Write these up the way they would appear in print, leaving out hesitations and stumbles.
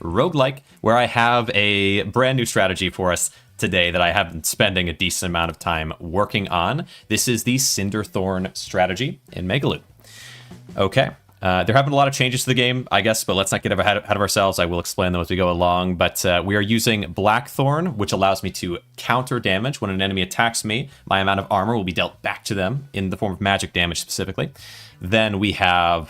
Roguelike, where I have a brand new strategy for us today that I have been spending a decent amount of time working on. This is the Cinderthorn strategy in Megaloot. Okay. There have been a lot of changes to the game, I guess, but let's not get ahead of ourselves. I will explain them as we go along. But we are using Blackthorn, which allows me to counter damage. When an enemy attacks me, my amount of armor will be dealt back to them in the form of magic damage specifically. Then we have,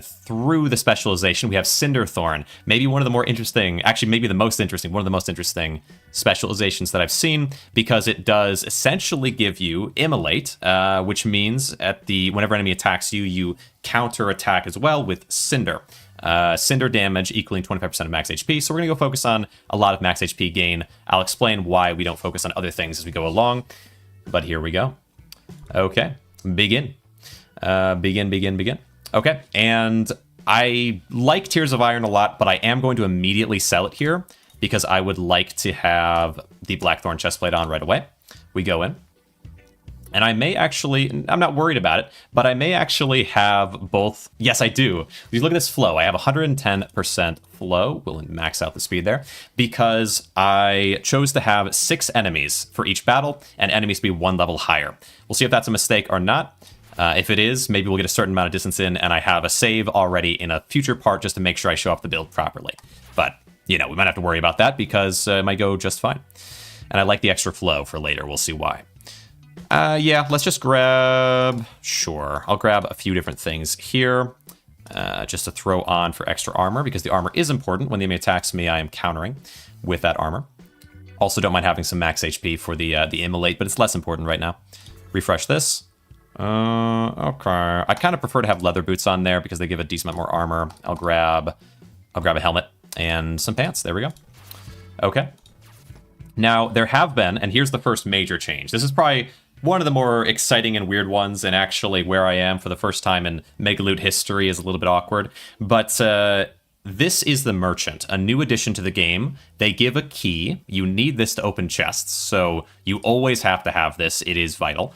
through the specialization, we have Cinderthorn. Maybe one of the more interesting, actually maybe the most interesting, one of the most interesting specializations that I've seen, because it does essentially give you Immolate, which means whenever enemy attacks you, you counter attack as well with Cinder. Cinder damage equaling 25% of max HP. So we're going to go focus on a lot of max HP gain. I'll explain why we don't focus on other things as we go along. But here we go. Okay, begin. Begin. Okay, and I like Tears of Iron a lot, but I am going to immediately sell it here because I would like to have the Blackthorn chestplate on right away. We go in. And I may actually, I'm not worried about it, but I may actually have both. Yes, I do. If you look at this flow, I have 110% flow. We'll max out the speed there because I chose to have 6 enemies for each battle and enemies to be 1 level higher. We'll see if that's a mistake or not. If it is, maybe we'll get a certain amount of distance in and I have a save already in a future part just to make sure I show off the build properly. But, we might have to worry about that because it might go just fine. And I like the extra flow for later. We'll see why. Yeah, let's just grab... Sure, I'll grab a few different things here just to throw on for extra armor because the armor is important. When the enemy attacks me, I am countering with that armor. Also, don't mind having some max HP for the Immolate, but it's less important right now. Refresh this. Okay. I kind of prefer to have leather boots on there because they give a decent amount more armor. I'll grab a helmet and some pants. There we go. Okay. Now, there have been, and here's the first major change. This is probably one of the more exciting and weird ones, and actually where I am for the first time in Megaloot history is a little bit awkward. But this is the Merchant, a new addition to the game. They give a key. You need this to open chests, so you always have to have this. It is vital.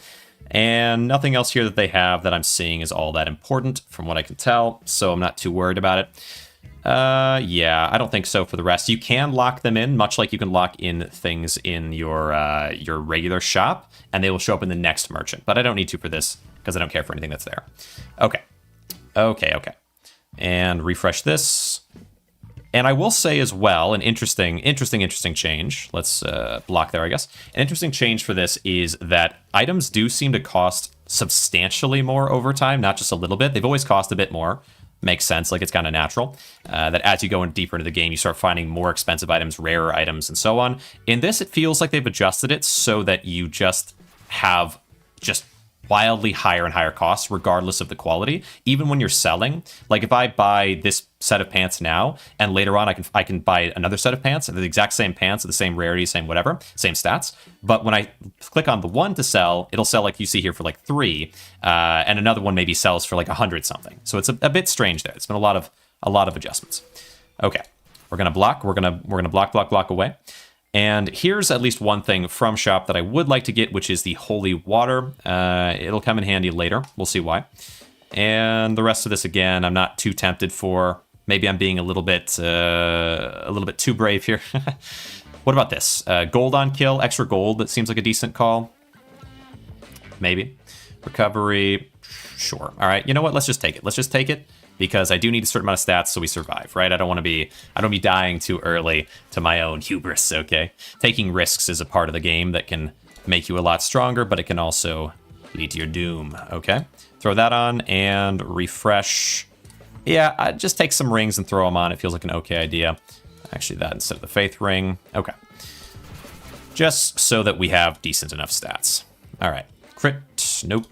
And nothing else here that they have that I'm seeing is all that important from what I can tell, so I'm not too worried about it. Yeah, I don't think so for the rest. You can lock them in, much like you can lock in things in your regular shop, and they will show up in the next merchant. But I don't need to for this, because I don't care for anything that's there. Okay. And refresh this. And I will say as well, an interesting change. Let's block there, I guess. An interesting change for this is that items do seem to cost substantially more over time, not just a little bit. They've always cost a bit more. Makes sense, like it's kind of natural. That as you go in deeper into the game, you start finding more expensive items, rarer items, and so on. In this, it feels like they've adjusted it so that you just have wildly higher and higher costs, regardless of the quality. Even when you're selling, like if I buy this set of pants now, and later on I can buy another set of pants, the exact same pants, the same rarity, same whatever, same stats. But when I click on the one to sell, it'll sell like you see here for like 3, and another one maybe sells for like 100 something. So it's a bit strange there. It's been a lot of adjustments. Okay, we're gonna block. We're gonna block away. And here's at least one thing from shop that I would like to get, which is the holy water. It'll come in handy later. We'll see why. And the rest of this, again, I'm not too tempted for. Maybe I'm being a little bit too brave here. What about this? Gold on kill, extra gold. That seems like a decent call. Maybe. Recovery. Sure. All right. You know what? Let's just take it. Let's just take it. Because I do need a certain amount of stats so we survive, right? I don't be dying too early to my own hubris, okay? Taking risks is a part of the game that can make you a lot stronger, but it can also lead to your doom, okay? Throw that on and refresh. Yeah, I just take some rings and throw them on. It feels like an okay idea. Actually, that instead of the faith ring. Okay. Just so that we have decent enough stats. All right. Crit. Nope.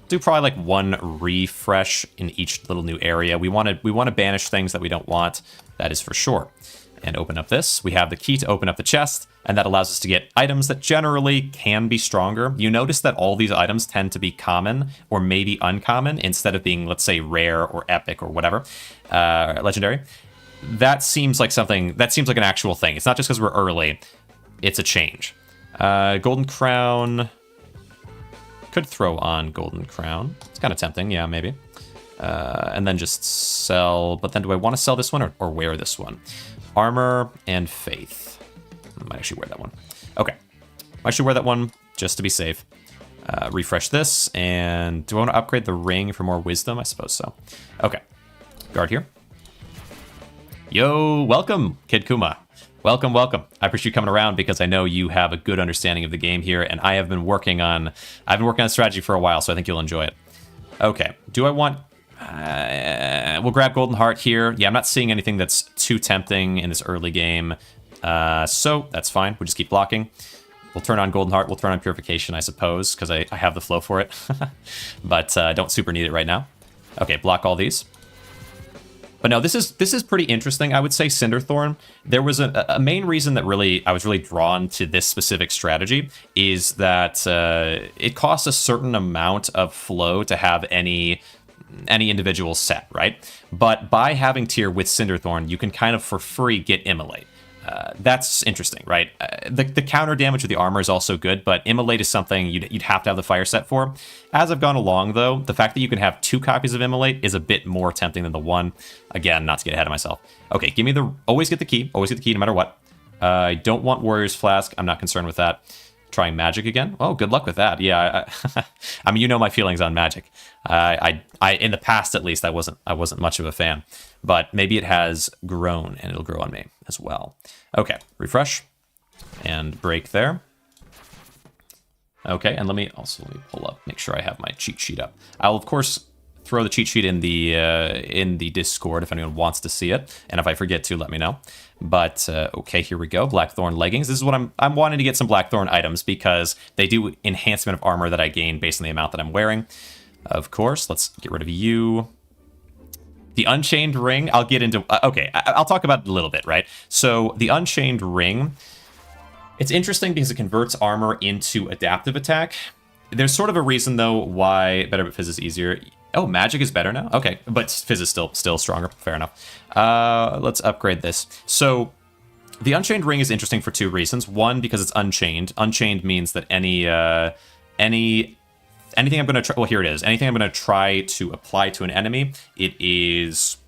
Do probably like 1 refresh in each little new area. We want to banish things that we don't want. That is for sure. And open up this. We have the key to open up the chest, and that allows us to get items that generally can be stronger. You notice that all these items tend to be common or maybe uncommon instead of being, let's say, rare or epic or whatever, legendary. That seems like something. That seems like an actual thing. It's not just because we're early. It's a change. Golden crown. Could throw on golden crown. It's kind of tempting, yeah, maybe. And then just sell. But then do I want to sell this one or wear this one? Armor and Faith. I might actually wear that one. Okay. I should wear that one just to be safe. Refresh this, and do I want to upgrade the ring for more wisdom? I suppose so. Okay. Guard here. Yo, welcome, Kid Kuma. Welcome, welcome. I appreciate you coming around because I know you have a good understanding of the game here, and I've been working on strategy for a while, so I think you'll enjoy it. Okay, do I want... we'll grab Golden Heart here. Yeah, I'm not seeing anything that's too tempting in this early game, so that's fine. We'll just keep blocking. We'll turn on Golden Heart. We'll turn on Purification, I suppose, because I have the flow for it, but don't super need it right now. Okay, block all these. But no, this is pretty interesting. I would say Cinderthorn. There was a main reason that I was really drawn to this specific strategy is that it costs a certain amount of flow to have any individual set, right? But by having tier with Cinderthorn, you can kind of for free get Immolate. That's interesting, right? The counter damage with the armor is also good, but Immolate is something you'd have to have the fire set for. As I've gone along, though, the fact that you can have 2 copies of Immolate is a bit more tempting than the 1. Again, not to get ahead of myself. Okay, give me always get the key. Always get the key no matter what. I don't want Warrior's Flask. I'm not concerned with that. Trying magic again? Oh, good luck with that. Yeah, I mean, you know my feelings on magic. I in the past, at least, I wasn't much of a fan. But maybe it has grown, and it'll grow on me as well. Okay, refresh, and break there. Okay, and let me pull up, make sure I have my cheat sheet up. I'll, of course, throw the cheat sheet in the Discord if anyone wants to see it, and if I forget to, let me know. But okay, here we go. Blackthorn leggings. This is what I'm wanting to get some Blackthorn items because they do enhancement of armor that I gain based on the amount that I'm wearing. Of course, let's get rid of you. The Unchained ring, I'll get into... okay, I'll talk about it a little bit, right? So the Unchained ring, it's interesting because it converts armor into adaptive attack. There's sort of a reason, though, why better but Fizz is easier. Oh, magic is better now? Okay, but Fizz is still stronger. Fair enough. Let's upgrade this. So the Unchained ring is interesting for 2 reasons. One, because it's unchained. Unchained means that anything I'm going to try... Well, here it is. Anything I'm going to try to apply to an enemy, it is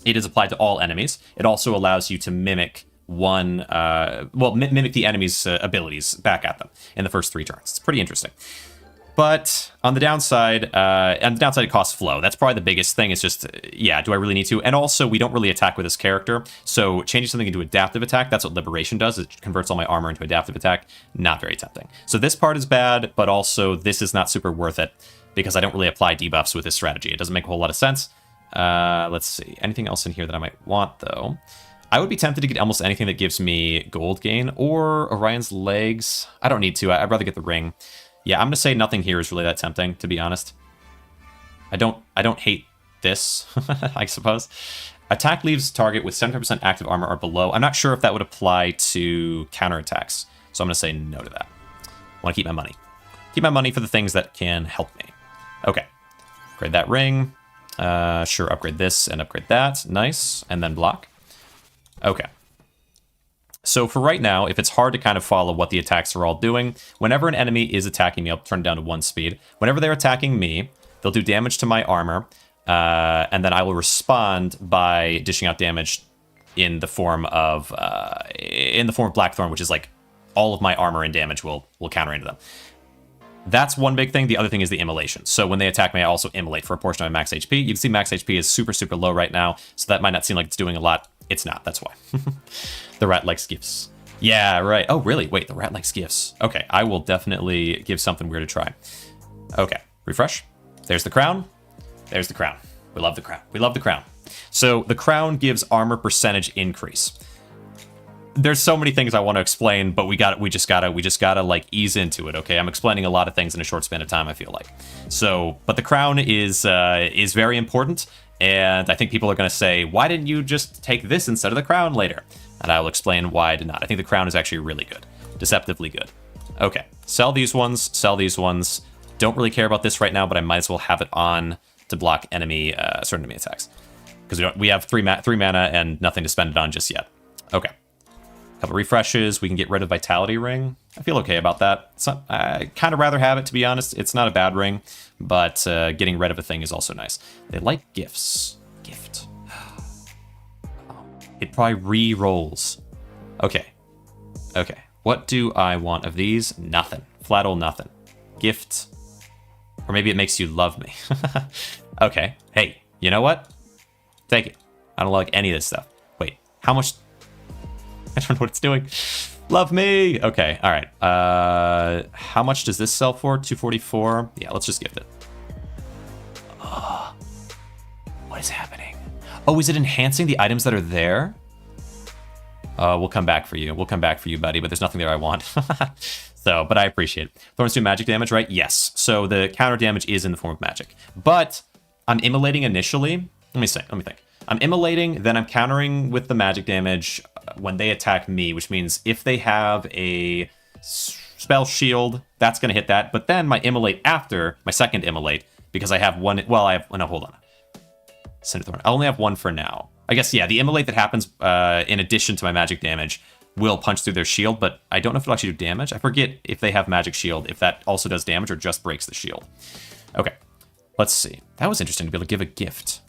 applied to all enemies. It also allows you to mimic mimic the enemy's abilities back at them in the first 3 turns. It's pretty interesting. But on the downside, it costs flow. That's probably the biggest thing. It's just, yeah, do I really need to? And also, we don't really attack with this character. So changing something into adaptive attack, that's what Liberation does. It converts all my armor into adaptive attack. Not very tempting. So this part is bad, but also this is not super worth it because I don't really apply debuffs with this strategy. It doesn't make a whole lot of sense. Let's see. Anything else in here that I might want, though? I would be tempted to get almost anything that gives me gold gain or Orion's legs. I don't need to. I'd rather get the ring. Yeah, I'm going to say nothing here is really that tempting, to be honest. I don't hate this, I suppose. Attack leaves target with 75% active armor or below. I'm not sure if that would apply to counterattacks, so I'm going to say no to that. I want to keep my money. Keep my money for the things that can help me. Okay. Upgrade that ring. Sure, upgrade this and upgrade that. Nice. And then block. Okay. So for right now, if it's hard to kind of follow what the attacks are all doing, whenever an enemy is attacking me, I'll turn it down to 1 speed. Whenever they're attacking me, they'll do damage to my armor, and then I will respond by dishing out damage in the form of Blackthorn, which is like all of my armor and damage will counter into them. That's one big thing. The other thing is the immolation. So when they attack me, I also immolate for a portion of my max HP. You can see max HP is super, super low right now, so that might not seem like it's doing a lot. It's not, that's why. The rat likes gifts. Yeah, right. Oh, really? Wait, the rat likes gifts. Okay, I will definitely give something weird a try. Okay, refresh. There's the crown. There's the crown. We love the crown. We love the crown. So the crown gives armor percentage increase. There's so many things I want to explain, but we just gotta like ease into it. Okay, I'm explaining a lot of things in a short span of time, I feel like. So, but the crown is very important, and I think people are going to say, why didn't you just take this instead of the crown later? And I will explain why I did not. I think the crown is actually really good, deceptively good. Okay, sell these ones, sell these ones. Don't really care about this right now, but I might as well have it on to block certain enemy attacks because we have three mana and nothing to spend it on just yet. Okay. Couple refreshes, we can get rid of Vitality Ring. I feel okay about that. It's not, I kind of rather have it, to be honest. It's not a bad ring, but getting rid of a thing is also nice. They like gifts. Gift. Oh, It probably re-rolls. Okay. Okay. What do I want of these? Nothing. Flat ol' nothing. Gift. Or maybe it makes you love me. Okay. Hey, you know what? Take it. I don't like any of this stuff. Wait, how much? I don't know what it's doing. Love me. Okay, all right. How much does this sell for? 244. Yeah, let's just gift it. What is happening? Oh, is it enhancing the items that are there? We'll come back for you. We'll come back for you, buddy, but there's nothing there I want. So, but I appreciate it. Thorns do magic damage, right? Yes. So the counter damage is in the form of magic. But I'm immolating initially. Let me think. I'm immolating, then I'm countering with the magic damage when they attack me, which means if they have a spell shield, that's going to hit that. But then my immolate after, my second immolate, because I have one, well, no, hold on. Cinderthorn. I only have one for now. I guess, yeah, the immolate that happens in addition to my magic damage will punch through their shield, but I don't know if it'll actually do damage. I forget if they have magic shield, if that also does damage or just breaks the shield. Okay, let's see. That was interesting to be able to give a gift.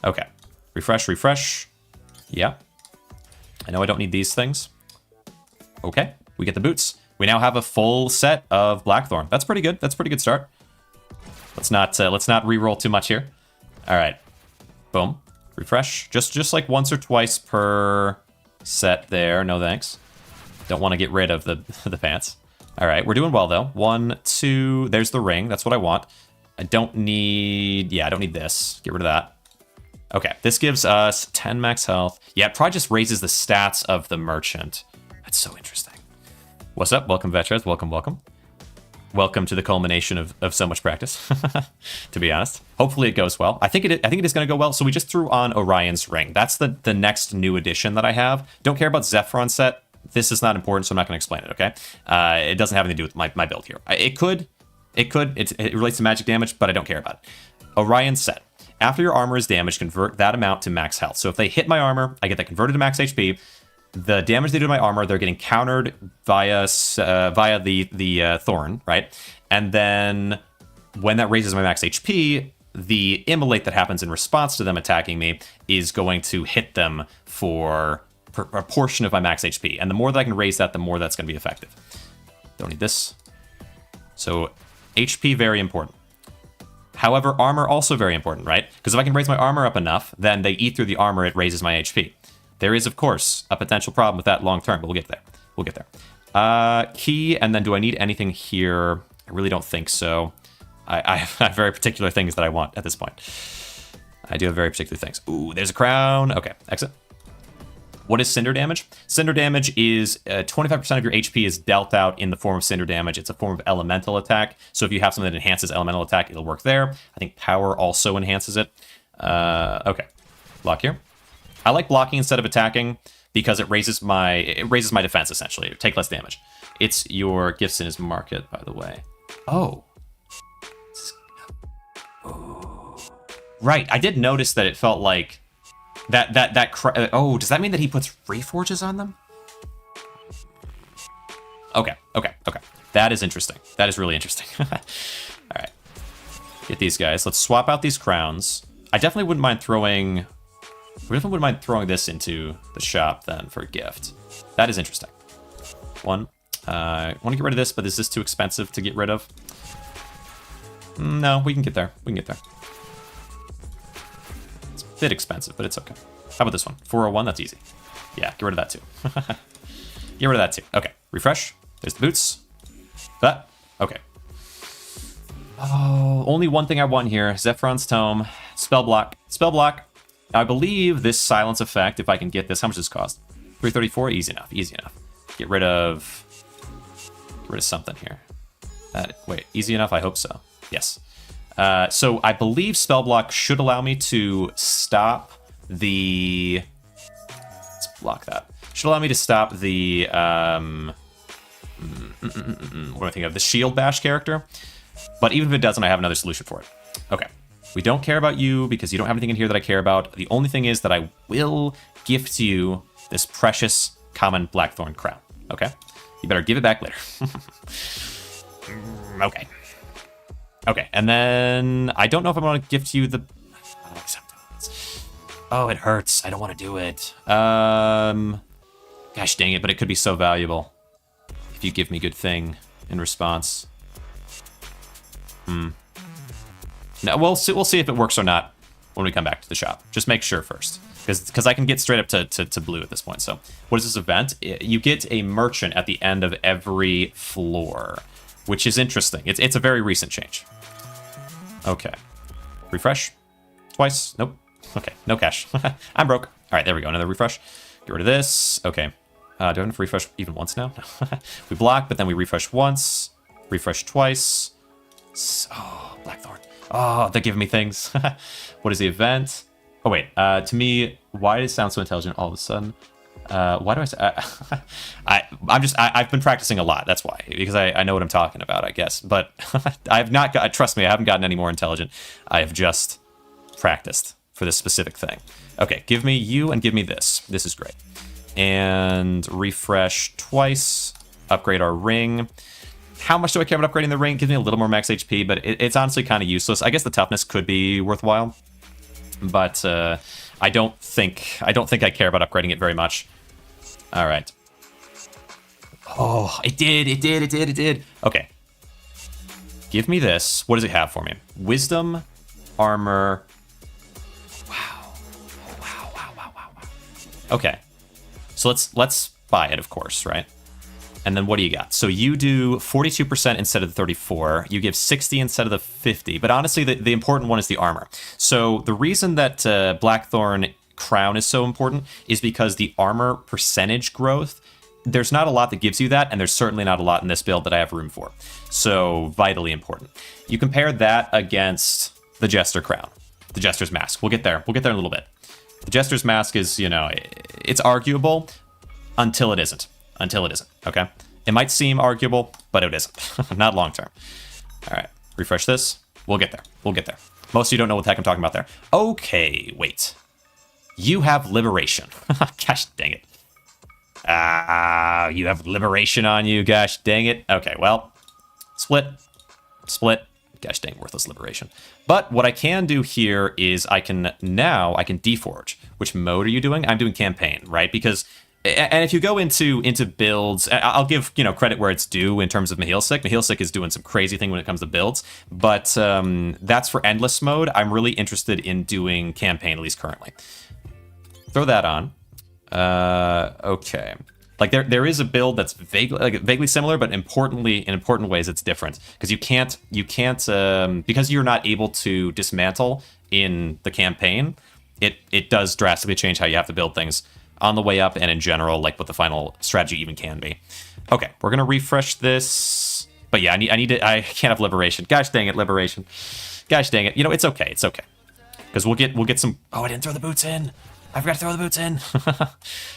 Okay, refresh. Yeah. I know I don't need these things. Okay, we get the boots. We now have a full set of Blackthorn. That's pretty good. That's a pretty good start. Let's not re-roll too much here. All right, boom. Refresh. Just like once or twice per set there. No thanks. Don't want to get rid of the pants. All right, we're doing well though. 1, 2. There's the ring. That's what I want. I don't need. Yeah, I don't need this. Get rid of that. Okay, this gives us 10 max health. Yeah, it probably just raises the stats of the merchant. That's so interesting. What's up? Welcome, veterans. Welcome. Welcome to the culmination of so much practice, to be honest. Hopefully it goes well. I think it is going to go well. So we just threw on Orion's ring. That's the next new addition that I have. Don't care about Zephron's set. This is not important, so I'm not going to explain it, okay? It doesn't have anything to do with my build here. It could. It relates to magic damage, but I don't care about it. Orion's set. After your armor is damaged, convert that amount to max health. So if they hit my armor, I get that converted to max HP. The damage they do to my armor, they're getting countered via the thorn, right? And then when that raises my max HP, the immolate that happens in response to them attacking me is going to hit them for a portion of my max HP. And the more that I can raise that, the more that's going to be effective. Don't need this. So HP, very important. However, armor also very important, right? Because if I can raise my armor up enough, then they eat through the armor, it raises my HP. There is, of course, a potential problem with that long term, but we'll get there. We'll get there. Key, and then do I need anything here? I really don't think so. I have very particular things that I want at this point. I do have very particular things. Ooh, there's a crown. Okay, exit. What is cinder damage? Cinder damage is 25% of your HP is dealt out in the form of cinder damage. It's a form of elemental attack. So if you have something that enhances elemental attack, it'll work there. I think power also enhances it. Okay, block here. I like blocking instead of attacking because it raises my defense essentially. Take less damage. It's your gifts in his market, by the way. Oh. Right, I did notice that it felt like oh, does that mean that he puts reforges on them? Okay. That is interesting. That is really interesting. All right. Get these guys. Let's swap out these crowns. I definitely wouldn't mind throwing this into the shop then for a gift. That is interesting. One. I want to get rid of this, but is this too expensive to get rid of? No, we can get there. It's a bit expensive, but it's okay. How about this one? 401, that's easy. Yeah, get rid of that too. Get rid of that too. Okay, refresh. There's the boots. That. Okay. Oh, only one thing I want here. Zephron's Tome. Spell block. I believe this silence effect, if I can get this, how much does this cost? 334, easy enough. Get rid of something here. Wait, easy enough? I hope so. Yes. So I believe spell block should allow me to stop the... Let's block that. Should allow me to stop the... what do I think of? The shield bash character. But even if it doesn't, I have another solution for it. Okay. We don't care about you because you don't have anything in here that I care about. The only thing is that I will gift you this precious common Blackthorn crown. Okay? You better give it back later. Okay. Okay, and then I don't know if I'm going to gift you the... Oh, it hurts. I don't want to do it. Gosh dang it, but it could be so valuable if you give me good thing in response. No, we'll see if it works or not when we come back to the shop. Just make sure first, because I can get straight up to blue at this point. So what is this event? You get a merchant at the end of every floor, which is interesting. It's a very recent change. Okay. Refresh. Twice. Nope. Okay, no cash. I'm broke. All right, there we go. Another refresh. Get rid of this. Okay. Do I have to refresh even once now? We block, but then we refresh once. Refresh twice. Oh, Blackthorn. Oh, they're giving me things. What is the event? Oh, wait. To me, why does it sound so intelligent all of a sudden? Why do I say... I've been practicing a lot. That's why. Because I know what I'm talking about, I guess. But I've not got... Trust me, I haven't gotten any more intelligent. I have just practiced for this specific thing. Okay, give me you and give me this. This is great. And refresh twice. Upgrade our ring. How much do I care about upgrading the ring? Gives me a little more max HP, but it's honestly kind of useless. I guess the toughness could be worthwhile, but I don't think I care about upgrading it very much. All right. Oh, it did. Okay. Give me this. What does it have for me? Wisdom, armor. Wow. Okay. So let's buy it, of course, right? And then what do you got? So you do 42% instead of the 34. You give 60 instead of the 50. But honestly, the important one is the armor. So the reason that Blackthorn Crown is so important is because the armor percentage growth, there's not a lot that gives you that, and there's certainly not a lot in this build that I have room for. So vitally important. You compare that against the Jester Crown, the Jester's Mask. We'll get there. We'll get there in a little bit. The Jester's Mask is, it's arguable until it isn't. Okay? It might seem arguable, but it isn't. Not long term. All right. Refresh this. We'll get there. Most of you don't know what the heck I'm talking about there. Okay, wait. You have Liberation. Gosh dang it. You have Liberation on you. Gosh dang it. Okay, well, split. Gosh dang, worthless Liberation. But what I can do here is I can deforge. Which mode are you doing? I'm doing campaign, right? Because, and if you go into builds, I'll give credit where it's due in terms of Mahilsik. Mahilsik is doing some crazy thing when it comes to builds, but that's for endless mode. I'm really interested in doing campaign, at least currently. Throw that on. Okay. Like there is a build that's vaguely similar, but in important ways it's different, because you can't because you're not able to dismantle in the campaign. It does drastically change how you have to build things on the way up and in general, like what the final strategy even can be. Okay, we're gonna refresh this, but yeah, I can't have Liberation. Gosh dang it, Liberation. Gosh dang it. It's okay, because we'll get some. Oh, I didn't throw the boots in. I forgot to throw the boots in.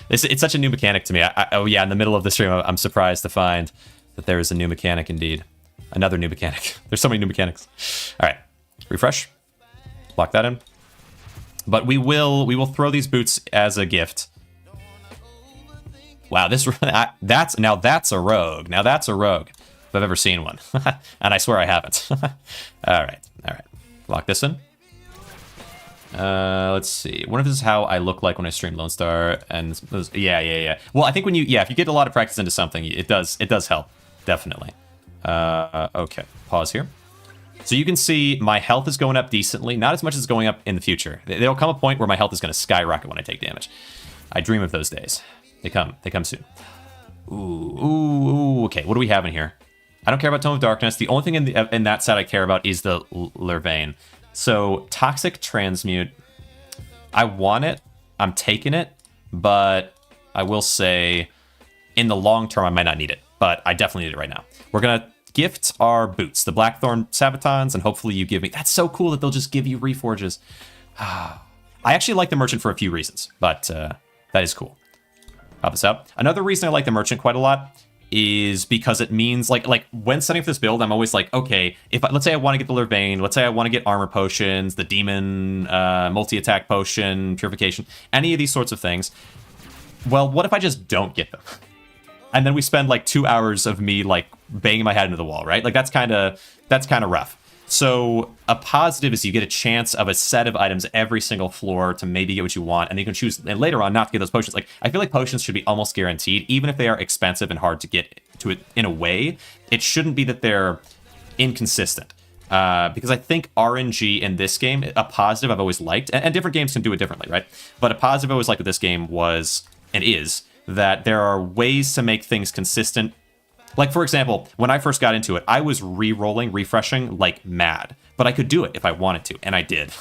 It's such a new mechanic to me. Oh yeah, in the middle of the stream, I'm surprised to find that there is a new mechanic indeed. Another new mechanic. There's so many new mechanics. All right, refresh. Lock that in. But we will throw these boots as a gift. Wow, that's a rogue. Now that's a rogue, if I've ever seen one, and I swear I haven't. All right. Lock this in. Let's see. What if this is how I look like when I stream Lone Star? And yeah. Well, I think if you get a lot of practice into something, it does help, definitely. Okay, pause here. So you can see my health is going up decently, not as much as it's going up in the future. There'll come a point where my health is going to skyrocket when I take damage. I dream of those days. They come soon. Ooh. Okay, what do we have in here? I don't care about Tome of Darkness. The only thing in that set I care about is the Lervain. So, Toxic Transmute, I want it, I'm taking it, but I will say, in the long term, I might not need it, but I definitely need it right now. We're going to gift our boots, the Blackthorn Sabatons, and hopefully you give me... That's so cool that they'll just give you reforges. I actually like the Merchant for a few reasons, but that is cool. Pop this out. Another reason I like the Merchant quite a lot is because it means, like when setting up this build, I'm always like, okay, let's say I want to get the Lervain, let's say I want to get armor potions, the demon multi-attack potion, purification, any of these sorts of things. Well, what if I just don't get them? And then we spend like 2 hours of me like banging my head into the wall, right? Like that's kind of rough. So a positive is you get a chance of a set of items every single floor to maybe get what you want, and you can choose and later on not to get those potions. Like, I feel like potions should be almost guaranteed, even if they are expensive and hard to get to it in a way. It shouldn't be that they're inconsistent. Because I think RNG in this game, a positive I've always liked, and different games can do it differently, right? But a positive I always liked with this game was, and is, that there are ways to make things consistent. Like, for example, when I first got into it, I was re-rolling, refreshing like mad. But I could do it if I wanted to, and I did.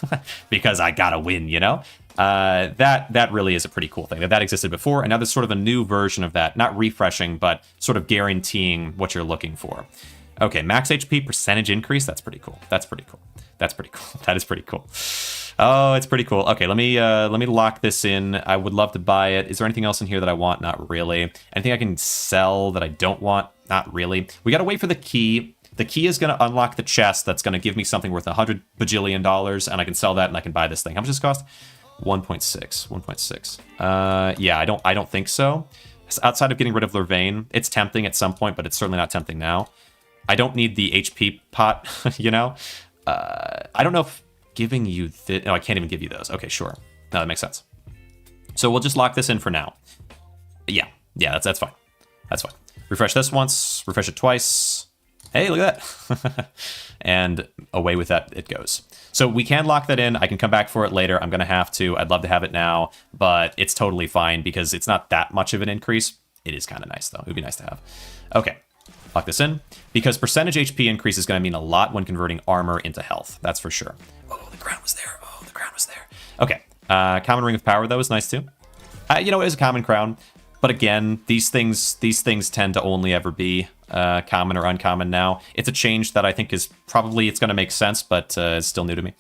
Because I gotta win, you know? That really is a pretty cool thing. That existed before, and now there's sort of a new version of that. Not refreshing, but sort of guaranteeing what you're looking for. Okay, max HP percentage increase. That's pretty cool. That's pretty cool. That's pretty cool. That is pretty cool. Oh, it's pretty cool. Okay, let me lock this in. I would love to buy it. Is there anything else in here that I want? Not really. Anything I can sell that I don't want? Not really. We gotta wait for the key. The key is gonna unlock the chest that's gonna give me something worth $100 bajillion, and I can sell that and I can buy this thing. How much does this cost? 1.6. 1.6. Yeah, I don't think so. Outside of getting rid of Lurvain, it's tempting at some point, but it's certainly not tempting now. I don't need the HP pot, you know? I don't know if giving you this... No, I can't even give you those. Okay, sure. No, that makes sense. So we'll just lock this in for now. Yeah, that's fine. That's fine. Refresh this once, refresh it twice. Hey, look at that. And away with that it goes. So we can lock that in. I can come back for it later. I'm going to have to. I'd love to have it now, but it's totally fine because it's not that much of an increase. It is kind of nice, though. It would be nice to have. Okay. Lock this in, because percentage HP increase is going to mean a lot when converting armor into health. That's for sure. Oh, the crown was there. Oh, the crown was there. Okay. Common Ring of Power, though, is nice, too. You know, it is a common crown. But again, these things tend to only ever be common or uncommon now. It's a change that I think is probably, it's going to make sense, but it's still new to me.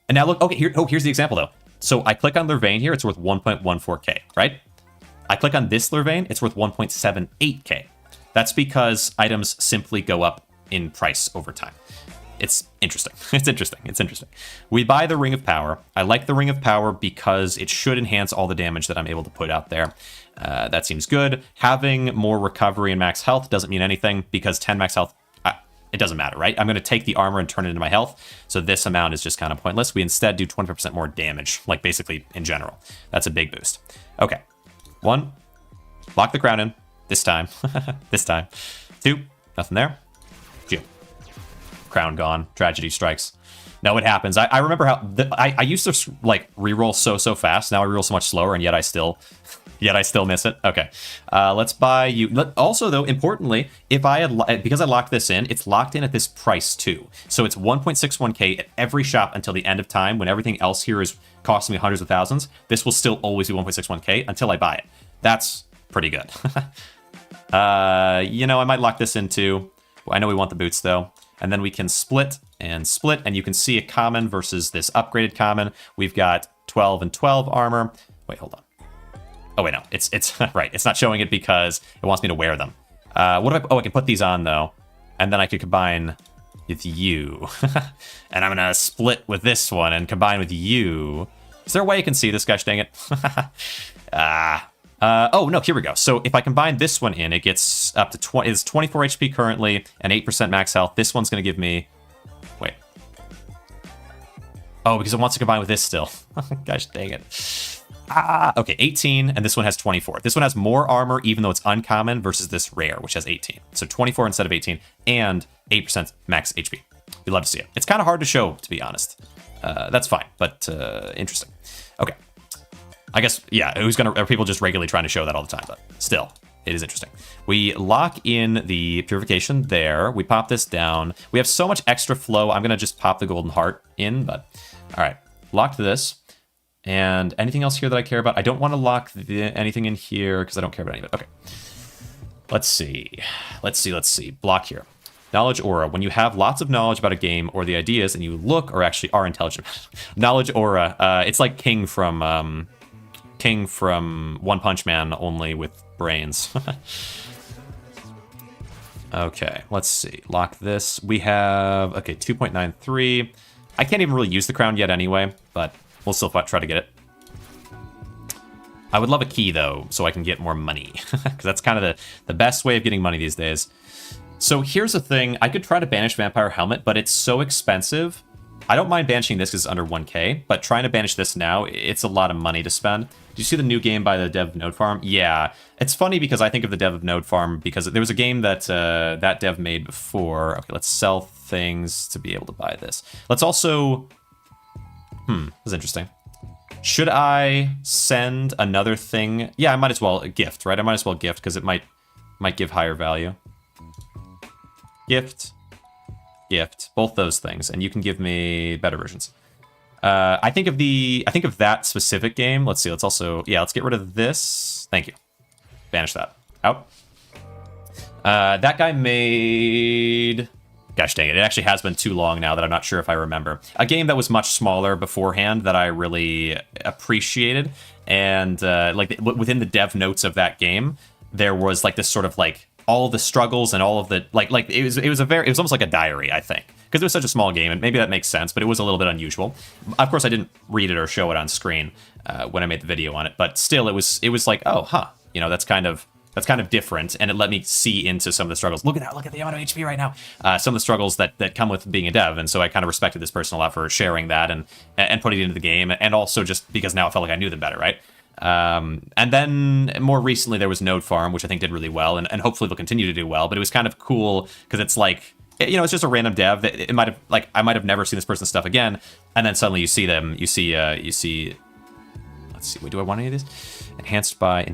And now look, okay, here's the example, though. So I click on Lurvain here, it's worth 1.14k, right? I click on this Lurvain, it's worth 1.78k. That's because items simply go up in price over time. It's interesting. It's interesting. It's interesting. We buy the Ring of Power. I like the Ring of Power because it should enhance all the damage that I'm able to put out there. That seems good. Having more recovery and max health doesn't mean anything because 10 max health, it doesn't matter, right? I'm going to take the armor and turn it into my health. So this amount is just kind of pointless. We instead do 25% more damage, like basically in general. That's a big boost. Okay. 1, lock the crown in. This time. This time. 2, nothing there. 2. Crown gone. Tragedy strikes. No, it happens. I remember how... I used to, like, reroll so fast. Now I reroll so much slower, and yet I still miss it. Okay. Let's buy you... Also, though, importantly, if I had... Because I locked this in, it's locked in at this price, too. So it's 1.61k at every shop until the end of time, when everything else here is costing me hundreds of thousands. This will still always be 1.61k until I buy it. That's pretty good. You know, I might lock this in too. I know we want the boots though. And then we can split, and you can see a common versus this upgraded common. We've got 12 and 12 armor. Wait, hold on. Oh wait, no, it's right. It's not showing it because it wants me to wear them. What if I can put these on though, and then I could combine with you. And I'm gonna split with this one and combine with you. Is there a way I can see this, gosh dang it? Oh, no, here we go. So if I combine this one in, it gets up to 20. It's 24 HP currently and 8% max health. This one's going to give me... Wait. Oh, because it wants to combine with this still. Gosh dang it. Okay, 18, and this one has 24. This one has more armor, even though it's uncommon, versus this rare, which has 18. So 24 instead of 18, and 8% max HP. We'd love to see it. It's kind of hard to show, to be honest. That's fine, but interesting. Okay. I guess, yeah, are people just regularly trying to show that all the time, but still, it is interesting. We lock in the purification there. We pop this down. We have so much extra flow. I'm going to just pop the golden heart in, but all right, locked this. And anything else here that I care about? I don't want to lock anything in here because I don't care about any of it. Okay, let's see. Let's see. Block here. Knowledge aura. When you have lots of knowledge about a game or the ideas and you look or actually are intelligent. Knowledge aura. It's like King from One Punch Man, only with brains. Okay, let's see. Lock this. We have, okay, 2.93. I can't even really use the crown yet anyway, but we'll still try to get it. I would love a key, though, so I can get more money. Because that's kind of the best way of getting money these days. So here's the thing. I could try to banish Vampire Helmet, but it's so expensive. I don't mind banishing this because it's under 1k, but trying to banish this now, it's a lot of money to spend. Did you see the new game by the dev of Node Farm? Yeah. It's funny because I think of the dev of Node Farm because there was a game that that dev made before. Okay, let's sell things to be able to buy this. Let's also... this is interesting. Should I send another thing? Yeah, I might as well gift, right? I might as well gift because it might give higher value. Gift, both those things, and you can give me better versions. I think of that specific game. Let's see. Let's also let's get rid of this. Thank you. Banish that out. That guy made. Gosh dang it! It actually has been too long now that I'm not sure if I remember a game that was much smaller beforehand that I really appreciated, and like within the dev notes of that game, there was like this sort of like all the struggles and all of the like it was almost like a diary, I think, because it was such a small game, and maybe that makes sense, but it was a little bit unusual. Of course, I didn't read it or show it on screen when I made the video on it, but still, it was like, oh, huh, you know, that's kind of different, and it let me see into some of the struggles. Look at the amount of HP right now. Some of the struggles that come with being a dev, and so I kind of respected this person a lot for sharing that and putting it into the game, and also just because now I felt like I knew them better, right? And then more recently there was Node Farm, which I think did really well, and hopefully they'll continue to do well. But it was kind of cool because it's like, you know, it's just a random dev that it might have, like, I might have never seen this person's stuff again, and then suddenly you see them, you see. Let's see, wait, do I want any of these? Enhanced by.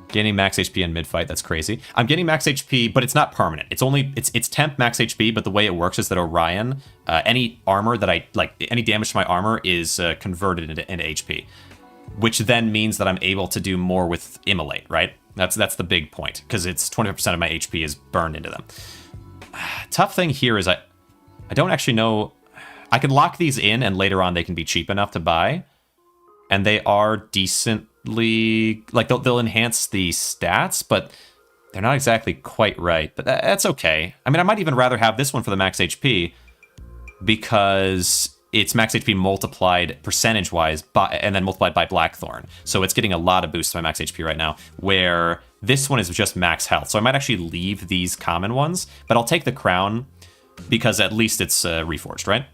Gaining max HP in mid-fight, that's crazy. I'm getting max HP, but it's not permanent. It's temp max HP, but the way it works is that Orion, any armor that any damage to my armor is converted into HP, which then means that I'm able to do more with Immolate, right? That's the big point, because it's 25% of my HP is burned into them. Tough thing here is I don't actually know. I can lock these in, and later on they can be cheap enough to buy, and they are decent. Like they'll enhance the stats, but they're not exactly quite right. But that's okay. I mean, I might even rather have this one for the max HP because it's max HP multiplied percentage-wise, and then multiplied by Blackthorn. So it's getting a lot of boost to my max HP right now, where this one is just max health. So I might actually leave these common ones, but I'll take the crown because at least it's reforged, right?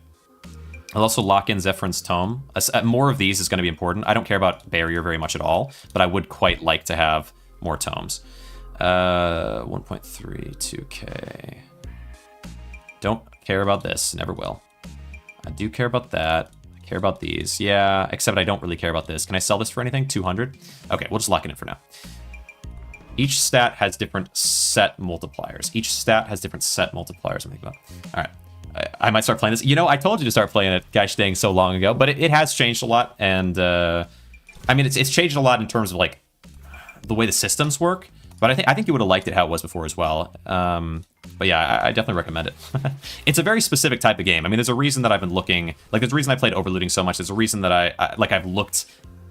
I'll also lock in Zephyryn's Tome. More of these is going to be important. I don't care about Barrier very much at all, but I would quite like to have more tomes. 1.32k. Don't care about this. Never will. I do care about that. I care about these. Yeah, except I don't really care about this. Can I sell this for anything? 200? Okay, we'll just lock it in for now. Each stat has different set multipliers. I'm thinking about. All right. I might start playing this. You know, I told you to start playing it, gosh dang, so long ago, but it has changed a lot, and I mean, it's changed a lot in terms of like the way the systems work. But I think you would have liked it how it was before as well. But yeah, I definitely recommend it. It's a very specific type of game. I mean, there's a reason that I've been looking. Like, there's a reason I played Overlooting so much. There's a reason that I've looked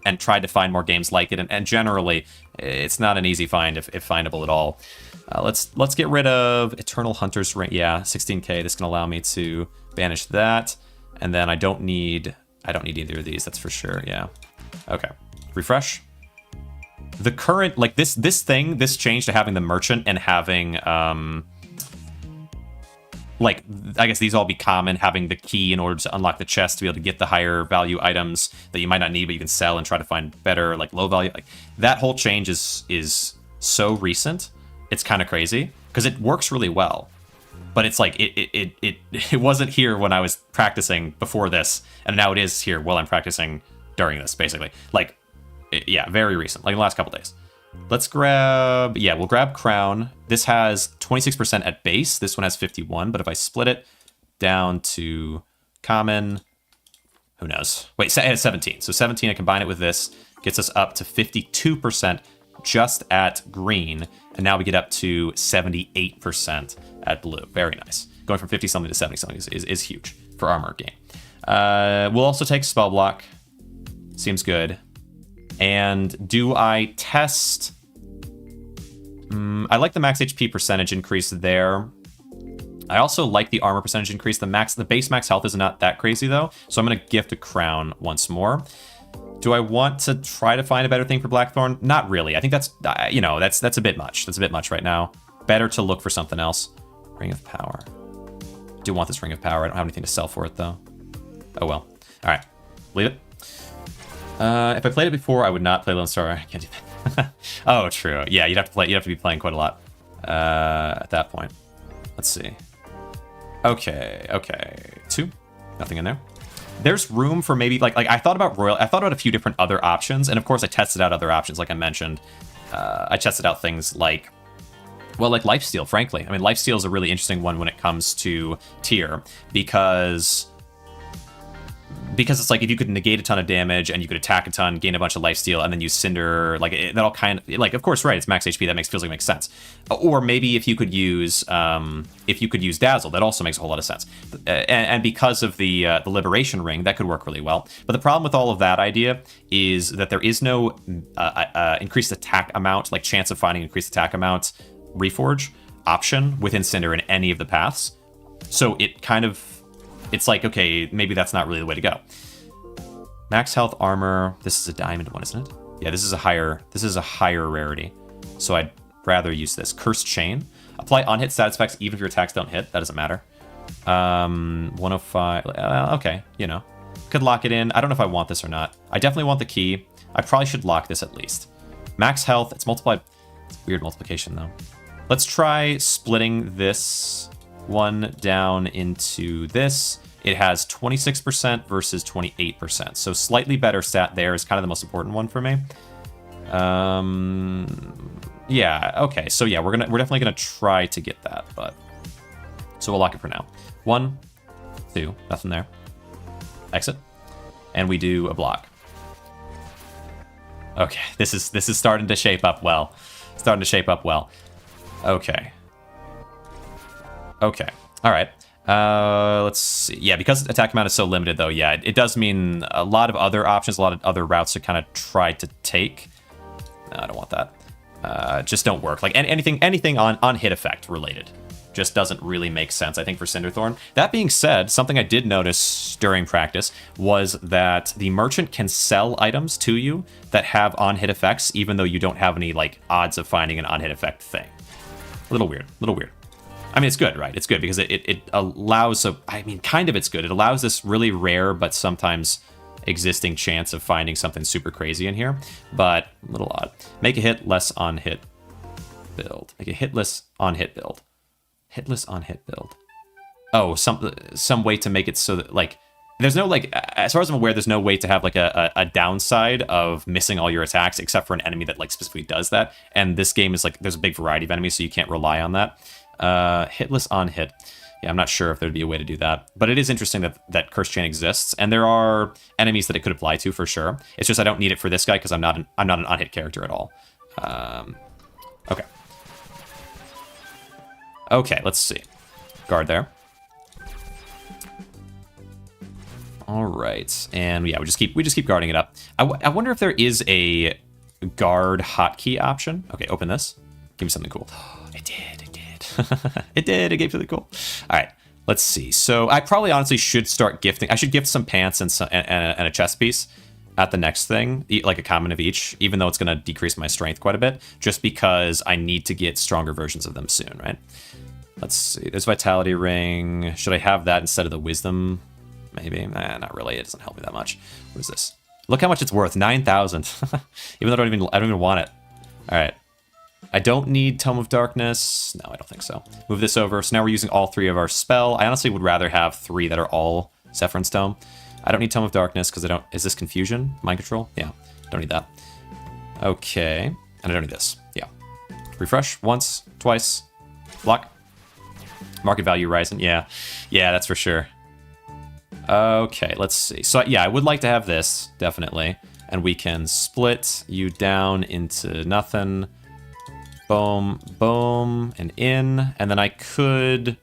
and tried to find more games like it, and generally, it's not an easy find if findable at all. Let's get rid of Eternal Hunter's Ring. Yeah, 16k. This can allow me to banish that, and then I don't need either of these. That's for sure. Yeah. Okay. Refresh. The current, like this change to having the merchant and having like, I guess these all be common, having the key in order to unlock the chest to be able to get the higher value items that you might not need, but you can sell and try to find better, like, low value. Like, that whole change is so recent. It's kind of crazy because it works really well, but it's like it wasn't here when I was practicing before this, and now it is here while I'm practicing during this, basically. Like, yeah, very recent, like the last couple days. Let's grab, we'll grab Crown. This has 26% at base. This one has 51, but if I split it down to common, who knows? Wait, it has 17. So 17, I combine it with this, gets us up to 52% just at green, and now we get up to 78% at blue. Very nice. Going from 50-something to 70-something is huge for armor game. We'll also take Spell Block. Seems good. And do I test... I like the max HP percentage increase there. I also like the armor percentage increase. The base max health is not that crazy, though, so I'm going to gift a crown once more. Do I want to try to find a better thing for Blackthorn? Not really. I think that's, that's a bit much. That's a bit much right now. better to look for something else. Ring of Power. I do want this Ring of Power. I don't have anything to sell for it, though. Oh, well. All right. Leave it. If I played it before, I would not play Lone Star. I can't do that. Oh, true. Yeah, you'd have to be playing quite a lot at that point. Let's see. Okay. 2. Nothing in there. There's room for maybe like I thought about Royal. I thought about a few different other options, and of course I tested out other options, like I mentioned. I tested out things like, well, like Lifesteal. Frankly, I mean, Lifesteal is a really interesting one when it comes to tier because it's like if you could negate a ton of damage and you could attack a ton, gain a bunch of lifesteal, and then use Cinder, like that all kind of like, of course, right? It's max HP. That feels like it makes sense. Or maybe if you could use Dazzle, that also makes a whole lot of sense. And because of the Liberation Ring, that could work really well. But the problem with all of that idea is that there is no increased attack amount, like chance of finding increased attack amount reforge option within Cinder in any of the paths. So it kind of. It's like, okay, maybe that's not really the way to go. Max health armor. This is a diamond one, isn't it? Yeah, this is a higher rarity. So I'd rather use this. Cursed Chain. Apply on-hit status effects even if your attacks don't hit. That doesn't matter. 105. Okay, you know. Could lock it in. I don't know if I want this or not. I definitely want the key. I probably should lock this at least. Max health. It's multiplied. It's weird multiplication, though. Let's try splitting this one down into this. It has 26% versus 28%, so slightly better stat there is kind of the most important one for me. Yeah, okay, so yeah, we're definitely gonna try to get that, but so we'll lock it for now. 1, 2, nothing there. Exit, and we do a block. Okay, this is starting to shape up well. Okay. All right. Let's see. Yeah, because attack amount is so limited, though, yeah, it does mean a lot of other options, a lot of other routes to kind of try to take. No, I don't want that. Just don't work. Like anything on hit effect related just doesn't really make sense, I think, for Cinderthorn. That being said, something I did notice during practice was that the merchant can sell items to you that have on-hit effects, even though you don't have any like odds of finding an on-hit effect thing. A little weird. I mean, it's good, right? It's good because it allows it's good. It allows this really rare but sometimes existing chance of finding something super crazy in here, but a little odd. Make a hit less on hit build. Make a hitless on hit build. Hitless on hit build. Oh, some way to make it so that like there's no like, as far as I'm aware, there's no way to have like a downside of missing all your attacks except for an enemy that like specifically does that. And this game is like there's a big variety of enemies, so you can't rely on that. Hitless on hit. Yeah, I'm not sure if there'd be a way to do that, but it is interesting that Cursed Chain exists, and there are enemies that it could apply to for sure. It's just I don't need it for this guy because I'm not an on-hit character at all. Okay. Okay, let's see. Guard there. All right, and yeah, we just keep guarding it up. I wonder if there is a guard hotkey option. Okay, open this. Give me something cool. It did. It gave something cool. All right, let's see. So I probably honestly should start gifting. I should gift some pants and a chest piece at the next thing, like a common of each, even though it's going to decrease my strength quite a bit, just because I need to get stronger versions of them soon, right? Let's see. There's Vitality Ring. Should I have that instead of the Wisdom? Maybe. Not really. It doesn't help me that much. What is this? Look how much it's worth. 9,000. Even though I don't even want it. All right. I don't need Tome of Darkness. No, I don't think so. Move this over. So now we're using all 3 of our spell. I honestly would rather have 3 that are all Zephyr's Tome. I don't need Tome of Darkness because I don't... Is this Confusion? Mind Control? Yeah, don't need that. Okay. And I don't need this. Yeah. Refresh once, twice. Block. Market value rising. Yeah. Yeah, that's for sure. Okay, let's see. So yeah, I would like to have this, definitely. And we can split you down into nothing. Boom, boom, and in. And then I could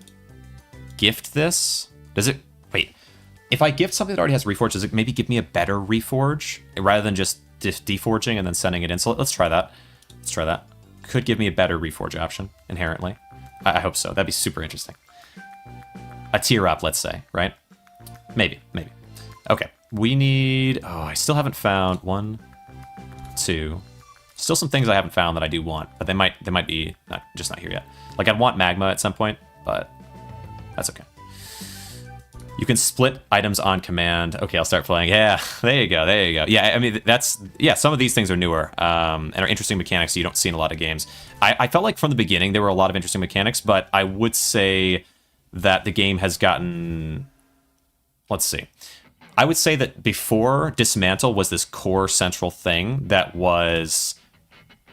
gift this. Does it... Wait. If I gift something that already has Reforge, does it maybe give me a better Reforge? Rather than just deforging and then sending it in. So let's try that. Let's try that. Could give me a better Reforge option, inherently. I hope so. That'd be super interesting. A tier up, let's say, right? Maybe. Okay. We need... Oh, I still haven't found 1, 2, Still some things I haven't found that I do want, but they might be just not here yet. Like, I'd want magma at some point, but that's okay. You can split items on command. Okay, I'll start playing. Yeah, there you go, there you go. Yeah, I mean, some of these things are newer and are interesting mechanics you don't see in a lot of games. I felt like from the beginning there were a lot of interesting mechanics, but I would say that the game has gotten... Let's see. I would say that before, Dismantle was this core central thing that was...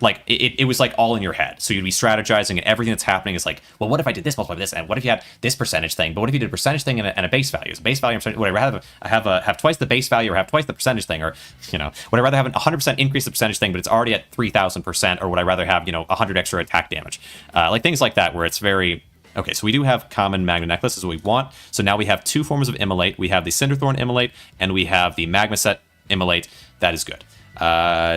Like, it was like all in your head. So you'd be strategizing, and everything that's happening is like, well, what if I did this multiplied by this? And what if you had this percentage thing? But what if you did a percentage thing and a base value? Is a base value, would I rather have twice the base value or have twice the percentage thing? Or, you know, would I rather have a 100% increase the percentage thing, but it's already at 3,000%? Or would I rather have, 100 extra attack damage? Like things like that, where it's very... Okay, so we do have common Magma Necklace is what we want. So now we have two forms of Immolate. We have the Cinderthorn Immolate, and we have the Magma Set Immolate. That is good.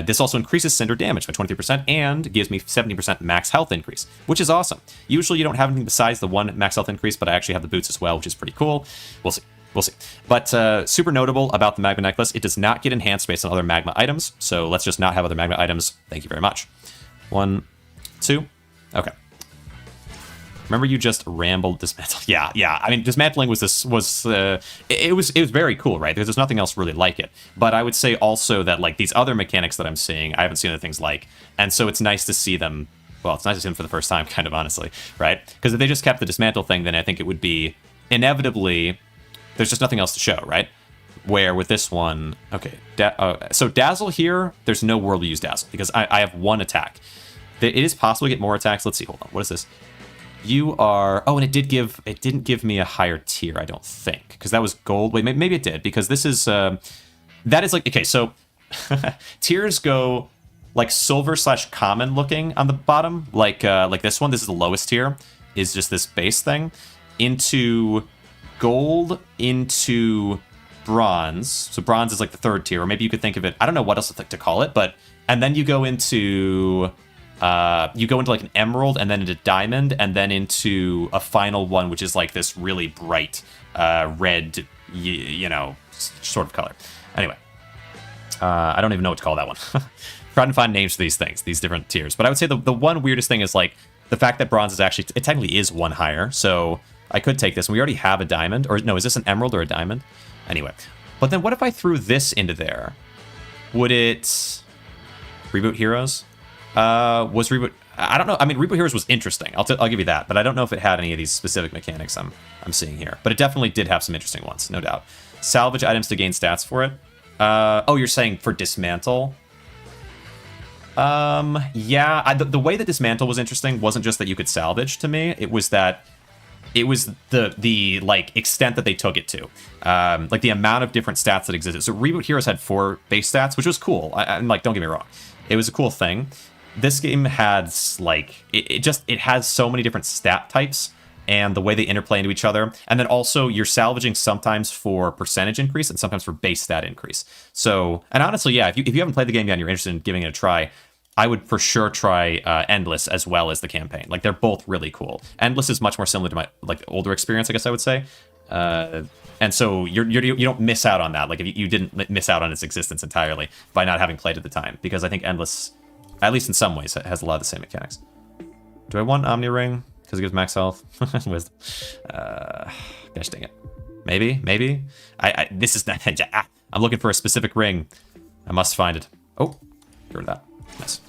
This also increases Cinder damage by 23% and gives me 70% max health increase, which is awesome. Usually you don't have anything besides the one max health increase, but I actually have the boots as well, which is pretty cool. We'll see. We'll see. But super notable about the Magma Necklace, it does not get enhanced based on other Magma items, so let's just not have other Magma items. Thank you very much. 1, 2, okay. Remember you just rambled Dismantle. Yeah. I mean, Dismantling was it was very cool, right? There's nothing else really like it. But I would say also that like these other mechanics that I'm seeing, I haven't seen other things like. And so it's nice to see them. Well, it's nice to see them for the first time, kind of honestly, right? Because if they just kept the Dismantle thing, then I think it would be inevitably there's just nothing else to show, right? Where with this one, okay, so Dazzle here, there's no world to use Dazzle because I have one attack. It is possible to get more attacks. Let's see. Hold on. What is this? You are... Oh, and it didn't give me a higher tier, I don't think. Because that was gold. Wait, maybe it did. Because this is... that is like... Okay, so... tiers go like silver/common looking on the bottom. Like this one. This is the lowest tier. Is just this base thing. Into gold. Into bronze. So bronze is like the third tier. Or maybe you could think of it... I don't know what else to call it. But... And then you go into... like an emerald and then into diamond and then into a final one, which is like this really bright red, sort of color. Anyway, I don't even know what to call that one. Trying to find names for these things, these different tiers. But I would say the one weirdest thing is like the fact that bronze is actually, it technically is one higher. So I could take this and we already have a diamond or no, is this an emerald or a diamond? Anyway, but then what if I threw this into there? Would it reboot heroes? Was Reboot... I don't know. I mean, Reboot Heroes was interesting. I'll give you that. But I don't know if it had any of these specific mechanics I'm seeing here. But it definitely did have some interesting ones, no doubt. Salvage items to gain stats for it. Oh, you're saying for Dismantle? Yeah. The way that Dismantle was interesting wasn't just that you could salvage to me. It was that... It was the like extent that they took it to, like the amount of different stats that existed. So Reboot Heroes had 4 base stats, which was cool. I'm like, don't get me wrong, it was a cool thing. This game has like it has so many different stat types and the way they interplay into each other, and then also you're salvaging sometimes for percentage increase and sometimes for base stat increase. So, and honestly, yeah, if you haven't played the game yet and you're interested in giving it a try, I would for sure try Endless as well as the campaign. Like, they're both really cool. Endless is much more similar to my like older experience, I guess I would say. And so you don't miss out on that. Like, if you didn't miss out on its existence entirely by not having played at the time. Because I think Endless, at least in some ways, has a lot of the same mechanics. Do I want Omni Ring? Because it gives max health. Wisdom. Gosh dang it. Maybe. This is not... I'm looking for a specific ring. I must find it. Oh, get rid of that. Nice.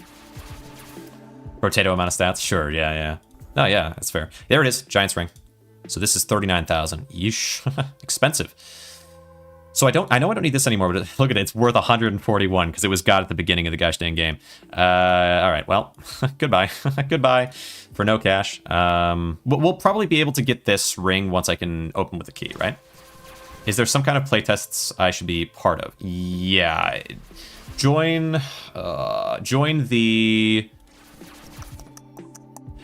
Rotato amount of stats? Sure, yeah. Oh, yeah, that's fair. There it is, Giant's Ring. So this is 39,000. Yeesh. Expensive. So I know I don't need this anymore, but look at it, it's worth 141 because it was got at the beginning of the gosh dang game. All right, well, goodbye. Goodbye for no cash. We'll probably be able to get this ring once I can open with a key, right? Is there some kind of playtests I should be part of? Yeah. Join the...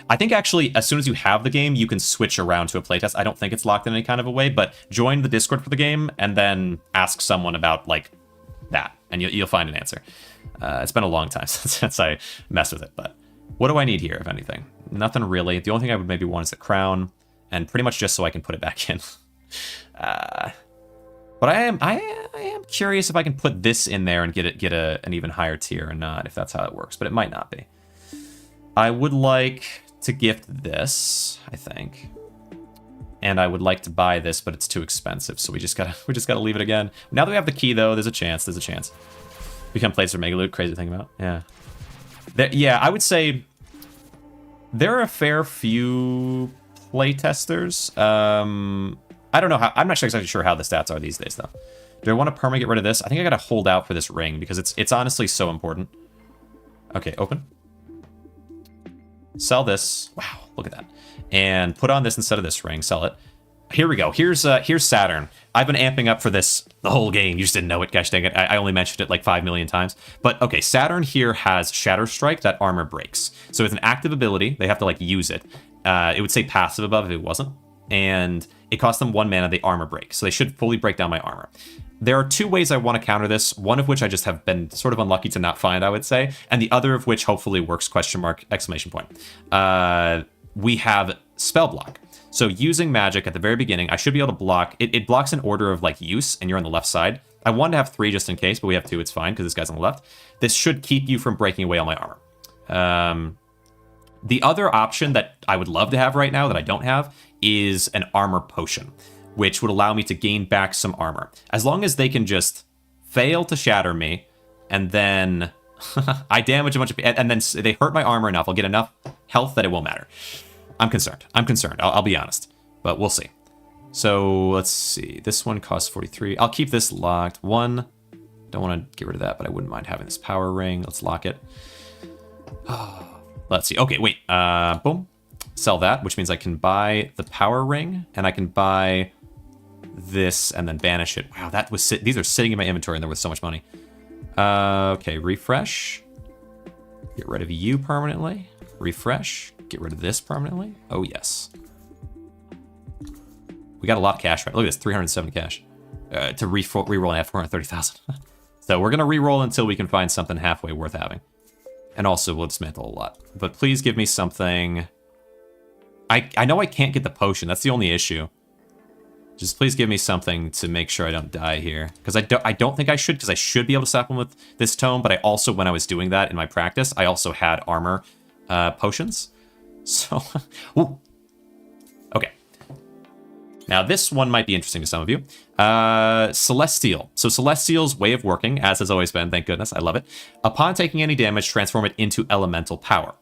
I think actually, as soon as you have the game, you can switch around to a playtest. I don't think it's locked in any kind of a way, but join the Discord for the game and then ask someone about like that, and you'll find an answer. It's been a long time since I messed with it, but what do I need here, if anything? Nothing really. The only thing I would maybe want is the crown, and pretty much just so I can put it back in. But I am curious if I can put this in there and get an even higher tier or not, if that's how it works. But it might not be. I would like to gift this, I think. And I would like to buy this, but it's too expensive, so we just gotta leave it again. Now that we have the key, though, there's a chance. Become plates for Megaloot, crazy to think about. Yeah. Yeah, I would say there are a fair few playtesters. I don't know how. I'm not exactly sure how the stats are these days, though. Do I want to perma get rid of this? I think I gotta hold out for this ring because it's honestly so important. Okay, open. Sell this. Wow, look at that. And put on this instead of this ring. Sell it. Here we go. Here's Saturn. I've been amping up for this the whole game. You just didn't know it. Gosh dang it. I only mentioned it like 5 million times. But okay, Saturn here has Shatter Strike that armor breaks. So it's an active ability. They have to like use it. It would say passive above if it wasn't. And it costs them 1 mana, they armor break. So they should fully break down my armor. There are 2 ways I want to counter this, one of which I just have been sort of unlucky to not find, I would say, and the other of which hopefully works, question mark, exclamation point. We have Spell Block. So using magic at the very beginning, I should be able to block. It blocks in order of like use, and you're on the left side. I wanted to have 3 just in case, but we have 2, it's fine, because this guy's on the left. This should keep you from breaking away all my armor. The other option that I would love to have right now that I don't have is an armor potion, which would allow me to gain back some armor. As long as they can just fail to shatter me, and then I damage a bunch of... and then they hurt my armor enough, I'll get enough health that it won't matter. I'm concerned. I'll be honest. But we'll see. So, let's see. This one costs 43. I'll keep this locked. 1. Don't want to get rid of that, but I wouldn't mind having this power ring. Let's lock it. Let's see. Okay, wait. Boom. Sell that, which means I can buy the power ring, and I can buy this and then banish it. Wow, that was these are sitting in my inventory and they're worth so much money. Okay, refresh. Get rid of you permanently. Refresh. Get rid of this permanently. Oh, yes. We got a lot of cash, right? Look at this, 370 cash. To reroll and have 430,000. So we're going to reroll until we can find something halfway worth having. And also, we'll dismantle a lot. But please give me something... I know I can't get the potion. That's the only issue. Just please give me something to make sure I don't die here. Because I don't think I should, because I should be able to supplement with this tome, but I also, when I was doing that in my practice, I also had armor potions. So, ooh. Okay. Now, this one might be interesting to some of you. Celestial. So Celestial's way of working, as has always been, thank goodness, I love it. Upon taking any damage, transform it into elemental power.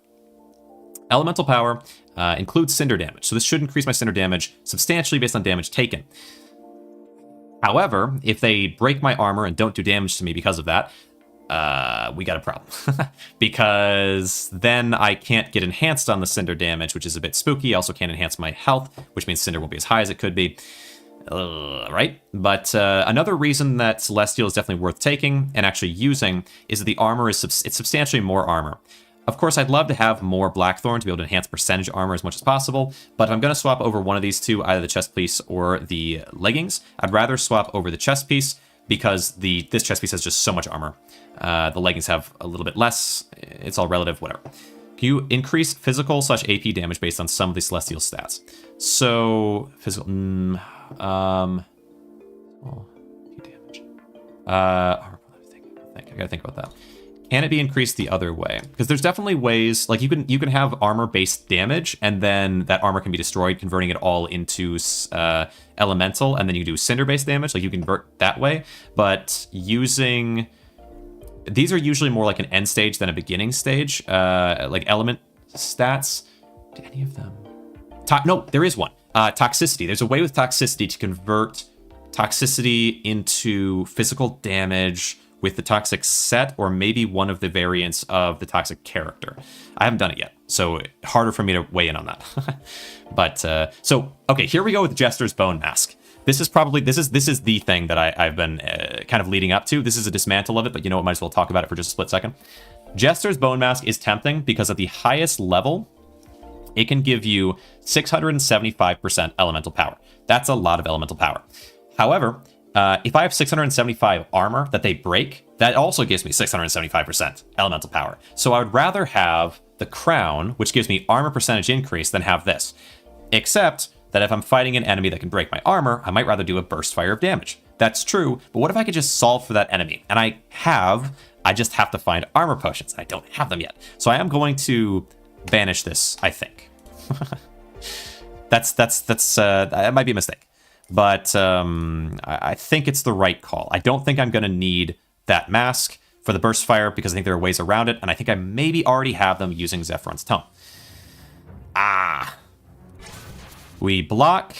Elemental power includes cinder damage, so this should increase my cinder damage substantially based on damage taken. However, if they break my armor and don't do damage to me because of that, we got a problem. Because then I can't get enhanced on the cinder damage, which is a bit spooky. I also can't enhance my health, which means cinder won't be as high as it could be. Right? But another reason that Celestial is definitely worth taking and actually using is that the armor is it's substantially more armor. Of course, I'd love to have more Blackthorn to be able to enhance percentage armor as much as possible, but if I'm going to swap over one of these two, either the chest piece or the leggings, I'd rather swap over the chest piece because this chest piece has just so much armor. The leggings have a little bit less. It's all relative, whatever. Can you increase physical / AP damage based on some of the Celestial stats? So, physical... AP damage. I gotta think about that. Can it be increased the other way? Because there's definitely ways, like you can have armor-based damage, and then that armor can be destroyed, converting it all into elemental, and then you do cinder-based damage, like you convert that way. But using... These are usually more like an end stage than a beginning stage, like element stats. Do any of them... No, there is one. Toxicity. There's a way with toxicity to convert toxicity into physical damage with the toxic set, or maybe one of the variants of the toxic character. I haven't done it yet, so harder for me to weigh in on that. But so okay, here we go with Jester's Bone Mask. This is the thing that I've been kind of leading up to. This is a dismantle of it, but you know what? Might as well talk about it for just a split second. Jester's Bone Mask is tempting because at the highest level, it can give you 675% elemental power. That's a lot of elemental power. However, if I have 675 armor that they break, that also gives me 675% elemental power. So I would rather have the crown, which gives me armor percentage increase, than have this. Except that if I'm fighting an enemy that can break my armor, I might rather do a burst fire of damage. That's true, but what if I could just solve for that enemy? And I just have to find armor potions. I don't have them yet. So I am going to banish this, I think. That might be a mistake. But I think it's the right call. I don't think I'm going to need that mask for the burst fire because I think there are ways around it, and I think I maybe already have them using Zephron's Tome. We block.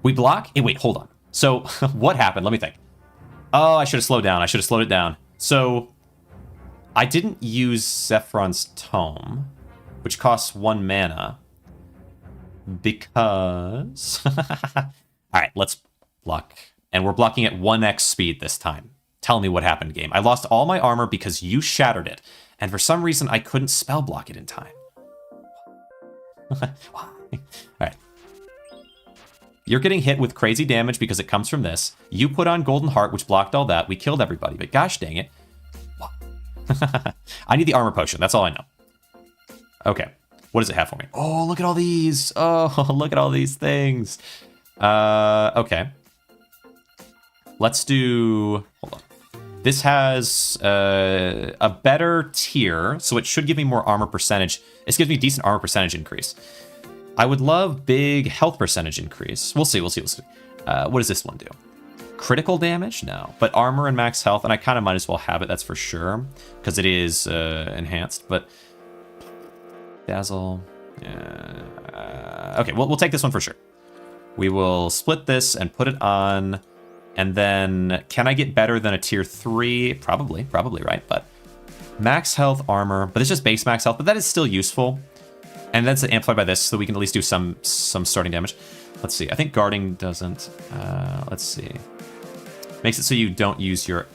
Wait, hold on. So what happened? Let me think. Oh, I should have slowed down. I should have slowed it down. So I didn't use Zephron's Tome, which costs 1 mana, because... All right, let's block. And we're blocking at 1x speed this time. Tell me what happened, game. I lost all my armor because you shattered it, and for some reason I couldn't spell block it in time. All right. You're getting hit with crazy damage because it comes from this. You put on Golden Heart, which blocked all that. We killed everybody, but gosh dang it. I need the armor potion. That's all I know. Okay. What does it have for me? Oh, look at all these. Oh, look at all these things. Okay. Let's do... Hold on. This has a better tier, so it should give me more armor percentage. This gives me a decent armor percentage increase. I would love big health percentage increase. We'll see. What does this one do? Critical damage? No. But armor and max health, and I kind of might as well have it, that's for sure, because it is enhanced. But Dazzle... okay, we'll take this one for sure. We will split this and put it on... And then, can I get better than a tier 3? Probably, right? But max health, armor, but it's just base max health, but that is still useful. And that's amplified by this, so we can at least do some starting damage. Let's see, I think guarding doesn't. Let's see. Makes it so you don't use your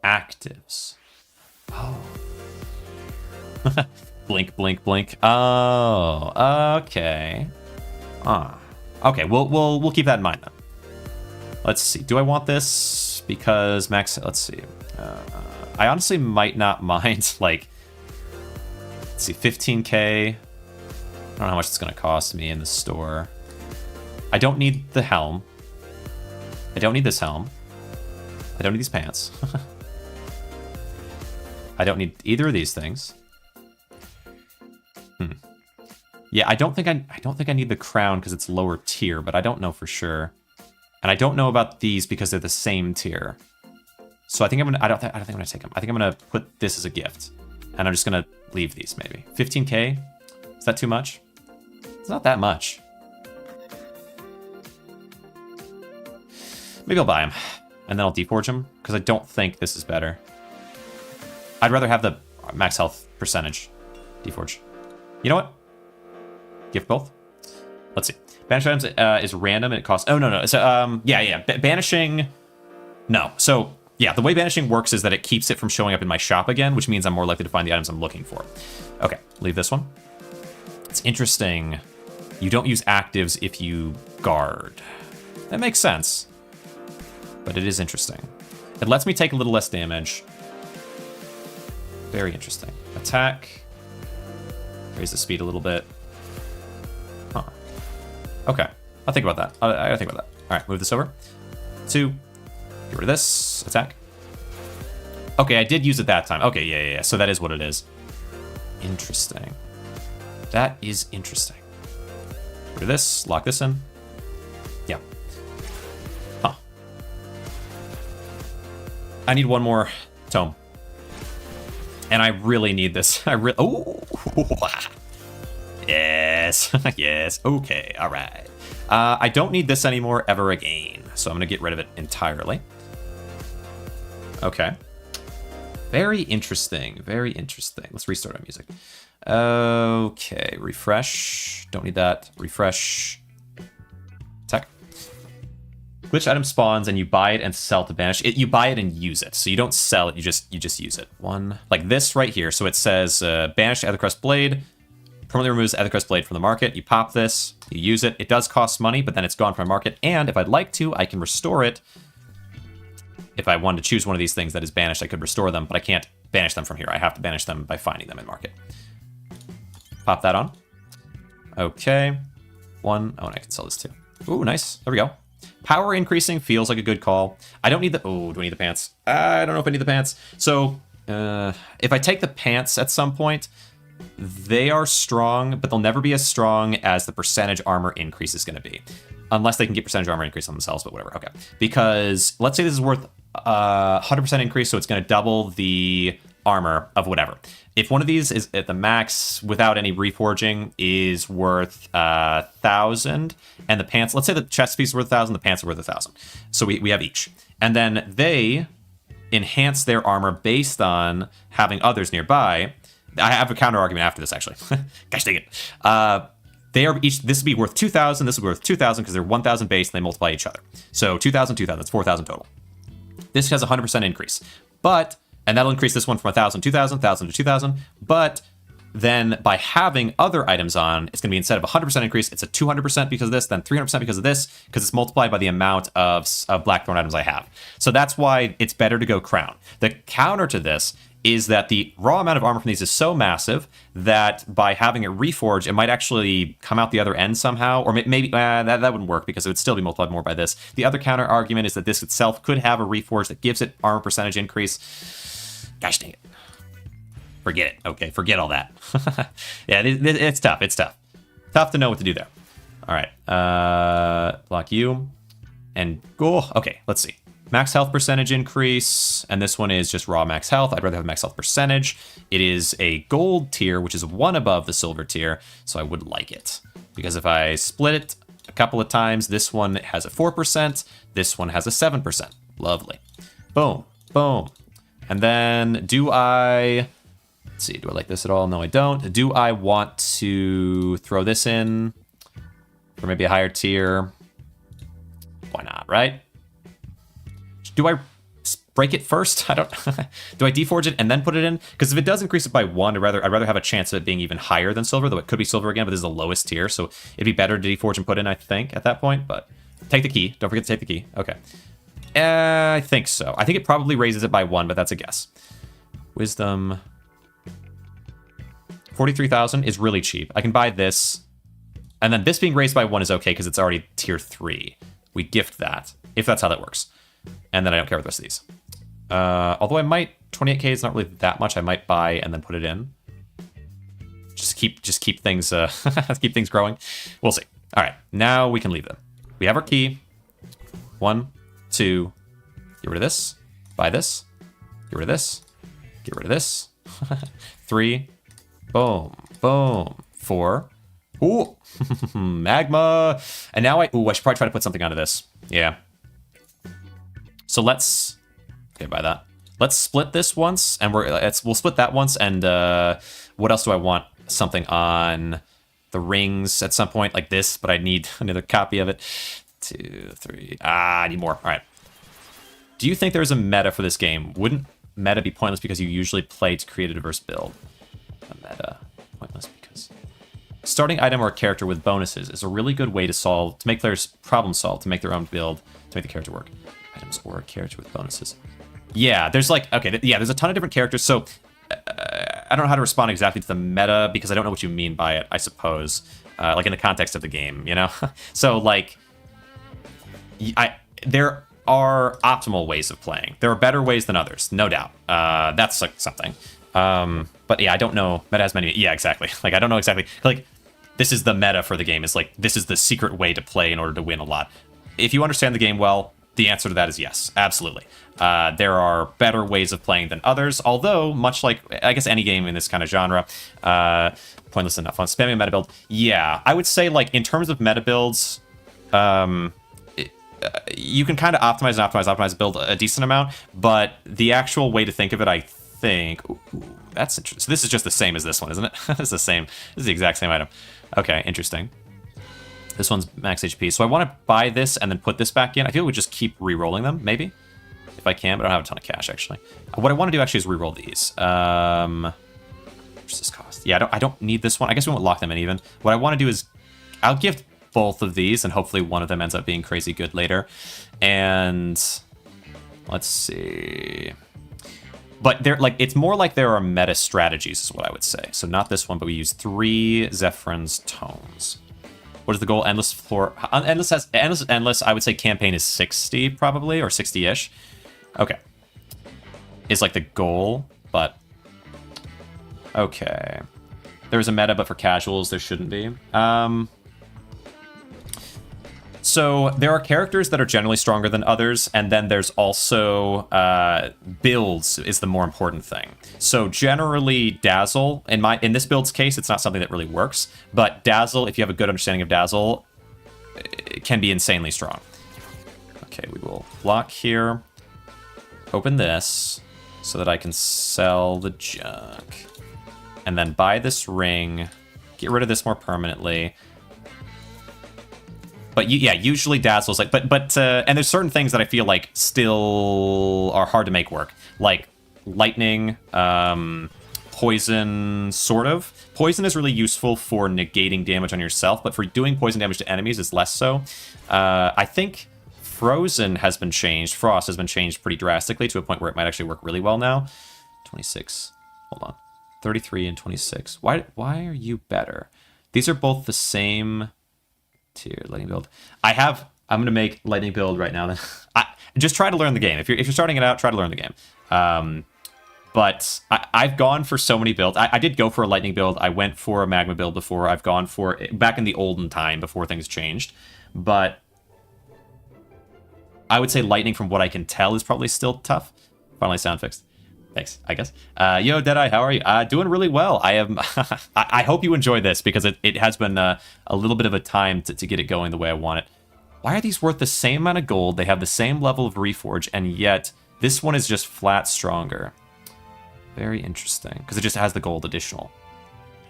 actives. Oh. Blink, blink, blink. Oh, okay. Okay, we'll keep that in mind then. Let's see. Do I want this? Because max... Let's see. I honestly might not mind, like... Let's see, 15k. I don't know how much it's going to cost me in the store. I don't need the helm. I don't need this helm. I don't need these pants. I don't need either of these things. Yeah, I don't think I need the crown because it's lower tier, but I don't know for sure. And I don't know about these because they're the same tier. So I think I don't think I'm gonna take them. I think I'm gonna put this as a gift, and I'm just gonna leave these maybe. 15k? Is that too much? It's not that much. Maybe I'll buy them, and then I'll deforge them because I don't think this is better. I'd rather have the max health percentage. Deforge. You know what? Gift both. Let's see. Banish items is random and it costs... Oh, no. So, yeah. Banishing... No. So, yeah, the way banishing works is that it keeps it from showing up in my shop again, which means I'm more likely to find the items I'm looking for. Okay, leave this one. It's interesting. You don't use actives if you guard. That makes sense. But it is interesting. It lets me take a little less damage. Very interesting. Attack. Raise the speed a little bit. Huh. Okay, I'll think about that. I gotta think about that. All right, move this over. 2. Get rid of this. Attack. Okay, I did use it that time. Okay, yeah. So that is what it is. Interesting. That is interesting. Get rid of this. Lock this in. Yeah. Huh. I need one more tome. And I really need this. Oh! Yes. Yes. Okay. All right. I don't need this anymore ever again. So I'm going to get rid of it entirely. Okay. Very interesting. Very interesting. Let's restart our music. Okay. Refresh. Don't need that. Refresh. Attack. Glitch item spawns and you buy it and sell to banish it. You buy it and use it. So you don't sell it. You just use it. One like this right here. So it says banish Aethercrest Blade. Permanently removes Aethercrest Blade from the market. You pop this, you use it. It does cost money, but then it's gone from the market. And if I'd like to, I can restore it. If I wanted to choose one of these things that is banished, I could restore them, but I can't banish them from here. I have to banish them by finding them in market. Pop that on. Okay. 1. Oh, and I can sell this too. Ooh, nice. There we go. Power increasing feels like a good call. I don't need the... Oh, do I need the pants? I don't know if I need the pants. So, if I take the pants at some point, they are strong, but they'll never be as strong as the percentage armor increase is going to be. Unless they can get percentage armor increase on themselves, but whatever. Okay. Because let's say this is worth 100% increase, so it's going to double the armor of whatever. If one of these is at the max without any reforging is worth 1,000, and the pants, let's say the chest piece is worth 1,000, the pants are worth 1,000. So we have each. And then they enhance their armor based on having others nearby. I have a counter argument after this, actually. Gosh dang it. They are each, this would be worth 2,000, this would be worth 2,000 because they're 1,000 base and they multiply each other. So 2,000, 2,000, that's 4,000 total. This has a 100% increase. And that'll increase this one from 1,000, 2,000, 1,000 to 2,000. But then by having other items on, it's going to be instead of a 100% increase, it's a 200% because of this, then 300% because of this, because it's multiplied by the amount of Blackthorn items I have. So that's why it's better to go Crown. The counter to this is that the raw amount of armor from these is so massive that by having it reforged, it might actually come out the other end somehow, or maybe that wouldn't work because it would still be multiplied more by this. The other counter argument is that this itself could have a reforge that gives it armor percentage increase. Gosh dang it. Forget it. Okay, forget all that. Yeah, it's tough. It's tough. Tough to know what to do there. All right. Block you. And go. Okay, let's see. Max health percentage increase. And this one is just raw max health. I'd rather have max health percentage. It is a gold tier, which is one above the silver tier. So I would like it. Because if I split it a couple of times, this one has a 4%. This one has a 7%. Lovely. Boom. Boom. And then do I... Let's see, do I like this at all? No, I don't. Do I want to throw this in for maybe a higher tier? Why not, right? Do I break it first? I don't... Do I deforge it and then put it in? Because if it does increase it by 1, I'd rather have a chance of it being even higher than silver, though it could be silver again, but this is the lowest tier, so it'd be better to deforge and put in, I think, at that point. But take the key. Don't forget to take the key. Okay. I think so. I think it probably raises it by 1, but that's a guess. Wisdom... 43,000 is really cheap. I can buy this. And then this being raised by 1 is okay because it's already tier 3. We gift that, if that's how that works. And then I don't care about the rest of these. Although I might, 28k is not really that much. I might buy and then put it in. Just keep things keep things growing. We'll see. All right, now we can leave them. We have our key. 1, 2, get rid of this. Buy this. Get rid of this. Get rid of this. 3. Boom, boom, 4. Ooh, magma. And now I should probably try to put something onto this. Yeah. So let's, okay, buy that. Let's split this once, and we'll split that once. And what else do I want? Something on the rings at some point, like this, but I need another copy of it. 2, 3. I need more. All right. Do you think there's a meta for this game? Wouldn't meta be pointless because you usually play to create a diverse build? A meta pointless because starting item or a character with bonuses is a really good way to make players problem solve, to make their own build, to make the character work. Items or a character with bonuses. Yeah, there's like, okay, yeah, there's a ton of different characters. So I don't know how to respond exactly to the meta because I don't know what you mean by it, I suppose. Like in the context of the game, you know? So like, there are optimal ways of playing. There are better ways than others, no doubt. That's like something. But yeah, I don't know. Meta has many. Yeah, exactly. Like, I don't know exactly. Like, this is the meta for the game. It's like, this is the secret way to play in order to win a lot. If you understand the game well, the answer to that is yes, absolutely. There are better ways of playing than others, although, much like, I guess, any game in this kind of genre, pointless enough on spamming a meta build. Yeah, I would say, like, in terms of meta builds, you can kind of optimize, build a decent amount, but the actual way to think of it, I think... Ooh, that's interesting. So this is just the same as this one, isn't it? It's the same. This is the exact same item. Okay, interesting. This one's max HP. So I want to buy this and then put this back in. I feel we just keep re-rolling them, maybe? If I can, but I don't have a ton of cash, actually. What I want to do, actually, is re-roll these. What's this cost? Yeah, I don't need this one. I guess we won't lock them in, even. What I want to do is... I'll gift both of these, and hopefully one of them ends up being crazy good later. And... Let's see... But they're like, it's more like there are meta strategies, is what I would say. So not this one, but we use 3 Zephyrins Tomes. What is the goal? Endless floor. Endless. I would say campaign is 60 probably, or 60-ish. Okay. Is like the goal, but okay. There's a meta, but for casuals there shouldn't be. So there are characters that are generally stronger than others, and then there's also builds is the more important thing. So generally Dazzle, in this build's case, it's not something that really works, but Dazzle, if you have a good understanding of Dazzle, it can be insanely strong. Okay, we will block here, open this, so that I can sell the junk, and then buy this ring, get rid of this more permanently. But yeah, usually Dazzle's like, and there's certain things that I feel like still are hard to make work, like lightning, poison, sort of. Poison is really useful for negating damage on yourself, but for doing poison damage to enemies is less so. I think Frozen has been changed. Frost has been changed pretty drastically to a point where it might actually work really well now. 26. Hold on. 33 and 26. Why are you better? These are both the same tier. Lightning build. I'm going to make lightning build right now. Just try to learn the game. If you're starting it out, try to learn the game. But I've gone for so many builds. I did go for a lightning build. I went for a magma build before. I've gone for back in the olden time before things changed. But I would say lightning, from what I can tell, is probably still tough. Finally sound fixed. Thanks, I guess. Yo, Deadeye, how are you? Doing really well. I am. I hope you enjoy this, because it has been a little bit of a time to get it going the way I want it. Why are these worth the same amount of gold? They have the same level of reforge, and yet this one is just flat stronger. Very interesting, because it just has the gold additional.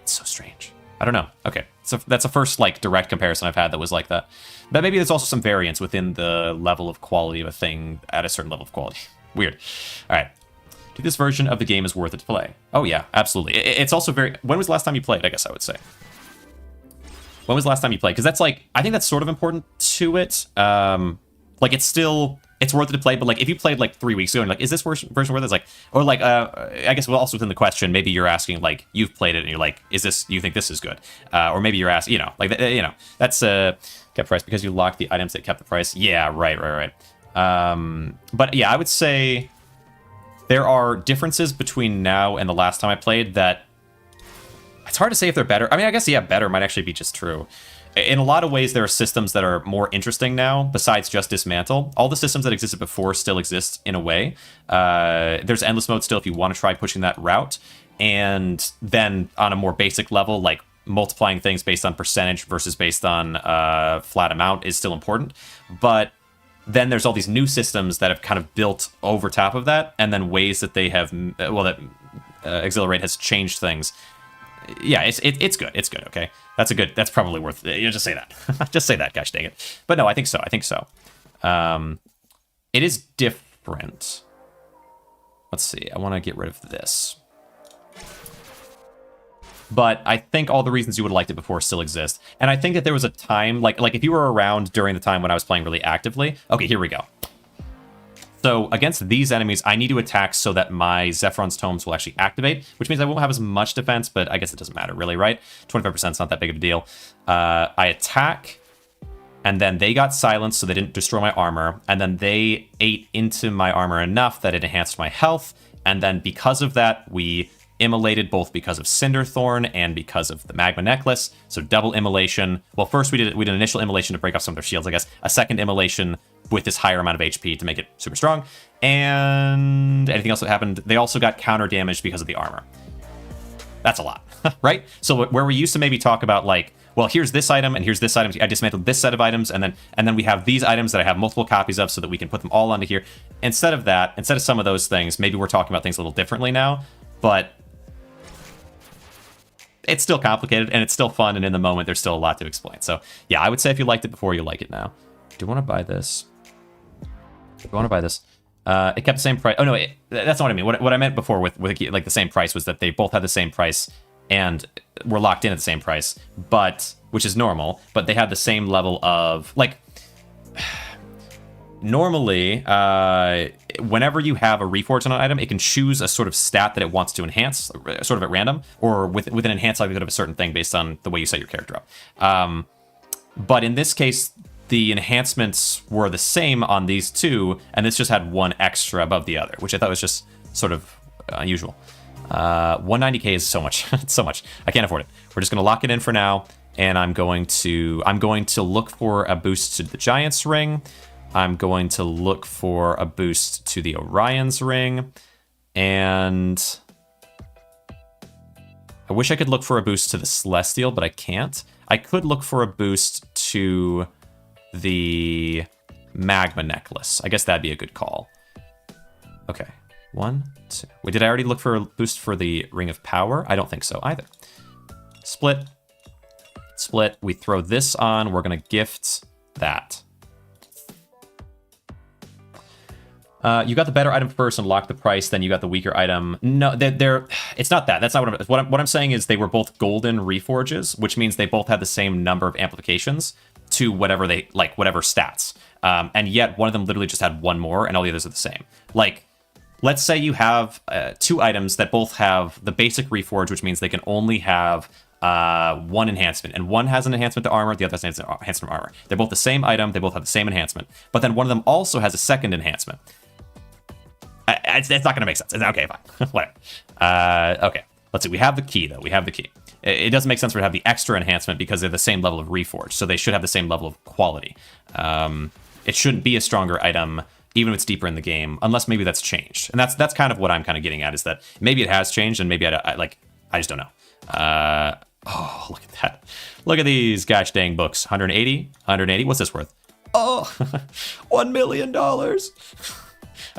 It's so strange. I don't know. Okay, so that's the first like direct comparison I've had that was like that. But maybe there's also some variance within the level of quality of a thing at a certain level of quality. Weird. All right. This version of the game is worth it to play. Oh yeah, absolutely. It's also very... When was the last time you played, I guess I would say? When was the last time you played? Because that's like... I think that's sort of important to it. Like, it's worth it to play, but like, if you played like 3 weeks ago and like, is this version worth it? It's like... Or like, I guess also within the question, maybe you're asking, like, you've played it and you're like, do you think this is good? Or maybe you're asking, that's kept price because you locked the items that kept the price. Yeah, right. But yeah, I would say... There are differences between now and the last time I played that it's hard to say if they're better. I mean, I guess, yeah, better might actually be just true. In a lot of ways, there are systems that are more interesting now, besides just dismantle. All the systems that existed before still exist in a way. There's endless mode still if you want to try pushing that route. And then on a more basic level, like multiplying things based on percentage versus based on flat amount is still important. But then there's all these new systems that have kind of built over top of that, and then ways that they have, Exhilarate has changed things. Yeah, it's good. It's good. Okay, that's probably worth it. You just say that. Just say that. Gosh dang it. But no, I think so. It is different. Let's see. I want to get rid of this. But I think all the reasons you would have liked it before still exist. And I think that there was a time, like if you were around during the time when I was playing really actively. Okay, here we go. So against these enemies, I need to attack so that my Zephron's Tomes will actually activate, which means I won't have as much defense, but I guess it doesn't matter really, right? 25% is not that big of a deal. I attack, and then they got silenced so they didn't destroy my armor, and then they ate into my armor enough that it enhanced my health, and then because of that, we immolated both because of Cinderthorn and because of the Magma Necklace, so double immolation. Well, first we did an initial immolation to break off some of their shields, I guess. A second immolation with this higher amount of HP to make it super strong. And anything else that happened, they also got counter damage because of the armor. That's a lot, right? So where we used to maybe talk about like, well, here's this item and here's this item. I dismantled this set of items, and then we have these items that I have multiple copies of so that we can put them all onto here. Instead of that, instead of some of those things, maybe we're talking about things a little differently now, but it's still complicated and it's still fun, and in the moment there's still a lot to explain. So yeah, I would say if you liked it before, you like it now. Do you want to buy this? It kept the same price. Oh no, that's not what I mean. What I meant before with like the same price was that they both had the same price and were locked in at the same price, but which is normal. But they had the same level of like. Normally, whenever you have a reforge on an item, it can choose a sort of stat that it wants to enhance, sort of at random, or with an enhanced likelihood of a certain thing based on the way you set your character up. But in this case, the enhancements were the same on these two, and this just had one extra above the other, which I thought was just sort of unusual. 190k is so much. It's so much. I can't afford it. We're just going to lock it in for now, and I'm going to look for a boost to the Giant's Ring. I'm going to look for a boost to the Orion's Ring, and I wish I could look for a boost to the Celestial, but I can't. I could look for a boost to the Magma Necklace. I guess that'd be a good call. Okay. 1, 2. Wait, did I already look for a boost for the Ring of Power? I don't think so either. Split. Split. We throw this on. We're going to gift that. You got the better item first and locked the price, then you got the weaker item. No, it's not that. That's not what I'm saying is they were both golden reforges, which means they both had the same number of amplifications to whatever they like, whatever stats. And yet one of them literally just had one more, and all the others are the same. Like, let's say you have 2 items that both have the basic reforge, which means they can only have one enhancement, and one has an enhancement to armor, the other has an enhancement to armor. They're both the same item, they both have the same enhancement, but then one of them also has a second enhancement. It's not going to make sense. Okay, fine. Whatever. Okay, let's see. We have the key, though. We have the key. It doesn't make sense for it to have the extra enhancement because they're the same level of reforge, so they should have the same level of quality. It shouldn't be a stronger item, even if it's deeper in the game, unless maybe that's changed. And that's kind of what I'm kind of getting at, is that maybe it has changed, and maybe I just don't know. Oh, look at that. Look at these gosh dang books. 180, 180. What's this worth? Oh, $1 million.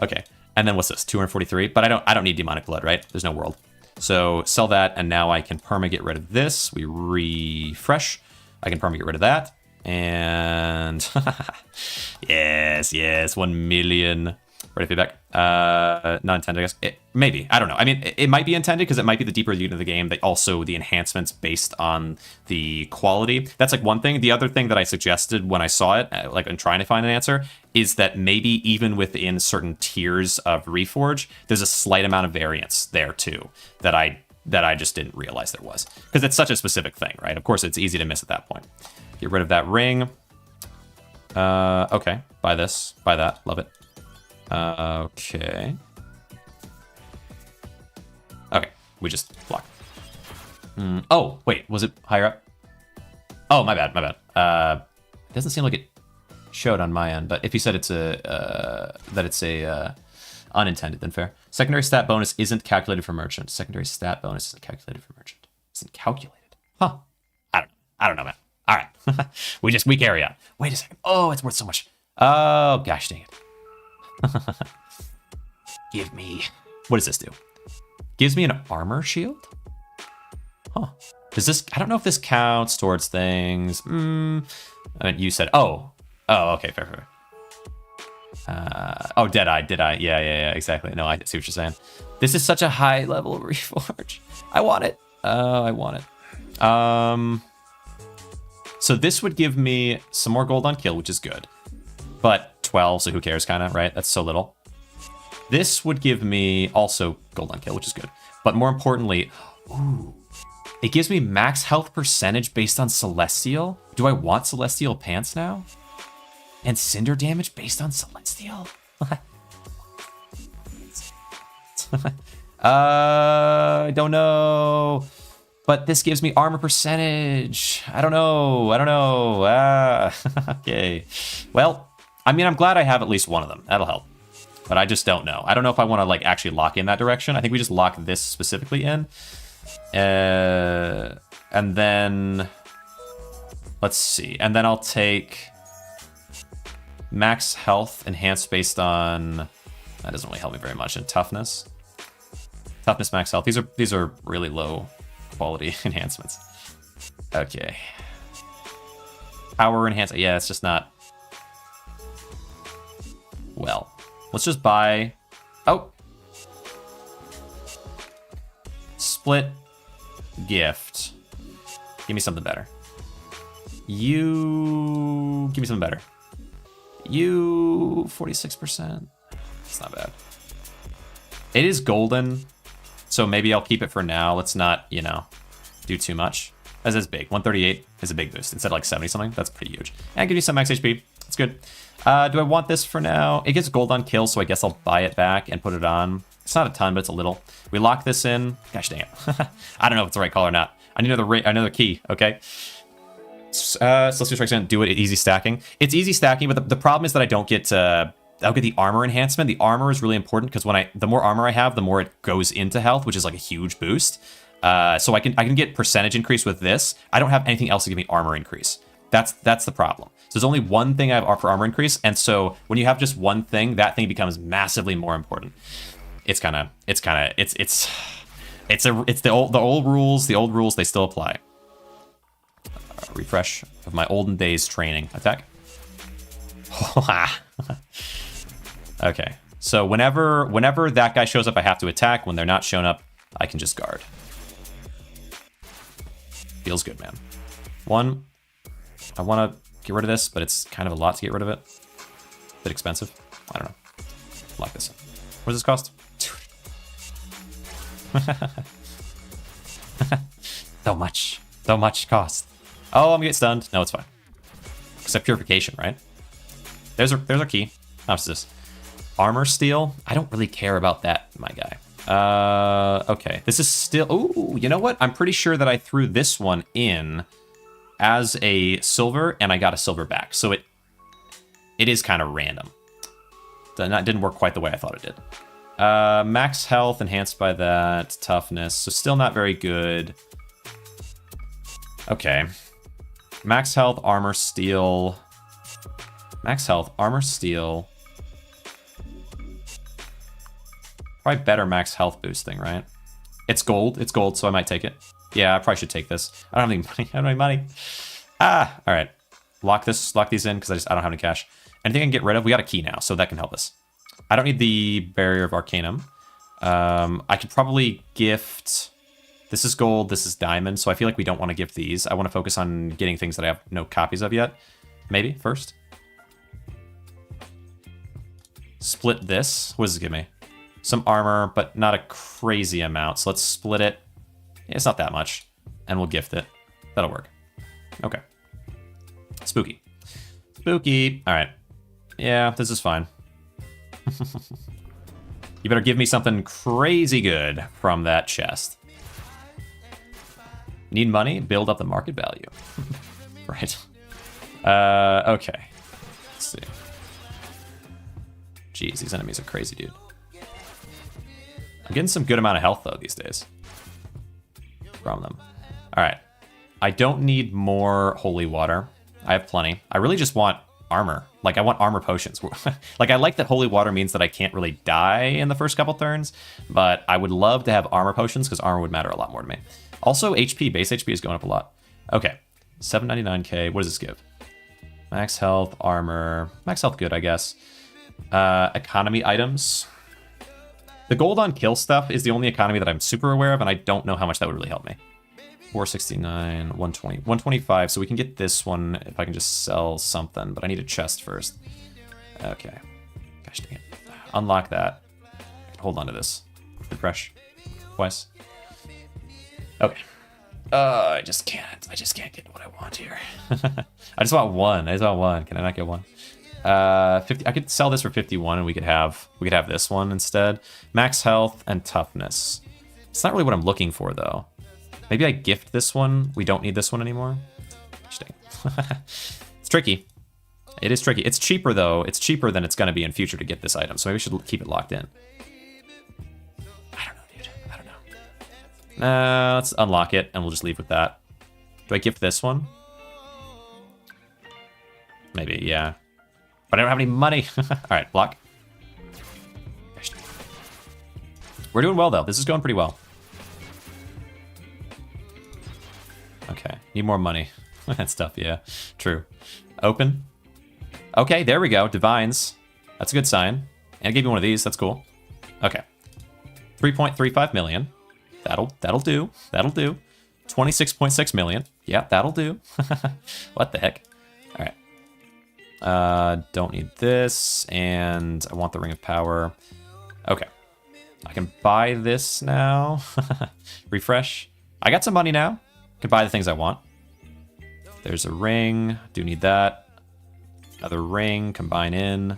Okay. And then what's this? 243. But I don't need demonic blood, right? There's no world. So sell that, and now I can perma get rid of this. We refresh. I can perma get rid of that. And yes, 1 million. Ready feedback. Not intended, I guess. Maybe. I don't know. I mean, it might be intended because it might be the deeper you get into the game. Also, the enhancements based on the quality. That's like one thing. The other thing that I suggested when I saw it, like in trying to find an answer, is that maybe even within certain tiers of Reforge, there's a slight amount of variance there too that I just didn't realize there was, because it's such a specific thing, right? Of course, it's easy to miss at that point. Get rid of that ring. Okay. Buy this. Buy that. Love it. Okay. Okay, we just block. Oh, wait, was it higher up? Oh, my bad. It doesn't seem like it showed on my end, but if you said it's unintended, then fair. Secondary stat bonus isn't calculated for merchant. Secondary stat bonus isn't calculated for merchant. Isn't calculated. Huh. I don't know, man. All right. we carry on. Wait a second. Oh, it's worth so much. Oh, gosh dang it. Give me... What does this do? Gives me an armor shield? Huh. Does this... I don't know if this counts towards things. I mean, you said... Oh, okay, fair. Oh, Deadeye. Yeah, exactly. No, I see what you're saying. This is such a high level of Reforge. I want it. I want it. So this would give me some more gold on kill, which is good. But 12, so who cares, kind of, right? That's so little. This would give me also gold on kill, which is good. But more importantly, ooh, it gives me max health percentage based on Celestial. Do I want Celestial pants now? And Cinder damage based on Celestial? I don't know. But this gives me armor percentage. I don't know. Okay. Well, I mean, I'm glad I have at least one of them. That'll help. But I just don't know. I don't know if I want to like actually lock in that direction. I think we just lock this specifically in. And then... Let's see. And then I'll take... Max health enhanced based on... That doesn't really help me very much. And toughness. Toughness, max health. These are really low quality enhancements. Okay. Power enhance. Yeah, it's just not... Well, let's just buy... Oh! Split. Gift. Give me something better. You... Give me something better. You... 46%. It's not bad. It is golden, so maybe I'll keep it for now. Let's not, do too much. That's big. 138 is a big boost instead of like 70 something. That's pretty huge. And give you some max HP. That's good. Do I want this for now? It gives gold on kill, so I guess I'll buy it back and put it on. It's not a ton, but it's a little. We lock this in. Gosh dang it. I don't know if it's the right call or not. I need another key, okay? Celestial Strike's gonna do it easy stacking. It's easy stacking, but the problem is that I don't get I'll get the armor enhancement. The armor is really important because the more armor I have, the more it goes into health, which is like a huge boost. So I can get percentage increase with this. I don't have anything else to give me armor increase. That's the problem. So there's only one thing I have for armor increase, and so when you have just one thing, that thing becomes massively more important. It's the old rules. The old rules, they still apply. Refresh of my olden days training. Attack. Okay. So whenever that guy shows up, I have to attack. When they're not showing up, I can just guard. Feels good, man. One, I want to get rid of this, but it's kind of a lot to get rid of it. Bit expensive. I don't know. Lock this in. What does this cost? So much cost. Oh, I'm getting stunned. No, it's fine. Except purification, right? There's our key. How much is this? Armor steel? I don't really care about that, my guy. Okay. This is still... Ooh, you know what? I'm pretty sure that I threw this one in as a silver, and I got a silver back. So it is kind of random. That didn't work quite the way I thought it did. Max health enhanced by that. Toughness. So still not very good. Okay. Max health, armor, steel. Max health, armor, steel. Probably better max health boosting, right? It's gold, so I might take it. Yeah, I probably should take this. I don't have any money. I don't have any money. Ah, all right. Lock these in because I don't have any cash. Anything I can get rid of? We got a key now, so that can help us. I don't need the Barrier of Arcanum. I could probably gift... This is gold, this is diamond, so I feel like we don't want to gift these. I want to focus on getting things that I have no copies of yet. Maybe, first. Split this. What does it give me? Some armor, but not a crazy amount. So let's split it. Yeah, it's not that much. And we'll gift it. That'll work. Okay. Spooky. Spooky. All right. Yeah, this is fine. You better give me something crazy good from that chest. Need money? Build up the market value. Right. Okay. Let's see. Jeez, these enemies are crazy, dude. I'm getting some good amount of health, though, these days. From them. All right. I don't need more holy water. I have plenty. I really just want armor. Like, I want armor potions. Like, I like that holy water means that I can't really die in the first couple turns, but I would love to have armor potions because armor would matter a lot more to me. Also, HP, base HP is going up a lot. Okay, 799k. What does this give? Max health, armor. Max health, good, I guess. Economy items. The gold on kill stuff is the only economy that I'm super aware of, and I don't know how much that would really help me. 469, 120, 125. So we can get this one if I can just sell something, but I need a chest first. Okay. Gosh dang it. Unlock that. I can hold on to this. Refresh. Twice. Okay. I just can't get what I want here. I just want one. Can I not get one? 50. I could sell this for 51, and we could have this one instead. Max health and toughness. It's not really what I'm looking for, though. Maybe I gift this one. We don't need this one anymore. It's tricky. It is tricky. It's cheaper, though. It's cheaper than it's going to be in future to get this item, so maybe we should keep it locked in. I don't know, dude. I don't know. Let's unlock it, and we'll just leave with that. Do I gift this one? Maybe, yeah. But I don't have any money. All right, block. We're doing well, though. This is going pretty well. Okay, need more money. That stuff, yeah. True. Open. Okay, there we go. Divines. That's a good sign. And I gave you one of these. That's cool. Okay. 3.35 million. That'll do. That'll do. 26.6 million. Yeah, that'll do. What the heck? All right. Don't need this, and I want the Ring of Power. Okay. I can buy this now. Refresh. I got some money now. Can buy the things I want. There's a ring. Do need that. Another ring. Combine in.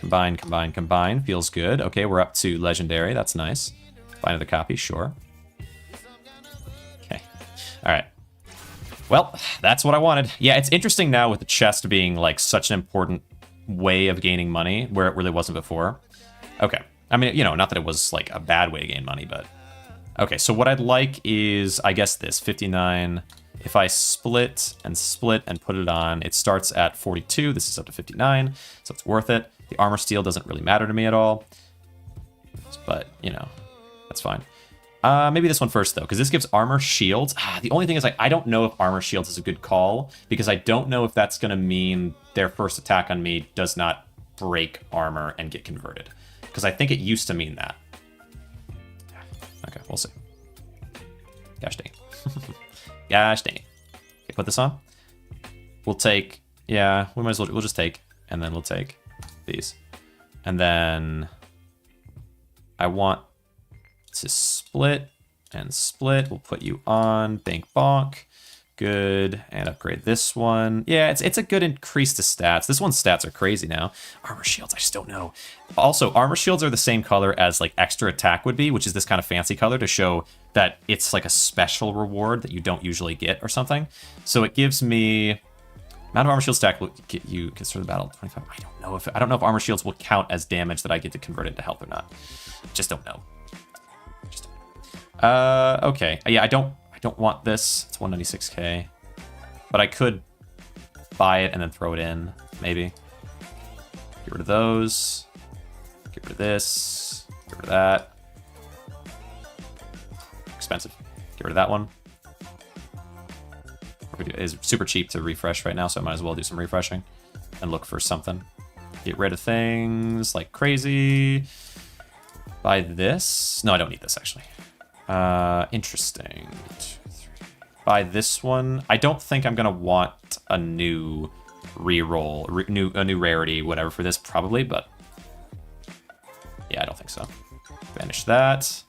Combine, combine, combine. Feels good. Okay, we're up to legendary. That's nice. Buy another copy. Sure. Okay. All right. Well, that's what I wanted. Yeah, it's interesting now with the chest being like such an important way of gaining money, where it really wasn't before. Okay. I mean, you know, not that it was like a bad way to gain money, but... Okay, so what I'd like is, I guess this, 59. If I split and put it on, it starts at 42. This is up to 59, so it's worth it. The armor steel doesn't really matter to me at all. But, you know, that's fine. Maybe this one first, though, because this gives armor shields. The only thing is, I don't know if armor shields is a good call, because I don't know if that's going to mean their first attack on me does not break armor and get converted. Because I think it used to mean that. Okay, we'll see. Gosh dang it. Gosh dang it. Okay, put this on. We'll take... Yeah, we might as well... We'll just take, and then we'll take these. And then... I want... to split and split. We'll put you on. Bank bonk. Good. And upgrade this one. Yeah, it's a good increase to stats. This one's stats are crazy now. Armor shields, I just don't know. Also, armor shields are the same color as like extra attack would be, which is this kind of fancy color to show that it's like a special reward that you don't usually get or something. So it gives me... Amount of armor shield stack will get you consider the battle 25. I don't know if armor shields will count as damage that I get to convert into health or not. Just don't know. Okay. Yeah, I don't want this. It's 196k. But I could buy it and then throw it in, maybe. Get rid of those. Get rid of this. Get rid of that. Expensive. Get rid of that one. It's super cheap to refresh right now, so I might as well do some refreshing and look for something. Get rid of things like crazy. Buy this. No, I don't need this, actually. Interesting. 2, 3. Buy this one. I don't think I'm gonna want a new reroll, a new rarity, whatever for this, probably, but yeah, I don't think so. Banish that.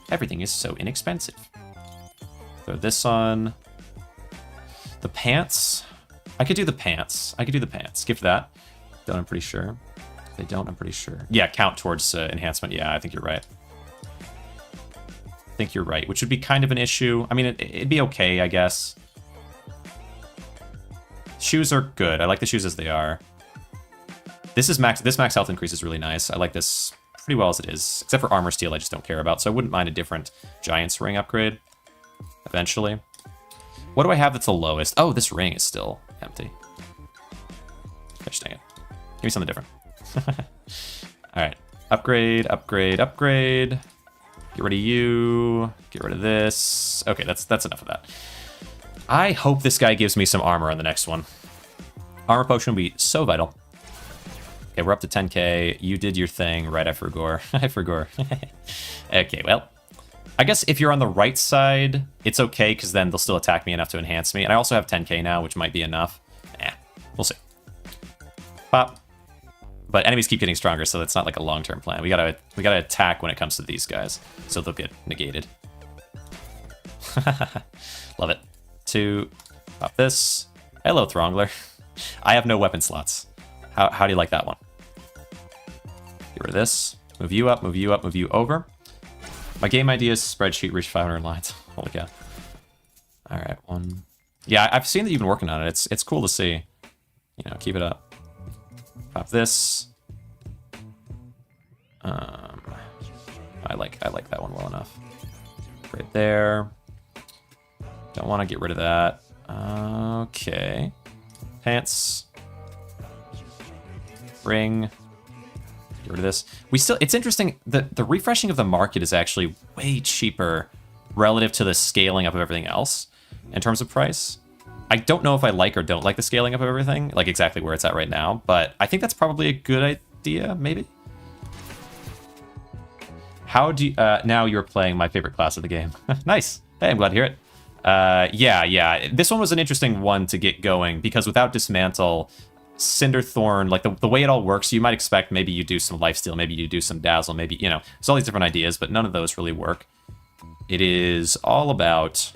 Everything is so inexpensive. Throw this on. The pants. I could do the pants. Skip that. Don't, I'm pretty sure. If they don't, I'm pretty sure. Yeah, count towards enhancement. Yeah, I think you're right. Which would be kind of an issue. I mean, it'd be okay, I guess. Shoes are good. I like the shoes as they are. This max health increase is really nice. I like this pretty well as it is, except for armor steel I just don't care about, so I wouldn't mind a different Giant's ring upgrade eventually. What do I have that's the lowest? Oh, this ring is still empty. Gosh dang it. Give me something different. All right. Upgrade, upgrade, upgrade. Get rid of you. Get rid of this. Okay, that's enough of that. I hope this guy gives me some armor on the next one. Armor potion would be so vital. Okay, we're up to 10k. You did your thing. Right, I forgot. I forgot. Okay, well. I guess if you're on the right side, it's okay, because then they'll still attack me enough to enhance me. And I also have 10k now, which might be enough. We'll see. Pop. But enemies keep getting stronger, so it's not like a long-term plan. We gotta attack when it comes to these guys, so they'll get negated. Love it. 2. Pop this. Hello, Throngler. I have no weapon slots. How do you like that one? Get rid of this. Move you up, move you up, move you over. My game idea is spreadsheet reach 500 lines. Holy cow. All right, 1. Yeah, I've seen that you've been working on it. It's cool to see. You know, keep it up. Pop this. I like that one well enough. Right there. Don't want to get rid of that. Okay. Pants. Ring. Get rid of this. It's interesting, the refreshing of the market is actually way cheaper relative to the scaling up of everything else in terms of price. I don't know if I like or don't like the scaling up of everything, like exactly where it's at right now, but I think that's probably a good idea, maybe? How do you, now you're playing my favorite class of the game. Nice. Hey, I'm glad to hear it. Yeah. This one was an interesting one to get going, because without Dismantle, Cinderthorn, like the way it all works, you might expect maybe you do some lifesteal, maybe you do some dazzle, maybe, you know, there's all these different ideas, but none of those really work. It is all about,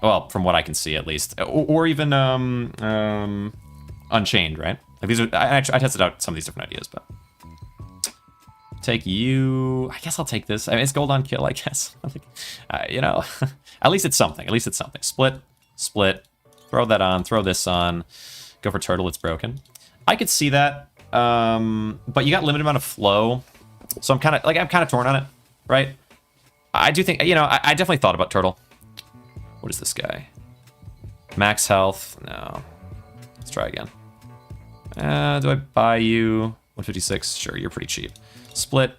well, from what I can see at least, or even Unchained, right? Like these are, I tested out some of these different ideas, but take you. I guess I'll take this. I mean, it's gold on kill, I guess. You know, at least it's something. At least it's something. Split, split. Throw that on. Throw this on. Go for turtle. It's broken. I could see that, but you got limited amount of flow, so I'm kind of torn on it, right? I do think, you know, I definitely thought about turtle. What is this guy? Max health? No. Let's try again. Do I buy you 156? Sure, you're pretty cheap. Split.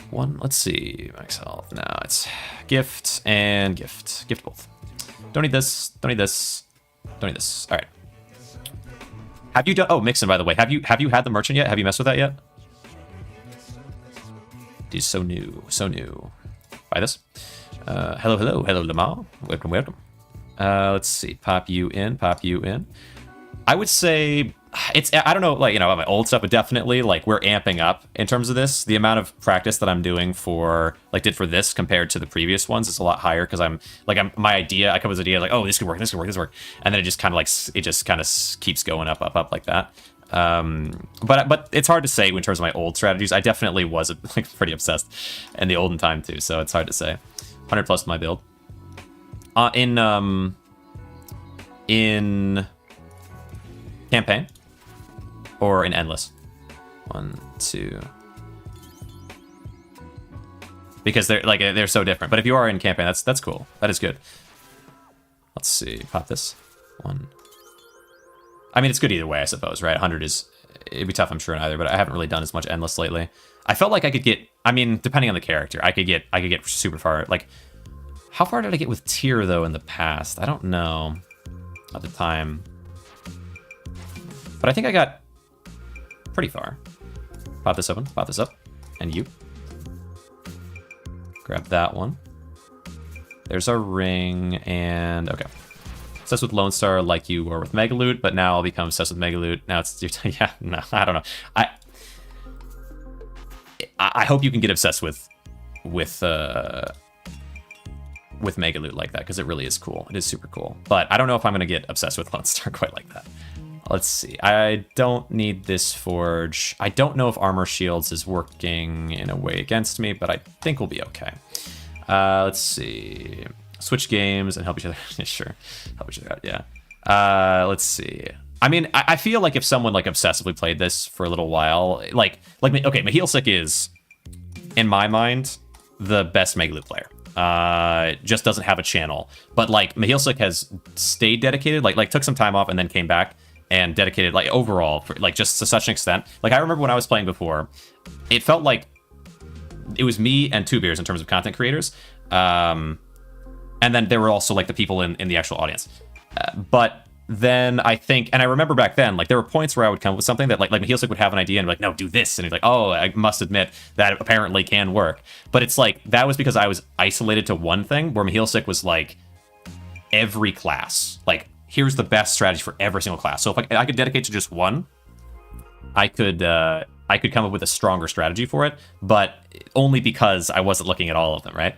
One, let's see. Max health. No, it's gift and gift. Gift both. Don't need this. Don't need this. Don't need this. All right. Have you done? Oh, Mixon, by the way. Have you had the merchant yet? Have you messed with that yet? It is so new. So new. Buy this. Hello, hello, hello, Lamar. Welcome, welcome. Let's see. Pop you in. Pop you in. I would say it's, I don't know, like, you know, my old stuff, but definitely, like, we're amping up in terms of this. The amount of practice that I'm doing for, like, did for this compared to the previous ones is a lot higher, because my idea, I come with this idea, like, oh, this could work, this could work, this could work. And then it just kind of, like, it just kind of keeps going up, up, up like that. But it's hard to say in terms of my old strategies. I definitely was, like, pretty obsessed in the olden time, too, so it's hard to say. 100 plus my build. In campaign or in endless? 1, 2. Because they're so different. But if you are in campaign, that's cool. That is good. Let's see. Pop this. 1. I mean, it's good either way, I suppose, right? 100 is, it'd be tough, I'm sure, in either, but I haven't really done as much endless lately. I felt like I could get, I mean, depending on the character, I could get super far. Like, how far did I get with tier though in the past? I don't know at the time. But I think I got pretty far. Pop this open, pop this up, and you. Grab that one. There's our ring, and okay. Obsessed with Lone Star like you were with Megaloot, but now I'll become obsessed with Megaloot. Now it's, yeah, no, I don't know. I hope you can get obsessed with Megaloot like that, because it really is cool. It is super cool. But I don't know if I'm going to get obsessed with Lone Star quite like that. Let's see. I don't need this forge. I don't know if armor shields is working in a way against me, but I think we'll be okay. Let's see. Switch games and help each other. Yeah, sure. Help each other out, yeah. Let's see. I mean, I feel like if someone like obsessively played this for a little while, like okay, Mehilsic is, in my mind, the best Megaloot player. Just doesn't have a channel. But like Mehilsic has stayed dedicated, like took some time off and then came back and dedicated, like overall, for, like just to such an extent. Like I remember when I was playing before, it felt like it was me and Two Beers in terms of content creators. And then there were also like the people in the actual audience. But then I think, and I remember back then, like there were points where I would come up with something that like Mehilsic would have an idea and be like, no, do this. And he's like, oh, I must admit that apparently can work. But it's like, that was because I was isolated to one thing, where Mehilsic was like every class. Like, here's the best strategy for every single class. So if I could dedicate to just one, I could come up with a stronger strategy for it, but only because I wasn't looking at all of them, right?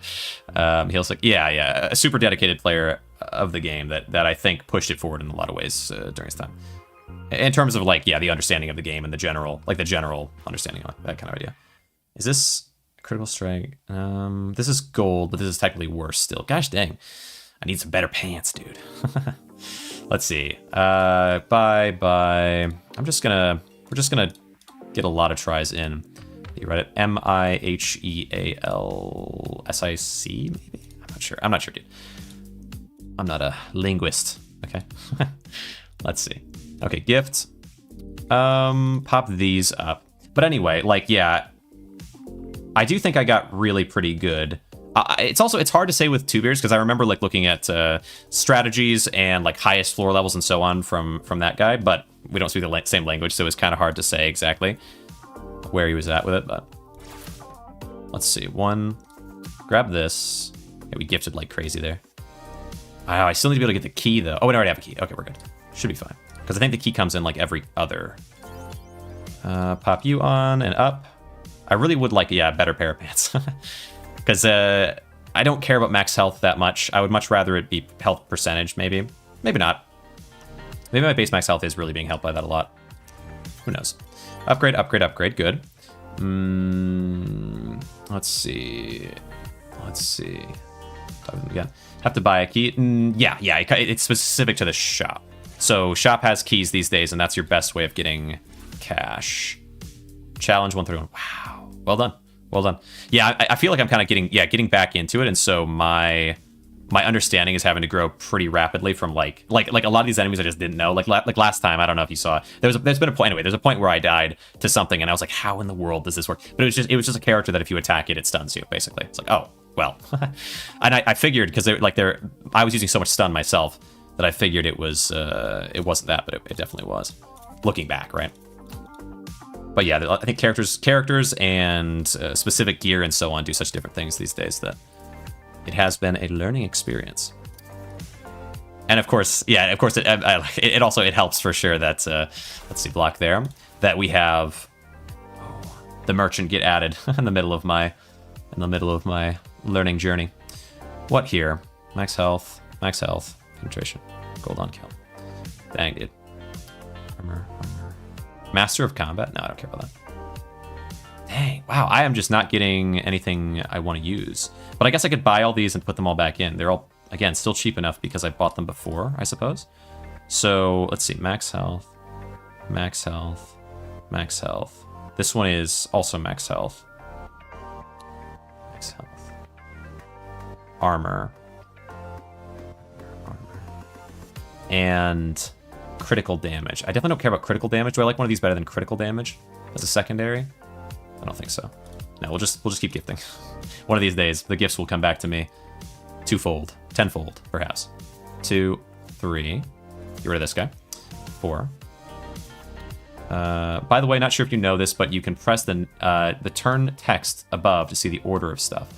Mehilsic, yeah, a super dedicated player of the game that I think pushed it forward in a lot of ways during his time. In terms of like, yeah, the understanding of the game and the general understanding of that kind of idea. Is this critical strike? This is gold, but this is technically worse still. Gosh dang, I need some better pants, dude. Let's see. Bye. We're just gonna get a lot of tries in. You read it? Mihealsic, maybe? I'm not sure, dude. I'm not a linguist. Okay. Let's see. Okay, gift. Pop these up. But anyway, like, yeah, I do think I got really pretty good. It's hard to say with Two Beers, because I remember like looking at strategies and like highest floor levels and so on from that guy, but we don't speak the same language, so it's kind of hard to say exactly where he was at with it. But let's see. One, grab this. Yeah, we gifted like crazy there. I still need to be able to get the key though. Oh, we already have a key. Okay, we're good. Should be fine, because I think the key comes in like every other. Pop you on and up. I really would like, yeah, a better pair of pants. Because I don't care about max health that much. I would much rather it be health percentage, maybe. Maybe not. Maybe my base max health is really being helped by that a lot. Who knows? Upgrade, upgrade, upgrade. Good. Let's see. Let's see. Again. Have to buy a key. Yeah, it's specific to the shop. So shop has keys these days, and that's your best way of getting cash. Challenge 131. Wow. Well done. Well done. Yeah, I feel like I'm kind of getting back into it, and so my understanding is having to grow pretty rapidly from like a lot of these enemies I just didn't know. Like last time, I don't know if you saw. There's been a point anyway. There's a point where I died to something, and I was like, how in the world does this work? But it was just a character that if you attack it, it stuns you. Basically, it's like, oh well. And I figured because I was using so much stun myself that I figured it wasn't that, but it definitely was. Looking back, right? But yeah, I think characters and specific gear and so on do such different things these days that it has been a learning experience. And of course, it also helps for sure that let's see, block there, that we have the merchant get added in the middle of my learning journey. What here? Max health, penetration, gold on kill. Dang, dude. Armor. Master of combat? No, I don't care about that. Dang, wow, I am just not getting anything I want to use. But I guess I could buy all these and put them all back in. They're all, again, still cheap enough because I bought them before, I suppose. So, let's see, max health, max health, max health. This one is also max health. Max health. Armor. And critical damage. I definitely don't care about critical damage. Do I like one of these better than critical damage as a secondary? I don't think so. No, we'll just keep gifting. One of these days, the gifts will come back to me twofold, tenfold, perhaps. 2, 3. Get rid of this guy. 4. By the way, not sure if you know this, but you can press the turn text above to see the order of stuff.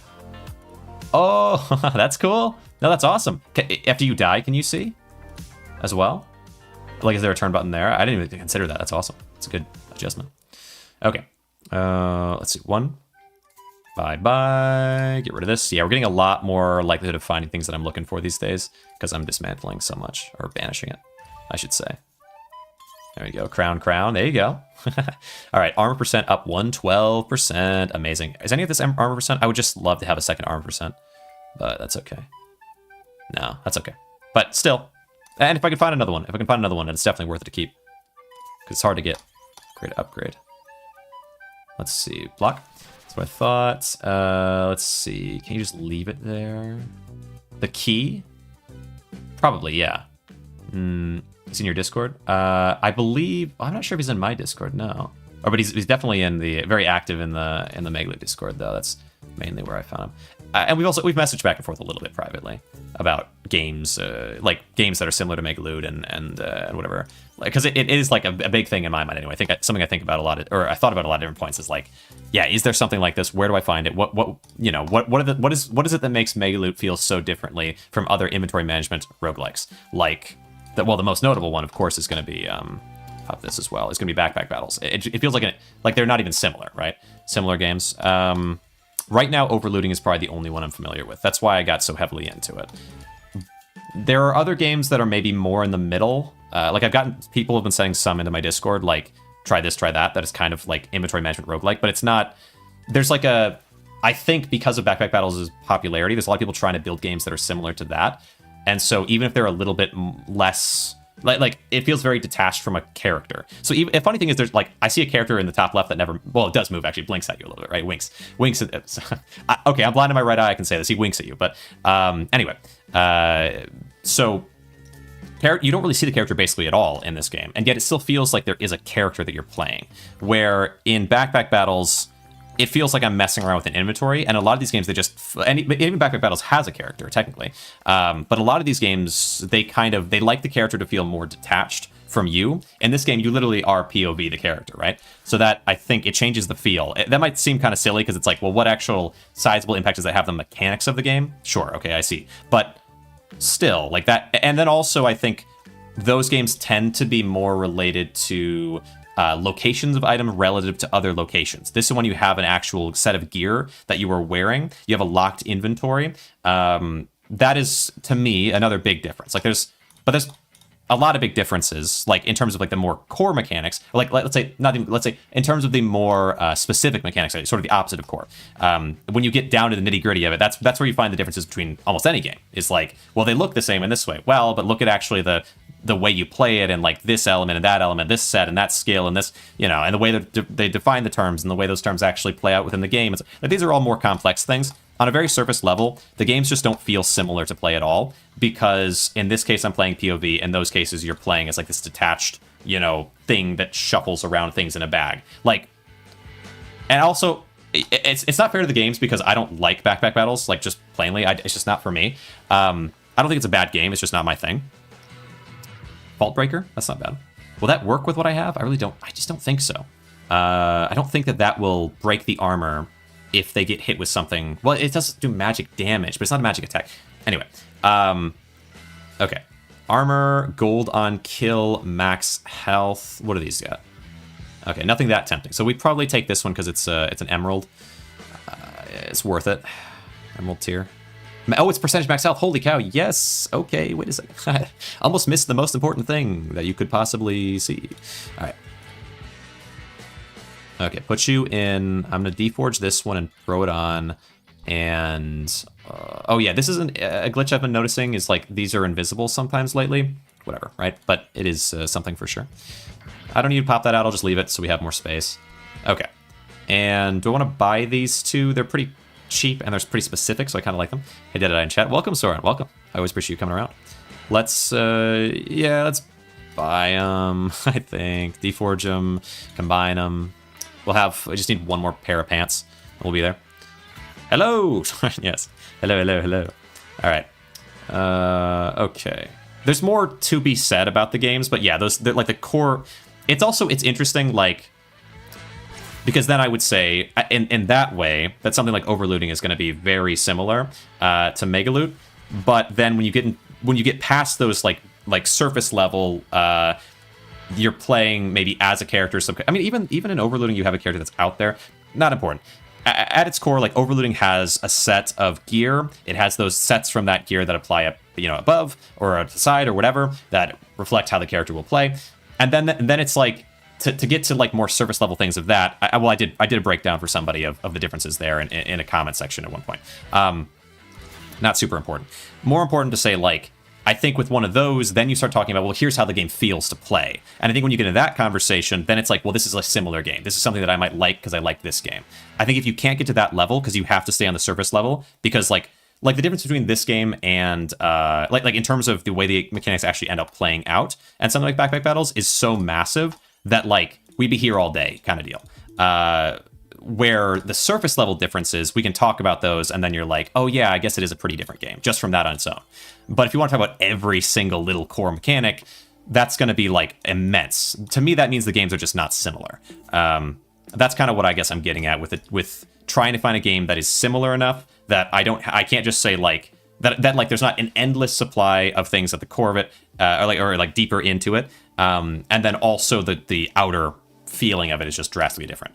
Oh, that's cool. No, that's awesome. After you die, can you see as well? Like, is there a turn button there? I didn't even consider that. That's awesome. It's a good adjustment. Okay. Let's see. 1. Bye-bye. Get rid of this. Yeah, we're getting a lot more likelihood of finding things that I'm looking for these days because I'm dismantling so much, or banishing it, I should say. There we go. Crown. There you go. All right. Armor percent up 112%. Amazing. Is any of this armor percent? I would just love to have a second armor percent, but that's okay. No, that's okay. But still. And if I can find another one, it's definitely worth it to keep. Because it's hard to get. Great upgrade. Let's see. Block. That's what I thought. Let's see. Can you just leave it there? The key? Probably, yeah. He's in your Discord? I believe... I'm not sure if he's in my Discord, no. Oh, but he's definitely very active in the Megaloot Discord, though. That's mainly where I found him. And we've messaged back and forth a little bit privately about games, like games that are similar to Megaloot and whatever. Because it is like a big thing in my mind anyway. I think something I think about a lot, or I thought about a lot of different points is like, yeah, is there something like this? Where do I find it? What is it that makes Megaloot feel so differently from other inventory management roguelikes? Like the most notable one, of course, is going to be of this as well. It's going to be Backpack Battles. It feels like they're not even similar, right? Similar games. Right now, Overlooting is probably the only one I'm familiar with. That's why I got so heavily into it. There are other games that are maybe more in the middle. Like I've gotten people have been sending some into my Discord, like try this, try that. That is kind of like inventory management roguelike, but it's not. There's like I think because of Backpack Battles' popularity, there's a lot of people trying to build games that are similar to that. And so even if they're a little bit less, like it feels very detached from a character. So the funny thing is, there's like I see a character in the top left that never, well, it does move actually, blinks at you a little bit, right? Winks. Okay, I'm blind in my right eye. I can say this. He winks at you, but anyway, so. You don't really see the character basically at all in this game, and yet it still feels like there is a character that you're playing. Where in Backpack Battles, it feels like I'm messing around with an inventory, and a lot of these games, even Backpack Battles has a character, technically. But a lot of these games, they like the character to feel more detached from you. In this game, you literally are POV the character, right? So that, I think, it changes the feel. That might seem kind of silly, because it's like, well, what actual sizable impact does that have on the mechanics of the game? Sure, okay, I see. But still, like that. And then also, I think those games tend to be more related to locations of item relative to other locations. This is when you have an actual set of gear that you are wearing. You have a locked inventory. That is, to me, another big difference. Like there's a lot of big differences, like in terms of like the more core mechanics, like let's say in terms of the more specific mechanics, sort of the opposite of core. When you get down to the nitty gritty of it, that's where you find the differences between almost any game. Is like, well, they look the same in this way. Well, but look at actually the way you play it, and like this element and that element, this set and that skill and this, and the way that they define the terms and the way those terms actually play out within the game. It's, like, these are all more complex things. On a very surface level, the games just don't feel similar to play at all, because in this case I'm playing POV, in those cases you're playing as like this detached, thing that shuffles around things in a bag. Like, and also, it's not fair to the games because I don't like backpack battles, like just plainly, it's just not for me. I don't think it's a bad game, it's just not my thing. Vault Breaker? That's not bad. Will that work with what I have? I just don't think so. I don't think that will break the armor if they get hit with something. Well, it does do magic damage, but it's not a magic attack. Anyway, okay. Armor, gold on kill, max health. What do these got? Okay, nothing that tempting. So we'd probably take this one because it's an emerald. It's worth it. Emerald tier. Oh, it's percentage max health. Holy cow, yes. Okay, wait a second. Almost missed the most important thing that you could possibly see. All right. Okay, put you in. I'm going to deforge this one and throw it on. And, oh yeah, this is a glitch I've been noticing, is like these are invisible sometimes lately. Whatever, right? But it is something for sure. I don't need to pop that out. I'll just leave it so we have more space. Okay. And do I want to buy these two? They're pretty cheap and they're pretty specific, so I kind of like them. Hey, did I in chat? Welcome, Soren. Welcome. I always appreciate you coming around. Let's, let's buy them, I think. Deforge them, combine them. I just need one more pair of pants. We'll be there. Hello! Yes. Hello. All right. Okay. There's more to be said about the games, but yeah, they're like the core. It's interesting, like, because then I would say, in that way, that something like overlooting is going to be very similar to Megaloot. But then when you get past those like surface level, you're playing maybe as a character. I mean, even in overlooting, you have a character that's out there. Not important. At its core, like overlooting has a set of gear. It has those sets from that gear that apply up, above or at the side or whatever that reflect how the character will play. And then it's like to get to like more surface level things of that. I did a breakdown for somebody of the differences there in a comment section at one point. Not super important. More important to say, like, I think with one of those, then you start talking about, well, here's how the game feels to play. And I think when you get into that conversation, then it's like, well, this is a similar game. This is something that I might like because I like this game. I think if you can't get to that level, because you have to stay on the surface level, because like the difference between this game and like in terms of the way the mechanics actually end up playing out, and something like Backpack Battles is so massive that like we'd be here all day kind of deal. Where the surface level differences, we can talk about those, and then you're like, oh yeah, I guess it is a pretty different game, just from that on its own. But if you want to talk about every single little core mechanic, that's going to be like immense. To me, that means the games are just not similar. That's kind of what I guess I'm getting at with trying to find a game that is similar enough that I can't just say like that like there's not an endless supply of things at the core of it, or like deeper into it, and then also the outer feeling of it is just drastically different.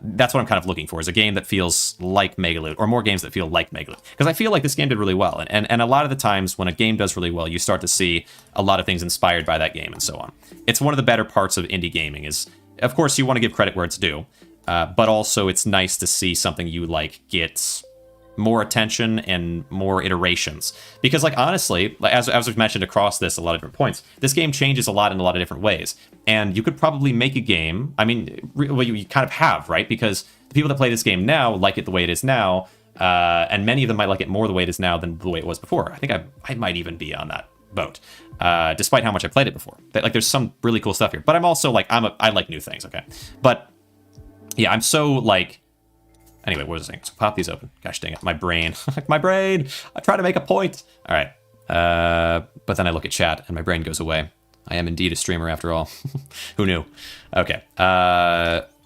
That's what I'm kind of looking for, is a game that feels like Megaloot, or more games that feel like Megaloot. Because I feel like this game did really well, and a lot of the times when a game does really well, you start to see a lot of things inspired by that game and so on. It's one of the better parts of indie gaming is, of course, you want to give credit where it's due, but also it's nice to see something you like get more attention and more iterations. Because, like, honestly, as we've mentioned across this a lot of different points, this game changes a lot in a lot of different ways. And you could probably make a game, I mean, well, you kind of have, right? Because the people that play this game now like it the way it is now, and many of them might like it more the way it is now than the way it was before. I think I might even be on that boat, despite how much I played it before. Like, there's some really cool stuff here. But I'm also, like, I like new things, okay? But, yeah, I'm so, like... Anyway, what was I saying? So pop these open. Gosh dang it, my brain. My brain! I try to make a point! All right. But then I look at chat, and my brain goes away. I am indeed a streamer after all. Who knew? Okay.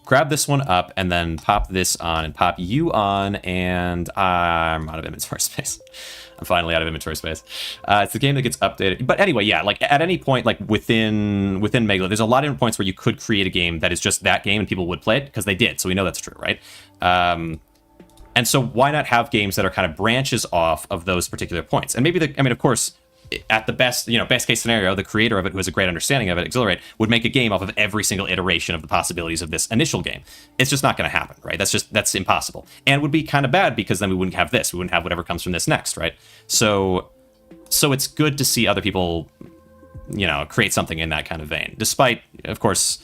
grab this one up and then pop this on and pop you on, and I'm out of inventory space. I'm finally out of inventory space. It's the game that gets updated. But anyway, yeah, like at any point, like within Megaloot, there's a lot of different points where you could create a game that is just that game and people would play it because they did. So we know that's true, right? And so why not have games that are kind of branches off of those particular points? And maybe I mean, of course, at the best case scenario, the creator of it, who has a great understanding of it, Exhilarate, would make a game off of every single iteration of the possibilities of this initial game. It's just not going to happen, right? That's impossible. And it would be kind of bad because then we wouldn't have this. We wouldn't have whatever comes from this next, right? So it's good to see other people, create something in that kind of vein. Despite, of course,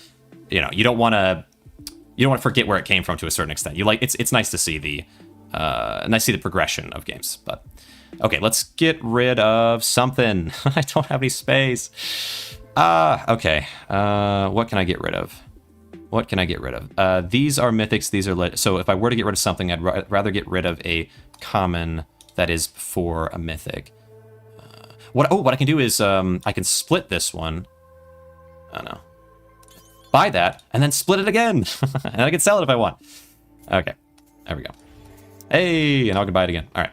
you don't want to forget where it came from to a certain extent. It's nice to see the progression of games, but. Okay, let's get rid of something. I don't have any space. Okay. What can I get rid of? These are mythics. These are... So if I were to get rid of something, I'd rather get rid of a common that is before a mythic. What I can do is I can split this one. Oh, no. Buy that, and then split it again. And I can sell it if I want. Okay, there we go. Hey, and I can buy it again. All right.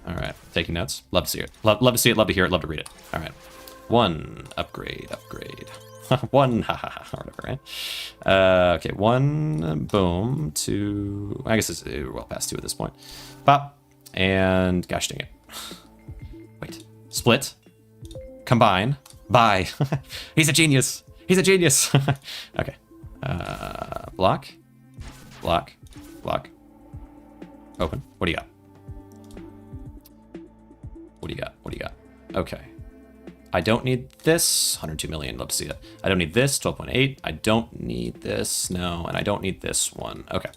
All right, taking notes. Love to see it. Love to see it, love to hear it, love to read it. All right. One, upgrade. One, or whatever, right? Okay, one, boom, two. I guess we're well past two at this point. Pop, and gosh dang it. Wait, split, combine, buy. He's a genius. Okay. Block. Open. What do you got? What do you got? Okay. I don't need this. 102 million. Love to see it. I don't need this. 12.8. I don't need this. No. And I don't need this one. Okay.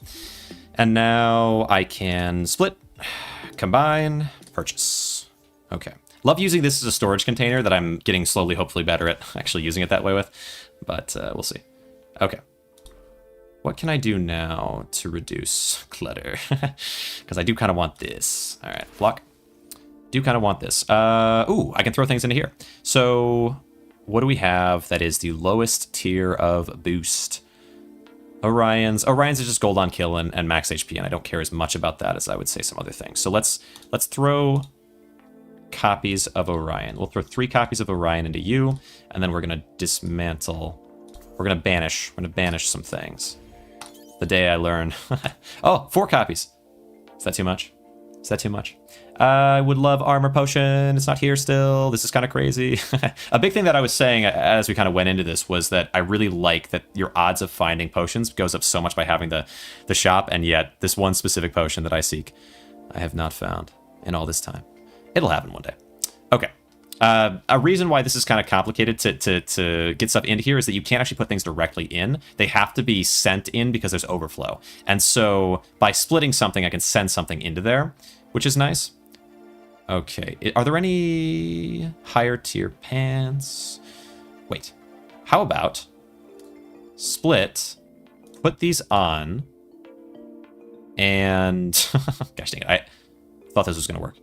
And now I can split, combine, purchase. Okay. Love using this as a storage container that I'm getting slowly, hopefully better at actually using it that way with. But we'll see. Okay. What can I do now to reduce clutter? Because I do kind of want this. All right. Block. Do kind of want this. Ooh, I can throw things into here. So what do we have that is the lowest tier of boost? Orion's is just gold on kill and max HP, and I don't care as much about that as I would say some other things. So let's throw copies of Orion. We'll throw 3 copies of Orion into you, and then we're gonna dismantle. We're gonna banish some things. The day I learn. Oh, 4 copies. Is that too much? I would love armor potion. It's not here still. This is kind of crazy. A big thing that I was saying as we kind of went into this was that I really like that your odds of finding potions goes up so much by having the shop, and yet this one specific potion that I seek, I have not found in all this time. It'll happen one day. Okay. A reason why this is kind of complicated to get stuff into here is that you can't actually put things directly in. They have to be sent in because there's overflow. And so by splitting something, I can send something into there, which is nice. Okay, are there any higher tier pants? Wait, how about split, put these on, and gosh dang it, I thought this was gonna work.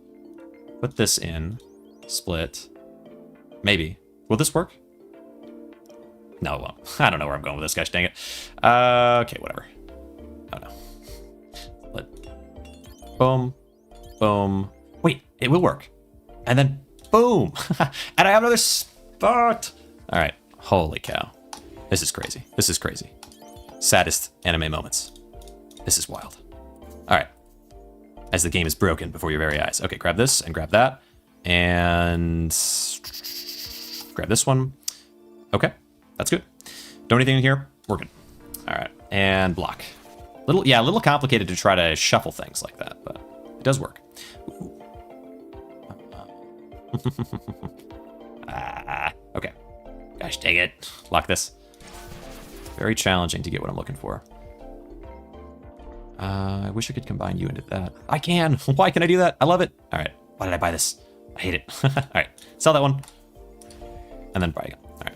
Put this in. Split. Maybe. Will this work? No, it won't. I don't know where I'm going with this, gosh dang it. Okay, whatever. Oh no. Split. Boom. Boom. Wait, it will work. And then boom. And I have another spot. All right. Holy cow. This is crazy. Saddest anime moments. This is wild. All right. As the game is broken before your very eyes. Okay, grab this and grab that. And grab this one. Okay, that's good. Don't anything in here. We're good. All right, and block. A little complicated to try to shuffle things like that, but it does work. Okay. Gosh dang it. Lock this. Very challenging to get what I'm looking for. I wish I could combine you into that. I can. Why can I do that? I love it. All right. Why did I buy this? I hate it. All right, sell that one. And then buy again. All right.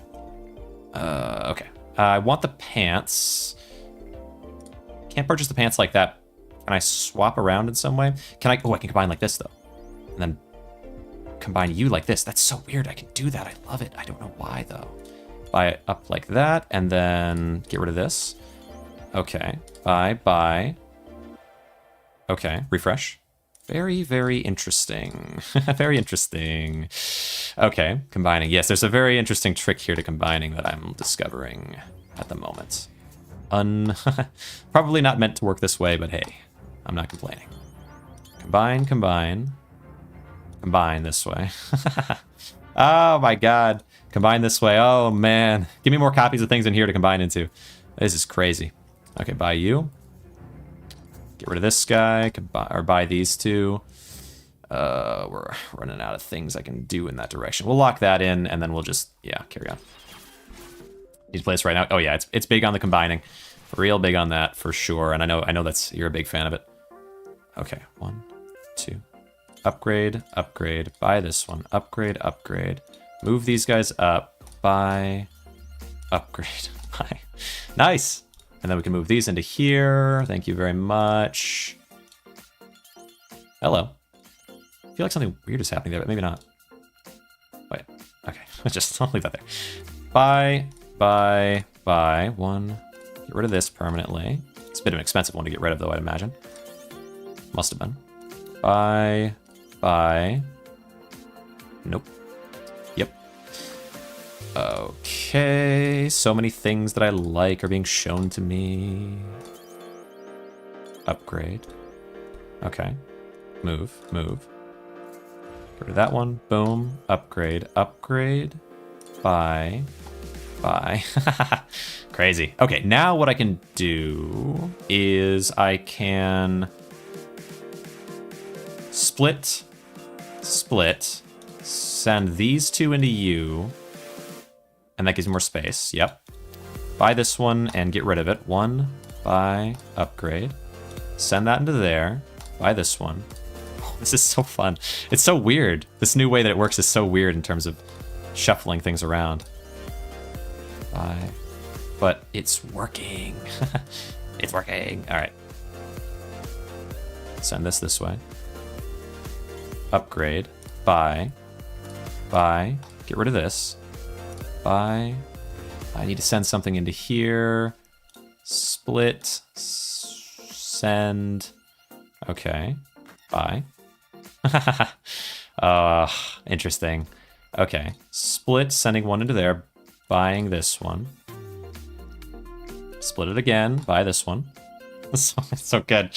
Okay. I want the pants. Can't purchase the pants like that. Can I swap around in some way? Can I? Oh, I can combine like this, though. And then combine you like this. That's so weird. I can do that. I love it. I don't know why, though. Buy it up like that, and then get rid of this. Okay. Buy. Okay, refresh. Very, very interesting. Very interesting. Okay, combining. Yes, there's a very interesting trick here to combining that I'm discovering at the moment. Probably not meant to work this way, but hey, I'm not complaining. Combine, combine. Combine this way. Oh my god. Combine this way. Oh man. Give me more copies of things in here to combine into. This is crazy. Okay, buy you. Get rid of this guy. Or buy these two. We're running out of things I can do in that direction. We'll lock that in, and then we'll just, yeah, carry on. Need to play this right now. Oh yeah, it's big on the combining. Real big on that for sure. And I know that's you're a big fan of it. Okay, 1, 2. Upgrade, upgrade, buy this one. Upgrade, upgrade. Move these guys up. Buy, upgrade, buy. Nice. And then we can move these into here. Thank you very much. Hello. I feel like something weird is happening there, but maybe not. Wait. Okay. Just I'll leave that there. Buy, buy, buy. 1. Get rid of this permanently. It's a bit of an expensive one to get rid of, though, I'd imagine. Must have been. Buy, buy. Nope. Yep. Okay. So many things that I like are being shown to me. Upgrade. Okay. Move, move. Get rid of that one. Boom. Upgrade, upgrade. Buy. Buy. Crazy. Okay, now what I can do is I can split, send these two into you, and that gives me more space. Yep. Buy this one and get rid of it. 1, buy, upgrade. Send that into there. Buy this one. Oh, this is so fun. It's so weird. This new way that it works is so weird in terms of shuffling things around. Buy. But it's working. It's working. All right. Send this way. Upgrade. Buy. Buy. Get rid of this. Buy. I need to send something into here. Split. Send. Okay. Buy. Interesting. Okay. Split, sending one into there. Buying this one. Split it again. Buy this one. It's so good.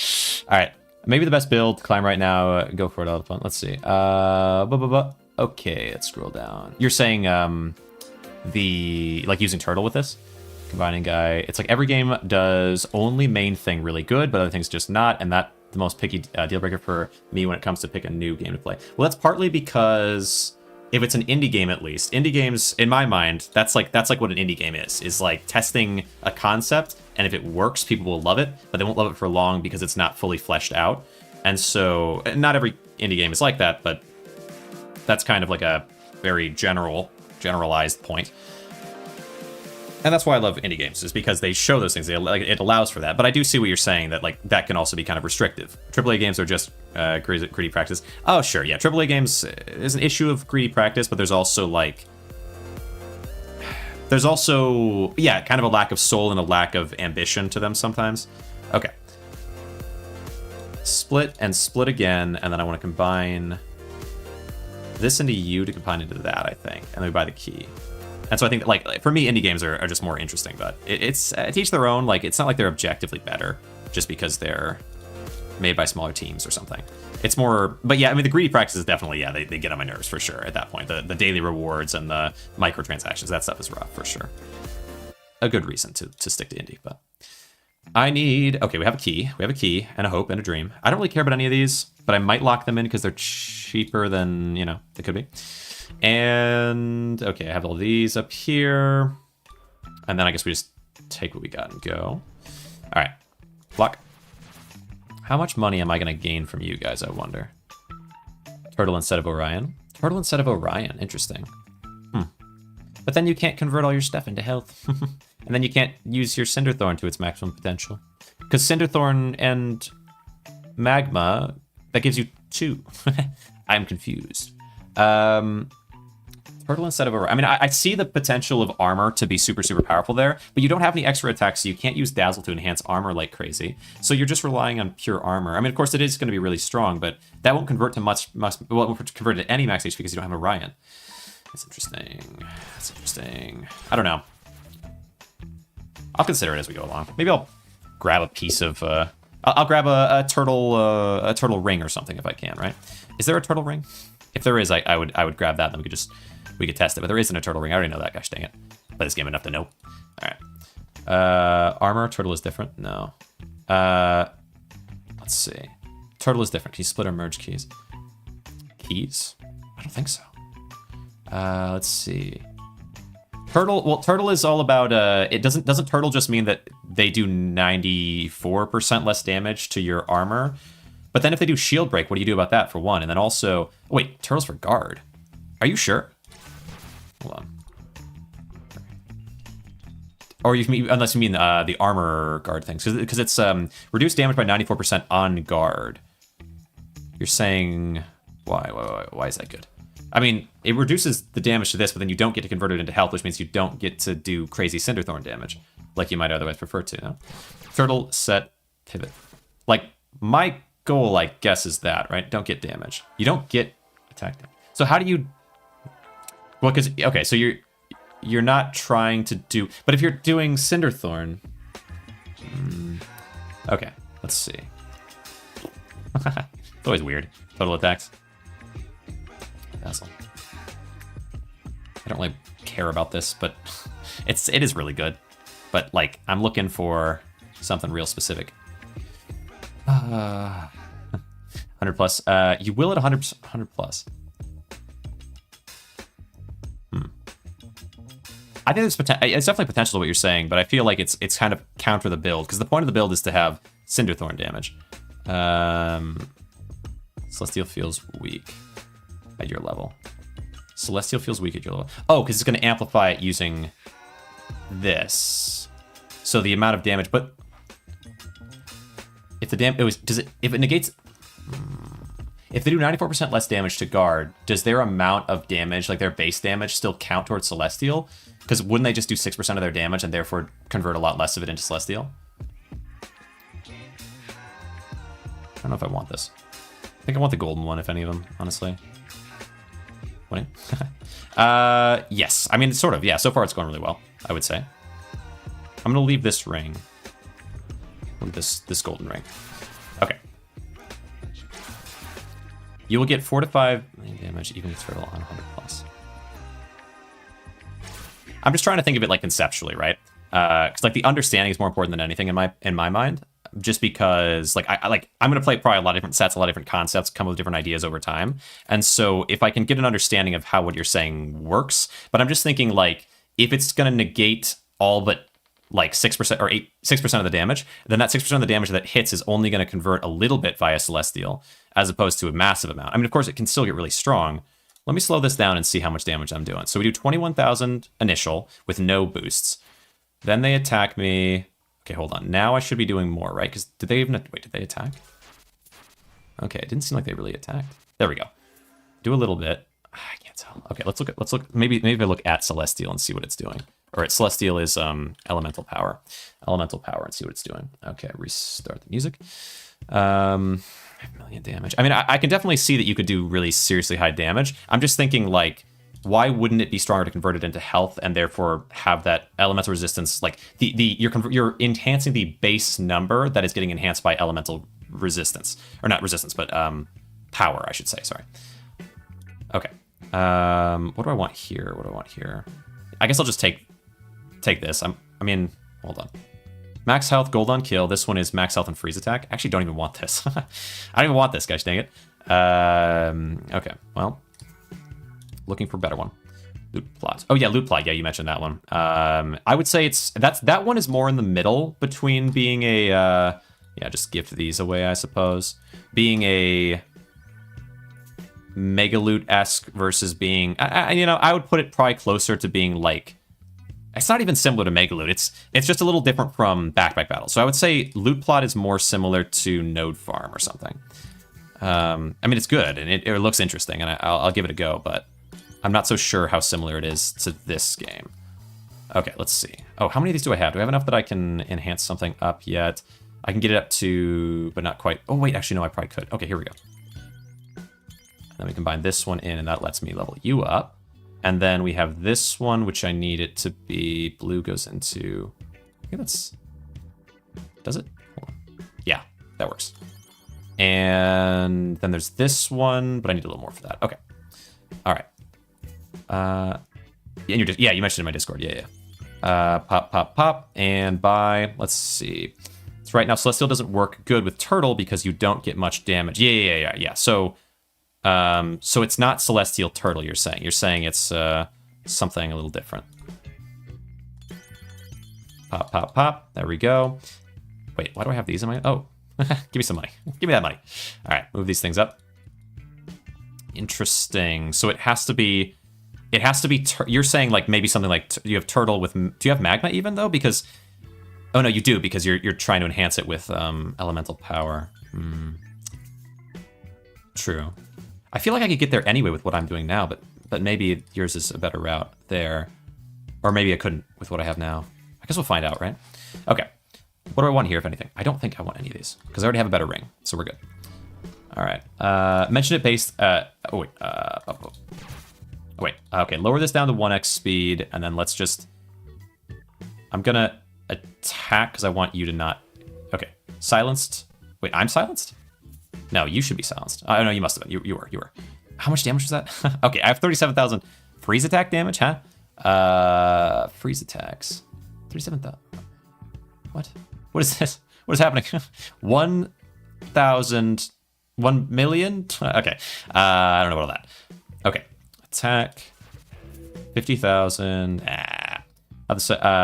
All right. Maybe the best build to climb right now. Go for it all the fun. Let's see. Okay, let's scroll down. You're saying like using turtle with this? Combining guy. It's like every game does only main thing really good, but other things just not, and that the most picky deal breaker for me when it comes to pick a new game to play. Well, that's partly because if it's an indie game, at least indie games, in my mind, that's like what an indie game is like testing a concept, and if it works, people will love it, but they won't love it for long because it's not fully fleshed out. And so, not every indie game is like that, but that's kind of like a very generalized point. And that's why I love indie games, is because they show those things. It allows for that. But I do see what you're saying, that like that can also be kind of restrictive. AAA games are just greedy practice. Oh, sure, yeah. AAA games is an issue of greedy practice, but there's also yeah, kind of a lack of soul and a lack of ambition to them sometimes. Okay. Split and split again, and then I want to combine this into you to combine into that, I think. And then we buy the key. And so I think that, like, for me, indie games are just more interesting, but it's to each their own. Like, it's not like they're objectively better just because they're made by smaller teams or something. It's more, but yeah, I mean, the greedy practices definitely, yeah, they get on my nerves for sure at that point. The daily rewards and the microtransactions, that stuff is rough for sure. A good reason to stick to indie, but I need, okay, we have a key and a hope and a dream. I don't really care about any of these, but I might lock them in because they're cheaper than, they could be. And okay, I have all these up here, and then I guess we just take what we got and go. All right, block. How much money am I gonna gain from you guys, I wonder? Turtle instead of Orion. Turtle instead of Orion, interesting. But then you can't convert all your stuff into health. And then you can't use your Cinderthorn to its maximum potential. Because Cinderthorn and Magma, that gives you 2. I'm confused. Turtle instead of Orion. I mean, I see the potential of armor to be super, super powerful there, but you don't have any extra attacks, so you can't use Dazzle to enhance armor like crazy. So you're just relying on pure armor. I mean, of course, it is going to be really strong, but that won't convert to well, it won't convert to any max HP because you don't have Orion. That's interesting. That's interesting. I don't know. I'll consider it as we go along. Maybe I'll grab a piece of... I'll grab a turtle ring or something if I can, right? Is there a turtle ring? If there is, I would grab that, and then we could test it. But there isn't a turtle ring. I already know that. Gosh dang it. Play this game enough to know. All right. Armor. Turtle is different. No. Let's see. Turtle is different. Can you split or merge keys? Keys? I don't think so. Let's see. Turtle. Well, turtle is all about. It doesn't turtle just mean that they do 94% less damage to your armor? But then if they do shield break, what do you do about that for one? And then also, wait, turtle's for guard. Are you sure? Hold on. Or you mean, unless you mean the armor guard things, because it's reduced damage by 94% on guard. You're saying why is that good? I mean, it reduces the damage to this, but then you don't get to convert it into health, which means you don't get to do crazy Cinderthorn damage, like you might otherwise prefer to. No? Turtle, set, pivot. Like, my goal, I guess, is that, right? Don't get damage. You don't get attack damage. So how do you... Well, because... Okay, so you're not trying to do... But if you're doing Cinderthorn... Okay, let's see. It's always weird. Total attacks. Dazzle. I don't really care about this, but it is really good. But, like, I'm looking for something real specific. 100 plus. You will at 100 plus. I think it's definitely potential to what you're saying, but I feel like it's kind of counter the build, because the point of the build is to have Cinderthorn damage. Celestial feels weak at your level. Celestial feels weak at your level. Oh, because it's going to amplify it using this. So the amount of damage, but if the damage if it negates, if they do 94% less damage to guard, does their amount of damage, like their base damage, still count towards Celestial? Because wouldn't they just do 6% of their damage and therefore convert a lot less of it into Celestial? I don't know if I want this. I think I want the golden one, if any of them, honestly. What? Yes. I mean, sort of, yeah. So far it's going really well, I would say. I'm going to leave this ring. This golden ring. Okay. You will get 4 to 5 million damage even with turtle on 100 plus. I'm just trying to think of it like conceptually, right? Because like the understanding is more important than anything in my mind. Just because like I'm gonna play probably a lot of different sets, a lot of different concepts, come up with different ideas over time. And so if I can get an understanding of how what you're saying works, but I'm just thinking like if it's gonna negate all but like 6% or 6% of the damage, then that 6% of the damage that hits is only gonna convert a little bit via Celestial, as opposed to a massive amount. I mean, of course, it can still get really strong. Let me slow this down and see how much damage I'm doing. So we do 21,000 initial with no boosts. Then they attack me. Okay, hold on. Now I should be doing more, right? Because did they attack? Okay, it didn't seem like they really attacked. There we go. Do a little bit. I can't tell. Okay, let's look. Maybe I look at Celestial and see what it's doing. Or Celestial is elemental power. Elemental power and see what it's doing. Okay, restart the music. 5 million damage. I mean, I can definitely see that you could do really seriously high damage. I'm just thinking like, why wouldn't it be stronger to convert it into health and therefore have that elemental resistance? Like you're enhancing the base number that is getting enhanced by elemental resistance, or not resistance, but power, I should say. Sorry. Okay. What do I want here? What do I want here? I guess I'll just take this. I mean, hold on. Max health, gold on kill. This one is max health and freeze attack. Actually, don't even want this. I don't even want this, gosh dang it. Okay, well. Looking for a better one. Loot plot. Oh yeah, loot plot. Yeah, you mentioned that one. I would say that one is more in the middle between being a yeah, just gift these away, I suppose. Being a Megaloot-esque versus being I would put it probably closer to being like, it's not even similar to Megaloot. It's just a little different from Backpack Battle. So I would say loot plot is more similar to Node Farm or something. I mean, it's good and it looks interesting, and I'll give it a go, but I'm not so sure how similar it is to this game. Okay, let's see. Oh, how many of these do I have? Do I have enough that I can enhance something up yet? I can get it up to, but not quite. Oh, wait, actually, no, I probably could. Okay, here we go. And then we combine this one in, and that lets me level you up. And then we have this one, which I need it to be. Blue goes into... I think that's... Does it? Hold on. Yeah, that works. And then there's this one, but I need a little more for that. Okay. All right. And you're just, yeah, you mentioned it in my Discord. Yeah, yeah. Pop, pop, pop, and buy. Let's see. So right now, Celestial doesn't work good with Turtle because you don't get much damage. Yeah. So it's not Celestial Turtle. You're saying. You're saying it's something a little different. Pop, pop, pop. There we go. Wait, why do I have these in my? Oh, give me some money. Give me that money. All right, move these things up. Interesting. So it has to be. It has to be, you're saying like maybe something like, you have Turtle with, do you have Magma even though? Because, oh no, you do, because you're trying to enhance it with elemental power. True. I feel like I could get there anyway with what I'm doing now, but maybe yours is a better route there. Or maybe I couldn't with what I have now. I guess we'll find out, right? Okay. What do I want here, if anything? I don't think I want any of these, because I already have a better ring, so we're good. All right. Mention it based, wait, okay, lower this down to 1x speed, and then let's just... I'm gonna attack, because I want you to not... Okay, silenced. Wait, I'm silenced? No, you should be silenced. Oh, no, you must have been. You were. How much damage was that? Okay, I have 37,000 freeze attack damage, huh? Freeze attacks. 37,000. What? What is this? What is happening? 1,000... 1 million? Okay, I don't know about all that. Okay. Attack 50,000.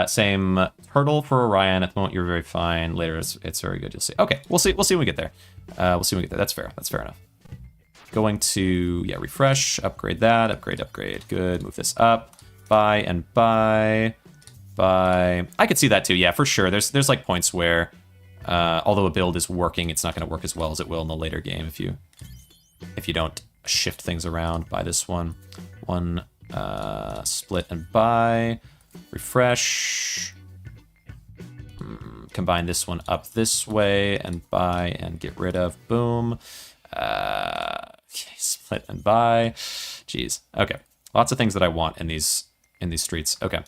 Same Turtle for Orion. At the moment, you're very fine. Later, it's very good. You'll see. Okay, we'll see. We'll see when we get there. We'll see when we get there. That's fair. That's fair enough. Going to refresh, upgrade that, upgrade. Good. Move this up. Buy and buy. I could see that too. Yeah, for sure. There's like points where, although a build is working, it's not going to work as well as it will in the later game if you don't shift things around. Buy this one. Split and buy. Refresh. Combine this one up this way and buy and get rid of. Boom. Split and buy. Jeez. Okay. Lots of things that I want in these streets. Okay.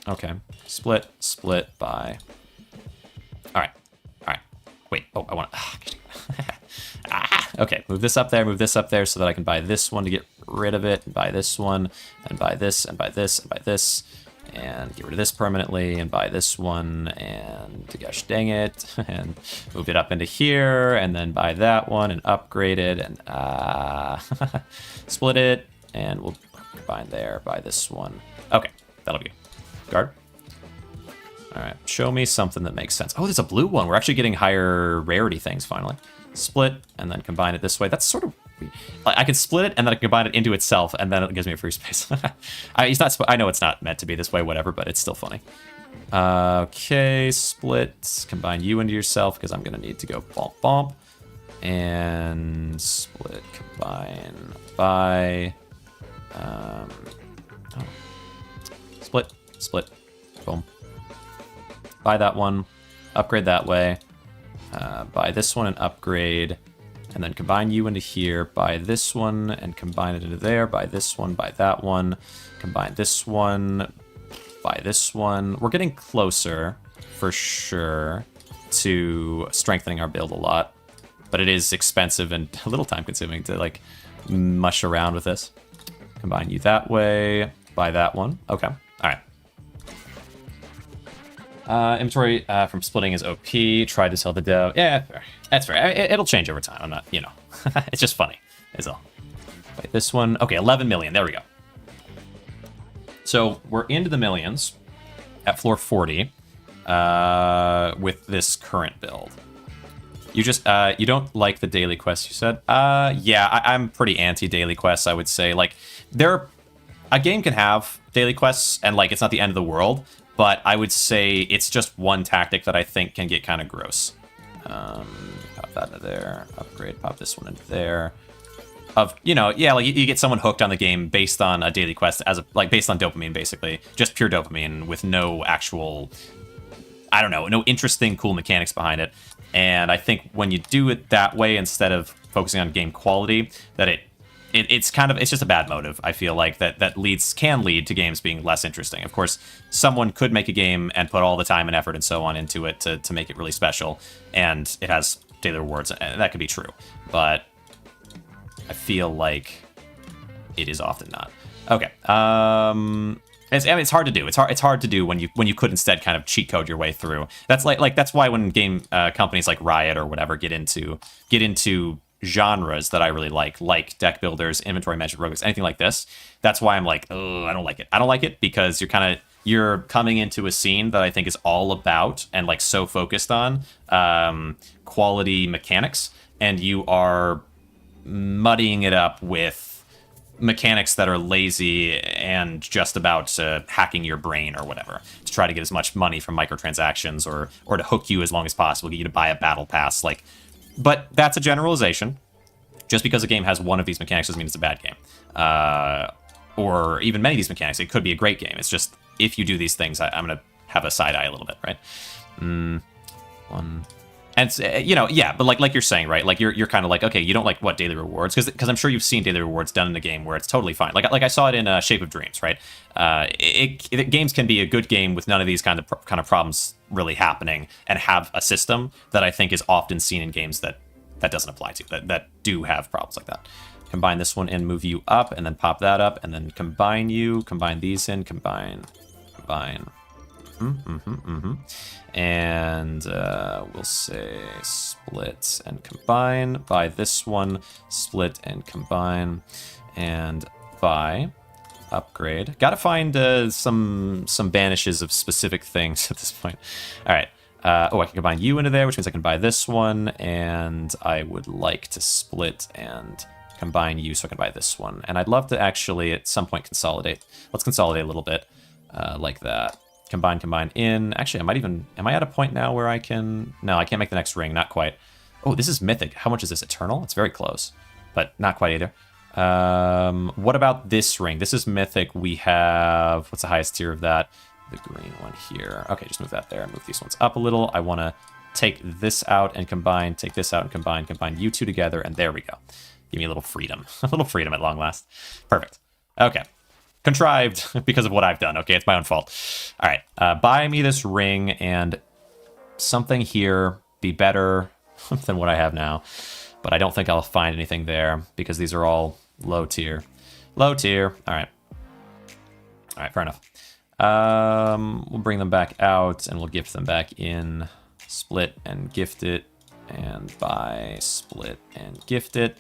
Okay. Split, buy. All right. Wait. Oh, I want to... Okay, move this up there so that I can buy this one to get rid of it, and buy this one, and buy this, and buy this, and buy this, and get rid of this permanently, and buy this one, and gosh dang it, and move it up into here, and then buy that one, and upgrade it, and split it, and we'll combine there, buy this one. Okay, that'll be good. Guard. All right, show me something that makes sense. Oh, there's a blue one. We're actually getting higher rarity things finally. Split and then combine it this way. That's sort of... I can split it and then I can combine it into itself, and then it gives me a free space. I know it's not meant to be this way, whatever, but it's still funny. Okay, split. Combine you into yourself because I'm going to need to go bump. And split, combine, buy. Split, boom. Buy that one, upgrade that way. Buy this one and upgrade, and then combine you into here. Buy this one and combine it into there. Buy this one, buy that one. Combine this one, buy this one. We're getting closer, for sure, to strengthening our build a lot. But it is expensive and a little time-consuming to, like, mush around with this. Combine you that way. Buy that one. Okay. All right. Inventory from splitting is OP. Tried to sell the dough. Yeah, fair. That's fair. It'll change over time. I'm not, you know. It's just funny, is all. Wait, this one. Okay, 11 million. There we go. So we're into the millions at floor 40 with this current build. You just, you don't like the daily quests, you said? Yeah, I'm pretty anti-daily quests, I would say. Like, a game can have daily quests, and, like, it's not the end of the world, but I would say it's just one tactic that I think can get kind of gross. Pop that into there. Upgrade, pop this one into there. yeah, like you get someone hooked on the game based on a daily quest like based on dopamine, basically, just pure dopamine with no actual, I don't know, no interesting, cool mechanics behind it. And I think when you do it that way instead of focusing on game quality, that it's just a bad motive. I feel like that can lead to games being less interesting. Of course, someone could make a game and put all the time and effort and so on into it to make it really special, and it has daily rewards, and that could be true. But I feel like it is often not. Okay. It's hard to do. It's hard to do when you could instead kind of cheat code your way through. That's that's why when game companies like Riot or whatever get into genres that I really like deck builders, inventory management rogues, anything like this. That's why I'm like, oh, I don't like it. I don't like it because you're coming into a scene that I think is all about and like so focused on quality mechanics, and you are muddying it up with mechanics that are lazy and just about hacking your brain or whatever to try to get as much money from microtransactions or to hook you as long as possible, get you to buy a battle pass. But that's a generalization. Just because a game has one of these mechanics doesn't mean it's a bad game. Or even many of these mechanics, it could be a great game. It's just, if you do these things, I'm going to have a side eye a little bit, right? One. And, yeah, but like you're saying, right? Like, you're kind of like, okay, you don't like, what, daily rewards? Because I'm sure you've seen daily rewards done in a game where it's totally fine. Like I saw it in Shape of Dreams, right? Games can be a good game with none of these kind of problems really happening and have a system that I think is often seen in games that doesn't apply to, that do have problems like that. Combine this one and move you up, and then pop that up, and then combine these in, combine. And we'll say split and combine, by this one, split and combine, and by upgrade. Gotta find some banishes of specific things at this point. All right. I can combine you into there, which means I can buy this one, and I would like to split and combine you so I can buy this one. And I'd love to actually at some point consolidate. Let's consolidate a little bit like that. Combine in. Actually, am I at a point now where I can... No, I can't make the next ring, not quite. Oh, this is mythic. How much is this? Eternal? It's very close, but not quite either. What about this ring? This is mythic. We have... What's the highest tier of that? The green one here. Okay, just move that there. Move these ones up a little. I want to take this out and combine, take this out and combine you two together, and there we go. Give me a little freedom. A little freedom at long last. Perfect. Okay. Contrived because of what I've done. Okay, it's my own fault. All right, buy me this ring and something here be better than what I have now. But I don't think I'll find anything there because these are all low tier. Low tier. All right. All right, fair enough. We'll bring them back out and we'll gift them back in. Split and gift it, and buy, split and gift it,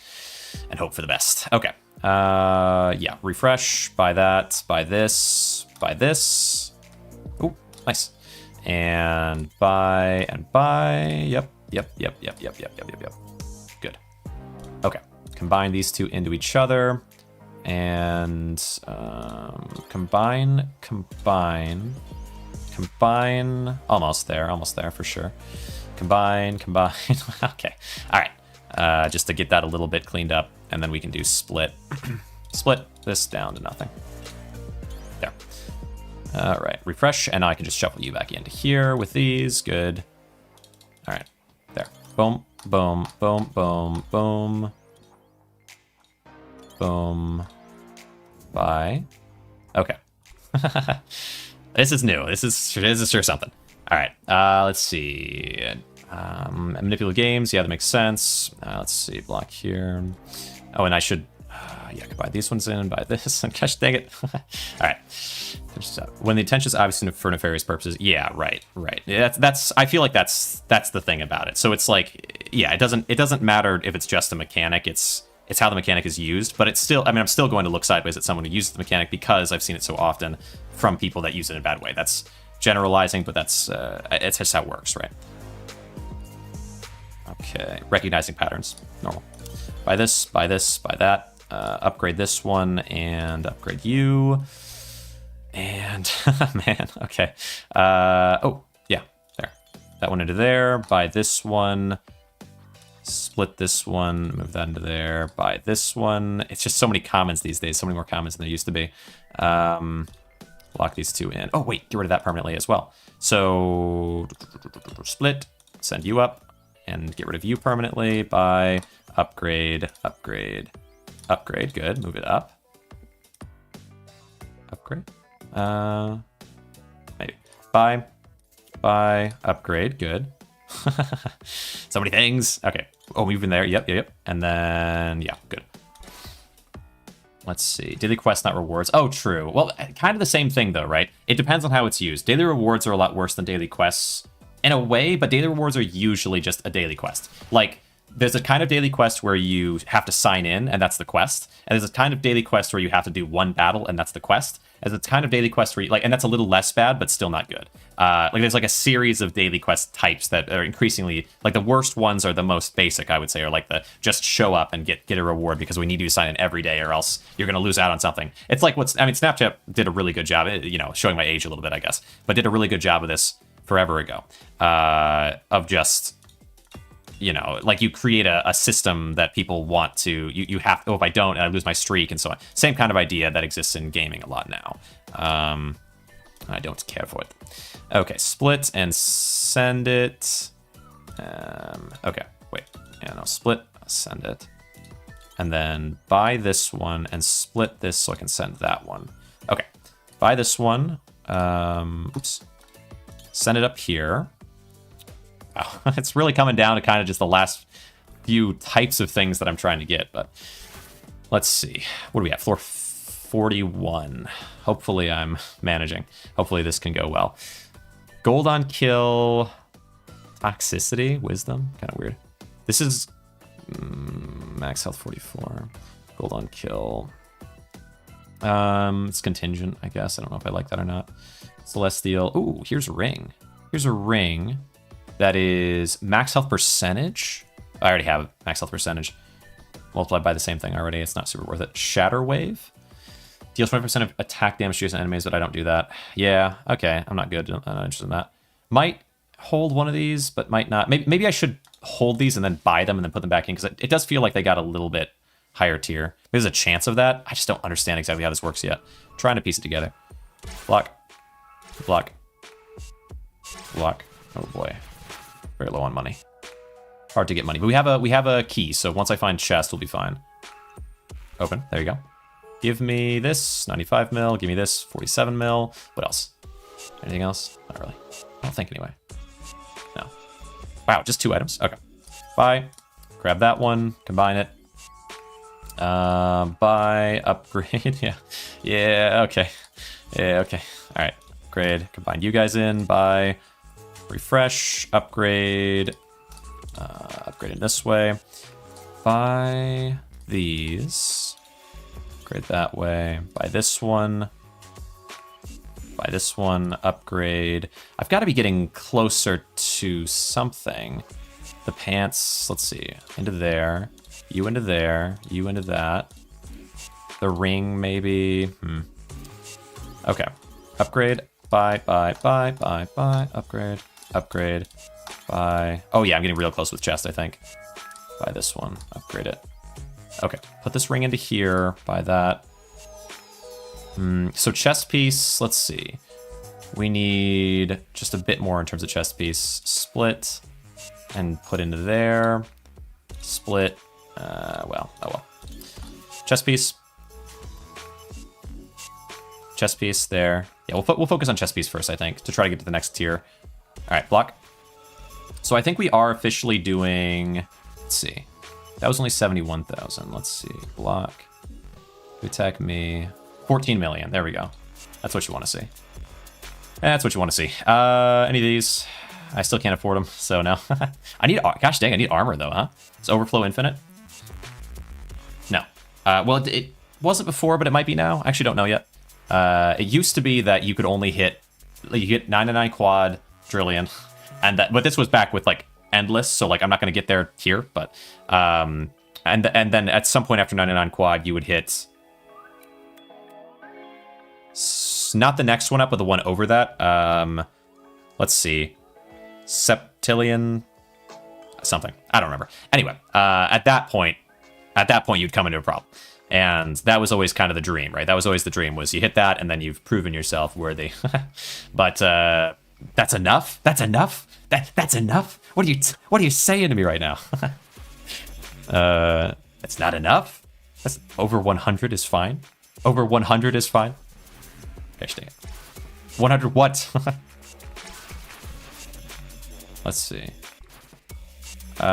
and hope for the best. Okay. Yeah, refresh, buy that, buy this, buy this. Oh, nice. And buy, yep. Good. Okay, combine these two into each other, and combine, almost there for sure. Combine, okay, all right. Just to get that a little bit cleaned up, and then we can do split. Split this down to nothing. There. All right, refresh, and now I can just shuffle you back into here with these. Good. All right, there. Boom, boom, boom, boom, boom. Boom. Bye. Okay. This is new. This is sure something. All right, let's see. Manipulate games, yeah, that makes sense. Let's see, block here. Oh, and I should, yeah, combine these ones in, buy this, and gosh dang it. All right. When the intention is obviously for nefarious purposes, yeah, right. Yeah, that's. I feel like that's the thing about it. So it's like, yeah, it doesn't matter if it's just a mechanic. It's how the mechanic is used, but it's still. I mean, I'm still going to look sideways at someone who uses the mechanic because I've seen it so often from people that use it in a bad way. That's generalizing, but it's just how it works, right? Okay, recognizing patterns, normal. Buy this, buy that. Upgrade this one and upgrade you. And man, okay. Oh yeah, there. That one into there. Buy this one. Split this one, move that into there, buy this one. It's just so many commons these days, so many more commons than there used to be. Lock these two in. Oh, wait, get rid of that permanently as well. So, split, send you up, and get rid of you permanently. Buy, upgrade, upgrade, upgrade. Good, move it up. Upgrade. Maybe. Buy, upgrade, good. So many things. Okay. Oh, we've been there. Yep. And then, yeah, good. Let's see. Daily quests, not rewards. Oh, true. Well, kind of the same thing, though, right? It depends on how it's used. Daily rewards are a lot worse than daily quests in a way, but daily rewards are usually just a daily quest. Like, there's a kind of daily quest where you have to sign in, and that's the quest. And there's a kind of daily quest where you have to do one battle, and that's the quest. As it's kind of daily quest where you, like, and that's a little less bad, but still not good. Like, there's like a series of daily quest types that are increasingly, like, the worst ones are the most basic, I would say, or like the just show up and get a reward because we need you to sign in every day, or else you're going to lose out on something. It's like Snapchat did a really good job, showing my age a little bit, I guess, but did a really good job of this forever ago, of just, like, you create a system that people want to, you have, if I don't, I lose my streak and so on. Same kind of idea that exists in gaming a lot now. I don't care for it. Okay, split and send it. Okay, wait. Yeah, no, split, send it. And then buy this one and split this so I can send that one. Okay, buy this one. Oops. Send it up here. Wow, it's really coming down to kind of just the last few types of things that I'm trying to get, but let's see. What do we have? Floor 41. Hopefully I'm managing. Hopefully this can go well. Gold on kill, toxicity, wisdom, kind of weird. This is max health 44. Gold on kill. It's contingent, I guess. I don't know if I like that or not. Celestial. Ooh, here's a ring. Here's a ring that is max health percentage. I already have max health percentage. Multiplied by the same thing already. It's not super worth it. Shatter Wave. Deals 20% of attack damage to adjacent enemies, but I don't do that. Yeah, okay. I'm not good. I'm not interested in that. Might hold one of these, but might not. Maybe I should hold these and then buy them and then put them back in, because it does feel like they got a little bit higher tier. There's a chance of that. I just don't understand exactly how this works yet. Trying to piece it together. Block. Block. Block. Oh boy. Very low on money. Hard to get money, but we have a key, so once I find chest, we'll be fine. Open. There you go. Give me this 95 mil. Give me this 47 mil. What else? Anything else? Not really. I don't think anyway. No. Wow, just 2 items. Okay. Buy. Grab that one. Combine it. Buy. Upgrade. Yeah. Yeah. Okay. Yeah. Okay. All right. Upgrade. Combine you guys in. Buy. Refresh, upgrade, upgrade in this way. Buy these, upgrade that way. Buy this one, upgrade. I've got to be getting closer to something. The pants, let's see, into there, you into there, you into that. The ring, maybe, Okay, upgrade, buy, upgrade. Upgrade. Buy. Oh yeah, I'm getting real close with chest, I think. Buy this one. Upgrade it. Okay. Put this ring into here. Buy that. So chest piece, let's see. We need just a bit more in terms of chest piece. Split. And put into there. Split. Well, oh well. Chest piece. Chest piece there. Yeah, we'll focus on chest piece first, I think, to try to get to the next tier. All right, block. So I think we are officially doing, let's see. That was only 71,000. Let's see, block. Attack me. 14 million, there we go. That's what you want to see. That's what you want to see. Any of these? I still can't afford them, so no. I need, gosh dang, I need armor though, huh? Is Overflow infinite? No. Well, it wasn't before, but it might be now. I actually don't know yet. It used to be that you could only hit, like, you get 99 quad, trillion, and that, but this was back with like endless, so like I'm not gonna get there here, but and then at some point after 99 quad you would hit not the next one up, but the one over that. Let's see, septillion, something. I don't remember. Anyway, at that point, you'd come into a problem. And that was always kind of the dream, right? That was always the dream, was you hit that and then you've proven yourself worthy. But that's enough? That's enough? That's enough? What are you saying to me right now? It's not enough? That's over 100 is fine. Over 100 is fine. Gosh dang it. 100 what? Let's see. No.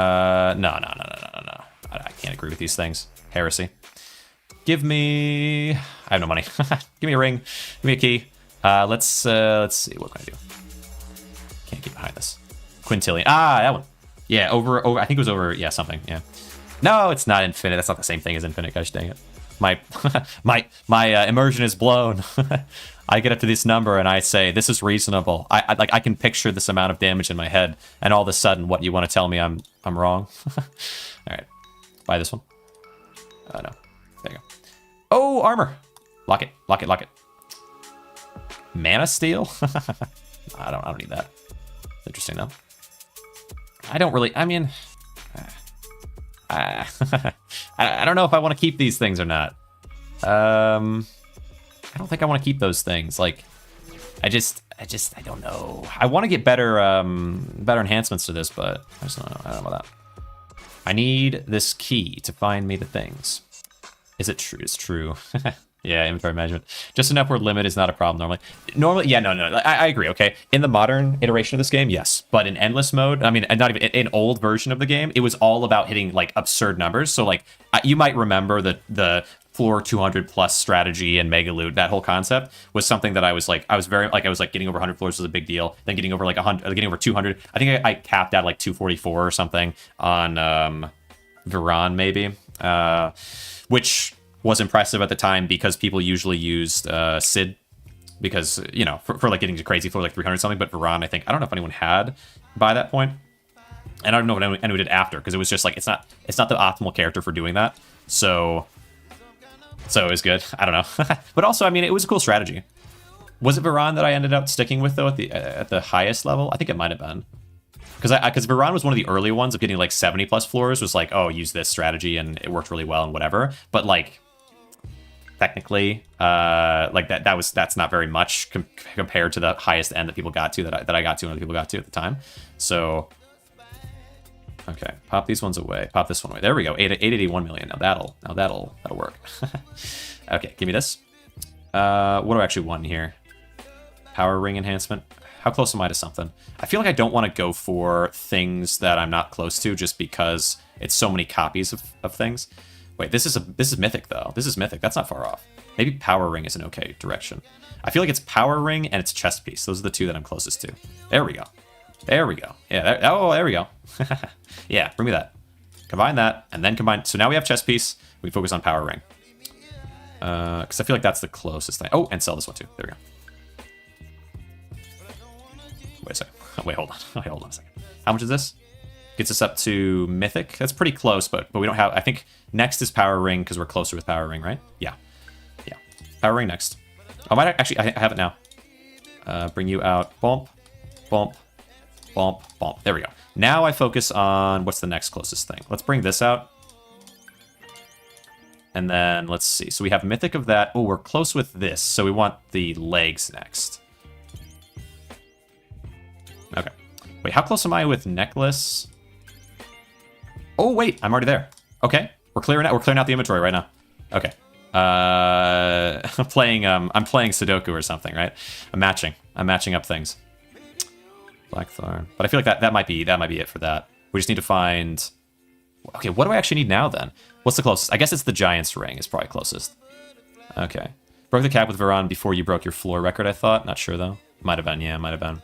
I can't agree with these things. Heresy. Give me... I have no money. Give me a ring. Give me a key. Let's see. What can I do? Can't get behind this. Quintillion. Ah, that one. Yeah, over. I think it was over. Yeah, something. Yeah. No, it's not infinite. That's not the same thing as infinite. Gosh dang it. My immersion is blown. I get up to this number and I say this is reasonable. I can picture this amount of damage in my head, and all of a sudden, what you want to tell me I'm wrong? All right, buy this one. No, there you go. Oh, armor. Lock it. Mana steal. I don't need that. Interesting though. I don't really. I mean. I don't know if I want to keep these things or not. I don't think I want to keep those things. Like, I don't know. I want to get better enhancements to this, but I don't know about that. I need this key to find me the things. Is it true? It's true. Yeah, inventory management. Just an upward limit is not a problem normally. Yeah, no. I agree, okay? In the modern iteration of this game, yes. But in endless mode, I mean, and not even in old version of the game, it was all about hitting, like, absurd numbers. So, like, you might remember the floor 200 plus strategy and Megaloot. That whole concept was something that I was getting over 100 floors was a big deal. Then getting over, like, 100, getting over 200. I think I capped out, like, 244 or something on Veron, maybe. Which was impressive at the time because people usually used Sid because, you know, for like getting to crazy floor like 300 something, but Veron, I don't know if anyone had by that point. And I don't know what anyone did after, because it was just like, it's not the optimal character for doing that. So it was good. I don't know. But also, I mean, it was a cool strategy. Was it Veron that I ended up sticking with though at the highest level? I think it might have been. Because Veron was one of the early ones of getting like 70 plus floors, was like, oh, use this strategy and it worked really well and whatever. But like, technically, like that's not very much compared to the highest end that people got to, that I got to and other people got to at the time. So, okay, pop these ones away. Pop this one away. There we go. 881 million. Now that'll work. Okay, give me this. What do I actually want here? Power ring enhancement. How close am I to something? I feel like I don't want to go for things that I'm not close to, just because it's so many copies of things. Wait, this is mythic though. This is mythic. That's not far off. Maybe power ring is an okay direction. I feel like it's power ring and it's chest piece. Those are the two that I'm closest to. There we go. There we go. Yeah. There we go. Yeah. Bring me that. Combine that and then combine. So now we have chest piece. We focus on power ring. Because I feel like that's the closest thing. Oh, and sell this one too. There we go. Wait a second. Wait, hold on. Hold on a second. How much is this? Gets us up to mythic. That's pretty close, but we don't have. I think next is power ring because we're closer with power ring, right? Yeah. Power ring next. I might actually. I have it now. Bring you out. Bump, bump, bump, bump. There we go. Now I focus on what's the next closest thing. Let's bring this out. And then let's see. So we have mythic of that. Oh, we're close with this. So we want the legs next. Okay. Wait, how close am I with necklace? Oh, wait, I'm already there. Okay, we're clearing out the inventory right now. Okay. I'm playing Sudoku or something, right? I'm matching up things. Blackthorn. But I feel like that might be it for that. We just need to find. Okay, what do I actually need now then? What's the closest? I guess it's the Giant's Ring is probably closest. Okay. Broke the cap with Veron before you broke your floor record, I thought. Not sure though. Might have been, yeah, might have been.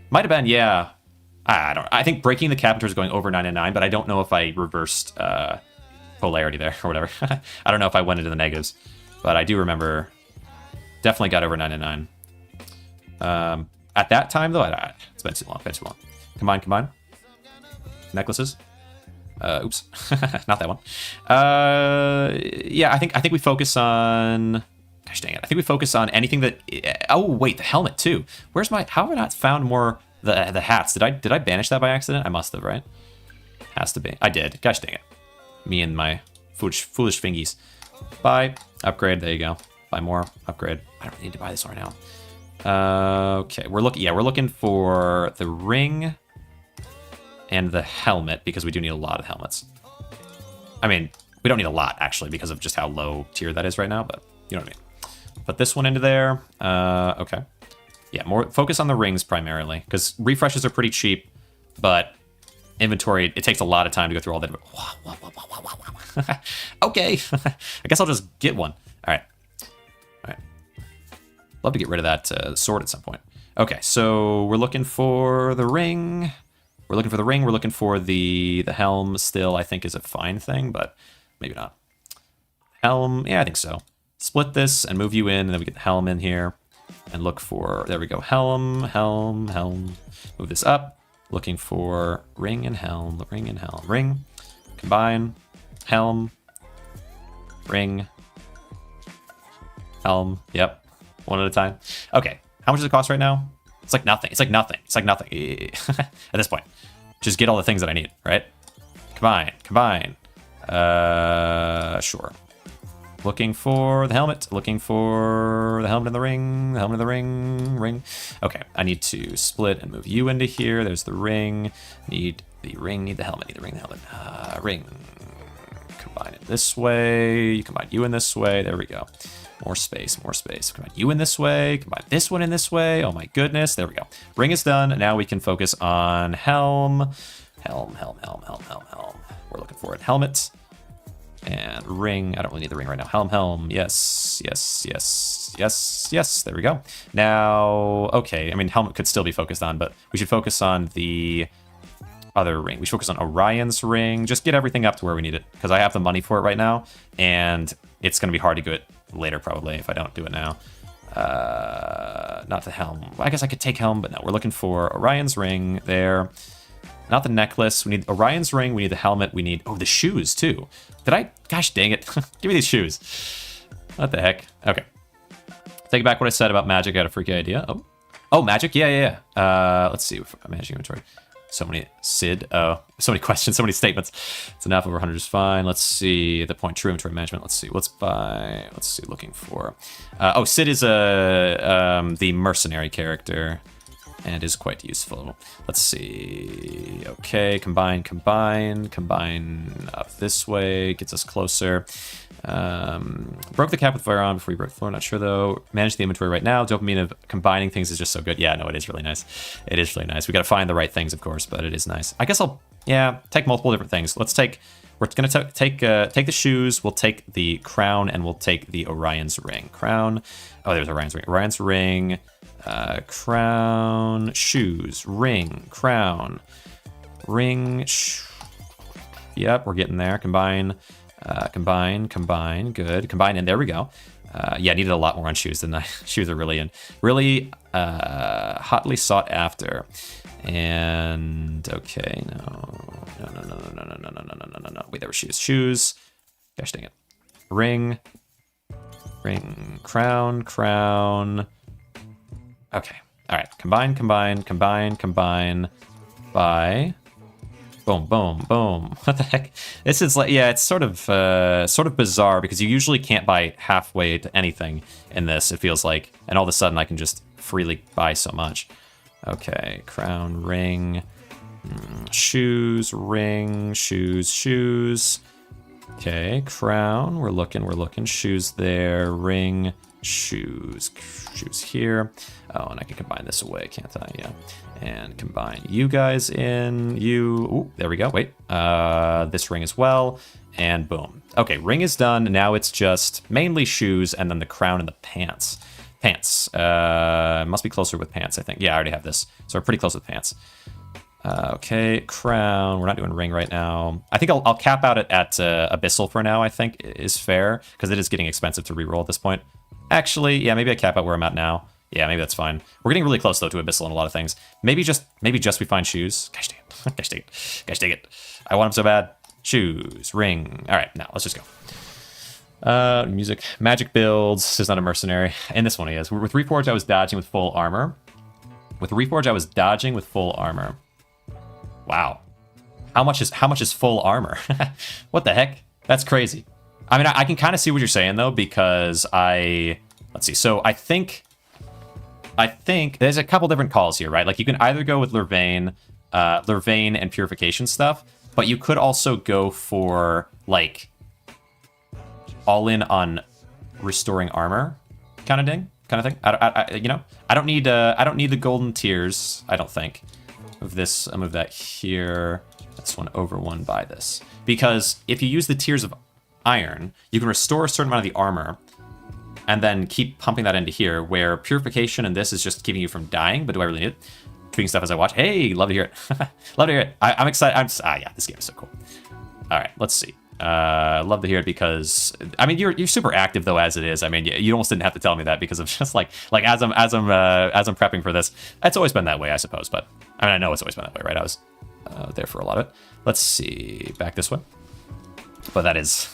Might have been, yeah. I think breaking the cap in terms of going over 99, but I don't know if I reversed polarity there or whatever. I don't know if I went into the negatives, but I do remember definitely got over 99. At that time though, it's been too long. Combine. Necklaces. Oops, not that one. Yeah, I think we focus on. Gosh dang it! I think we focus on anything that. Oh wait, the helmet too. Where's my? How have I not found more the hats? Did I banish that by accident? I must have, right? Has to be. I did. Gosh dang it. Me and my foolish fingies. Buy. Upgrade. There you go. Buy more. Upgrade. I don't need to buy this right now. Okay. We're looking for the ring and the helmet because we do need a lot of helmets. I mean, we don't need a lot, actually, because of just how low tier that is right now, but you know what I mean. Put this one into there. Okay. Yeah, more focus on the rings primarily, because refreshes are pretty cheap, but inventory, it takes a lot of time to go through all that. Okay. I guess I'll just get one. All right. Love to get rid of that sword at some point. Okay, so we're looking for the ring. We're looking for the ring. We're looking for the helm still, I think, is a fine thing, but maybe not. Helm, yeah, I think so. Split this and move you in, and then we get the helm in here. And look for, there we go, helm. Move this up. Looking for ring and helm, ring. Combine, helm, ring, helm, yep. One at a time. Okay, how much does it cost right now? It's like nothing. It's like nothing. At this point. Just get all the things that I need, right? Combine. Sure. Looking for the helmet. Looking for the helmet and the ring. Ring. Okay, I need to split and move you into here. There's the ring. Need the ring, need the helmet, ring. Combine it this way. You combine you in this way. There we go. More space. Combine you in this way. Combine this one in this way. Oh my goodness. There we go. Ring is done. Now we can focus on helm. Helm. We're looking for it. Helmet. And ring. I don't really need the ring right now. Helm. Yes. There we go. Now, okay. I mean, helmet could still be focused on, but we should focus on the other ring. We should focus on Orion's ring. Just get everything up to where we need it, because I have the money for it right now, and it's going to be hard to do it later probably if I don't do it now. Not the helm. I guess I could take helm, but no. We're looking for Orion's ring there. Not the necklace. We need Orion's ring. We need the helmet. We need, the shoes too. Gosh dang it. Give me these shoes. What the heck? Okay. Take back what I said about magic. I had a freaky idea. Oh, magic? Yeah. Let's see. Managing inventory. So many so many questions, so many statements. It's enough. Over 100 is fine. Let's see the point. True inventory management. Let's see. Looking for. Sid is the mercenary character, and is quite useful. Let's see. Okay, combine up this way. Gets us closer. Broke the cap with Orion before you broke the floor. Not sure though. Manage the inventory right now. Dopamine of combining things is just so good. Yeah, no, it is really nice. We got to find the right things, of course, but it is nice. I guess I'll take multiple different things. We're gonna take the shoes. We'll take the crown, and we'll take the Orion's ring. Crown. Oh, there's Orion's ring. Orion's ring. Crown. Shoes. Ring. Crown. Ring. Yep, we're getting there. Combine. Good. Combine, and there we go. Yeah, I needed a lot more on shoes than I. Shoes are really hotly sought after. And okay, no. Wait, there were shoes. Shoes. Gosh dang it. Ring. Crown. Okay. All right. Combine. Buy. Boom. What the heck? This is like, it's sort of bizarre, because you usually can't buy halfway to anything in this, it feels like. And all of a sudden I can just freely buy so much. Okay, crown, ring, shoes, ring, shoes. Okay, crown, we're looking, shoes there, ring, shoes here. Oh, and I can combine this away, can't I? Yeah. And combine you guys in, ooh, there we go, wait. This ring as well, and boom. Okay, ring is done, now it's just mainly shoes, and then the crown and the pants. Must be closer with pants, I think. Yeah, I already have this, so we're pretty close with pants. Okay, crown, we're not doing ring right now. I think I'll cap out at Abyssal for now, I think, is fair, because it is getting expensive to reroll at this point. Actually, yeah, maybe I cap out where I'm at now. Yeah, maybe that's fine. We're getting really close, though, to Abyssal in a lot of things. Maybe just we find shoes. Gosh dang it. I want them so bad. Shoes, ring. All right, now let's just go. Music. Magic builds. This is not a mercenary. And this one he is. With Reforge, I was dodging with full armor. Wow. How much is full armor? What the heck? That's crazy. I mean, I can kind of see what you're saying though, because let's see. So I think there's a couple different calls here, right? Like you can either go with Lurvain and purification stuff, but you could also go for like all in on restoring armor kind of thing. I don't need the golden tiers. I don't think of this. I'll move that here. This one over one by this, because if you use the tiers of iron, you can restore a certain amount of the armor and then keep pumping that into here, where purification and this is just keeping you from dying. But do I really need it? Tweaking stuff as I watch. Hey, love to hear it. Love to hear it. I'm excited. Yeah, this game is so cool. All right, let's see. Love to hear it because I mean you're super active though as it is. I mean you almost didn't have to tell me that, because of just like as I'm prepping for this, it's always been that way, I suppose. But I mean I know it's always been that way, right? I was there for a lot of it. Let's see, back this way. But that is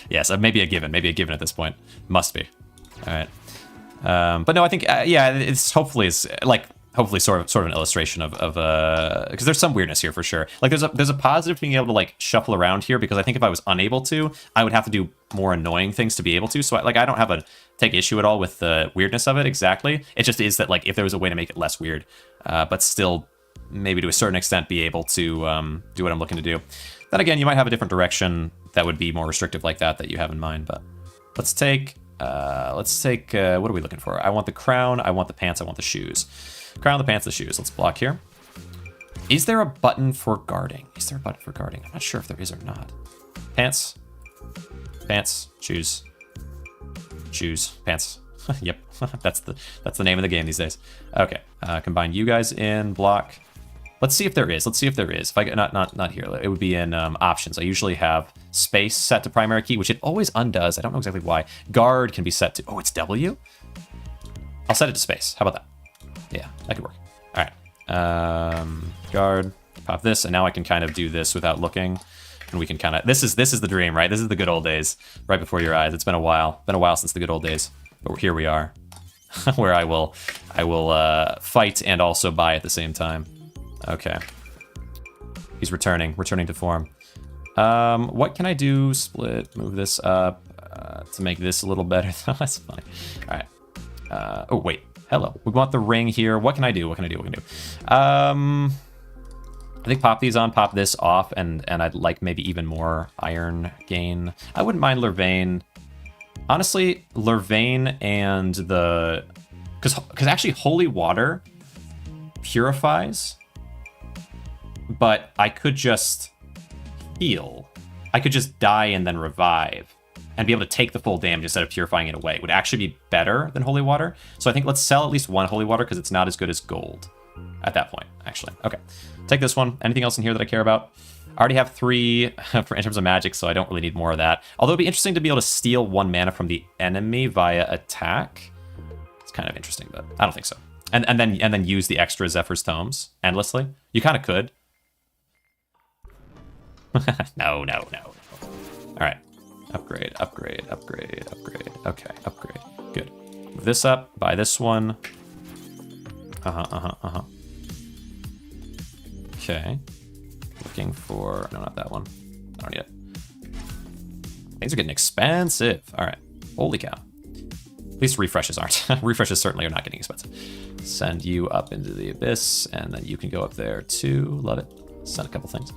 yes, maybe a given at this point. Must be. All right. But no, I think yeah, it's hopefully sort of an illustration of because there's some weirdness here for sure. Like there's a positive to being able to like shuffle around here, because I think if I was unable to, I would have to do more annoying things to be able to. So I don't have a take issue at all with the weirdness of it exactly. It just is that like if there was a way to make it less weird, but still maybe to a certain extent be able to do what I'm looking to do. Then again, you might have a different direction that would be more restrictive like that you have in mind. But let's take what are we looking for? I want the crown, I want the pants, I want the shoes. Crown, the pants, the shoes. Let's block here. Is there a button for guarding? I'm not sure if there is or not. Pants, shoes, pants. Yep, that's the name of the game these days. Okay, combine you guys in block. Let's see if there is. If I get not here, it would be in options. I usually have space set to primary key, which it always undoes. I don't know exactly why. Guard can be set to. Oh, it's W. I'll set it to space. How about that? Yeah, that could work. All right. Guard. Pop this, and now I can kind of do this without looking, and we can kind of. This is the dream, right? This is the good old days, right before your eyes. It's been a while. Been a while since the good old days, but here we are, where I will fight and also buy at the same time. Okay. He's returning to form. What can I do? Split, move this up to make this a little better. That's funny. All right. Oh, wait. Hello. We want the ring here. What can I do? I think pop these on, pop this off, and I'd like maybe even more iron gain. I wouldn't mind Lurvain. Honestly, Lurvain and the... Because actually holy water purifies, but I could just heal. I could just die and then revive and be able to take the full damage instead of purifying it away. It would actually be better than holy water. So I think let's sell at least one holy water, because it's not as good as gold at that point, actually. Okay, take this one. Anything else in here that I care about? I already have 3 in terms of magic, so I don't really need more of that. Although it'd be interesting to be able to steal 1 mana from the enemy via attack. It's kind of interesting, but I don't think so. And then use the extra Zephyr's Tomes endlessly. You kind of could. No. All right. Upgrade. Okay, upgrade. Good. Move this up. Buy this one. Okay. Looking for... No, not that one. I don't need it. Things are getting expensive. All right. Holy cow. At least refreshes aren't. Refreshes certainly are not getting expensive. Send you up into the abyss, and then you can go up there too. Love it. Send a couple things.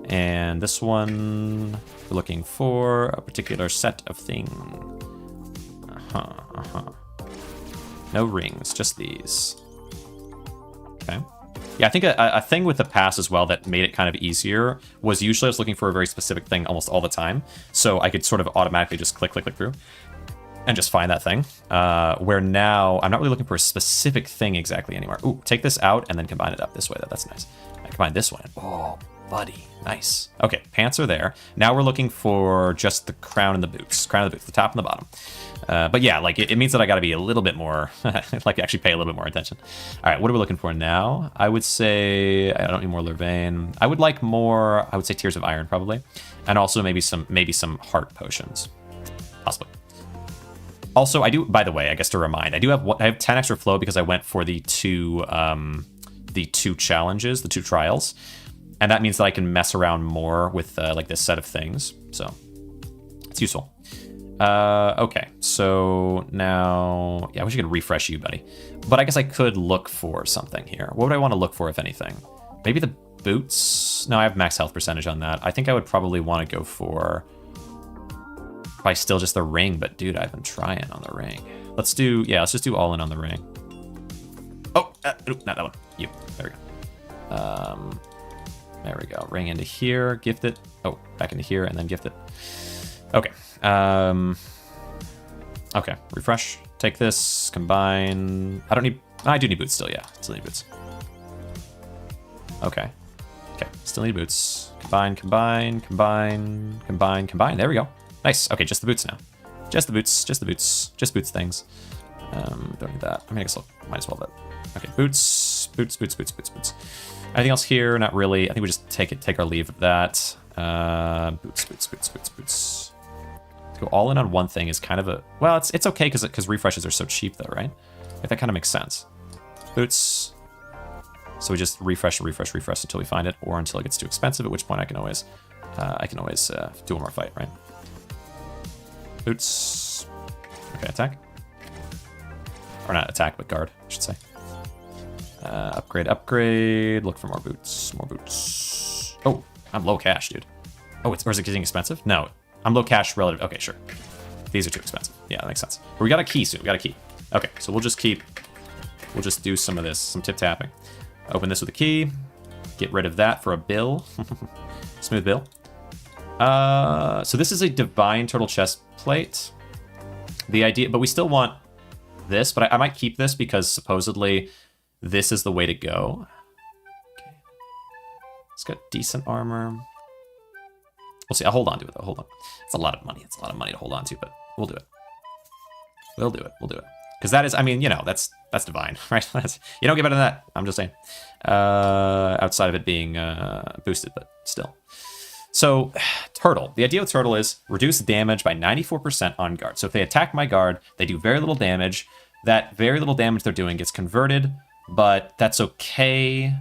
And this one, we're looking for a particular set of things. No rings, just these. Okay. Yeah, I think a thing with the pass as well that made it kind of easier was usually I was looking for a very specific thing almost all the time. So I could sort of automatically just click through and just find that thing. Where now I'm not really looking for a specific thing exactly anymore. Ooh, take this out and then combine it up this way. That's nice. I combine this one. Oh, buddy. Nice. Okay, pants are there. Now we're looking for just the crown and the boots. Crown and the boots, the top and the bottom. But yeah, like it means that I got to be a little bit more, like actually pay a little bit more attention. All right, what are we looking for now? I would say, I don't need more Lurvain. I would like more, I would say Tears of Iron probably. And also maybe some heart potions, possibly. Also, I do, by the way, I guess to remind, I have 10 extra flow because I went for the two challenges, the 2 trials. And that means that I can mess around more with like this set of things. So it's useful. Okay, so now, yeah, I wish I could refresh you, buddy. But I guess I could look for something here. What would I want to look for, if anything? Maybe the boots? No, I have max health percentage on that. I think I would probably want to go for probably still just the ring, but dude, I've been trying on the ring. Let's just do all in on the ring. Oh, not that one. You. There we go. There we go. Ring into here, gift it. Oh, back into here, and then gift it. Okay. Okay, refresh. Take this, combine. I do need boots still, yeah. Still need boots. Okay. Okay, still need boots. Combine, combine, combine, combine, combine. There we go. Nice. Okay, just the boots now. Just the boots, just the boots. Just boots things. Don't need that. I mean, I guess I might as well that. Okay, boots, boots, boots, boots, boots, boots. Anything else here? Not really. I think we just take our leave of that. Boots, boots, boots, boots, boots. To go all in on one thing is kind of a... Well, it's okay because refreshes are so cheap though, right? If that kind of makes sense. Boots. So we just refresh and refresh, refresh until we find it, or until it gets too expensive, at which point I can always do one more fight, right? Boots. Okay, attack. Or not attack, but guard, I should say. Upgrade, upgrade. Look for more boots, more boots. Oh, I'm low cash, dude. Oh, or is it getting expensive? No, I'm low cash relative. Okay, sure. These are too expensive. Yeah, that makes sense. But we got a key soon. We got a key. Okay, so we'll just do some of this, some tip tapping. Open this with a key. Get rid of that for a bill. Smooth bill. So this is a divine turtle chest plate. The idea, but we still want this, but I might keep this because supposedly this is the way to go. Okay. It's got decent armor. We'll see. I'll hold on to it though. Hold on. It's a lot of money. It's a lot of money to hold on to, but we'll do it. We'll do it. We'll do it. Because that is, I mean, you know, that's divine, right? You don't get better than that. I'm just saying. Outside of it being boosted, but still. So, Turtle. The idea with Turtle is reduce damage by 94% on guard. So if they attack my guard, they do very little damage. That very little damage they're doing gets converted, but that's okay.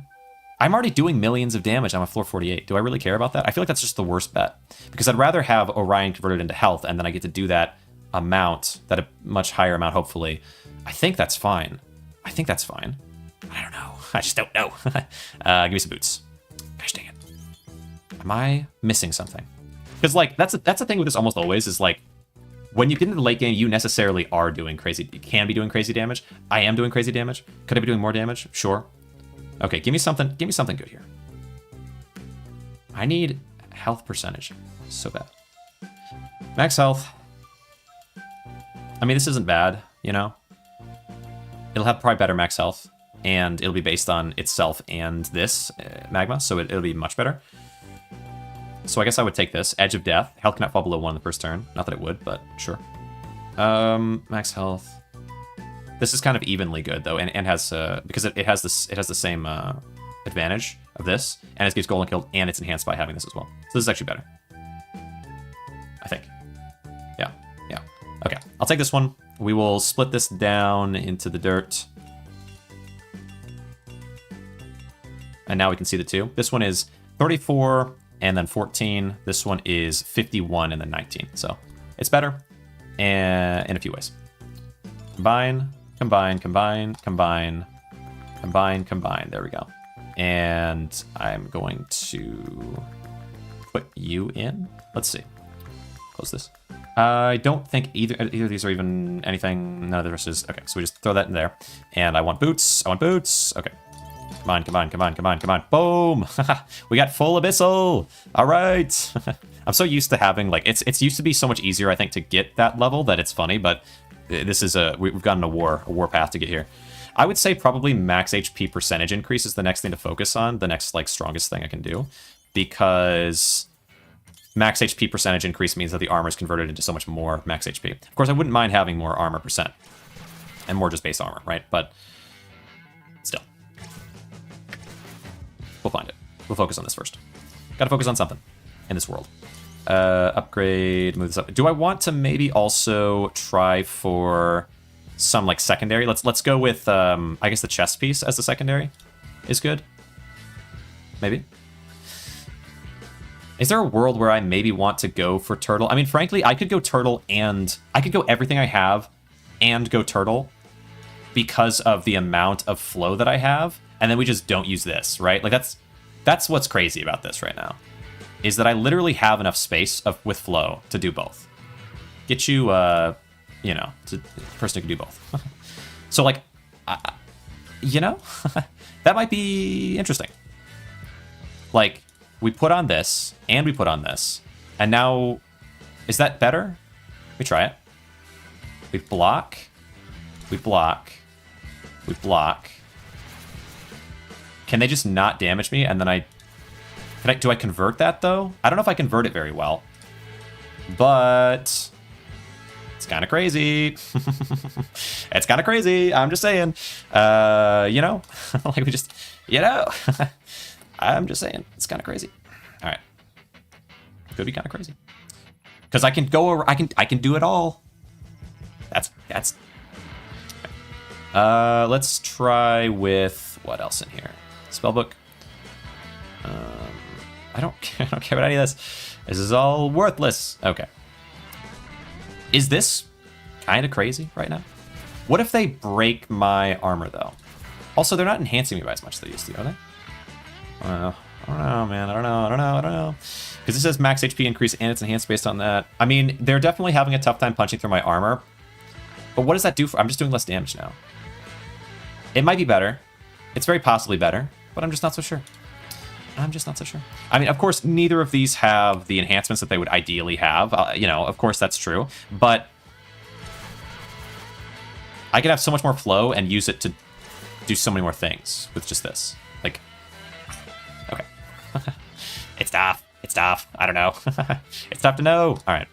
I'm already doing millions of damage. I'm a floor 48. Do I really care about that? I feel like that's just the worst bet. Because I'd rather have Orion converted into health, and then I get to do that amount, that a much higher amount, hopefully. I think that's fine. I think that's fine. I don't know. I just don't know. Give me some boots. Gosh dang it. Am I missing something? Because, like, that's the thing with this almost always, is, like, when you get into the late game, you necessarily are doing crazy... You can be doing crazy damage. I am doing crazy damage. Could I be doing more damage? Sure. Okay, give me something good here. I need health percentage. So bad. Max health. I mean, this isn't bad, you know? It'll have probably better max health, and it'll be based on itself and this magma, so it'll be much better. So I guess I would take this. Edge of Death. Health cannot fall below 1 on the first turn. Not that it would, but sure. Max health. This is kind of evenly good though, and has because it has the same advantage of this, and it gives golden killed, and it's enhanced by having this as well. So this is actually better. I think. Yeah. Yeah. Okay. I'll take this one. We will split this down into the dirt. And now we can see the two. This one is 34 and then 14. This one is 51 and then 19. So it's better and in a few ways. Combine, combine, combine, combine, combine, combine. There we go. And I'm going to put you in. Let's see. Close this. I don't think either of these are even anything. None of the rest is. Okay, so we just throw that in there. And I want boots. I want boots. Okay. Combine, combine, combine, combine, combine. Boom! We got full abyssal. All right. I'm so used to having, like, it's used to be so much easier, I think, to get that level that it's funny, but this is we've gotten a war path to get here. I would say probably max HP percentage increase is the next thing to focus on, the next, like, strongest thing I can do, because max HP percentage increase means that the armor is converted into so much more max HP. Of course, I wouldn't mind having more armor percent and more just base armor, right? But still. We'll find it. We'll focus on this first. Gotta focus on something in this world. Upgrade, move this up. Do I want to maybe also try for some, like, secondary? Let's go with, I guess the chest piece as the secondary is good. Maybe. Is there a world where I maybe want to go for turtle? I mean, frankly, I could go turtle and I could go everything I have and go turtle because of the amount of flow that I have, and then we just don't use this, right? Like that's what's crazy about this right now, is that I literally have enough space with flow to do both. Get you, you know, to person who can do both. So like, you know, that might be interesting. Like, we put on this, and we put on this, and now, is that better? We try it. We block, we block, we block. Can they just not damage me, and then do I convert that, though? I don't know if I convert it very well, but it's kind of crazy. It's kind of crazy, I'm just saying. You know, like we just, you know, I'm just saying, it's kind of crazy. All right, could be kind of crazy because I can go over. I can do it all. That's. Let's try with what else in here? Spellbook. I don't care about any of this. This is all worthless. Okay. Is this kind of crazy right now? What if they break my armor though? Also, they're not enhancing me by as much as they used to, are they? I don't know, man. I don't know. Because it says max HP increase and it's enhanced based on that. I mean, they're definitely having a tough time punching through my armor. But what does that do for... I'm just doing less damage now. It might be better. It's very possibly better, but I'm just not so sure. I mean, of course, neither of these have the enhancements that they would ideally have. You know, of course, that's true. But I could have so much more flow and use it to do so many more things with just this. Like, okay. It's tough. I don't know. It's tough to know. All right.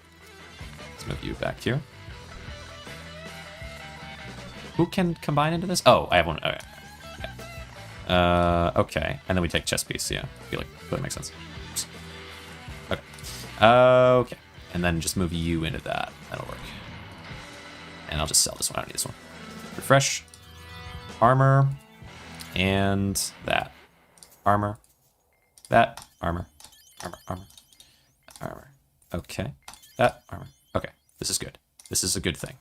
Let's move you back here. Who can combine into this? Oh, I have one. Okay. Okay. And then we take chess piece. Yeah, I feel like that makes sense. Okay. Okay. And then just move you into that. That'll work. And I'll just sell this one. I don't need this one. Refresh. Armor. And that. Armor. That. Armor. Armor. Okay. That. Armor. Okay. This is good. This is a good thing.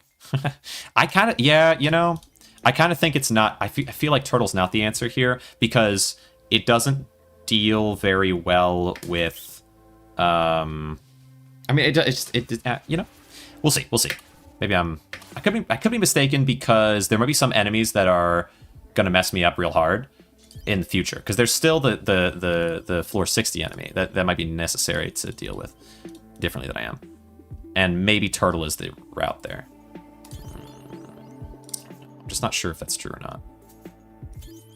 I kind of, yeah, you know, I kind of think it's not, I feel like Turtle's not the answer here because it doesn't deal very well with, I mean, you know, we'll see. Maybe I could be mistaken because there might be some enemies that are going to mess me up real hard in the future because there's still the floor 60 enemy that might be necessary to deal with differently than I am. And maybe Turtle is the route there. Just not sure if that's true or not.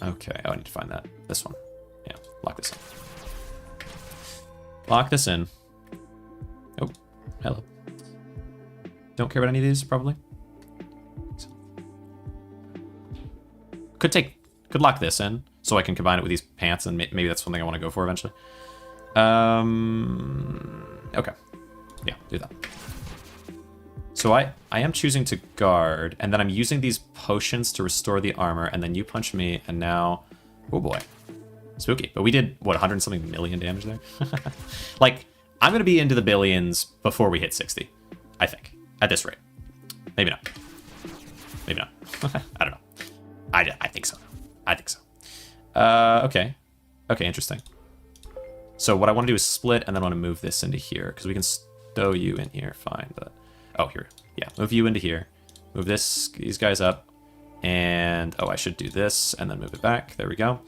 Okay, oh, I need to find that. This one. Yeah, lock this in. Lock this in. Oh, hello. Don't care about any of these, probably. Could lock this in, so I can combine it with these pants, and maybe that's something I want to go for eventually. Okay. Yeah, do that. So I am choosing to guard, and then I'm using these potions to restore the armor, and then you punch me, and now... Oh boy. Spooky. But we did, what, 100-something million damage there? Like, I'm going to be into the billions before we hit 60, I think, at this rate. Maybe not. Maybe not. I don't know. I think so. Okay. Okay, interesting. So what I want to do is split, and then I want to move this into here, because we can stow you in here, fine, but... Oh, here. Yeah, move you into here. Move these guys up. And, oh, I should do this and then move it back. There we go.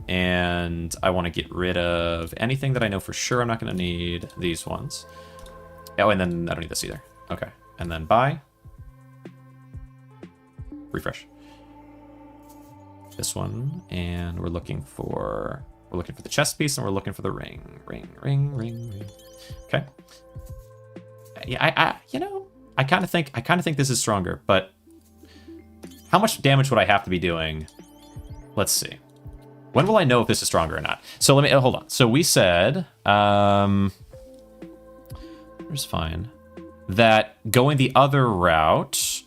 And I want to get rid of anything that I know for sure I'm not going to need. These ones. Oh, and then I don't need this either. Okay. And then buy. Refresh. This one. And we're looking for the chest piece and we're looking for the ring. Ring. Okay. Yeah, you know, I kind of think this is stronger, but how much damage would I have to be doing? Let's see. When will I know if this is stronger or not? So let me hold on. So we said, there's fine, that going the other route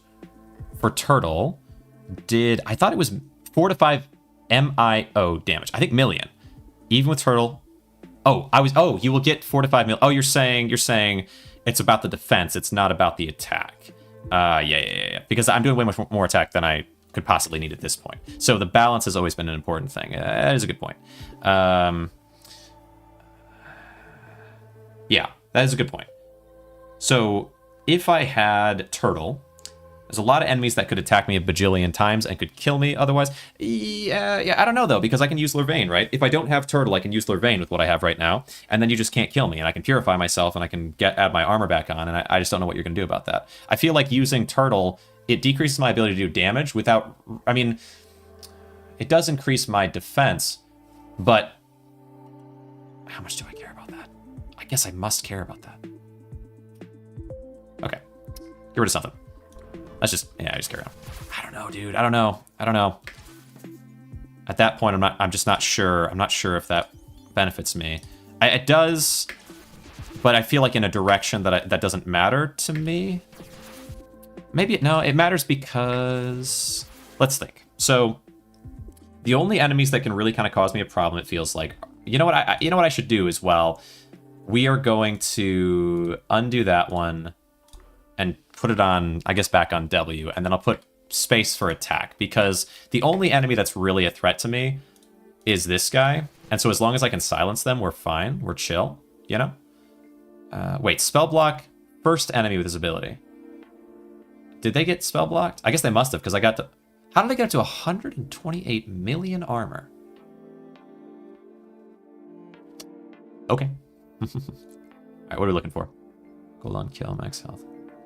for Turtle did, I thought it was 4 to 5 MIO damage. I think million. Even with Turtle, Oh, you will get 4 to 5 mil. Oh, you're saying it's about the defense. It's not about the attack. Yeah. Because I'm doing way much more attack than I could possibly need at this point. So the balance has always been an important thing. That is a good point. Yeah, that is a good point. So if I had Turtle, there's a lot of enemies that could attack me a bajillion times and could kill me otherwise. Yeah, I don't know, though, because I can use Lurvain, right? If I don't have Turtle, I can use Lurvain with what I have right now, and then you just can't kill me, and I can purify myself, and I can add my armor back on, and I just don't know what you're going to do about that. I feel like using Turtle, it decreases my ability to do damage without... I mean, it does increase my defense, but how much do I care about that? I guess I must care about that. Okay. Get rid of something. Let's just carry on. I don't know, dude. I don't know. At that point, I'm just not sure. I'm not sure if that benefits me. It does, but I feel like in a direction that doesn't matter to me. Maybe it matters because let's think. So the only enemies that can really kind of cause me a problem, it feels like, you know what I should do as well. We are going to undo that one and put it on, I guess, back on W, and then I'll put space for attack, because the only enemy that's really a threat to me is this guy, and so as long as I can silence them, we're fine, we're chill, you know? Wait, spell block, first enemy with his ability. Did they get spell blocked? I guess they must have, because I got to... How did they get up to 128 million armor? Okay. Alright, what are we looking for? Gold on kill, max health.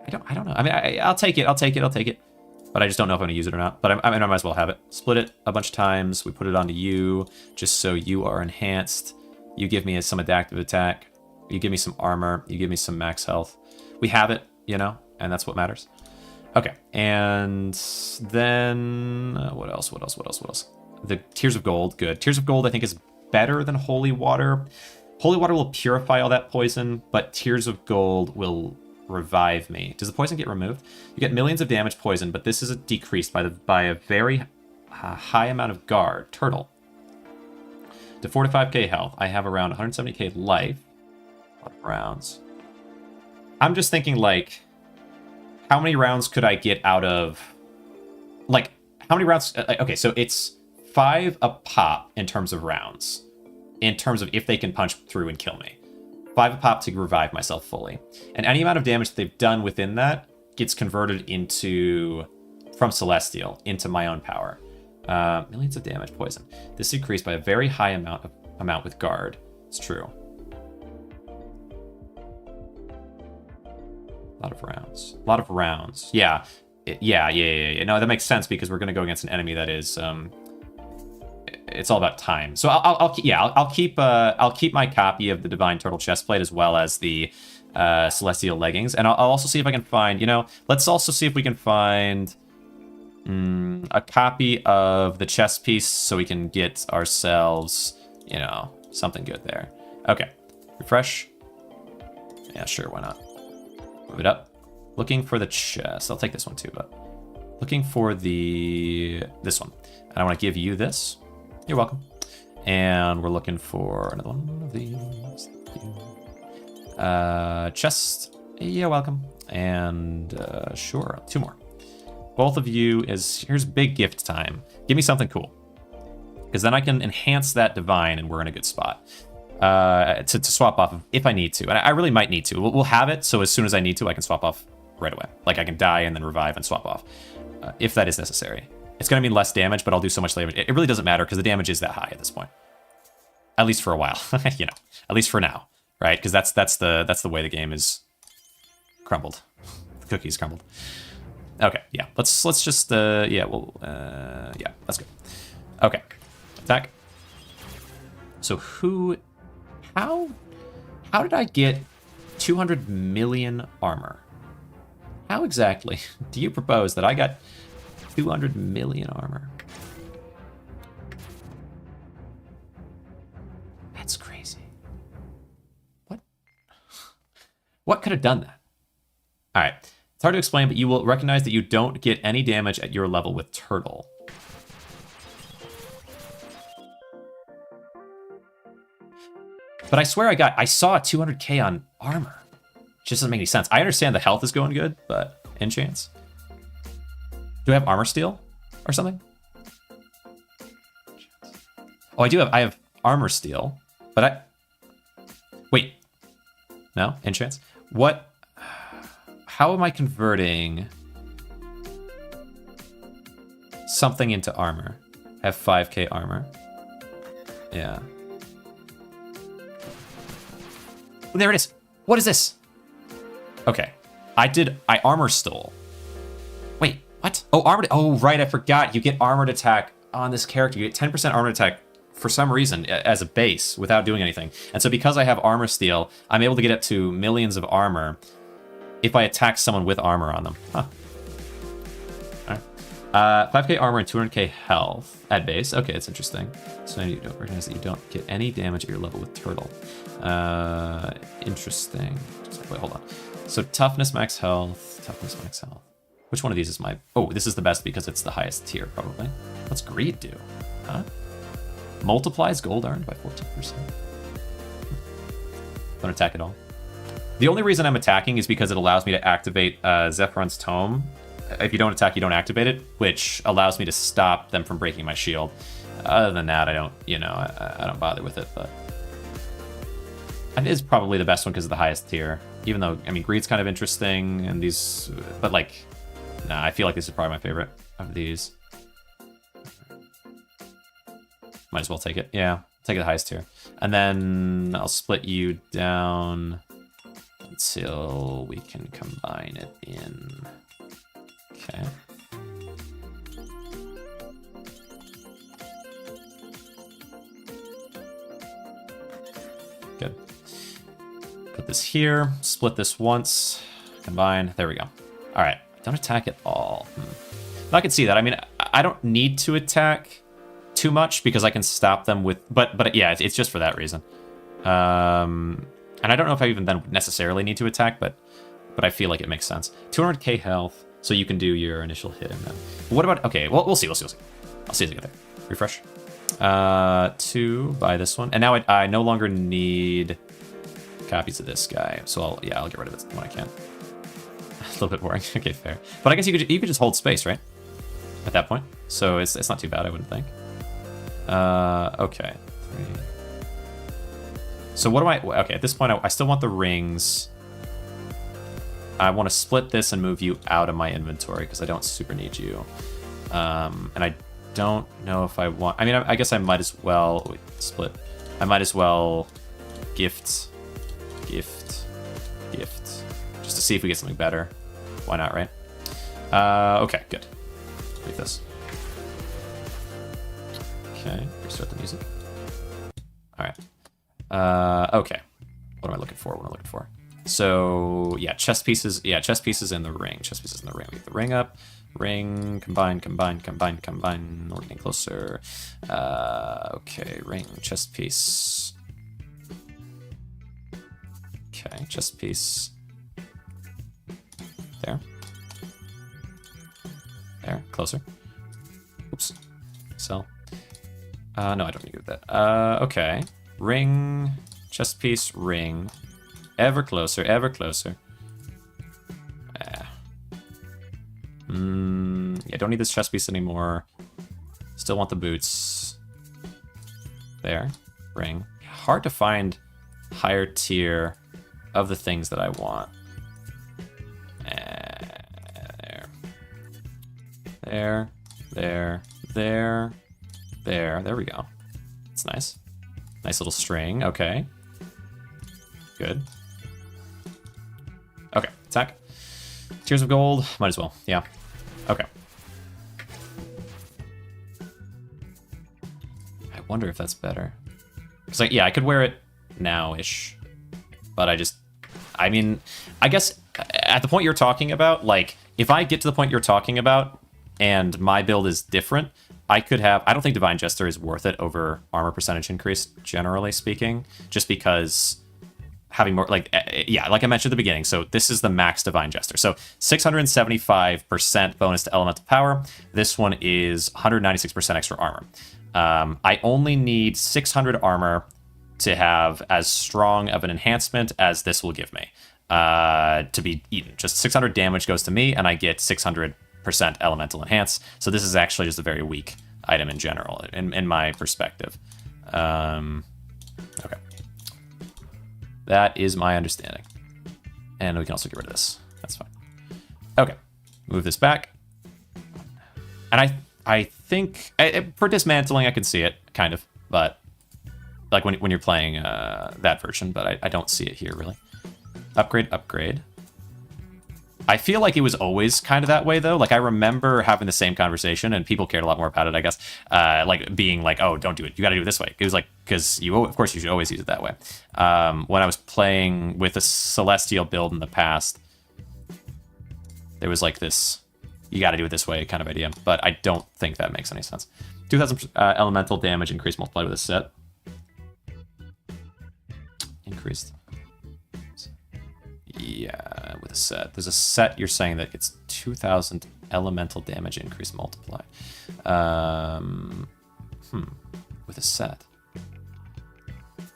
I don't know. I mean, I'll take it. But I just don't know if I'm going to use it or not. But I might as well have it. Split it a bunch of times. We put it onto you, just so you are enhanced. You give me some addictive attack. You give me some armor. You give me some max health. We have it, you know, and that's what matters. Okay, and then what else? The Tears of Gold, good. Tears of Gold, I think, is better than Holy Water. Holy Water will purify all that poison, but Tears of Gold will revive me. Does the poison get removed? You get millions of damage poison, but this is decreased by a very high amount of guard. Turtle. To 4 to 5k health, I have around 170k life. A lot of rounds. I'm just thinking, like, how many rounds could I get out of... Like, how many rounds... Okay, so it's 5 a pop in terms of rounds. In terms of if they can punch through and kill me. 5 a pop to revive myself fully. And any amount of damage that they've done within that gets converted into... From Celestial, into my own power. Millions of damage poison. This increased by a very high amount with guard. It's true. A lot of rounds. Yeah. Yeah. No, that makes sense because we're going to go against an enemy that is... it's all about time. So I'll keep my copy of the Divine Turtle Chestplate as well as the Celestial Leggings, and I'll also see if I can find, let's also see if we can find a copy of the chest piece so we can get ourselves, something good there. Okay, refresh. Yeah, sure, why not? Move it up. Looking for the chest. I'll take this one too, but looking for this one. And I want to give you this. You're welcome. And we're looking for another one of these. Chest. You're welcome. And sure, 2 more. Both of you here's big gift time. Give me something cool. Because then I can enhance that divine and we're in a good spot. To swap off if I need to. And I really might need to. We'll have it, so as soon as I need to, I can swap off right away. Like I can die and then revive and swap off. If that is necessary. It's going to mean less damage, but I'll do so much damage. It really doesn't matter because the damage is that high at this point. At least for a while, at least for now, right? Because that's the way the game is crumbled. The cookie's crumbled. Okay, yeah. Let's just yeah, that's good. Okay, attack. So how did I get 200 million armor? How exactly do you propose that I got 200 million armor? That's crazy. What could have done that? All right. It's hard to explain, but you will recognize that you don't get any damage at your level with Turtle. But I swear I saw 200k on armor. It just doesn't make any sense. I understand the health is going good, but enchants. Do I have armor steal or something? Oh, I have armor steal, but wait. No, enchants. What? How am I converting something into armor? I have 5k armor. Yeah. Oh, there it is. What is this? Okay. I armor stole. Wait, what? Oh, armored. Oh, right. I forgot. You get armored attack on this character. You get 10% armored attack for some reason as a base without doing anything. And so because I have armor steal, I'm able to get up to millions of armor if I attack someone with armor on them. Huh. All right. 5k armor and 200k health at base. Okay, it's interesting. So now you don't recognize that you don't get any damage at your level with turtle. Interesting. Wait, hold on. So toughness max health, toughness max health. Which one of these is my... Oh, this is the best because it's the highest tier, probably. What's greed do? Huh? Multiplies gold earned by 14%. Don't attack at all. The only reason I'm attacking is because it allows me to activate Zephron's Tome. If you don't attack, you don't activate it, which allows me to stop them from breaking my shield. Other than that, I don't, I don't bother with it, but... It is probably the best one because of the highest tier. Even though, I mean, greed's kind of interesting, and these... But, like... Nah, I feel like this is probably my favorite of these. Might as well take it. Yeah, take it the highest tier. And then I'll split you down until we can combine it in. Okay. Good. Put this here, split this once, combine. There we go. All right, don't attack at all. I can see that. I mean, I don't need to attack too much because I can stop them with, but yeah, it's just for that reason. And I don't know if I even then necessarily need to attack, but I feel like it makes sense. 200k health, so you can do your initial hit and then. What about? Okay, well we'll see. I'll see as I get there. Refresh. 2 buy this one, and now I no longer need copies of this guy, so I'll get rid of it when I can. A little bit boring. Okay, fair. But I guess you could just hold space, right? At that point, so it's not too bad, I wouldn't think. Okay. 3. So what do I... Okay, at this point, I still want the rings. I want to split this and move you out of my inventory because I don't super need you. And I don't know if I want... I mean, I guess I might as well... Wait, split. I might as well gift. Just to see if we get something better. Why not, right? Okay, good. Leave this. Okay, restart the music. All right. Okay. What am I looking for? So yeah, chest pieces. Yeah, chest pieces in the ring. Chest pieces in the ring. We get the ring up. Ring. Combine. We're getting closer. Okay. Ring. Chest piece. Okay. Chest piece. There. Closer. Oops. Sell. No, I don't need that. Okay. Ring, chest piece, ring. Ever closer. Yeah, don't need this chest piece anymore. Still want the boots. There. Ring. Hard to find higher tier of the things that I want. There we go. It's nice. Nice little string. Okay. Good. Okay. Attack. Tears of gold. Might as well. Yeah. Okay. I wonder if that's better. Because, I could wear it now-ish. But I mean, I guess at the point you're talking about, like, if I get to the point you're talking about and my build is different, I could have... I don't think Divine Jester is worth it over armor percentage increase, generally speaking, just because having more... Like I mentioned at the beginning, so this is the max Divine Jester. So 675% bonus to elemental power. This one is 196% extra armor. I only need 600 armor to have as strong of an enhancement as this will give me to be eaten. Just 600 damage goes to me, and I get 600% elemental enhance. So this is actually just a very weak item in general, in my perspective. Okay. That is my understanding. And we can also get rid of this. That's fine. Okay. Move this back. And I think for dismantling, I can see it, kind of, but like when you're playing that version, but I don't see it here, really. Upgrade. I feel like it was always kind of that way, though. Like, I remember having the same conversation, and people cared a lot more about it, I guess. Like, being like, oh, don't do it. You got to do it this way. It was like, because of course, you should always use it that way. When I was playing with a Celestial build in the past, there was like this, you got to do it this way kind of idea. But I don't think that makes any sense. 2,000 elemental damage increased multiplied with a set. Increased. Yeah, with a set. There's a set you're saying that it's 2,000 elemental damage increase multiplied. With a set.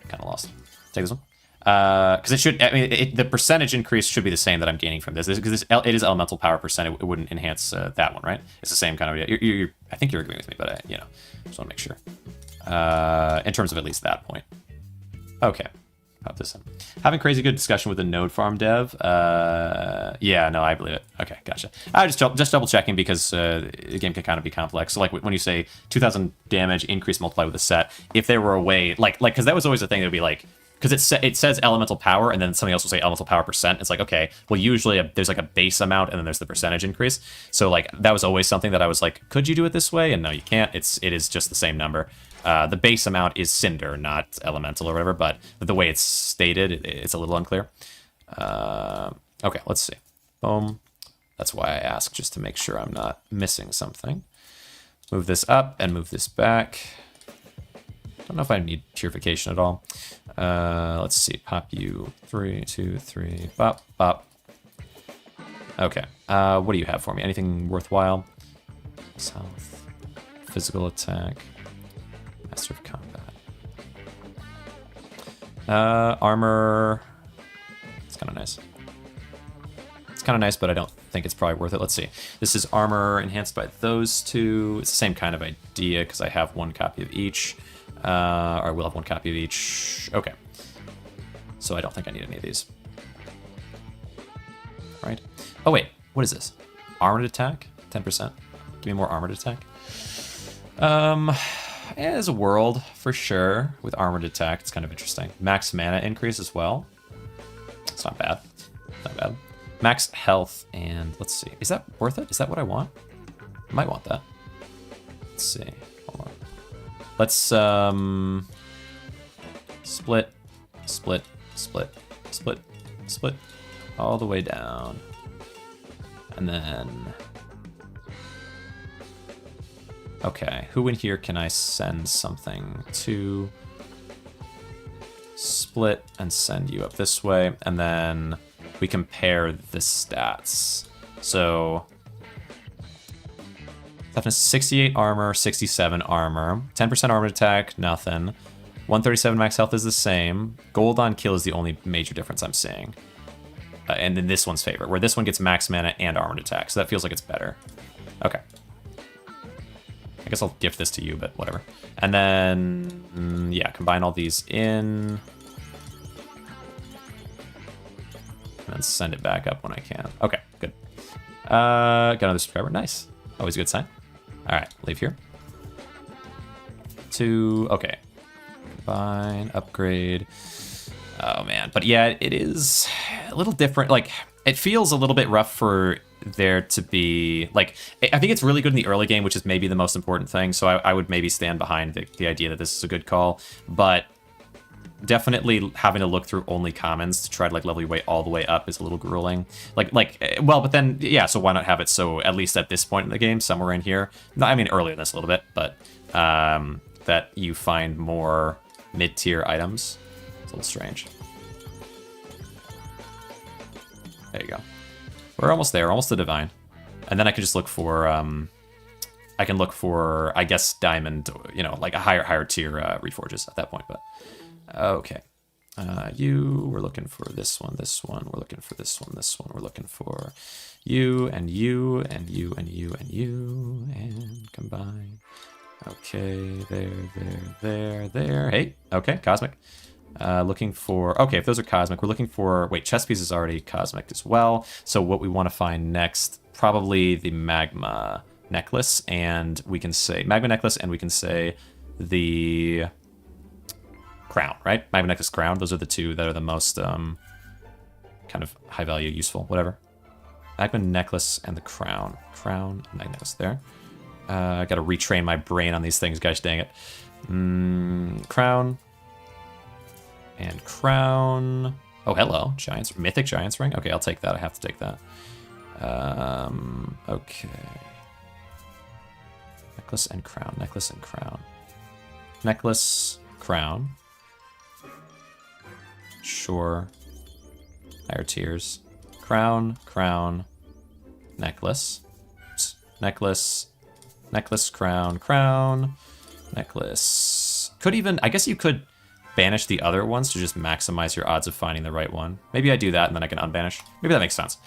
Kind of lost. Take this one. Because it should, I mean, the percentage increase should be the same that I'm gaining from this. Because it is elemental power percent. It wouldn't enhance that one, right? It's the same kind of idea. I think you're agreeing with me, but just want to make sure. In terms of at least that point. Okay. Pop this in. Having crazy good discussion with the node farm dev. Yeah, no, I believe it. Okay, gotcha. I just double checking because the game can kind of be complex. So like when you say 2,000 damage increase multiplied with a set, if there were a way like because that was always the thing that would be like, because it says elemental power and then something else will say elemental power percent. It's like, okay, well usually there's like a base amount and then there's the percentage increase. So like that was always something that I was like, could you do it this way? And no, you can't. It is just the same number. The base amount is cinder, not elemental or whatever, but the way it's stated, it's a little unclear. Okay, let's see. Boom. That's why I asked, just to make sure I'm not missing something. Move this up and move this back. Don't know if I need purification at all. Let's see. Pop you 3, 2, 3. Bop, bop. Okay. What do you have for me? Anything worthwhile? South. Physical attack. Master of combat. Armor. It's kind of nice. It's kind of nice, but I don't think it's probably worth it. Let's see. This is armor enhanced by those two. It's the same kind of idea because I have one copy of each. Or I will have one copy of each. Okay. So I don't think I need any of these. Right? Oh, wait. What is this? Armored attack? 10%. Give me more armored attack. Yeah, there's a world, for sure, with armored attack. It's kind of interesting. Max mana increase as well. It's not bad. Not bad. Max health, and let's see. Is that worth it? Is that what I want? I might want that. Let's see. Hold on. Let's, split, split, split, split, split, all the way down. And then... Okay, who in here can I send something to? Split and send you up this way, and then we compare the stats. So, toughness 68 armor, 67 armor, 10% armored attack, nothing. 137 max health is the same. Gold on kill is the only major difference I'm seeing. And in this one's favor, where this one gets max mana and armored attack, so that feels like it's better. Okay. I guess I'll gift this to you, but whatever. And then, yeah, combine all these in. And then send it back up when I can. Okay, good. Got another subscriber. Nice. Always a good sign. All right, leave here. Okay. Combine, upgrade. Oh, man. But yeah, it is a little different. Like, it feels a little bit rough for there to be, like, I think it's really good in the early game, which is maybe the most important thing. So I would maybe stand behind the idea that this is a good call. But definitely having to look through only commons to try to, like, level your way all the way up is a little grueling. Well, but then, yeah, so why not have it so, at least at this point in the game, somewhere in here, I mean, earlier than this a little bit, but that you find more mid-tier items. It's a little strange. There you go. We're almost there, almost to divine. And then I can just look for, I guess, diamond, like a higher tier reforges at that point. But Okay. We're looking for this one, we're looking for this one, we're looking for you, and you, and you, and you, and you, and combine. Okay, there. Hey, okay, cosmic. Looking for, okay, if those are cosmic, we're looking for, wait, chess piece is already cosmic as well. So what we want to find next, probably the magma necklace, and we can say, magma necklace, and we can say the crown, right? Magma necklace, crown, those are the two that are the most kind of high value, useful, whatever. Magma necklace and the crown. Crown, magma necklace, there. I gotta retrain my brain on these things, gosh dang it. Crown. And crown. Oh, hello. Giants, mythic giant's ring. Okay, I'll take that. I have to take that. Okay. Necklace and crown. Necklace and crown. Necklace, crown. Sure. Higher tiers. Crown, crown. Necklace. Necklace. Necklace, crown, crown. Necklace. Could even, I guess you could banish the other ones to just maximize your odds of finding the right one. Maybe I do that and then I can unbanish. Maybe that makes sense.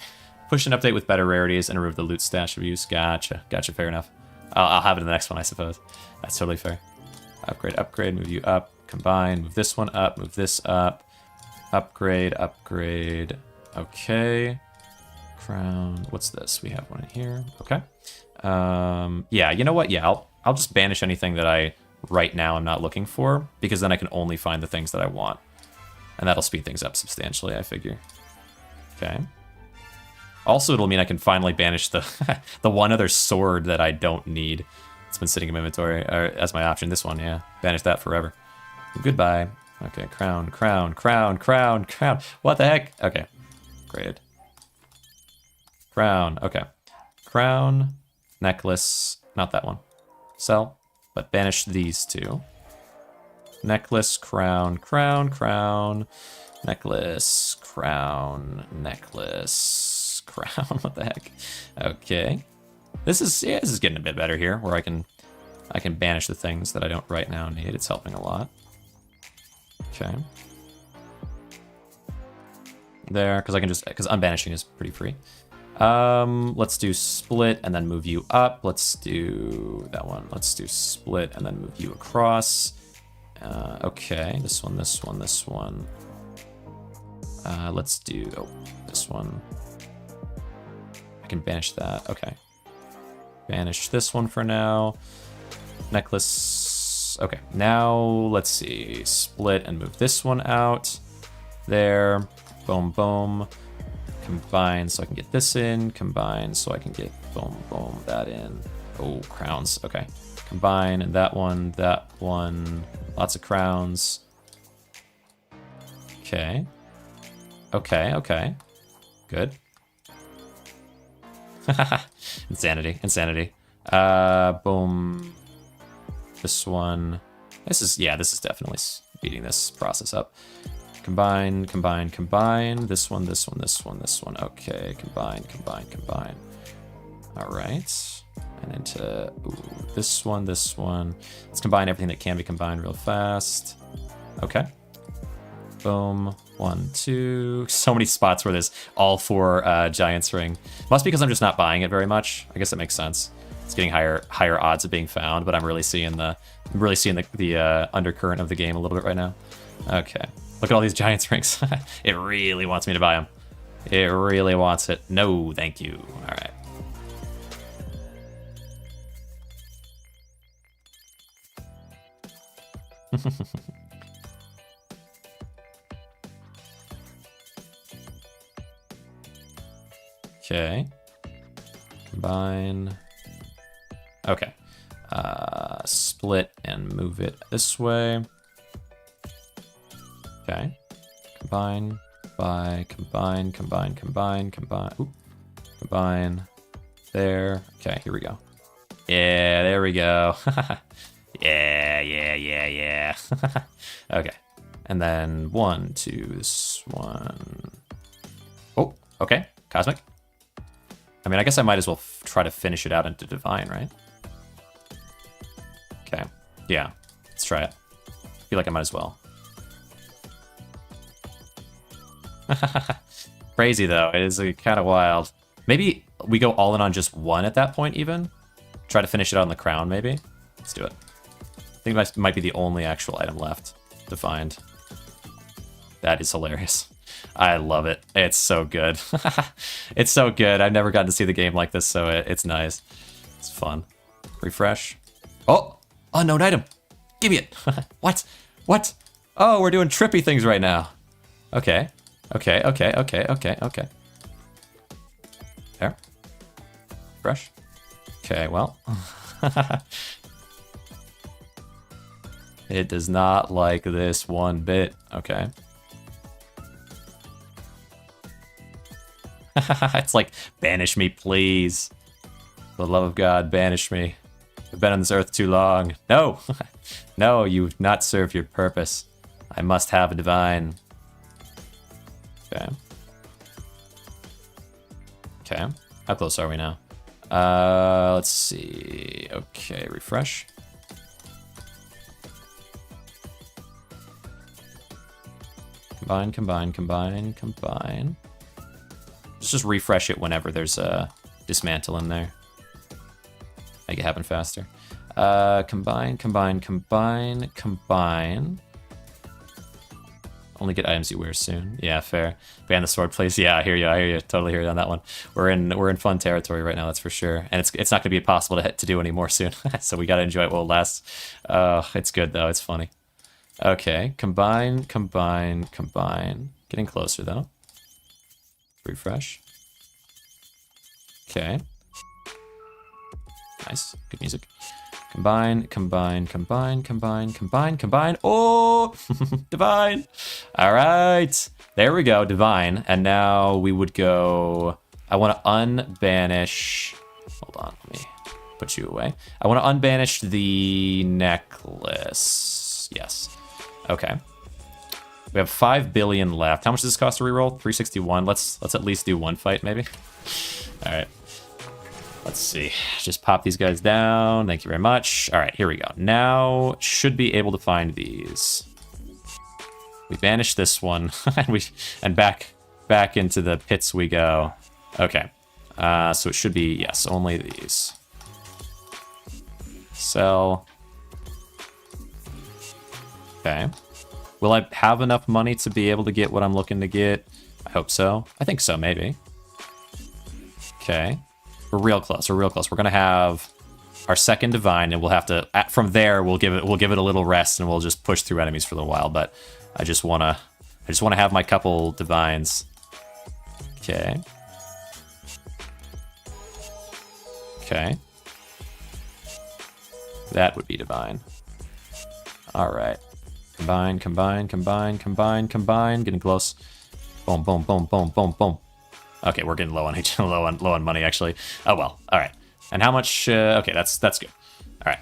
Push an update with better rarities and remove the loot stash of use. Gotcha. Gotcha, fair enough. I'll have it in the next one, I suppose. That's totally fair. Upgrade, upgrade, move you up. Combine, move this one up, move this up. Upgrade, upgrade. Okay. Crown, what's this? We have one in here. Okay. Yeah, you know what? Yeah, I'll just banish anything that I right now I'm not looking for, because then I can only find the things that I want. And that'll speed things up substantially, I figure. Okay. Also, it'll mean I can finally banish the the one other sword that I don't need. It's been sitting in my inventory as my option. This one, yeah. Banish that forever. Goodbye. Okay, crown, crown, crown, crown, crown. What the heck? Okay, graded. Crown, okay. Crown, necklace, not that one. Sell, but banish these two. Necklace, crown, crown, crown. Necklace, crown, necklace, crown. What the heck? Okay. This is getting a bit better here, where I can banish the things that I don't right now need. It's helping a lot. Okay. There, because unbanishing is pretty free. Let's do split and then move you up. Let's do that one. Let's do split and then move you across. Okay, this one, this one, this one. Let's do this one. I can banish that. Okay. Banish this one for now. Necklace. Okay, now let's see. Split and move this one out. There. Boom, boom. Combine so I can get this in. Combine so I can get boom, boom, that in. Oh, crowns. Okay. Combine and that one, that one. Lots of crowns. Okay. Okay, okay. Good. Insanity, insanity. Boom. This one. This is definitely speeding this process up. Combine, combine, combine. This one, this one, this one, this one. Okay, combine, combine, combine. All right. And into this one, this one. Let's combine everything that can be combined real fast. Okay. Boom. 1, 2. So many spots where there's all 4 Giants Ring. Must be because I'm just not buying it very much. I guess that makes sense. It's getting higher odds of being found, but I'm really seeing the undercurrent of the game a little bit right now. Okay. Look at all these Giants Rings. It really wants me to buy them. It really wants it. No, thank you. All right. Okay. Combine. Okay. Split and move it this way. Okay. Combine. Combine, combine, combine, combine. Oop. Combine. There. Okay, here we go. Yeah, there we go. Yeah. Okay. And then 1, 2, this one. Oh, okay. Cosmic. I mean, I guess I might as well try to finish it out into Divine, right? Okay. Yeah. Let's try it. I feel like I might as well. Crazy, though. It is kind of wild. Maybe we go all in on just one at that point, even? Try to finish it on the crown, maybe? Let's do it. I think that might be the only actual item left to find. That is hilarious. I love it. It's so good. It's so good. I've never gotten to see the game like this, so it's nice. It's fun. Refresh. Oh! Unknown item! Give me it! What? What? Oh, we're doing trippy things right now. Okay. Okay. There. Refresh. Okay, well. It does not like this one bit. Okay. It's like, banish me, please. For the love of God, banish me. I've been on this earth too long. No! No, you've not served your purpose. I must have a divine. Okay. Okay. How close are we now? Let's see. Okay, refresh. Combine. Let's just refresh it whenever there's a dismantle in there. Make it happen faster. Combine. Only get items you wear soon. Yeah, fair. Ban the sword, please. Yeah, I hear you. Totally hear you on that one. We're in fun territory right now, that's for sure. And it's not gonna be possible to do anymore soon. So we gotta enjoy it while it lasts. It's good though. It's funny. Okay, combine. Getting closer though. Refresh. Okay. Nice. Good music. Combine. Oh! Divine! Alright. There we go, divine. And now we would go... I want to unbanish... Hold on, let me put you away. I want to unbanish the necklace. Yes. Okay. We have 5 billion left. How much does this cost to reroll? 361. Let's at least do one fight, maybe. All right. Let's see. Just pop these guys down. Thank you very much. All right, here we go. Now should be able to find these. We banish this one, and back into the pits we go. Okay. So it should be, yes, only these. Sell. Okay. Will I have enough money to be able to get what I'm looking to get? I hope so. I think so, maybe. Okay. We're real close. We're gonna have our second divine, and we'll have to from there we'll give it a little rest, and we'll just push through enemies for a little while. But I just wanna have my couple divines. Okay. Okay. That would be divine. All right. Combine. Getting close. Boom. Okay, we're getting low on money actually. Oh well. All right. And how much? Okay, that's good. All right.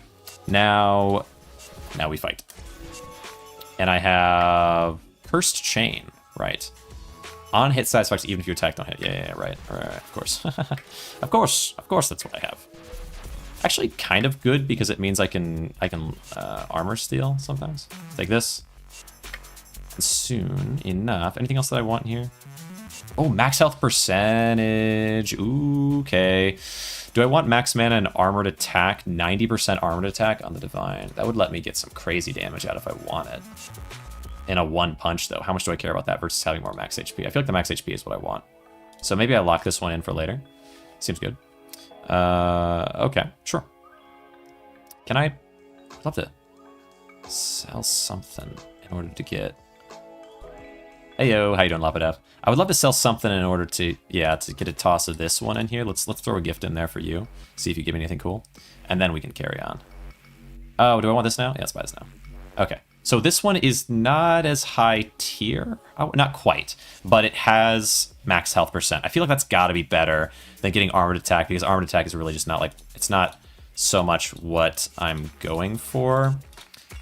Now we fight. And I have cursed chain. Right. On hit satisfies even if you attack don't hit. Yeah. Right. Of course. of course. That's what I have. Actually, kind of good because it means I can armor steal sometimes. Take this. Soon enough. Anything else that I want here? Oh, max health percentage. Ooh, okay. Do I want max mana and armored attack? 90% armored attack on the divine. That would let me get some crazy damage out if I wanted. In a one punch though. How much do I care about that versus having more max HP? I feel like the max HP is what I want. So maybe I lock this one in for later. Seems good. Okay, sure. I'd love to sell something in order to get... Heyo, how you doing, Lapidev? I would love to sell something in order to get a toss of this one in here. Let's throw a gift in there for you. See if you give me anything cool. And then we can carry on. Oh, do I want this now? Yeah, let's buy this now. Okay. So this one is not as high tier. Oh, not quite. But it has max health percent. I feel like that's got to be better than getting armored attack, because armored attack is really just not like... It's not so much what I'm going for.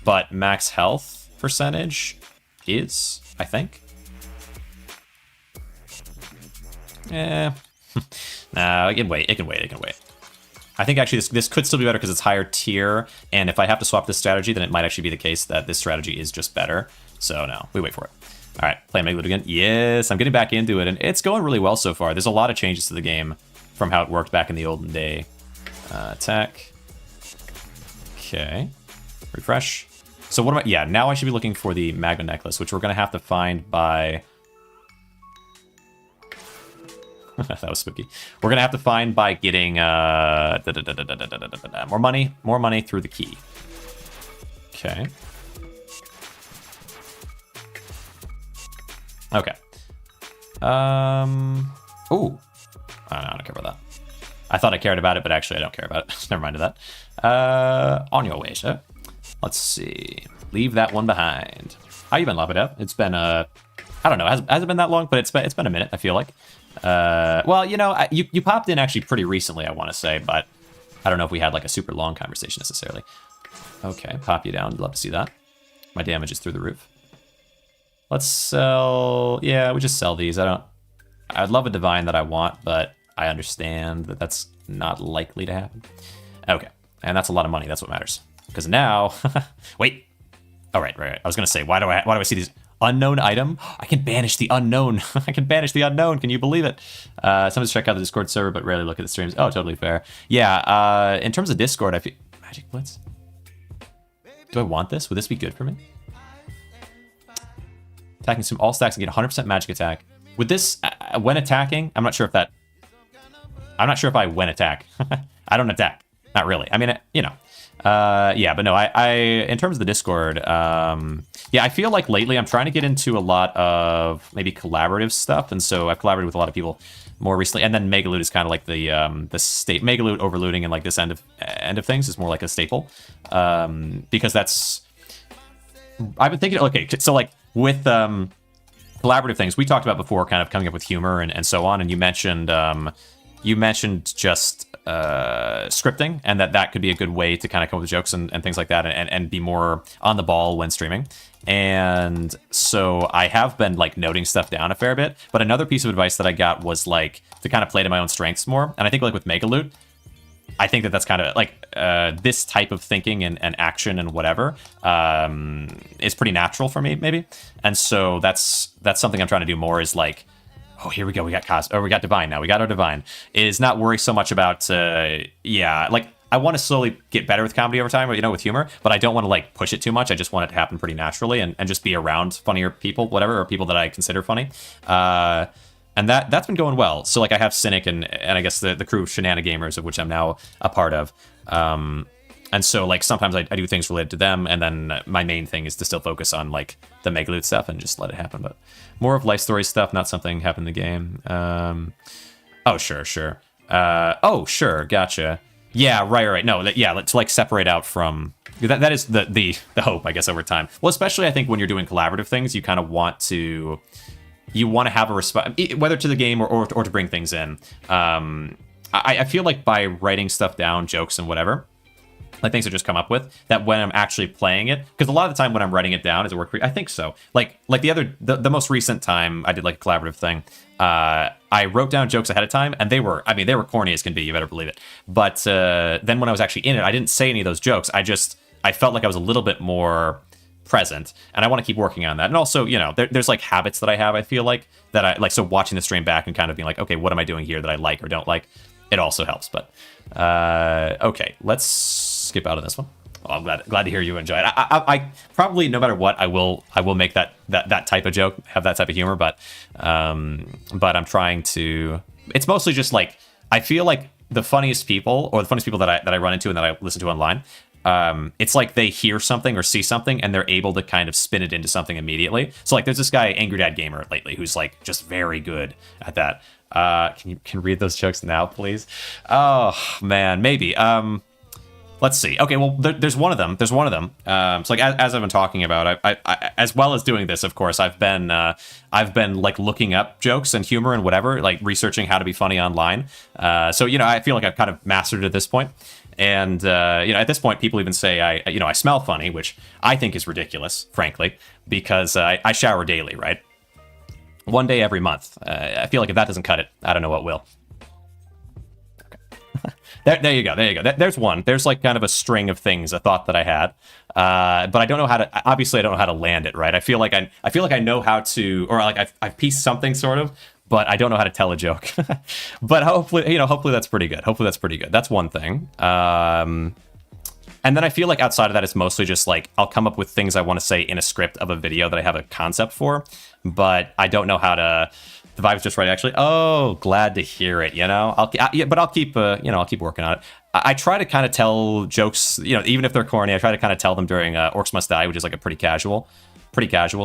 But max health percentage is, I think. Yeah. Nah, it can wait. I think actually this could still be better because it's higher tier, and if I have to swap this strategy, then it might actually be the case that this strategy is just better. So no, we wait for it. All right, playing Megaloot again. Yes, I'm getting back into it, and it's going really well so far. There's a lot of changes to the game from how it worked back in the olden day. Attack. Okay. Refresh. So what am I... Yeah, now I should be looking for the Magma Necklace, which we're going to have to find by... That was spooky. We're going to have to find by getting more money. More money through the key. Okay. Okay. Ooh. I don't care about that. I thought I cared about it, but actually I don't care about it. Never mind that. On your way, sir. Let's see. Leave that one behind. How you been, Lapidev? It's been I don't know. Hasn't been that long, but it's been a minute. I feel like. Well, you know, you popped in actually pretty recently, I want to say, but I don't know if we had like a super long conversation necessarily. Okay, pop you down. Love to see that. My damage is through the roof. Let's sell. Yeah, we just sell these. I'd love a divine that I want, but I understand that that's not likely to happen. Okay, and that's a lot of money. That's what matters. Because now, wait. Oh, right. I was gonna say, why do I see these unknown item? I can banish the unknown. I can banish the unknown. Can you believe it? Sometimes check out the Discord server, but rarely look at the streams. Oh, totally fair. Yeah. In terms of Discord, I feel Magic Blitz. Do I want this? Would this be good for me? Attacking some all stacks and get 100% magic attack. With this, when attacking, I'm not sure if I when attack. I don't attack. Not really. I mean, you know. Yeah, but no, I in terms of the Discord, yeah, I feel like lately I'm trying to get into a lot of maybe collaborative stuff, and so I've collaborated with a lot of people more recently. And then Megaloot is kind of like the state Megaloot overlooting and like this end of things is more like a staple, because that's I've been thinking. Okay, so like with collaborative things we talked about before, kind of coming up with humor and so on, and you mentioned just scripting, and that could be a good way to kind of come up with jokes and things like that, and be more on the ball when streaming. And so I have been like noting stuff down a fair bit, but another piece of advice that I got was like to kind of play to my own strengths more. And I think like with Megaloot, I think that's kind of like this type of thinking and action and whatever is pretty natural for me, maybe. And so that's something I'm trying to do more, is like, oh, here we go. We got Divine now. We got our Divine. Is not worry so much about, yeah, like I want to slowly get better with comedy over time, or, you know, with humor, but I don't want to like push it too much. I just want it to happen pretty naturally and just be around funnier people, whatever, or people that I consider funny. And that's been going well. So like I have Cynic and I guess the crew of Shenanigamers, of which I'm now a part of. And so like sometimes I do things related to them, and then my main thing is to still focus on like the Megaloot stuff and just let it happen. But more of life story stuff, not something happened in the game. Oh, sure. Oh, sure, gotcha. Yeah, right. No, yeah, let's like separate out from... That is the hope, I guess, over time. Well, especially I think when you're doing collaborative things, you kind of want to... You want to have a response, whether to the game or to bring things in. I feel like by writing stuff down, jokes and whatever, like things to just come up with, that when I'm actually playing it, because a lot of the time when I'm writing it down, does it work for you? I think so. Like the most recent time I did like a collaborative thing, I wrote down jokes ahead of time, and they were corny as can be, you better believe it. But then when I was actually in it, I didn't say any of those jokes. I felt like I was a little bit more present, and I want to keep working on that. And also, you know, there's like habits that I have, I feel like, that I like, so watching the stream back and kind of being like, okay, what am I doing here that I like or don't like? It also helps. But okay, let's skip out of this one. Well, I'm glad to hear you enjoy it. I probably, no matter what, I will make that type of joke, have that type of humor, but I'm trying to... It's mostly just like, I feel like the funniest people, or the funniest people that I run into and that I listen to online, it's like they hear something or see something and they're able to kind of spin it into something immediately. So like there's this guy, Angry Dad Gamer, lately, who's like just very good at that. Can you read those jokes now, please? Oh man, maybe. Let's see. Okay, well, there's one of them. So like as I've been talking about, I as well as doing this, of course, I've been like looking up jokes and humor and whatever, like researching how to be funny online. So you know, I feel like I've kind of mastered it at this point. And you know, at this point, people even say I smell funny, which I think is ridiculous, frankly, because I shower daily, right? One day every month. I feel like if that doesn't cut it, I don't know what will. Okay. There you go. There you go. There's one. There's like kind of a string of things, a thought that I had, but I don't know how to. Obviously, I don't know how to land it right. I feel like I know how to, or like I've pieced something sort of, but I don't know how to tell a joke. But hopefully, hopefully that's pretty good. Hopefully that's pretty good. That's one thing. And then I feel like outside of that, it's mostly just like I'll come up with things I want to say in a script of a video that I have a concept for, but I don't know how to. The vibe's just right, actually. Oh, glad to hear it. But I'll keep working on it. I try to kind of tell jokes, even if they're corny. I try to kind of tell them during Orcs Must Die, which is like a pretty casual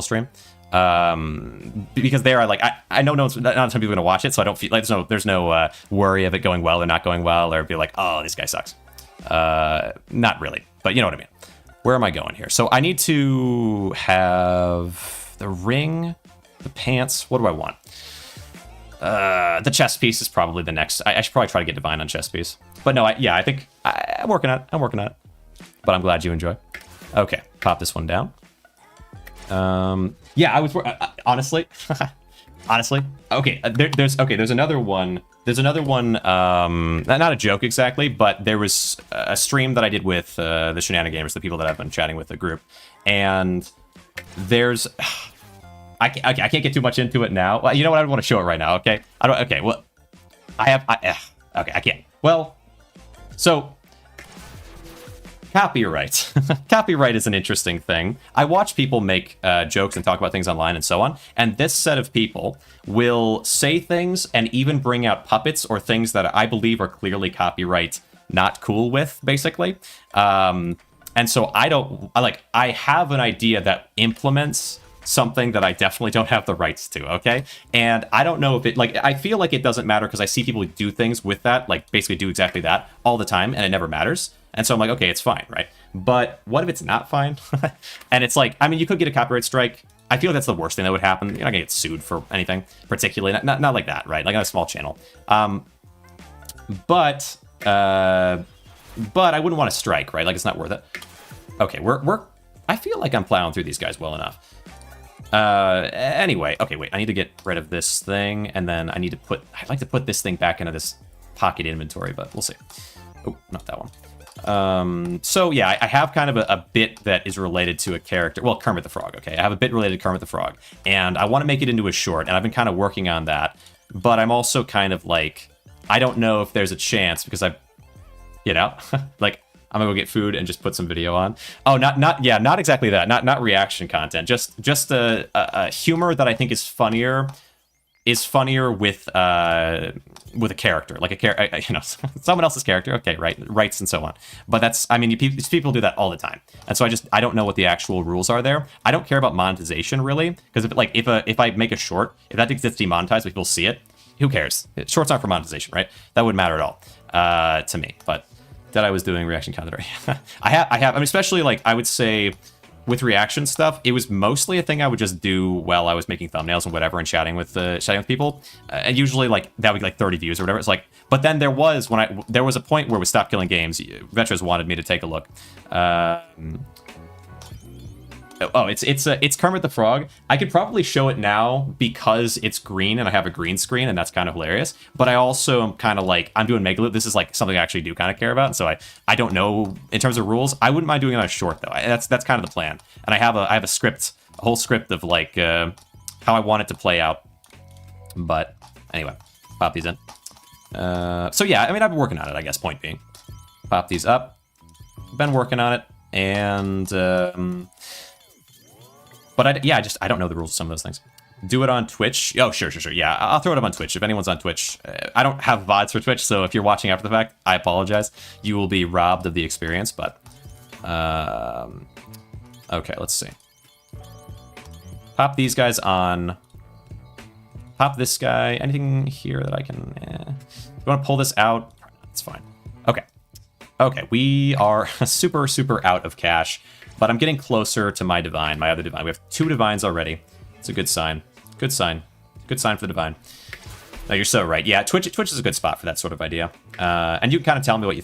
stream. Because there, I know not some people are gonna watch it, so I don't feel like there's no worry of it going well or not going well, or be like, oh, this guy sucks. Not really, but you know what I mean. Where am I going here? So I need to have the ring, the pants. What do I want? The chest piece is probably the next. I should probably try to get divine on chest piece. But no, I think I'm working on it. But I'm glad you enjoy. Okay, pop this one down. Yeah, I was honestly. Okay, there's another one. There's another one. Not a joke exactly, but there was a stream that I did with the Shenanigamers, the people that I've been chatting with, the group, and there's. I can't get too much into it now. Well, you know what? I don't want to show it right now. Okay. I don't. Okay. Well, okay. I can't. Well, so copyright. Copyright is an interesting thing. I watch people make jokes and talk about things online and so on. And this set of people will say things and even bring out puppets or things that I believe are clearly copyright not cool with, basically. And so I have an idea that implements something that I definitely don't have the rights to, okay? And I don't know if it, I feel like it doesn't matter because I see people do things with that, basically do exactly that all the time, and it never matters. And so I'm like, okay, it's fine, right? But what if it's not fine? And it's like, I mean, you could get a copyright strike. I feel like that's the worst thing that would happen. You're not gonna get sued for anything, particularly, not like that, right? Like on a small channel. But I wouldn't want to strike, right? Like, it's not worth it. Okay, I feel like I'm plowing through these guys well enough. Anyway, okay, wait, I need to get rid of this thing, and then I'd like to put this thing back into this pocket inventory, but we'll see. Oh, not that one. So yeah, I have kind of a bit that is related to a character. Well, Kermit the Frog, okay? I have a bit related to Kermit the Frog, and I want to make it into a short, and I've been kind of working on that, but I'm also kind of like, I don't know if there's a chance, because like, I'm gonna go get food and just put some video on. Oh, not exactly that. Not reaction content. Just a humor that I think is funnier with a character, like someone else's character. Okay, rights and so on. But that's, I mean, people do that all the time, and so I don't know what the actual rules are there. I don't care about monetization really, because if I make a short, if that gets demonetized, but people see it, who cares? Shorts aren't for monetization, right? That wouldn't matter at all to me, but. That I was doing reaction content. I have. I mean, especially I would say with reaction stuff, it was mostly a thing I would just do while I was making thumbnails and whatever and chatting with people. And usually that would be 30 views or whatever. It's but then there was a point where we stopped killing games. Vetras wanted me to take a look. It's Kermit the Frog. I could probably show it now because it's green and I have a green screen, and that's kind of hilarious. But I also am kind of I'm doing Megaloot. This is something I actually do kind of care about. And so I don't know in terms of rules. I wouldn't mind doing it on a short though. That's kind of the plan. And I have a script, a whole script of how I want it to play out. But anyway, pop these in. So yeah, I mean, I've been working on it, I guess, point being. Pop these up. Been working on it. And but I don't know the rules of some of those things. Do it on Twitch. Oh, sure. Yeah, I'll throw it up on Twitch. If anyone's on Twitch, I don't have VODs for Twitch, so if you're watching after the fact, I apologize. You will be robbed of the experience, but... okay, let's see. Pop these guys on. Pop this guy. Anything here that I can... You want to pull this out? It's fine. Okay, we are super, super out of cash. But I'm getting closer to my divine, my other divine. We have 2 divines already. It's a good sign. Good sign. Good sign for the divine. No, you're so right. Yeah, Twitch is a good spot for that sort of idea. And you can kind of tell me what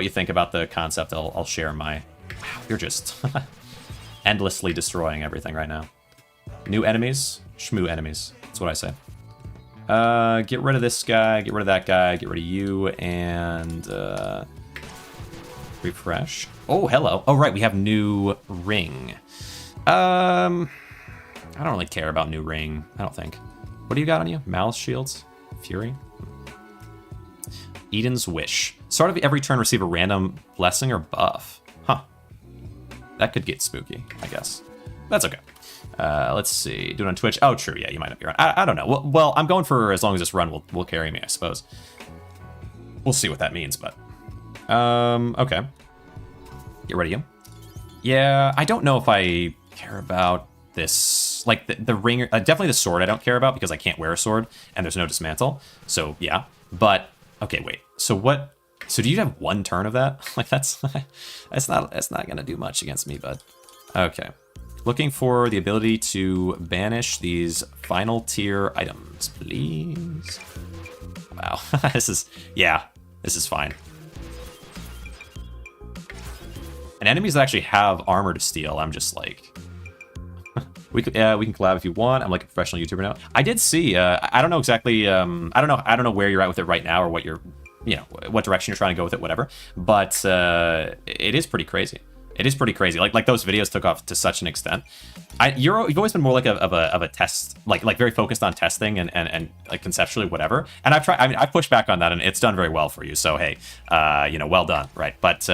you think about the concept. I'll share my... Wow, you're just endlessly destroying everything right now. New enemies, shmoo enemies. That's what I say. Get rid of this guy, get rid of that guy, get rid of you, and refresh. Oh, hello. Oh, right, we have new ring. I don't really care about new ring, I don't think. What do you got on you? Malice shields? Fury? Eden's Wish. Start of every turn, receive a random blessing or buff. Huh. That could get spooky, I guess. That's okay. Let's see. Do it on Twitch. Oh, true. Yeah, you might not be around. I don't know. Well, I'm going for as long as this run will carry me, I suppose. We'll see what that means, but... okay. Get rid of you. Yeah, I don't know if I care about this. Like, the ring... definitely the sword I don't care about because I can't wear a sword, and there's no dismantle. So, yeah. But, okay, wait. So what... So do you have one turn of that? Like, that's not gonna do much against me, but... Okay. Looking for the ability to banish these final tier items, please. Wow, this is fine. And enemies that actually have armor to steal, I'm just like, we can collab if you want. I'm like a professional YouTuber now. I did see, I don't know exactly, I don't know where you're at with it right now or what you're, what direction you're trying to go with it, whatever. But it is pretty crazy. It is pretty crazy. Like those videos took off to such an extent. You've always been more like of a test, like very focused on testing and like conceptually whatever. And I've tried. I mean, I've pushed back on that, and it's done very well for you. So hey, well done, right? But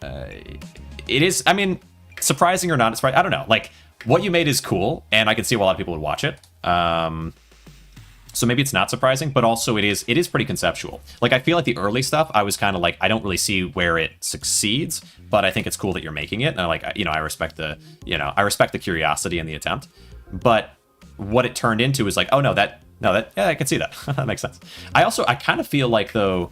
it is. I mean, surprising or not, I don't know. Like what you made is cool, and I can see why a lot of people would watch it. So maybe it's not surprising, but also it is pretty conceptual. Like, I feel like the early stuff, I was kind of like, I don't really see where it succeeds, but I think it's cool that you're making it. And I respect the curiosity and the attempt. But what it turned into is like, oh no, yeah, I can see that. That makes sense. I kind of feel like though,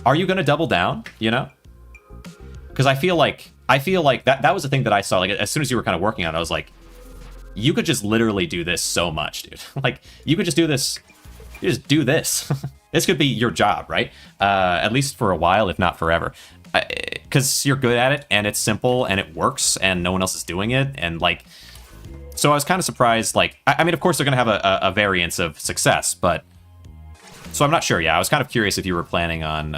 are you going to double down, Because I feel like that was the thing that I saw, like as soon as you were kind of working on it, I was like, you could just literally do this so much, dude. Like, you could just do this. You just do this. This could be your job, right? At least for a while, if not forever. Because you're good at it, and it's simple, and it works, and no one else is doing it, and, like... So I was kind of surprised, like... I mean, of course, they're going to have a variance of success, but... So I'm not sure, yeah. I was kind of curious if you were planning on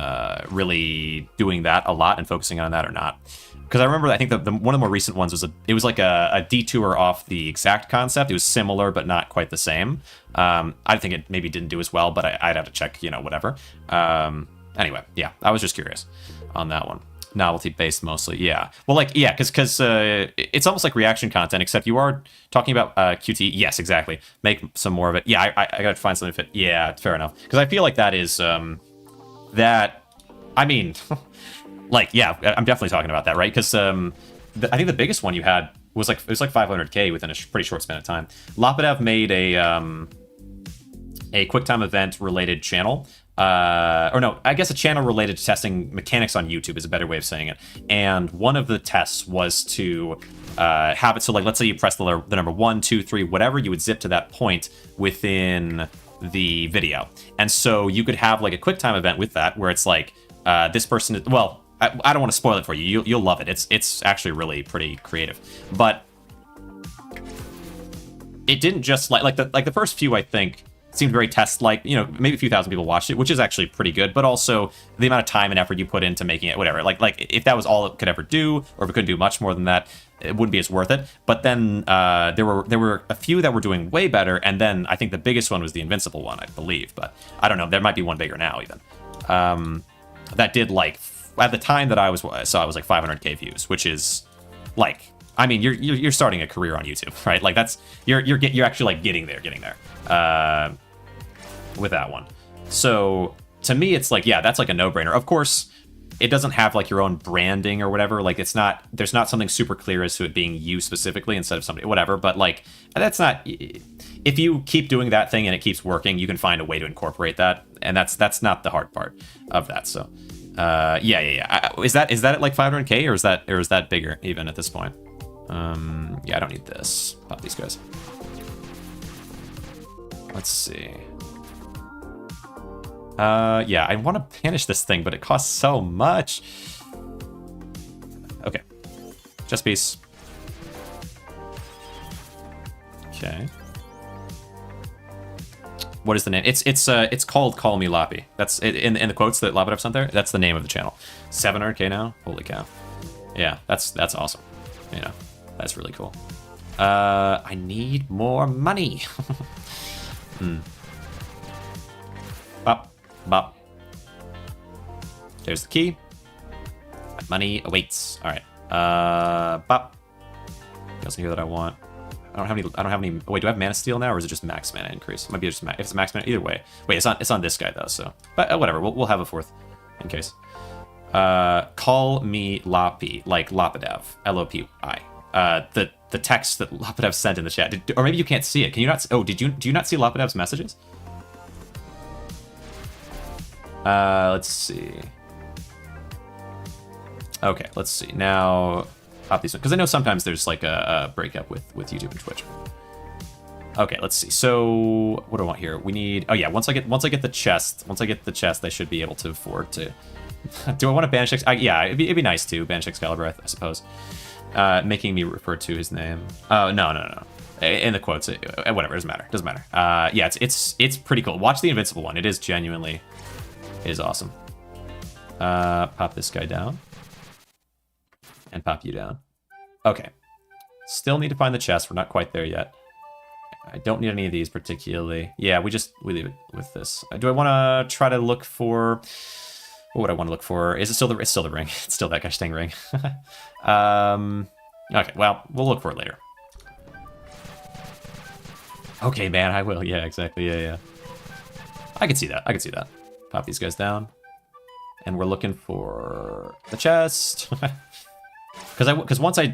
really doing that a lot and focusing on that or not. Because I remember, I think one of the more recent ones was a detour off the exact concept. It was similar, but not quite the same. I think it maybe didn't do as well, but I'd have to check, whatever. Anyway, yeah, I was just curious on that one. Novelty-based mostly, yeah. Well, like, yeah, because it's almost like reaction content, except you are talking about QT. Yes, exactly. Make some more of it. Yeah, I gotta find something to fit. Yeah, fair enough. Because I feel like that is, I mean... Like, yeah, I'm definitely talking about that, right? Because I think the biggest one you had was like 500K within a pretty short span of time. Lapidev made a QuickTime event related channel, or no, I guess a channel related to testing mechanics on YouTube is a better way of saying it. And one of the tests was to have it so, like, let's say you press the number 1, 2, 3, whatever, you would zip to that point within the video, and so you could have like a QuickTime event with that where it's like this person is, well. I don't want to spoil it for you. You'll love it. It's actually really pretty creative. But it didn't just like the first few, I think, seemed very test-like. Maybe a few thousand people watched it, which is actually pretty good. But also the amount of time and effort you put into making it, whatever. Like if that was all it could ever do, or if it couldn't do much more than that, it wouldn't be as worth it. But then there were a few that were doing way better, and then I think the biggest one was the Invincible one, I believe. But I don't know. There might be one bigger now even. That did like. At the time that I saw it was like 500K views, which is like, I mean, you're starting a career on YouTube, right? Like that's you're actually like getting there with that one. So to me, it's like, yeah, that's like a no-brainer. Of course, it doesn't have like your own branding or whatever. Like there's not something super clear as to it being you specifically instead of somebody, whatever. But like that's not. If you keep doing that thing and it keeps working, you can find a way to incorporate that, and that's not the hard part of that. So. Yeah. Is that at like 500K or is that bigger even at this point? Yeah, I don't need this. Pop these guys. Let's see. Yeah, I want to banish this thing, but it costs so much. Okay. Chess piece. Okay. What is the name? It's called Call Me Loppy. That's in the quotes that Lapidev sent there. That's the name of the channel. 700K now. Holy cow. Yeah, that's awesome. You know, that's really cool. I need more money. Bop, bop. There's the key. Money awaits. All right. Bop. Anything else in here that I want? I don't have any. Wait, do I have mana steal now, or is it just max mana increase? It might be just max. If it's max mana, either way. Wait, it's on this guy though. So, but whatever. We'll have a fourth in case. Call me Loppy, like Lapidev, L-O-P-I. The text that Lapidev sent in the chat, or maybe you can't see it. Can you not? Oh, do you not see Lapidev's messages? Let's see. Okay, let's see now. Pop these because I know sometimes there's like a breakup with YouTube and Twitch. Okay, let's see. So what do I want here? We need. Oh yeah, once I get the chest, I should be able to afford to. Do I want to banish? Yeah, it'd be nice to banish Excalibur, I suppose. Making me refer to his name. Oh no. In the quotes, whatever. Doesn't matter. Yeah, it's pretty cool. Watch the Invincible one. It is genuinely, it is awesome. Pop this guy down. And pop you down. Okay. Still need to find the chest. We're not quite there yet. I don't need any of these particularly. Yeah, we leave it with this. Do I want to try to look for... What would I want to look for? Is it still the... It's still the ring. It's still that Gashting ring. Okay, well, we'll look for it later. Okay, man, I will. Yeah, exactly. Yeah. I can see that. Pop these guys down. And we're looking for the chest. Because once I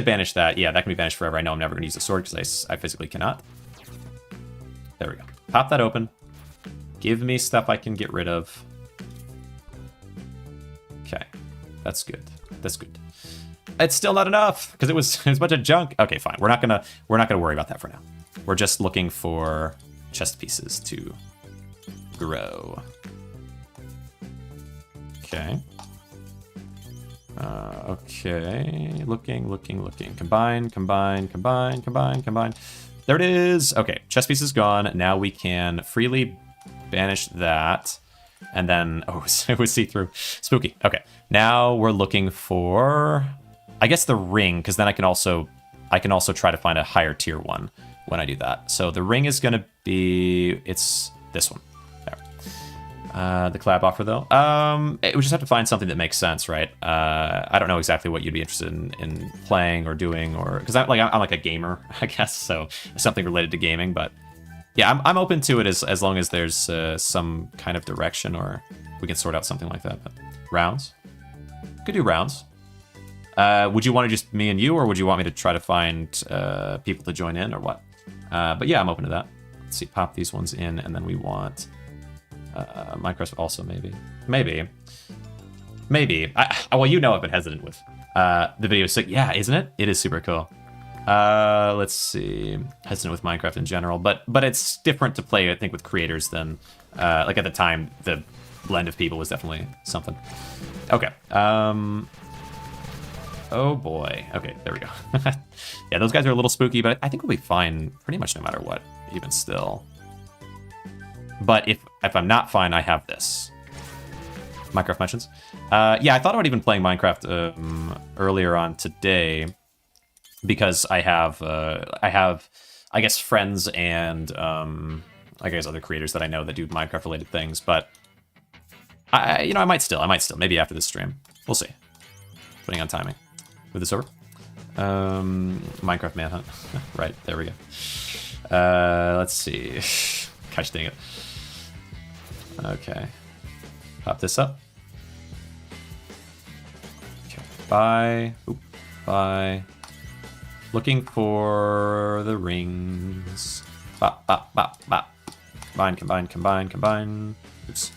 banish that, yeah, that can be banished forever. I know I'm never going to use the sword because I physically cannot. There we go. Pop that open. Give me stuff I can get rid of. Okay, that's good. It's still not enough because it was a bunch of junk. Okay, fine. We're not gonna worry about that for now. We're just looking for chest pieces to grow. Okay. Okay, looking. Combine. There it is. Okay, chest piece is gone. Now we can freely banish that. And then, oh, it was see-through. Spooky. Okay, now we're looking for, I guess, the ring, because then I can also try to find a higher tier one when I do that. So the ring is gonna be, it's this one. The collab offer though, we just have to find something that makes sense, right? I don't know exactly what you'd be interested in playing or doing, or because I'm like a gamer, I guess, so something related to gaming. But yeah, I'm open to it as long as there's some kind of direction, or we can sort out something like that. But rounds, could do rounds. Would you want to just me and you, or would you want me to try to find people to join in, or what? But yeah, I'm open to that. Let's see, pop these ones in, and then we want. Minecraft also, maybe. Well, you know I've been hesitant with the video. So yeah, isn't it? It is super cool. Let's see. Hesitant with Minecraft in general, but it's different to play, I think, with creators than like at the time. The blend of people was definitely something. Okay. Oh boy. Okay, there we go. Yeah, those guys are a little spooky, but I think we'll be fine pretty much no matter what. Even still. But if I'm not fine, I have this. Minecraft mentions. Yeah, I thought about even playing Minecraft earlier on today because I have, I guess, friends and I guess other creators that I know that do Minecraft related things. But I might still. Maybe after this stream, we'll see. Putting on timing. Move this over. Minecraft Manhunt. Right, there we go. Let's see. Gosh dang it. Okay. Pop this up. Okay. Bye. Oop. Bye. Looking for the rings. Bop, bop, bop, bop. Combine. Oops.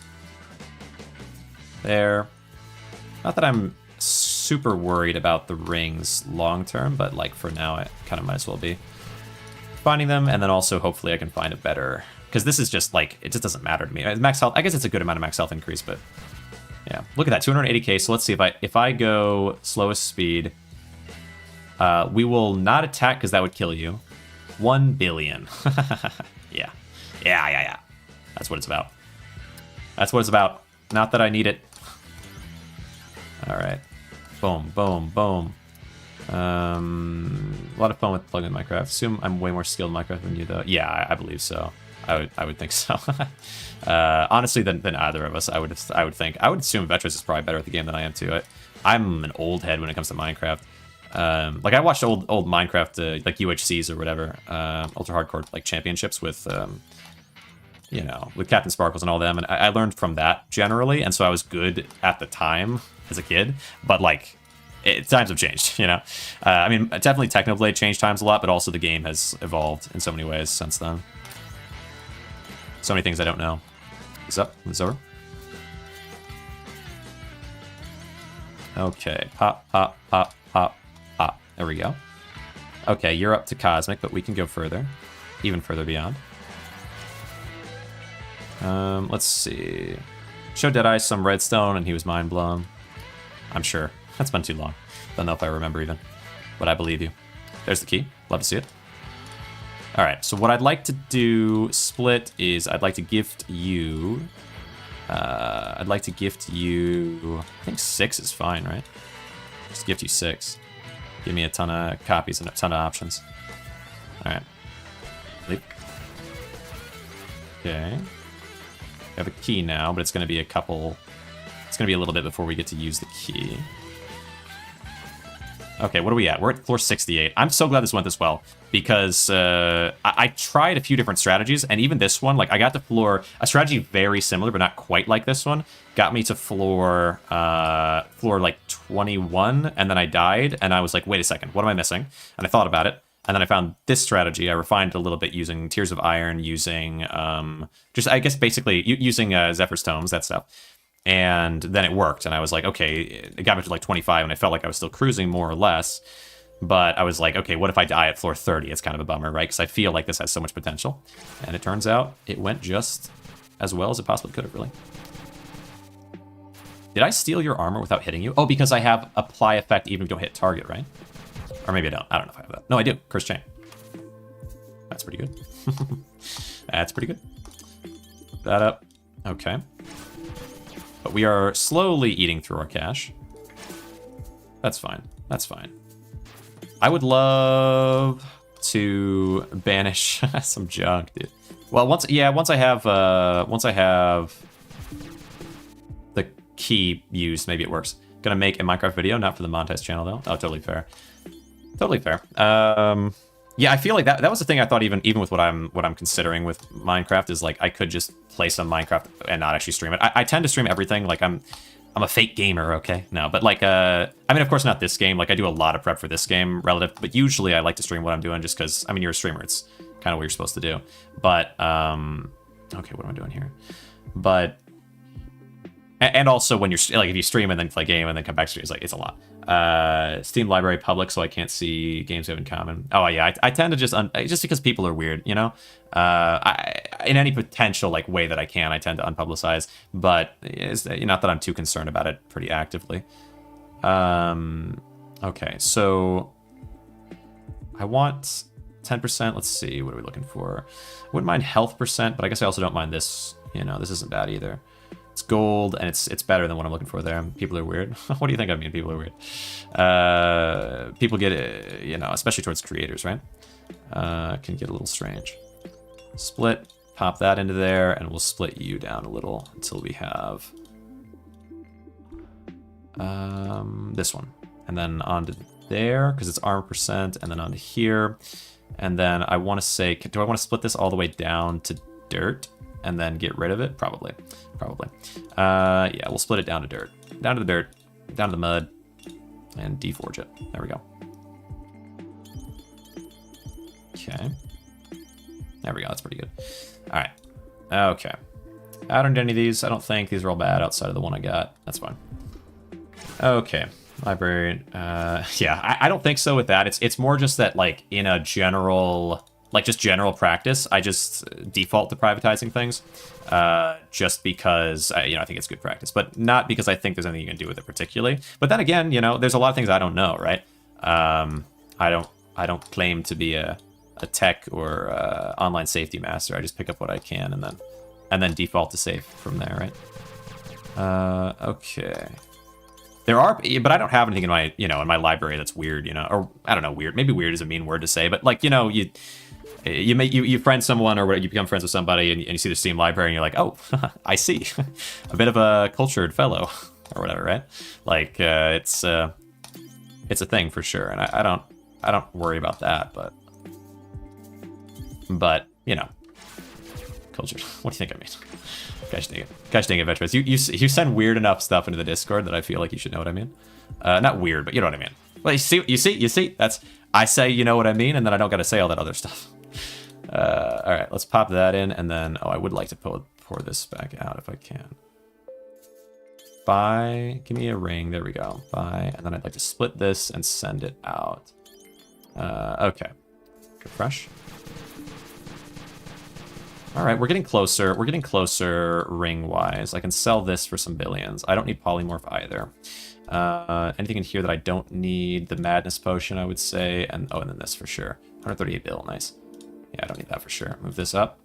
There. Not that I'm super worried about the rings long term, but like for now, I kind of might as well be finding them, and then also hopefully I can find a better. Because this is just like, it just doesn't matter to me. Max health, I guess it's a good amount of max health increase, but yeah. Look at that, 280k. So let's see if I go slowest speed, we will not attack because that would kill you. 1 billion. Yeah. That's what it's about. That's what it's about. Not that I need it. All right. Boom, boom, boom. A lot of fun with plugging in Minecraft. Assume I'm way more skilled in Minecraft than you, though. Yeah, I believe so. I would think so. Honestly, than either of us, I would think. I would assume Vetras is probably better at the game than I am too. I'm an old head when it comes to Minecraft. Like I watched old Minecraft like UHCs or whatever, ultra hardcore like championships with you know, with Captain Sparkles and all them, and I learned from that generally, and so I was good at the time as a kid. But like, times have changed, you know. I mean, definitely Technoblade changed times a lot, but also the game has evolved in so many ways since then. So many things I don't know. What's up? It's over. Okay, pop, pop, pop, pop, pop. There we go. Okay, you're up to Cosmic, but we can go further. Even further beyond. Let's see. Show Deadeye some redstone and he was mind blown. I'm sure. That's been too long. Don't know if I remember even. But I believe you. There's the key. Love to see it. Alright, so what I'd like to do, Split, is I'd like to gift you... I think 6 is fine, right? Just gift you 6. Give me a ton of copies and a ton of options. Alright. Leap. Okay. We have a key now, but it's going to be a couple... It's going to be a little bit before we get to use the key. Okay, what are we at? We're at floor 68. I'm so glad this went this well, because I tried a few different strategies, and even this one, like, I got to floor... A strategy very similar, but not quite like this one, got me to floor, like, 21, and then I died, and I was like, wait a second, what am I missing? And I thought about it, and then I found this strategy. I refined it a little bit using Tears of Iron, using, just, I guess, basically, using Zephyr's Tomes, that stuff. And then it worked, and I was like, okay, it got me to like 25, and I felt like I was still cruising more or less. But I was like, okay, what if I die at floor 30? It's kind of a bummer, right? Because I feel like this has so much potential. And it turns out it went just as well as it possibly could have, really. Did I steal your armor without hitting you? Oh, because I have apply effect even if you don't hit target, right? Or maybe I don't. I don't know if I have that. No, I do. Curse Chain. That's pretty good. That's pretty good. Put that up. Okay. But we are slowly eating through our cash. That's fine. That's fine. I would love to banish some junk, dude. Well, once I have the key used, maybe it works. Gonna make a Minecraft video, not for the Montez channel though. Oh, totally fair. Totally fair. Yeah, I feel like that was the thing I thought even with what I'm considering with Minecraft is like I could just play some Minecraft and not actually stream it. I tend to stream everything. Like I'm a fake gamer, okay? No, but like I mean, of course not this game. Like I do a lot of prep for this game relative, but usually I like to stream what I'm doing just because I mean you're a streamer. It's kind of what you're supposed to do. But okay, what am I doing here? But and also when you're like if you stream and then play game and then come back to it, it's a lot. Steam library public, so I can't see games we have in common. Oh yeah, I tend to just because people are weird, you know. In any potential like way that I can, I tend to unpublicize. But it's not that I'm too concerned about it pretty actively. Okay, so I want 10%. Let's see, what are we looking for? I wouldn't mind health percent, but I guess I also don't mind this. You know, this isn't bad either. It's gold, and it's better than what I'm looking for there. People are weird. What do you think I mean? People are weird. People get, you know, especially towards creators, right? Can get a little strange. Split, pop that into there, and we'll split you down a little until we have this one. And then onto there, because it's armor percent, and then onto here. And then I want to say, do I want to split this all the way down to dirt? And then get rid of it? Probably. Yeah, we'll split it down to dirt. Down to the dirt, down to the mud, and deforge it. There we go. Okay. There we go, that's pretty good. All right, okay. I don't do any of these, I don't think. These are all bad outside of the one I got. That's fine. Okay, library. Yeah, I don't think so with that. It's more just that, like, in a general... Like, just general practice, I just default to privatizing things, just because, I think it's good practice, but not because I think there's anything you can do with it particularly. But then again, there's a lot of things I don't know, right? I don't claim to be a tech or online safety master. I just pick up what I can and then and then default to save from there, right? Okay. There are, but I don't have anything in my, in my library that's weird, or I don't know, weird. Maybe weird is a mean word to say, but like, you friend someone or you become friends with somebody and you see the Steam library and you're like, oh, I see, a bit of a cultured fellow or whatever, right? Like, it's a thing for sure, and I don't worry about that, but cultured. What do you think I mean? Gosh dang it, veterans. You send weird enough stuff into the Discord that I feel like you should know what I mean. Not weird, but you know what I mean. Well, you see. That's I say you know what I mean, and then I don't gotta say all that other stuff. All right, let's pop that in, and then I would like to pour this back out if I can. Buy, give me a ring. There we go. Buy, and then I'd like to split this and send it out. Okay. Refresh. All right, we're getting closer. We're getting closer ring-wise. I can sell this for some billions. I don't need polymorph either. Anything in here that I don't need? The madness potion, I would say, and then this for sure. 138 bill, nice. Yeah, I don't need that for sure. Move this up.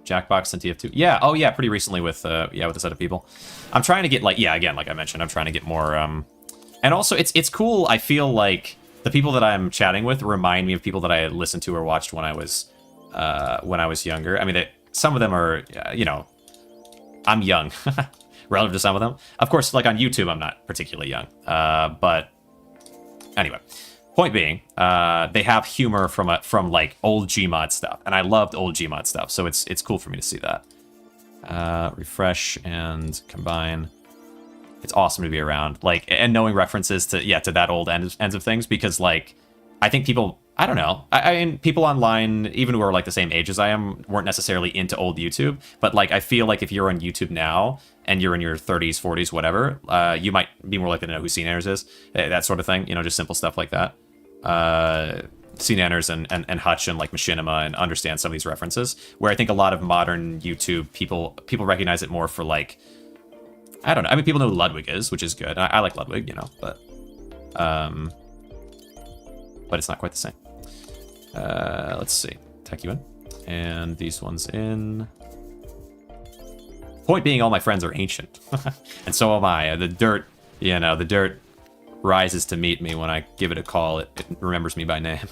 Jackbox and TF2. Yeah, oh yeah, pretty recently with a set of people. I'm trying to get again, like I mentioned, I'm trying to get more. And also, it's cool. I feel like the people that I'm chatting with remind me of people that I listened to or watched when I was younger. I mean, some of them are, I'm young relative to some of them. Of course, like on YouTube, I'm not particularly young. But anyway, point being, they have humor from like old Gmod stuff, and I loved old Gmod stuff, so it's cool for me to see that. Refresh and combine. It's awesome to be around, like, and knowing references to that old ends of things, because like I think people. I don't know. I mean, people online, even who are like the same age as I am, weren't necessarily into old YouTube. But like, I feel like if you're on YouTube now and you're in your 30s, 40s, whatever, you might be more likely to know who CNanners is, that sort of thing. Just simple stuff like that. CNanners and Hutch and like Machinima and understand some of these references. Where I think a lot of modern YouTube people recognize it more for like, I don't know. I mean, people know who Ludwig is, which is good. I like Ludwig, but it's not quite the same. Let's see. Tech you in. And these ones in. Point being, all my friends are ancient. And so am I. The dirt rises to meet me when I give it a call. It remembers me by name.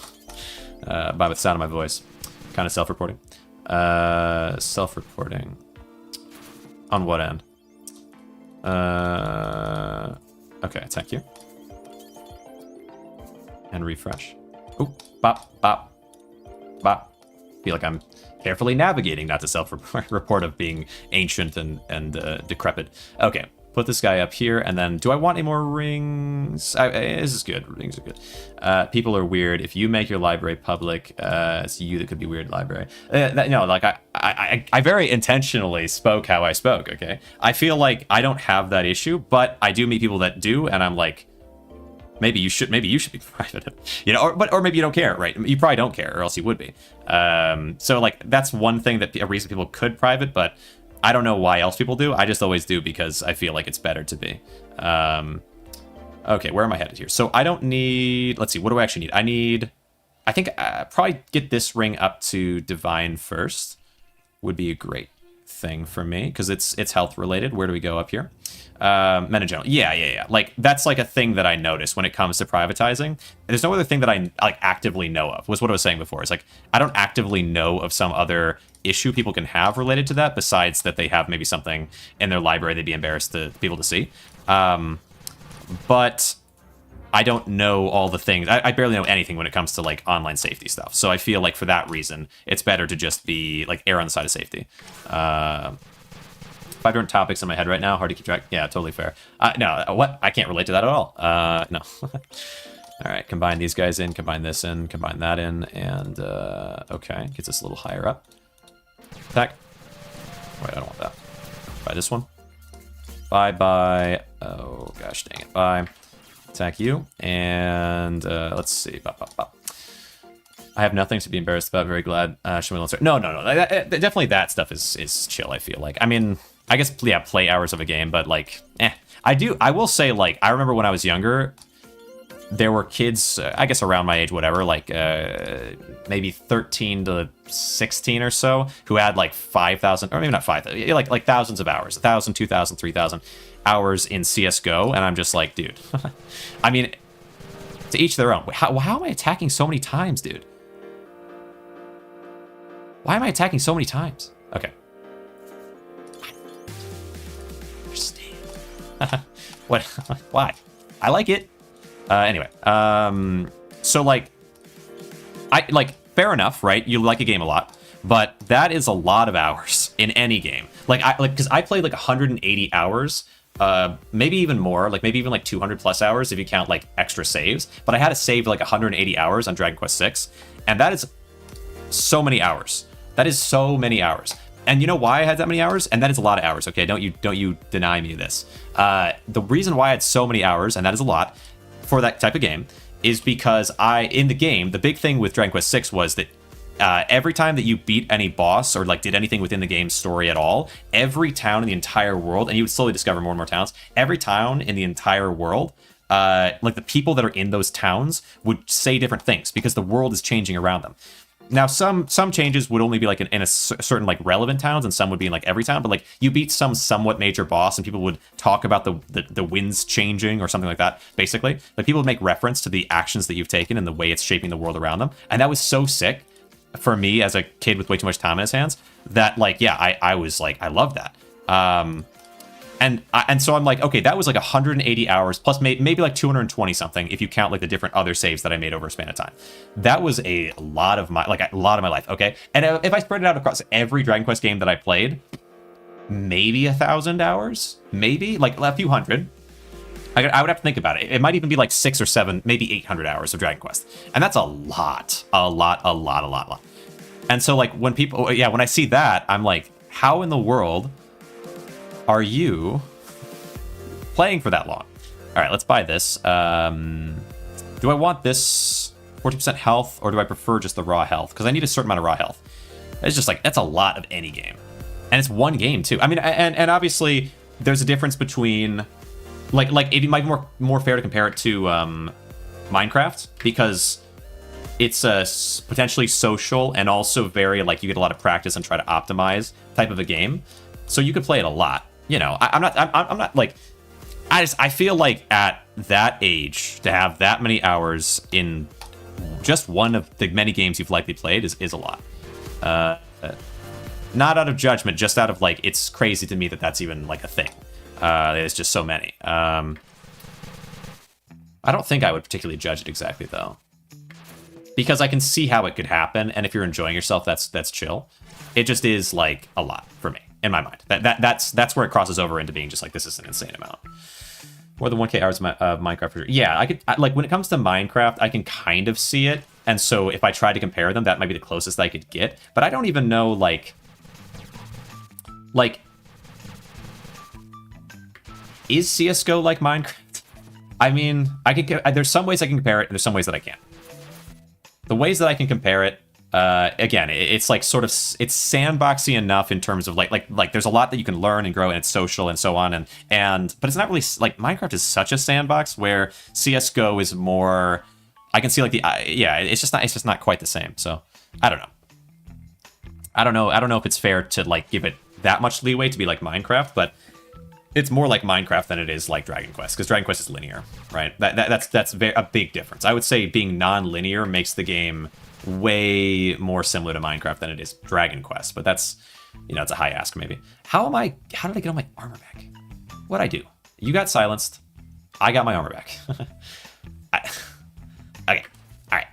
By the sound of my voice. Kind of self-reporting. Self-reporting. On what end? Okay, thank you. And refresh. Ooh, bop, bop, bop. Feel like I'm carefully navigating not to self-report of being ancient and decrepit. Okay, put this guy up here, and then do I want any more rings? This is good. Rings are good. People are weird. If you make your library public, it's you that could be weird library. I very intentionally spoke how I spoke. Okay, I feel like I don't have that issue, but I do meet people that do, and I'm like. Maybe you should be private, or maybe you don't care, right? You probably don't care, or else you would be. So like that's one thing a reason people could private, but I don't know why else people do. I just always do because I feel like it's better to be. Okay, where am I headed here? So I don't need. Let's see, what do I actually need? I think probably get this ring up to divine first would be a great thing for me because it's health related. Where do we go up here? Meta general. Yeah. Like that's like a thing that I notice when it comes to privatizing. There's no other thing that I like actively know of. Was what I was saying before. It's like I don't actively know of some other issue people can have related to that besides that they have maybe something in their library they'd be embarrassed to people to see. But I don't know all the things. I barely know anything when it comes to like online safety stuff. So I feel like for that reason, it's better to just be like err on the side of safety. 5 different topics in my head right now. Hard to keep track. Yeah, totally fair. No, what? I can't relate to that at all. No. All right, combine these guys in, combine this in, combine that in, and okay, gets us a little higher up. Attack. Wait, I don't want that. Buy this one. Bye. Oh, gosh dang it. Bye. Attack you, and let's see. Bop, bop, bop. I have nothing to be embarrassed about. Very glad. Should we start? No. Definitely that stuff is chill, I feel like. I mean, I guess, yeah, play hours of a game, but like, I will say, like, I remember when I was younger, there were kids, I guess around my age, whatever, like maybe 13 to 16 or so, who had like 5,000, or maybe not 5,000, like thousands of hours, 1,000, 2,000, 3,000 hours in CSGO, and I'm just like, dude, I mean, to each their own. How am I attacking so many times, dude? Why am I attacking so many times? Okay. I don't understand. What? Why? I like it. Anyway, so like, fair enough, right? You like a game a lot, but that is a lot of hours in any game. Because I played like 180 hours, maybe even more, like maybe even like 200 plus hours if you count like extra saves. But I had to save like 180 hours on Dragon Quest VI, and that is so many hours. That is so many hours. And you know why I had that many hours? And that is a lot of hours. Okay, don't you deny me this. The reason why I had so many hours, and that is a lot for that type of game, is because in the game, the big thing with Dragon Quest VI was that every time that you beat any boss or like did anything within the game's story at all, every town in the entire world, and you would slowly discover more and more towns, every town in the entire world, like the people that are in those towns would say different things because the world is changing around them. Now, some changes would only be like in a certain like relevant towns, and some would be in like every town. But like you beat some somewhat major boss, and people would talk about the winds changing or something like that. Basically, like people would make reference to the actions that you've taken and the way it's shaping the world around them. And that was so sick for me as a kid with way too much time in his hands that like I was like I love that. And so I'm like, okay, that was like 180 hours plus maybe like 220 something if you count like the different other saves that I made over a span of time. That was a lot of my life, okay? And if I spread it out across every Dragon Quest game that I played, maybe 1,000 hours, maybe like a few hundred. I would have to think about it. It might even be like 6 or 7, maybe 800 hours of Dragon Quest, and that's a lot. And so like when I see that, I'm like, how in the world are you playing for that long? All right, let's buy this. Do I want this 40% health, or do I prefer just the raw health? Because I need a certain amount of raw health. It's just like, that's a lot of any game. And it's one game, too. I mean, and obviously, there's a difference between... Like it might be more fair to compare it to Minecraft, because it's potentially social and also very, like, you get a lot of practice and try to optimize type of a game. So you could play it a lot. You know, I'm not like, I feel like at that age to have that many hours in just one of the many games you've likely played is a lot. Not out of judgment, just out of like, it's crazy to me that that's even like a thing. It's just so many. I don't think I would particularly judge it exactly though, because I can see how it could happen, and if you're enjoying yourself, that's chill. It just is like a lot for me. In my mind, that's where it crosses over into being just like, this is an insane amount. More than 1K hours of Minecraft. Yeah, I like when it comes to Minecraft, I can kind of see it, and so if I try to compare them, that might be the closest I could get. But I don't even know like is CS:GO like Minecraft? I mean, there's some ways I can compare it, and there's some ways that I can't. The ways that I can compare it. Again, it's like sort of, it's sandboxy enough in terms of like there's a lot that you can learn and grow, and it's social and so on, but it's not really like Minecraft is such a sandbox where CS:GO is more. I can see like it's just not quite the same. So I don't know if it's fair to like give it that much leeway to be like Minecraft, but it's more like Minecraft than it is like Dragon Quest, because Dragon Quest is linear, right? That's a big difference. I would say being non-linear makes the game way more similar to Minecraft than it is Dragon Quest, but that's, it's a high ask maybe. How did I get all my armor back? What'd I do? You got silenced. I got my armor back. Okay, all right.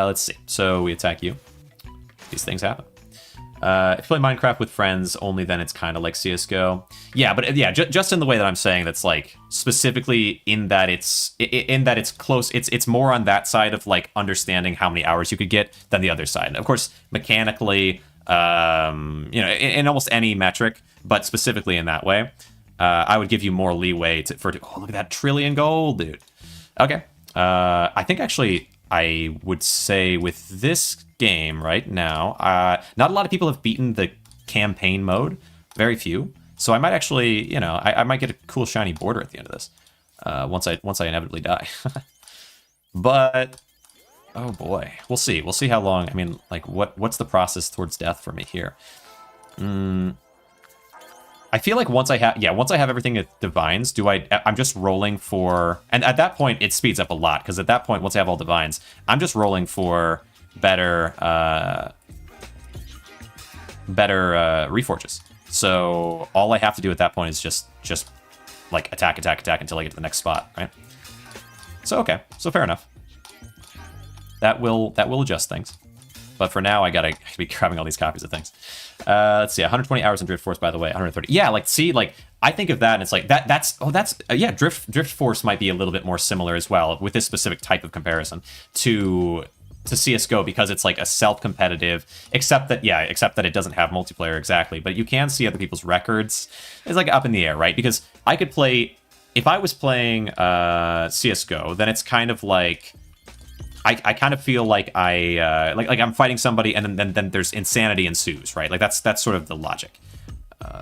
Let's see. So we attack you. These things happen. If you play Minecraft with friends, only then it's kind of like CSGO. Yeah, but yeah, just in the way that I'm saying, that's like specifically in that it's close. It's more on that side of like understanding how many hours you could get than the other side. And of course, mechanically, in almost any metric, but specifically in that way, I would give you more leeway oh, look at that trillion gold, dude. Okay, I think actually I would say with this game right now, not a lot of people have beaten the campaign mode, very few. So I might actually, I might get a cool shiny border at the end of this. once I inevitably die. But oh boy, we'll see. We'll see how long. I mean, like, what's the process towards death for me here? I feel like once I have everything at divines, I'm just rolling for, and at that point it speeds up a lot, because at that point, once I have all divines, I'm just rolling for better reforges. So all I have to do at that point is just like attack until I get to the next spot, right? So okay, so fair enough. That will adjust things. But for now, I gotta be grabbing all these copies of things. Let's see, 120 hours in Drift Force, by the way, 130. Yeah, like, see, like, I think of that, and it's like, yeah, Drift Force might be a little bit more similar as well, with this specific type of comparison to CSGO, because it's like a self-competitive, except that it doesn't have multiplayer exactly, but you can see other people's records. It's like up in the air, right? Because I could play, if I was playing CSGO, then it's kind of like, I kind of feel like I'm fighting somebody, and then there's insanity ensues, right? Like that's sort of the logic.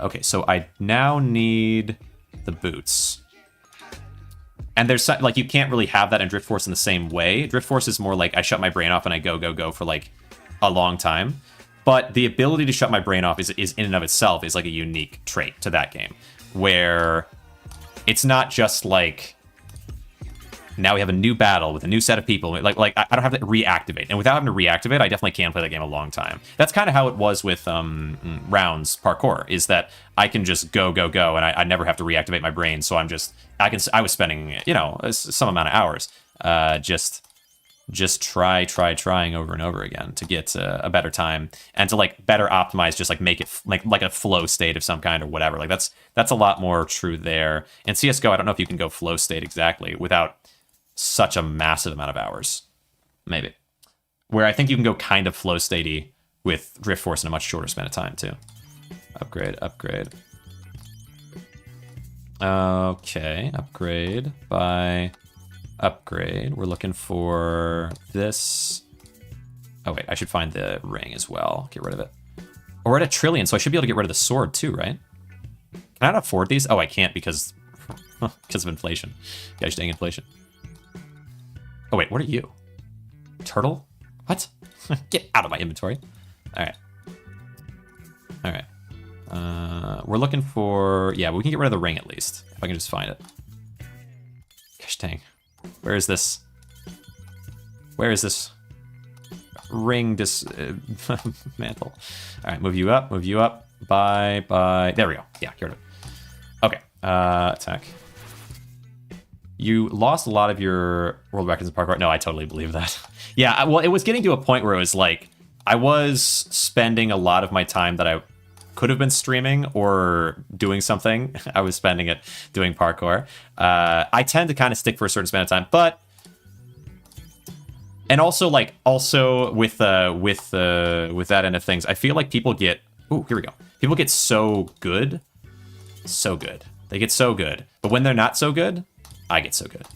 Okay, so I now need the boots, and there's like, you can't really have that in Drift Force in the same way. Drift Force is more like I shut my brain off and I go for like a long time, but the ability to shut my brain off is in and of itself is like a unique trait to that game, where it's not just like, now we have a new battle with a new set of people. Like I don't have to reactivate. And without having to reactivate, I definitely can play that game a long time. That's kind of how it was with rounds parkour, is that I can just go, and I never have to reactivate my brain. So I was spending, some amount of hours just trying over and over again to get a better time, and to like better optimize, just like make it like a flow state of some kind or whatever. Like that's a lot more true there. In CSGO, I don't know if you can go flow state exactly without such a massive amount of hours, maybe. Where I think you can go kind of flow statey with Drift Force in a much shorter span of time too. Upgrade. Okay, upgrade by upgrade. We're looking for this. Oh wait, I should find the ring as well. Get rid of it. Oh, we're at 1 trillion, so I should be able to get rid of the sword too, right? Can I not afford these? Oh, I can't because of inflation. Gosh dang inflation. Oh wait, what are you? Turtle? What? Get out of my inventory. Alright. We're looking for... Yeah, we can get rid of the ring at least, if I can just find it. Gosh dang. Where is this? Where is this ring mantle? Alright, move you up. Bye. There we go. Yeah, get rid of it. Okay, attack. You lost a lot of your world records in parkour. No, I totally believe that. Yeah, well, it was getting to a point where it was like, I was spending a lot of my time that I could have been streaming or doing something. I was spending it doing parkour. I tend to kind of stick for a certain span of time, but... And also with that end of things, I feel like people get... Ooh, here we go. People get so good. So good. They get so good. But when they're not so good... I get so good.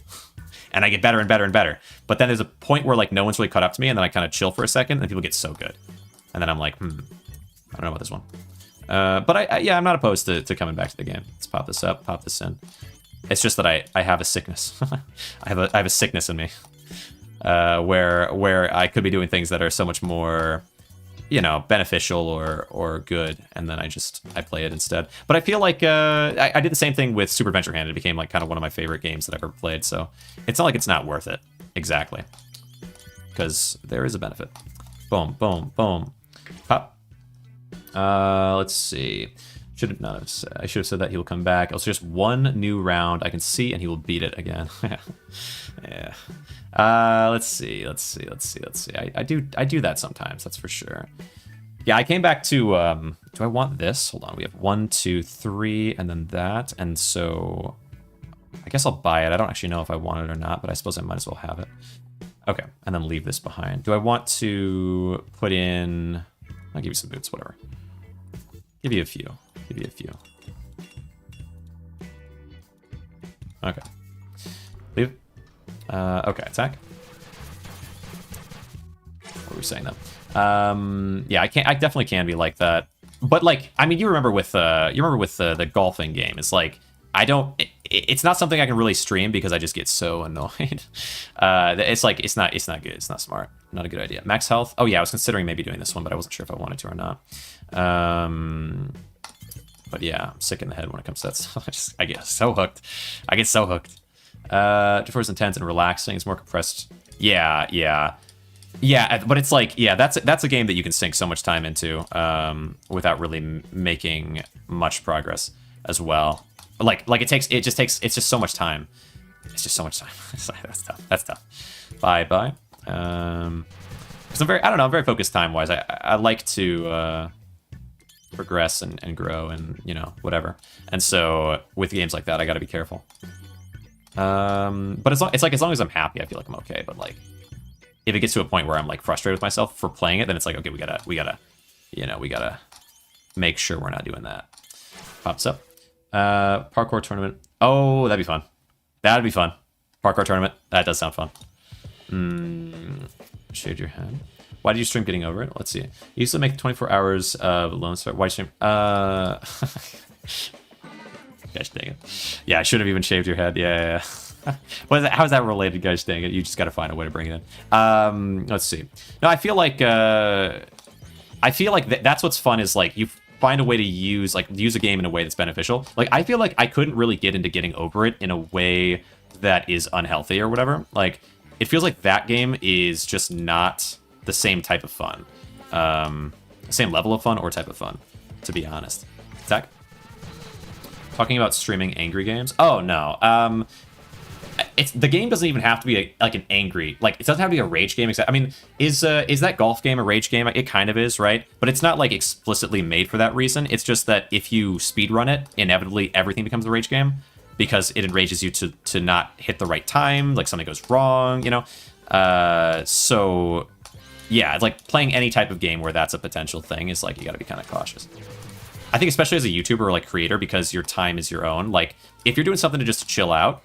And I get better and better and better. But then there's a point where like no one's really caught up to me, and then I kind of chill for a second, and people get so good. And then I'm like, I don't know about this one. But I'm not opposed to coming back to the game. Let's pop this up, pop this in. It's just that I have a sickness. I have a sickness in me. Where I could be doing things that are so much more, beneficial or good, and then I play it instead. But I feel like I did the same thing with Super Venture Hand. It became like kind of one of my favorite games that I've ever played, so it's not like it's not worth it. Exactly. Because there is a benefit. Boom, boom, boom. Pop. Let's see. I should have said that he will come back. Also, just one new round I can see, and he will beat it again. Yeah. Let's see. I do that sometimes. That's for sure. Yeah, I came back to. Do I want this? Hold on. We have 1, 2, 3, and then that, and so I guess I'll buy it. I don't actually know if I want it or not, but I suppose I might as well have it. Okay, and then leave this behind. Do I want to put in? I'll give you some boots. Whatever. Give you a few. Okay. Leave. Okay, attack. What were we saying though? Yeah, I definitely can be like that. But like, I mean, you remember with the golfing game, it's like it's not something I can really stream because I just get so annoyed. It's like it's not good. It's not smart. Not a good idea. Max health. Oh yeah, I was considering maybe doing this one, but I wasn't sure if I wanted to or not. But yeah, I'm sick in the head when it comes to that. I get so hooked. I get so hooked. Defer's intense and relaxing. It's more compressed. Yeah. But it's like, yeah, that's a game that you can sink so much time into without really making much progress as well. It's just so much time. It's just so much time. That's tough. Bye. Because I'm very focused time-wise. I like to progress and grow and, whatever. And so with games like that, I got to be careful. But as long as I'm happy, I feel like I'm okay. But like, if it gets to a point where I'm like frustrated with myself for playing it, then it's like, okay, we gotta make sure we're not doing that. Pops up. Parkour tournament. Oh, that'd be fun. Parkour tournament. That does sound fun. Shaved your head. Why did you stream getting over it? Let's see. You used to make 24 hours of Lone Star. Why stream? Gosh dang it. Yeah, I should have even shaved your head. Yeah. How is that related, guys? Dang it! You just got to find a way to bring it in. Let's see. No, I feel like that's what's fun is like you find a way to use a game in a way that's beneficial. Like I feel like I couldn't really get into getting over it in a way that is unhealthy or whatever. Like it feels like that game is just not the same type of fun, same level of fun or type of fun, to be honest. Zach? Talking about streaming angry games? Oh no. The game doesn't even have to be an angry, it doesn't have to be a rage game. I mean, is that golf game a rage game? It kind of is, right? But it's not like explicitly made for that reason. It's just that if you speedrun it, inevitably everything becomes a rage game because it enrages you to not hit the right time, like something goes wrong, So yeah, it's like playing any type of game where that's a potential thing is like you got to be kind of cautious. I think especially as a YouTuber or like creator, because your time is your own. Like if you're doing something to just chill out,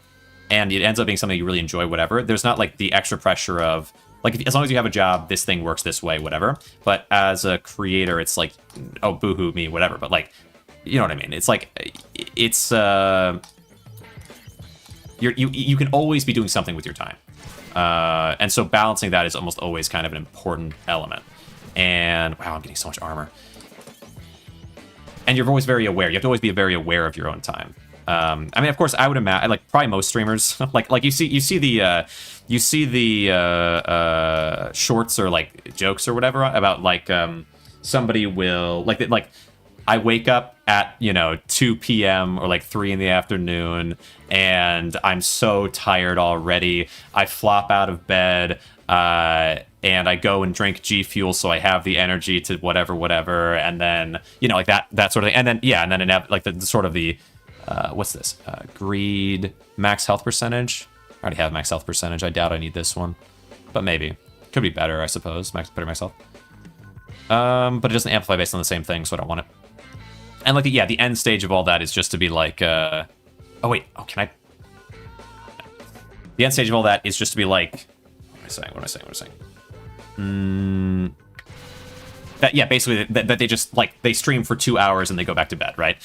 and it ends up being something you really enjoy, whatever, there's not like the extra pressure of like, as long as you have a job, this thing works this way, whatever. But as a creator, it's like, oh, boohoo me, whatever. But like, you know what I mean? It's like, it's, you can always be doing something with your time. And so balancing that is almost always kind of an important element. And wow, I'm getting so much armor. And you're always very aware. You have to always be very aware of your own time. I mean, of course, I would imagine, like, probably most streamers, like you see the shorts or like jokes or whatever about like somebody will like I wake up at 2 p.m. or like 3 in the afternoon, and I'm so tired already. I flop out of bed. And I go and drink G Fuel so I have the energy to whatever, and then like that sort of thing, and then like the sort of the what's this? Greed, max health percentage. I already have max health percentage. I doubt I need this one, but maybe could be better, I suppose. Better max health. But it doesn't amplify based on the same thing, so I don't want it. And like the end stage of all that is just to be like, oh wait, can I? The end stage of all that is just to be like, what am I saying? That basically that they just like they stream for 2 hours and they go back to bed, right?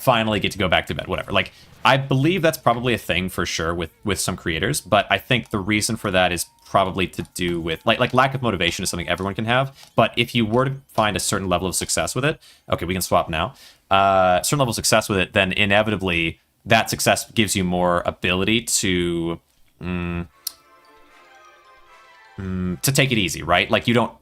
Finally get to go back to bed, whatever. Like I believe that's probably a thing for sure with some creators, but I think the reason for that is probably to do with like lack of motivation is something everyone can have. But if you were to find a certain level of success with it, okay, we can swap now. Certain level of success with it, then inevitably that success gives you more ability to take it easy, right? Like you're not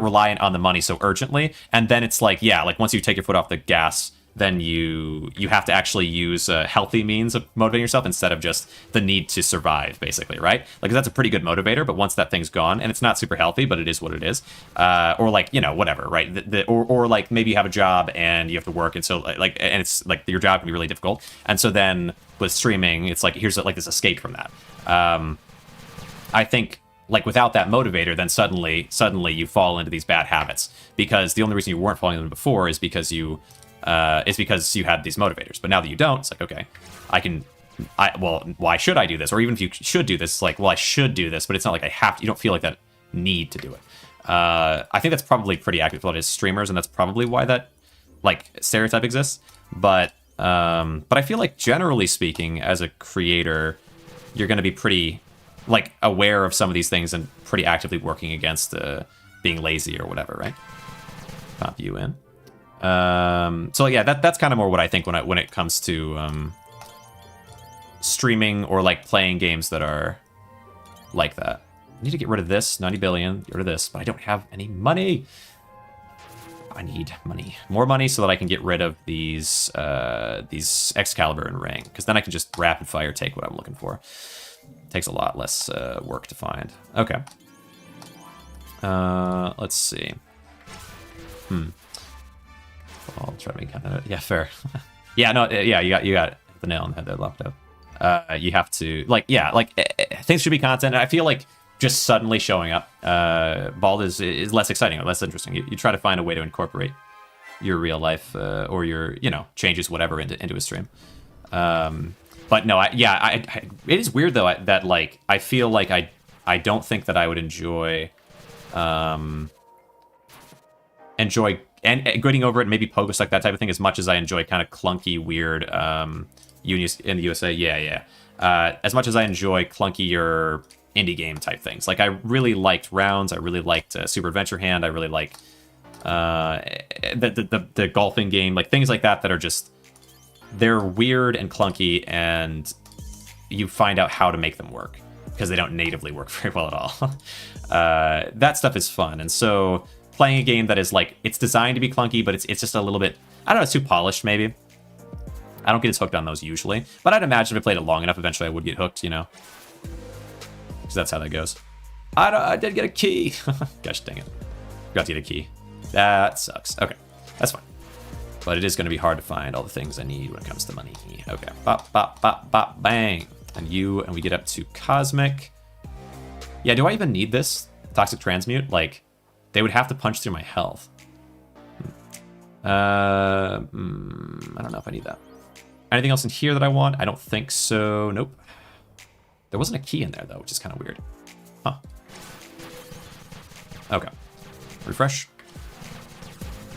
reliant on the money so urgently, and then it's like, yeah, like once you take your foot off the gas, then you have to actually use a healthy means of motivating yourself instead of just the need to survive, basically, right? Like that's a pretty good motivator, but once that thing's gone, and it's not super healthy, but it is what it is, or like whatever, right? Or like maybe you have a job and you have to work, and so like and it's like your job can be really difficult, and so then with streaming, it's like here's like this escape from that. I think like without that motivator, then suddenly you fall into these bad habits, because the only reason you weren't falling into them before is because you had these motivators. But now that you don't, it's like, okay, why should I do this? Or even if you should do this, it's like, well, I should do this, but it's not like I have to. You don't feel like that need to do it. I think that's probably pretty accurate for a lot of streamers, and that's probably why that like stereotype exists. But But I feel like generally speaking, as a creator, you're going to be pretty like aware of some of these things and pretty actively working against being lazy or whatever, right? Pop you in. So yeah, that's kind of more what I think when it comes to streaming or like playing games that are like that. I need to get rid of this 90 billion, get rid of this, but I don't have any money. I need money, more money, so that I can get rid of these Excalibur and Ring, because then I can just rapid fire take what I'm looking for. It takes a lot less work to find. Okay. Let's see. I'll try to make kind of, yeah, fair. Yeah, no, yeah, you got the nail on the head there, Lofto. You have to things should be content. And I feel like just suddenly showing up, Bald is less exciting or less interesting. You try to find a way to incorporate your real life or your changes whatever into a stream. But no, it is weird though that like I feel like I don't think that I would enjoy and grading over it, maybe Pogos, like that type of thing, as much as I enjoy kind of clunky, weird in the USA. Yeah. As much as I enjoy clunkier indie game type things. Like I really liked Rounds, I really liked Super Adventure Hand, I really like the golfing game, like things like that are just, they're weird and clunky, and you find out how to make them work because they don't natively work very well at all. That stuff is fun, and so playing a game that is like, it's designed to be clunky, but it's just a little bit, I don't know, it's too polished maybe. I don't get as hooked on those usually, but I'd imagine if I played it long enough, eventually I would get hooked, because that's how that goes. I did get a key. Gosh dang it. Forgot to get a key. That sucks. Okay, that's fine. But it is going to be hard to find all the things I need when it comes to money. Okay, bop, bop, bop, bop, bang. And we get up to Cosmic. Yeah, do I even need this? Toxic Transmute? Like, they would have to punch through my health. I don't know if I need that. Anything else in here that I want? I don't think so. Nope. There wasn't a key in there, though, which is kind of weird. Huh. Okay. Refresh.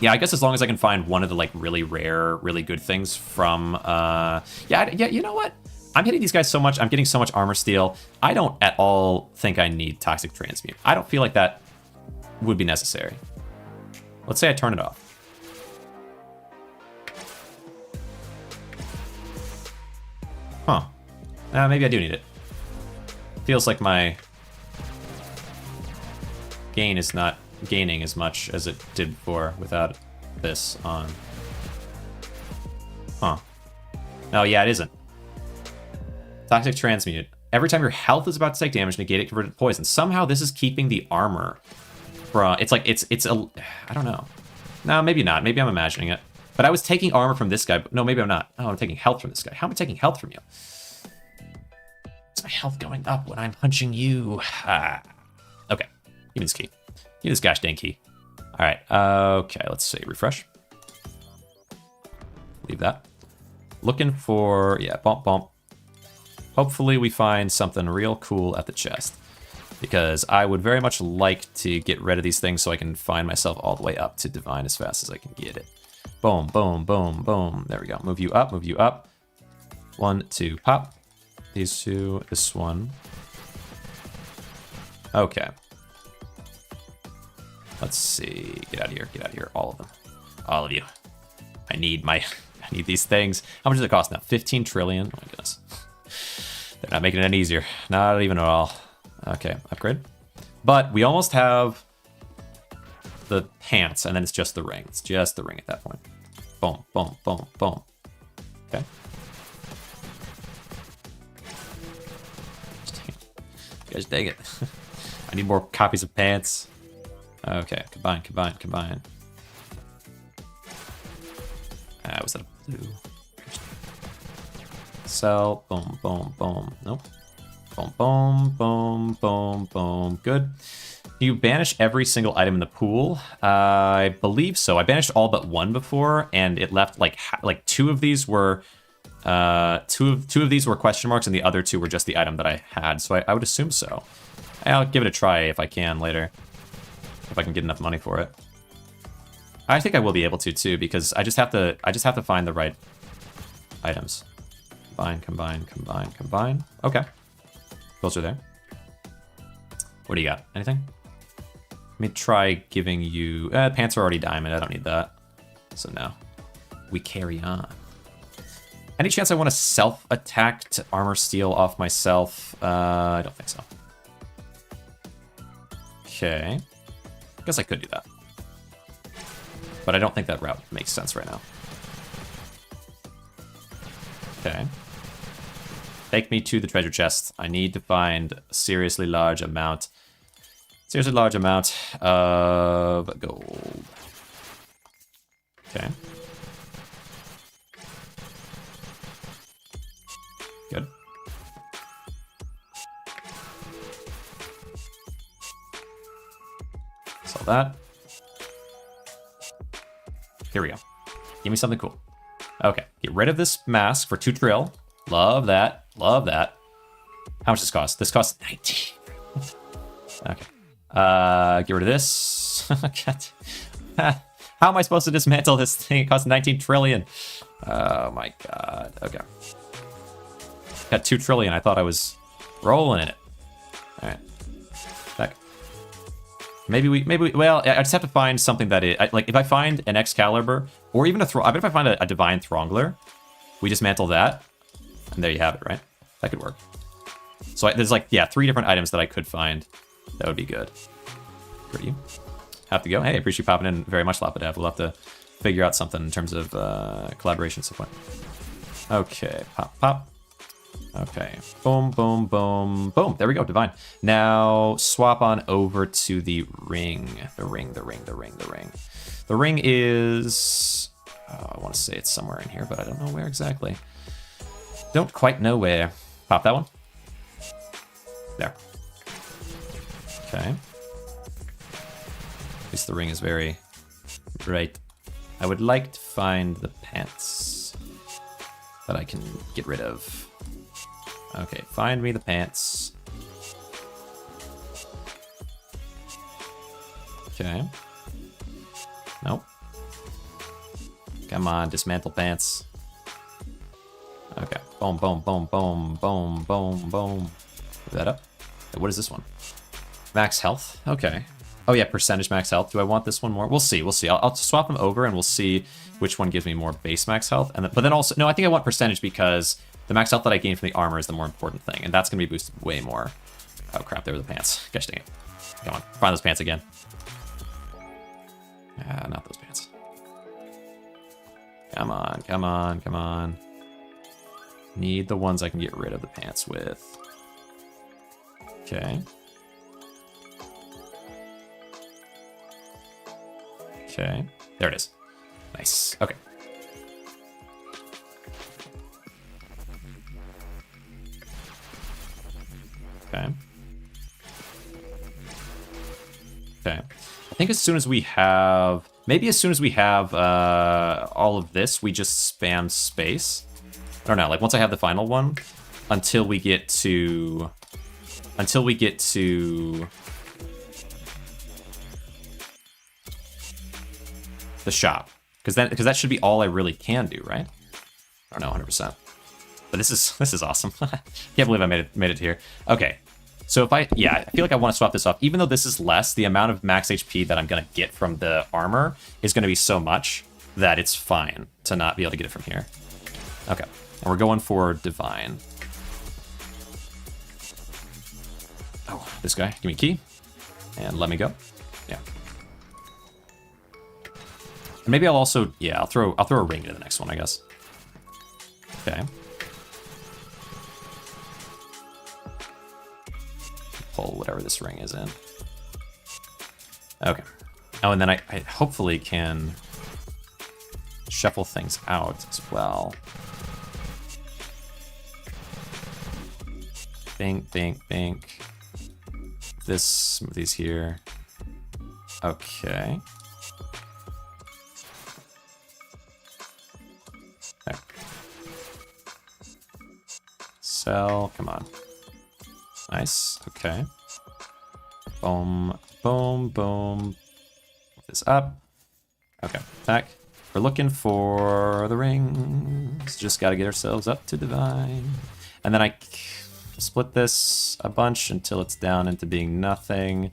Yeah, I guess as long as I can find one of the, like, really rare, really good things from, yeah, you know what? I'm hitting these guys so much. I'm getting so much armor steal. I don't at all think I need Toxic Transmute. I don't feel like that would be necessary. Let's say I turn it off. Huh. Maybe I do need it. Feels like my gain is not gaining as much as it did before without this on. Huh. Oh, yeah, it isn't. Toxic Transmute. Every time your health is about to take damage, negate it, convert it to poison. Somehow this is keeping the armor from... It's like, it's a... I don't know. No, maybe not. Maybe I'm imagining it. But I was taking armor from this guy. But no, maybe I'm not. Oh, I'm taking health from this guy. How am I taking health from you? Is my health going up when I'm punching you? Okay. Give me this key. Give me this gosh dang key. All right. Okay, let's see. Refresh. Leave that. Looking for... Yeah, bump, bump. Hopefully we find something real cool at the chest, because I would very much like to get rid of these things so I can find myself all the way up to Divine as fast as I can get it. Boom, boom, boom, boom. There we go. Move you up, move you up. 1, 2, pop. These two, this one. Okay. Let's see. Get out of here, get out of here. All of them. All of you. I need these things. How much does it cost now? 15 trillion? Oh my goodness. They're not making it any easier. Not even at all. Okay, upgrade. But we almost have the pants, and then it's just the ring. It's just the ring at that point. Boom, boom, boom, boom. Okay. Gosh dang it. I need more copies of pants. Okay, combine, combine, combine. Was that a blue? Sell, boom, boom, boom. Nope. Boom, boom, boom, boom, boom. Good. You banish every single item in the pool. I believe so. I banished all but one before, and it left like two of these were two of these were question marks, and the other two were just the item that I had. So I would assume so. I'll give it a try if I can later, if I can get enough money for it. I think I will be able to too, because I just have to find the right items. Combine, combine, combine, combine. Okay. Those are there. What do you got? Anything? Let me try giving you... pants are already diamond. I don't need that. So no. We carry on. Any chance I want to self-attack to armor steal off myself? I don't think so. Okay. I guess I could do that. But I don't think that route makes sense right now. Okay. Take me to the treasure chest. I need to find a seriously large amount of gold. Okay. Good. Sell that. Here we go. Give me something cool. Okay, get rid of this mask for 2 trill. Love that. Love that. How much does this cost? This costs 19. Okay. Get rid of this. How am I supposed to dismantle this thing? It costs 19 trillion. Oh my god. Okay. Got 2 trillion. I thought I was rolling in it. Alright. Back. Maybe we, well, I just have to find something that like, if I find an Excalibur, or even I bet if I find a Divine Throngler, we dismantle that, and there you have it, right? That could work. So there's like, yeah, 3 different items that I could find. That would be good. For you. Have to go. Hey, I appreciate you popping in very much, Lapidav. We'll have to figure out something in terms of collaboration support. Okay, pop, pop. Okay, boom, boom, boom, boom. There we go, divine. Now swap on over to the ring. The ring. The ring is... I want to say it's somewhere in here, but I don't know where exactly. Don't quite know where. Pop that one. There. Okay. At least the ring is very bright. I would like to find the pants that I can get rid of. Okay, find me the pants. Okay. Nope. Come on, dismantle pants. Okay. Boom, boom, boom, boom, boom, boom, boom. Move that up. What is this one? Max health? Okay. Oh yeah, percentage max health. Do I want this one more? We'll see, we'll see. I'll swap them over and we'll see which one gives me more base max health. And but then also, no, I think I want percentage because the max health that I gain from the armor is the more important thing. And that's going to be boosted way more. Oh crap, there were the pants. Gosh dang it. Come on, find those pants again. Ah, not those pants. Come on, come on, come on. Need the ones I can get rid of the pants with. Okay. Okay, there it is. Nice, okay. Okay. Okay. I think as soon as we have... Maybe as soon as we have all of this, we just spam space. I don't know, like once I have the final one, until we get to... the shop, because that should be all I really can do, right? I don't know 100%, but this is awesome. Can't believe I made it here. Okay, so if I feel like I want to swap this off, even though this is less, the amount of max HP that I'm gonna get from the armor is gonna be so much that it's fine to not be able to get it from here. Okay, and we're going for divine. Oh, this guy, give me a key and let me go. Yeah. Maybe I'll also, yeah, I'll throw a ring into the next one, I guess. Okay. Pull whatever this ring is in. Okay. Oh, and then I hopefully can shuffle things out as well. Bink, bink, bink. This, move these here. Okay. Sell, come on. Nice, okay. Boom, boom, boom. Move this up. Okay, attack. We're looking for the rings. Just got to get ourselves up to divine. And then I split this a bunch until it's down into being nothing.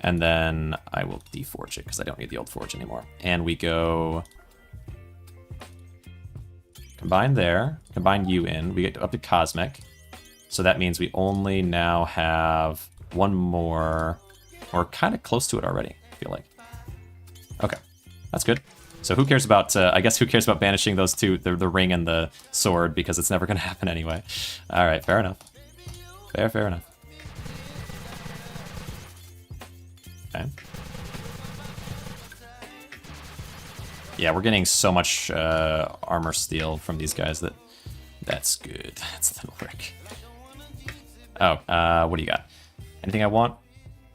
And then I will deforge it because I don't need the old forge anymore. And we go combine there, combine you in. We get up to cosmic. So that means we only now have one more. We're kind of close to it already, I feel like. Okay, that's good. So who cares about, I guess who cares about banishing those two, the ring and the sword, because it's never going to happen anyway. All right, fair enough. Fair enough. Okay. Yeah, we're getting so much armor steel from these guys that's good. That'll work. Oh, what do you got? Anything I want?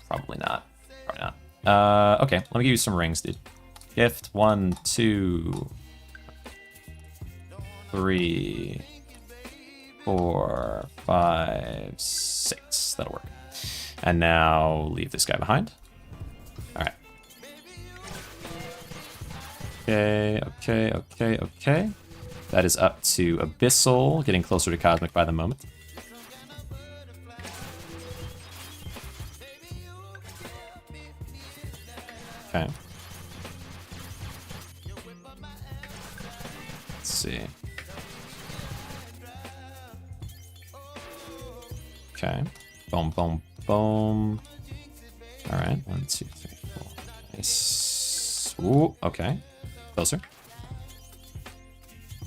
Probably not. Probably not. Okay, let me give you some rings, dude. Gift 1, 2, 3, 4, 5, 6. That'll work. And now leave this guy behind. All right. Okay. That is up to Abyssal, getting closer to Cosmic by the moment. Okay. Let's see. Okay. Boom, boom, boom. All right. 1, 2, 3, 4. Nice. Ooh, okay. Closer.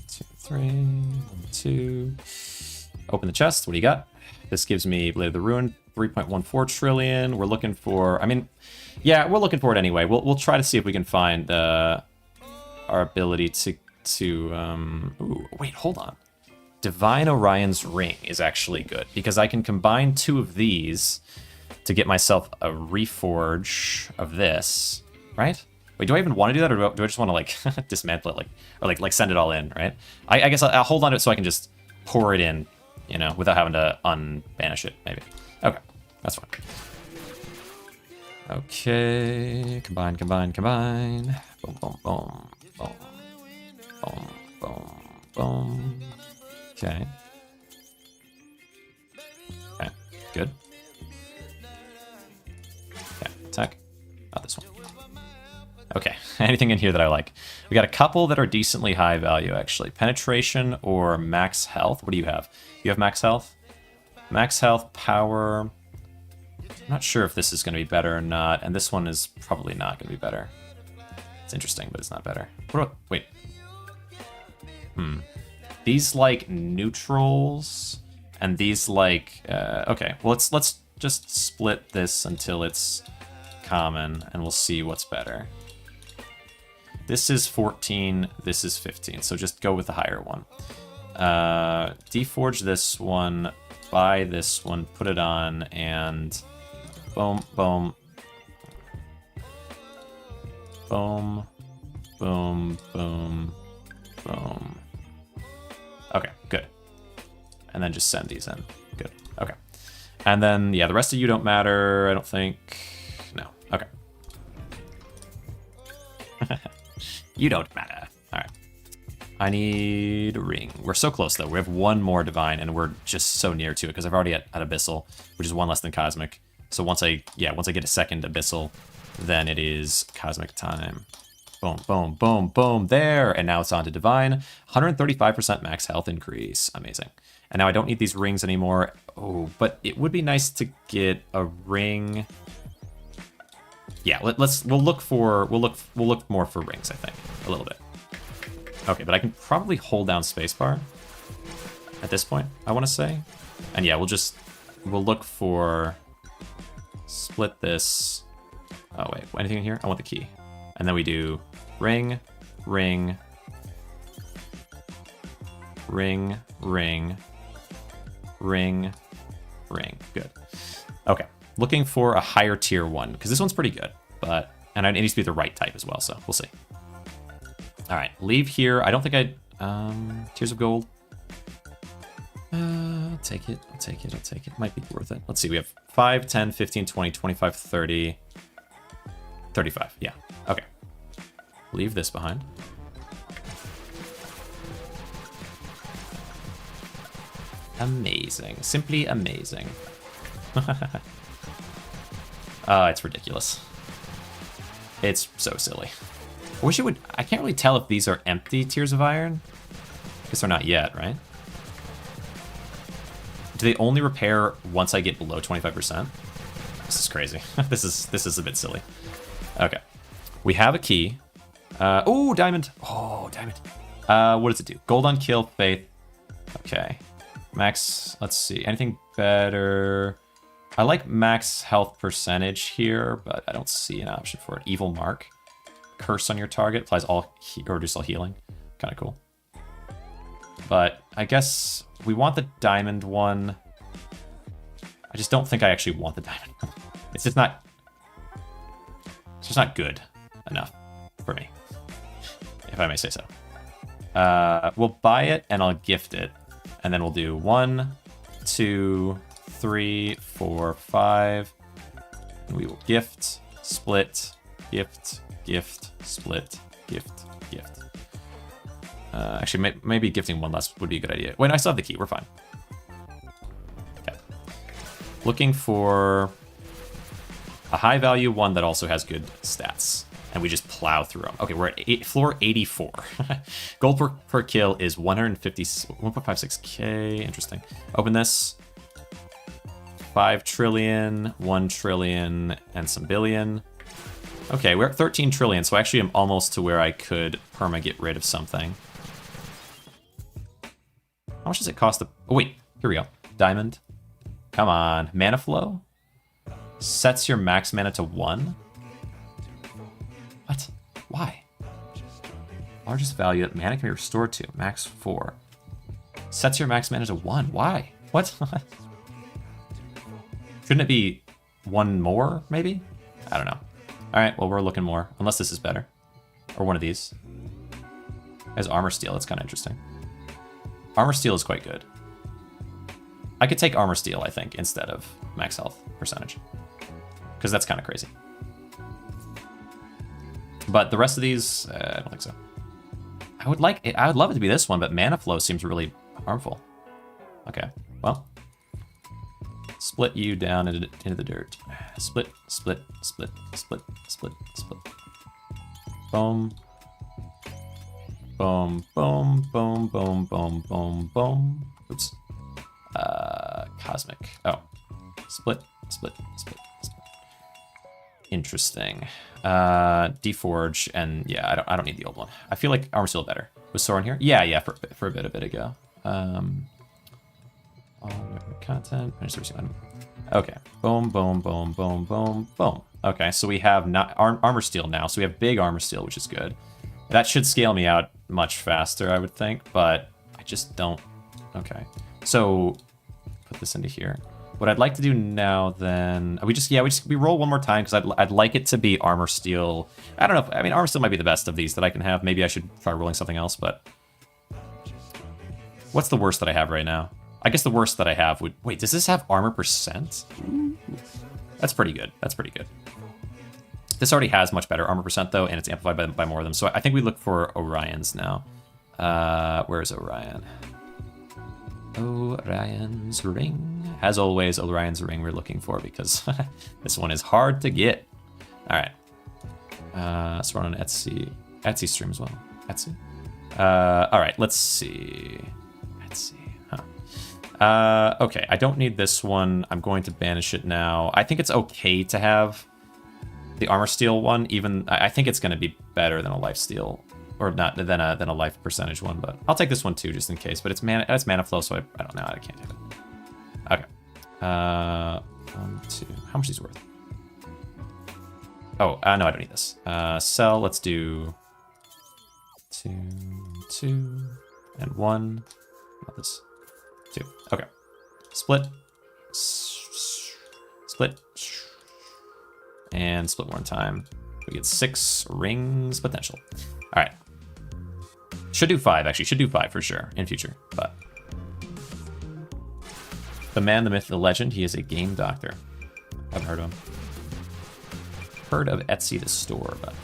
2, 3. 1, 2. Open the chest. What do you got? This gives me Blade of the Ruin, 3.14 trillion. We're looking for, I mean, yeah, we're looking for it anyway. We'll try to see if we can find our ability to ooh, wait, hold on. Divine Orion's Ring is actually good because I can combine 2 of these to get myself a reforge of this, right? Wait, do I even want to do that, or do I just want to like dismantle it, like send it all in, right? I guess I'll hold on to it so I can just pour it in, you know, without having to unbanish it, maybe. Okay, that's fine. Okay, combine. Boom, boom, boom, boom, boom, boom, boom. Okay. Okay, good. Okay, attack. Not this one. Okay, anything in here that I like. We got a couple that are decently high value, actually. Penetration or max health. What do you have? You have max health? Max health, power. I'm not sure if this is going to be better or not, and this one is probably not going to be better. It's interesting, but it's not better. What about, wait. These like neutrals, and these like, okay, well let's just split this until it's common, and we'll see what's better. This is 14, this is 15, so just go with the higher one. Deforge this one, buy this one, put it on, and boom, boom. Boom, boom, boom, boom. Okay, good. And then just send these in. Good, okay. And then, yeah, the rest of you don't matter, I don't think. No, okay. You don't matter. All right. I need a ring. We're so close, though. We have one more divine, and we're just so near to it, because I've already at Abyssal, which is one less than Cosmic. So once I get a second Abyssal, then it is Cosmic time. Boom, boom, boom, boom, there. And now it's on to divine. 135% max health increase. Amazing. And now I don't need these rings anymore. Oh, but it would be nice to get a ring. Yeah, we'll look more for rings, I think, a little bit. Okay, but I can probably hold down spacebar at this point, I want to say. And yeah, we'll look for, split this. Oh wait, anything in here? I want the key. And then we do ring, ring, ring, ring, ring, ring. Good. Okay. Looking for a higher tier one, because this one's pretty good, and it needs to be the right type as well, so we'll see. All right, leave here. I don't think Tears of Gold. I'll take it. Might be worth it. Let's see, we have 5, 10, 15, 20, 25, 30, 35, yeah, okay. Leave this behind. Amazing. Simply amazing. It's ridiculous. It's so silly. I wish it would... I can't really tell if these are empty Tears of Iron. I guess they're not yet, right? Do they only repair once I get below 25%? This is crazy. This is a bit silly. Okay. We have a key. Oh, diamond. Oh, diamond. What does it do? Gold on kill, faith. Okay. Max, let's see. Anything better? I like max health percentage here, but I don't see an option for it. Evil mark. Curse on your target. Applies all or reduce all healing. Kind of cool. But I guess we want the diamond one. I just don't think I actually want the diamond one. It's just not good enough for me, if I may say so. We'll buy it and I'll gift it, and then we'll do 1, 2, 3, 4, 5. And we will gift, split, gift, gift, split, gift, gift. Actually, maybe gifting one less would be a good idea. Wait, I still have the key. We're fine. Okay. Looking for a high value one that also has good stats. And we just plow through them. Okay, we're at floor 84. Gold per kill is 156k. Interesting. Open this. 5 trillion, 1 trillion, and some billion. Okay, we're at 13 trillion, so actually I'm almost to where I could perma get rid of something. How much does it cost to... Oh, wait. Here we go. Diamond. Come on. Mana flow? Sets your max mana to 1? What? Why? Largest value that mana can be restored to. Max 4. Sets your max mana to 1. Why? What? Shouldn't it be 1 more, maybe? I don't know. Alright, well, we're looking more. Unless this is better. Or one of these. As armor steel, that's kind of interesting. Armor steel is quite good. I could take armor steel, I think, instead of max health percentage. Because that's kind of crazy. But the rest of these, I don't think so. I would love it to be this one, but mana flow seems really harmful. Okay, well. Split you down into the dirt. Split, split, split, split, split, split. Boom. Boom, boom, boom, boom, boom, boom, boom. Oops. Cosmic. Oh. Split, split, split, split. Interesting. Deforge, and yeah, I don't need the old one. I feel like armor steel better. Was Soren here? Yeah, for a bit ago. All content. Okay. Boom, boom, boom, boom, boom, boom. Okay, so we have not armor steel now, so we have big armor steel, which is good. That should scale me out much faster, I would think, but I just don't. Okay, so put this into here. What I'd like to do now, then, we roll one more time because I'd like it to be armor steel. I don't know. I mean, armor steel might be the best of these that I can have. Maybe I should try rolling something else. But what's the worst that I have right now? I guess the worst that I have would... Wait, does this have armor percent? Ooh. That's pretty good. That's pretty good. This already has much better armor percent, though, and it's amplified by more of them. So I think we look for Orion's now. Where's Orion? Orion's ring. As always, Orion's ring we're looking for because this one is hard to get. All right. Let's run on Etsy. Etsy stream as well. Etsy? All right, let's see. Etsy. Okay, I don't need this one. I'm going to banish it now. I think it's okay to have the armor steel one. Even I think it's going to be better than a life steal, or not than a life percentage one. But I'll take this one too, just in case. But it's mana flow, so I don't know. I can't do it. Okay. 1, 2. How much is these worth? Oh, no, I don't need this. Sell. Let's do 2, 2, and 1. Not this. 2. Okay. Split. Split. And split one time. We get 6 rings potential. All right. Should do 5, actually. Should do 5 for sure in future. But the man, the myth, the legend. He is a game doctor. Haven't heard of him. Heard of Etsy, the store, but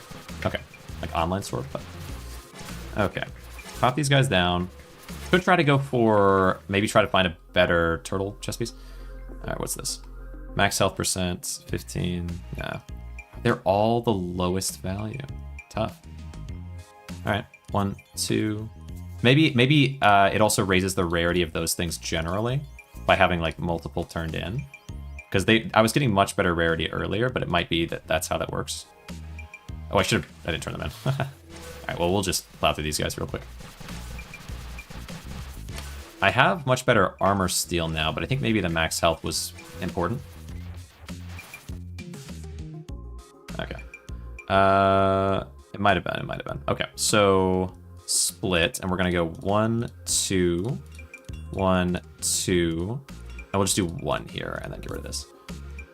okay. Like online store, but okay. Pop these guys down. Could try to go for, maybe try to find a better turtle chest piece. All right, what's this? Max health percent, 15. Nah. They're all the lowest value. Tough. All right, 1, 2. Maybe it also raises the rarity of those things generally by having like multiple turned in. Because I was getting much better rarity earlier, but it might be that that's how that works. Oh, I didn't turn them in. All right, well, we'll just plow through these guys real quick. I have much better armor steel now, but I think maybe the max health was important. Okay. It might have been. Okay, so split, and we're gonna go 1, 2, 1, 2, and we'll just do 1 here, and then get rid of this.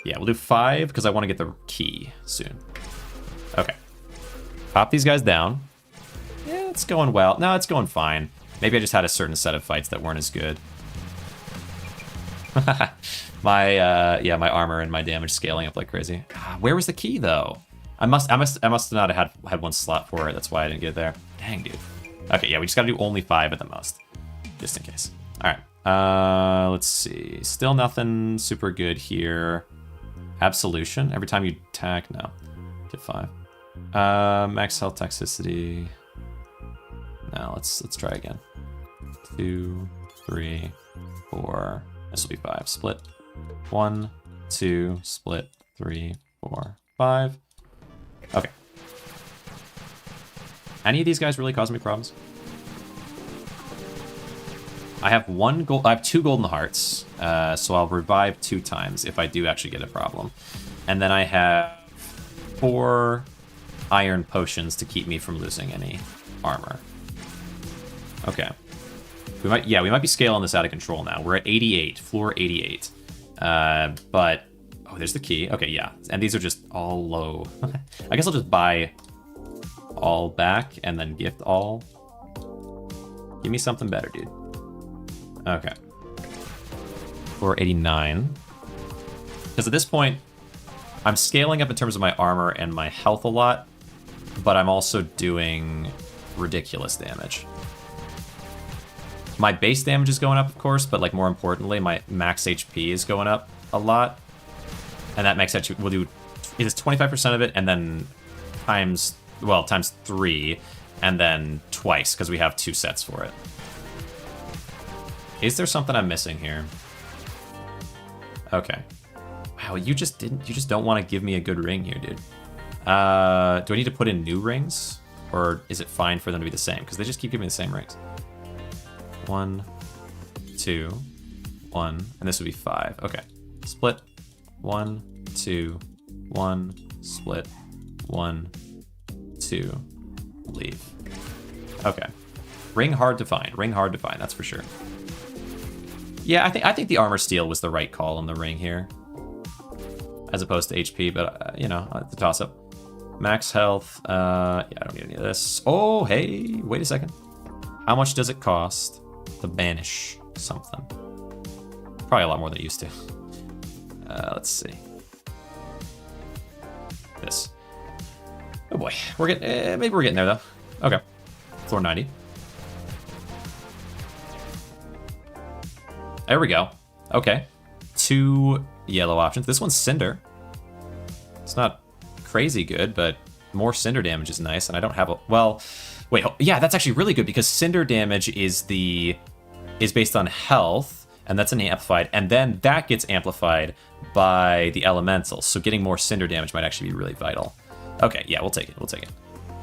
Yeah, we'll do 5, because I want to get the key soon. Okay. Pop these guys down. Yeah, it's going well. No, it's going fine. Maybe I just had a certain set of fights that weren't as good. my armor and my damage scaling up like crazy. God, where was the key though? I must not have had one slot for it. That's why I didn't get it there. Dang, dude. Okay, yeah, we just gotta do only 5 at the most, just in case. All right. Let's see. Still nothing super good here. Absolution. Every time you attack, no. Get 5. Max health toxicity. No, let's try again. 2, 3, 4. This will be 5. Split. 1, 2, split. 3, 4, 5. Okay. Any of these guys really causing me problems? I have 2 golden hearts, so I'll revive 2 times if I do actually get a problem. And then I have 4 iron potions to keep me from losing any armor. Okay. We might be scaling this out of control now. We're at 88, floor 88. But, oh, there's the key. Okay, yeah. And these are just all low. I guess I'll just buy all back and then gift all. Give me something better, dude. Okay. Floor 89. Because at this point, I'm scaling up in terms of my armor and my health a lot, but I'm also doing ridiculous damage. My base damage is going up, of course, but like more importantly, my max HP is going up a lot. And that max HP will do, it is 25% of it, and then times 3, and then twice, because we have 2 sets for it. Is there something I'm missing here? Okay. Wow, you just don't want to give me a good ring here, dude. Do I need to put in new rings? Or is it fine for them to be the same? Because they just keep giving me the same rings. 1, 2, 1, and this would be 5. Okay. Split. 1, 2, 1, split. 1, 2, leave. Okay. Ring hard to find. Ring hard to find, that's for sure. Yeah, I think the armor steel was the right call on the ring here. As opposed to HP, but, you know, it's a toss-up. Max health. Yeah, I don't need any of this. Oh, hey, wait a second. How much does it cost to banish something? Probably a lot more than it used to. Let's see. This. Oh boy, we're getting. Maybe we're getting there though. Okay, floor 90. There we go. Okay, 2 yellow options. This one's Cinder. It's not crazy good, but more Cinder damage is nice, and I don't have a... Well, wait, yeah, that's actually really good, because Cinder damage is based on health, and that's an amplified, and then that gets amplified by the elementals, so getting more Cinder damage might actually be really vital. Okay, yeah, we'll take it.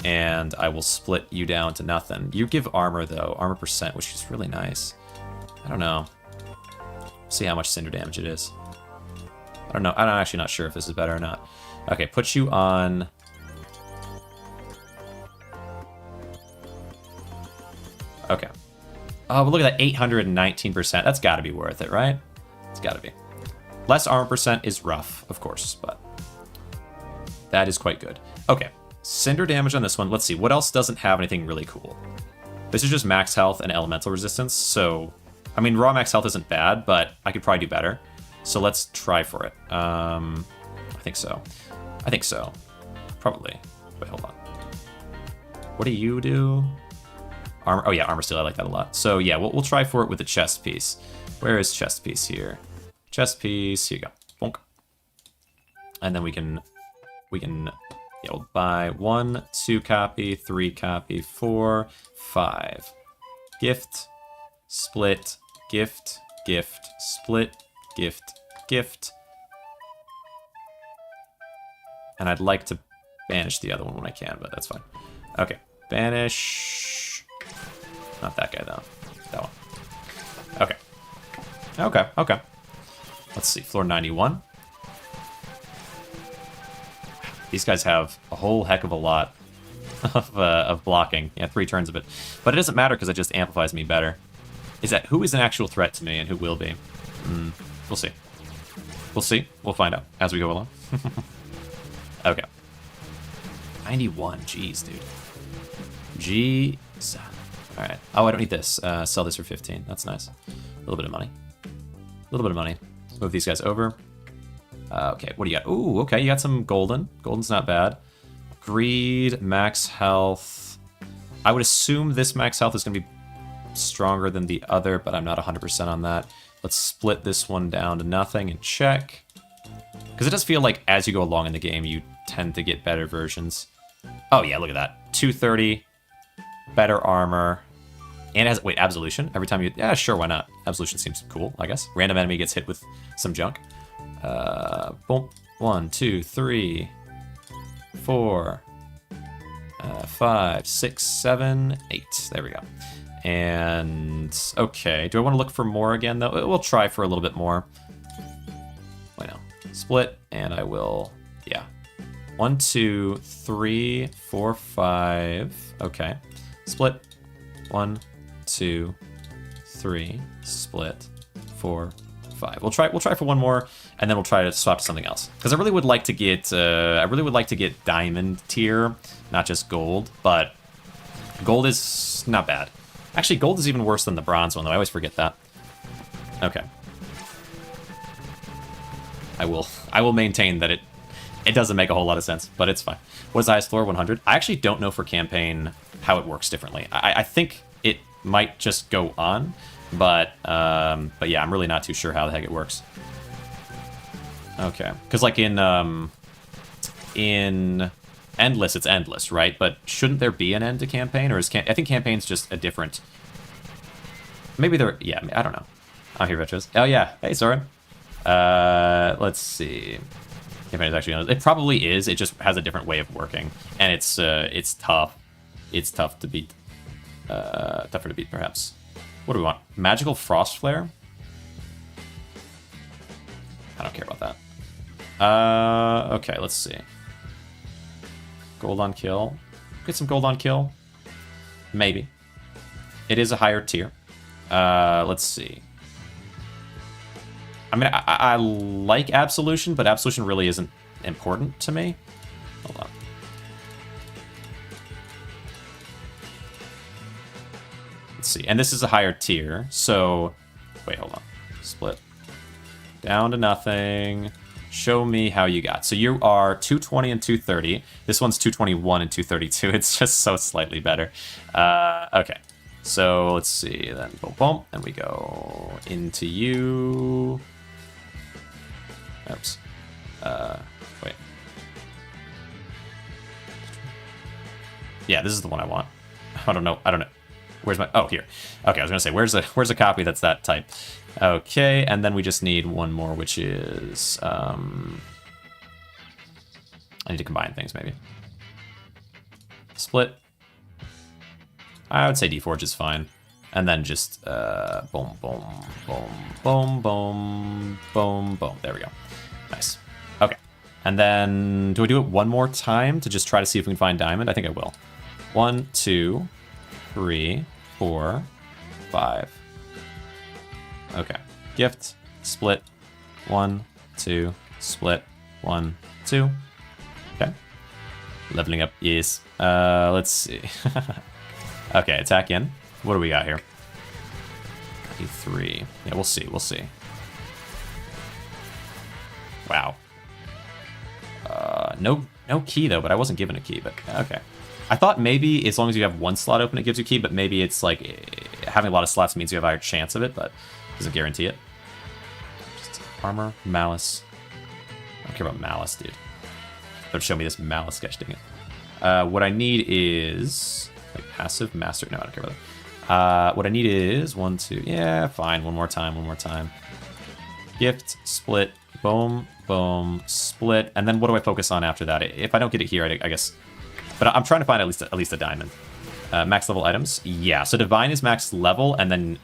And I will split you down to nothing. You give armor, though, armor percent, which is really nice. I don't know. See how much Cinder damage it is. I don't know. I'm actually not sure if this is better or not. Okay, put you on... Okay. Oh, but look at that, 819%. That's got to be worth it, right? It's got to be. Less armor percent is rough, of course, but that is quite good. Okay, Cinder damage on this one. Let's see, what else doesn't have anything really cool? This is just max health and elemental resistance, so... I mean, raw max health isn't bad, but I could probably do better. So let's try for it. I think so. Probably. Wait, hold on. What do you do? Armor. Oh yeah, armor steel. I like that a lot. So yeah, we'll try for it with the chest piece. Where is chest piece here? Chest piece. Here you go. Bonk. And then we can yeah, we'll buy 1, 2 copy, 3 copy, 4, 5. Gift, split, gift, gift, split, gift, gift. And I'd like to banish the other one when I can, but that's fine. Okay, banish. Not that guy though. That one. Okay. Okay, okay. Let's see, floor 91. These guys have a whole heck of a lot of blocking. Yeah, 3 turns of it. But it doesn't matter because it just amplifies me better. Who is an actual threat to me and who will be? We'll see. We'll see. We'll find out as we go along. Okay. 91. Jeez, dude. Jeez. Alright. Oh, I don't need this. Sell this for 15. That's nice. A little bit of money. A little bit of money. Move these guys over. Okay, what do you got? Ooh, okay, you got some golden. Golden's not bad. Greed, max health. I would assume this max health is going to be stronger than the other, but I'm not 100% on that. Let's split this one down to nothing and check. Because it does feel like as you go along in the game, you tend to get better versions. Oh yeah, look at that. 230, better armor. And it has, wait, absolution? Every time you, yeah, sure, why not? Absolution seems cool, I guess. Random enemy gets hit with some junk. Boom. 1, 2, 3, 4, 5, 6, 7, 8. There we go. And okay, do I want to look for more again though? We'll try for a little bit more. Wait, no. Split, and I will, yeah. 1, 2, 3, 4, 5. Okay. Split. 1, 2, 3. Split. 4, 5. We'll try for one more, and then we'll try to swap to something else. Because I really would like to get diamond tier, not just gold. But gold is not bad. Actually, gold is even worse than the bronze one, though. I always forget that. Okay. I will maintain that it doesn't make a whole lot of sense, but it's fine. What's the highest floor? 100. I actually don't know for campaign how it works differently. I think it might just go on. But yeah, I'm really not too sure how the heck it works. Okay, because like in endless, it's endless, right? But shouldn't there be an end to campaign, or is I think campaign's just a different? Maybe there. Yeah, I don't know. I'm here, retros. Oh yeah, hey Soren. Let's see. Campaign is actually, it probably is. It just has a different way of working, and it's tough. It's tough to beat. Tougher to beat, perhaps. What do we want? Magical Frost Flare? I don't care about that. Okay, let's see. Gold on kill. Get some gold on kill. Maybe. It is a higher tier. Let's see. I mean, I like Absolution, but Absolution really isn't important to me. Hold on. Let's see, and this is a higher tier, so... Wait, hold on. Split. Down to nothing. Show me how you got. So you are 220 and 230. This one's 221 and 232. It's just so slightly better. Okay. So let's see, then boom, boom, and we go into you. Oops. Wait. Yeah, this is the one I want. I don't know. Where's my... Oh, here. Okay, I was gonna say, where's a copy that's that type? Okay, and then we just need one more, which is... I need to combine things, maybe. Split. I would say Deforge is fine. And then just boom, boom, boom, boom, boom, boom, boom. There we go. Nice. Okay. And then, do I do it one more time to just try to see if we can find diamond? I think I will. 1, 2... 3, 4, 5. Okay. Gift, split, 1, 2, split, 1, 2. Okay. Leveling up, yes. Let's see. Okay, attack in. What do we got here? 3. Yeah, we'll see, we'll see. Wow. No key though, but I wasn't given a key, but okay. I thought maybe as long as you have one slot open, it gives you key, but maybe it's like having a lot of slots means you have a higher chance of it, but doesn't guarantee it. Just armor, malice. I don't care about malice, dude. Don't show me this malice sketch, dang it. What I need is like passive master. No, I don't care about that. What I need is 1, 2. Yeah, fine. One more time. Gift, split, boom, boom, split, and then what do I focus on after that? If I don't get it here, I guess. But I'm trying to find at least a diamond. Max level items, yeah. So divine is max level, and then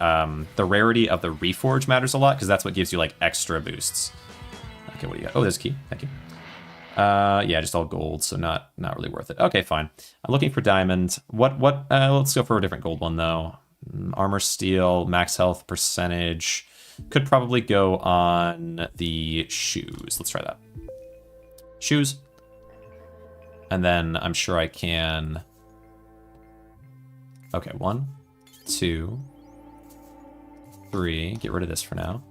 the rarity of the reforge matters a lot because that's what gives you like extra boosts. Okay, what do you got? Oh, there's a key. Thank you. Yeah, just all gold, so not really worth it. Okay, fine. I'm looking for diamond. Let's go for a different gold one though. Armor, steel, max health percentage. Could probably go on the shoes. Let's try that. Shoes. And then I'm sure I can... Okay, 1, 2, 3. Get rid of this for now.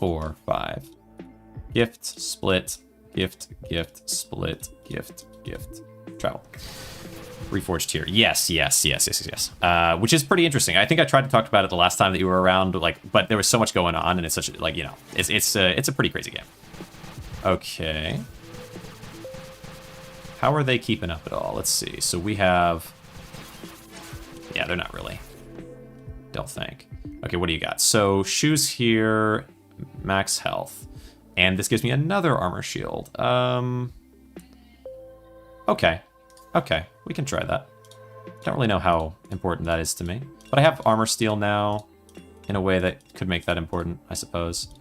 4, 5. Gift, split, gift, split, gift. Travel. Reforged here. Yes. Which is pretty interesting. I think I tried to talk about it the last time that you were around, but there was so much going on, and it's such it's a pretty crazy game. Okay. How are they keeping up at all? Let's see. So we have... Yeah, they're not really. Don't think. Okay, what do you got? So shoes here, max health. And this gives me another armor shield. Okay, we can try that. Don't really know how important that is to me. But I have armor steel now in a way that could make that important, I suppose.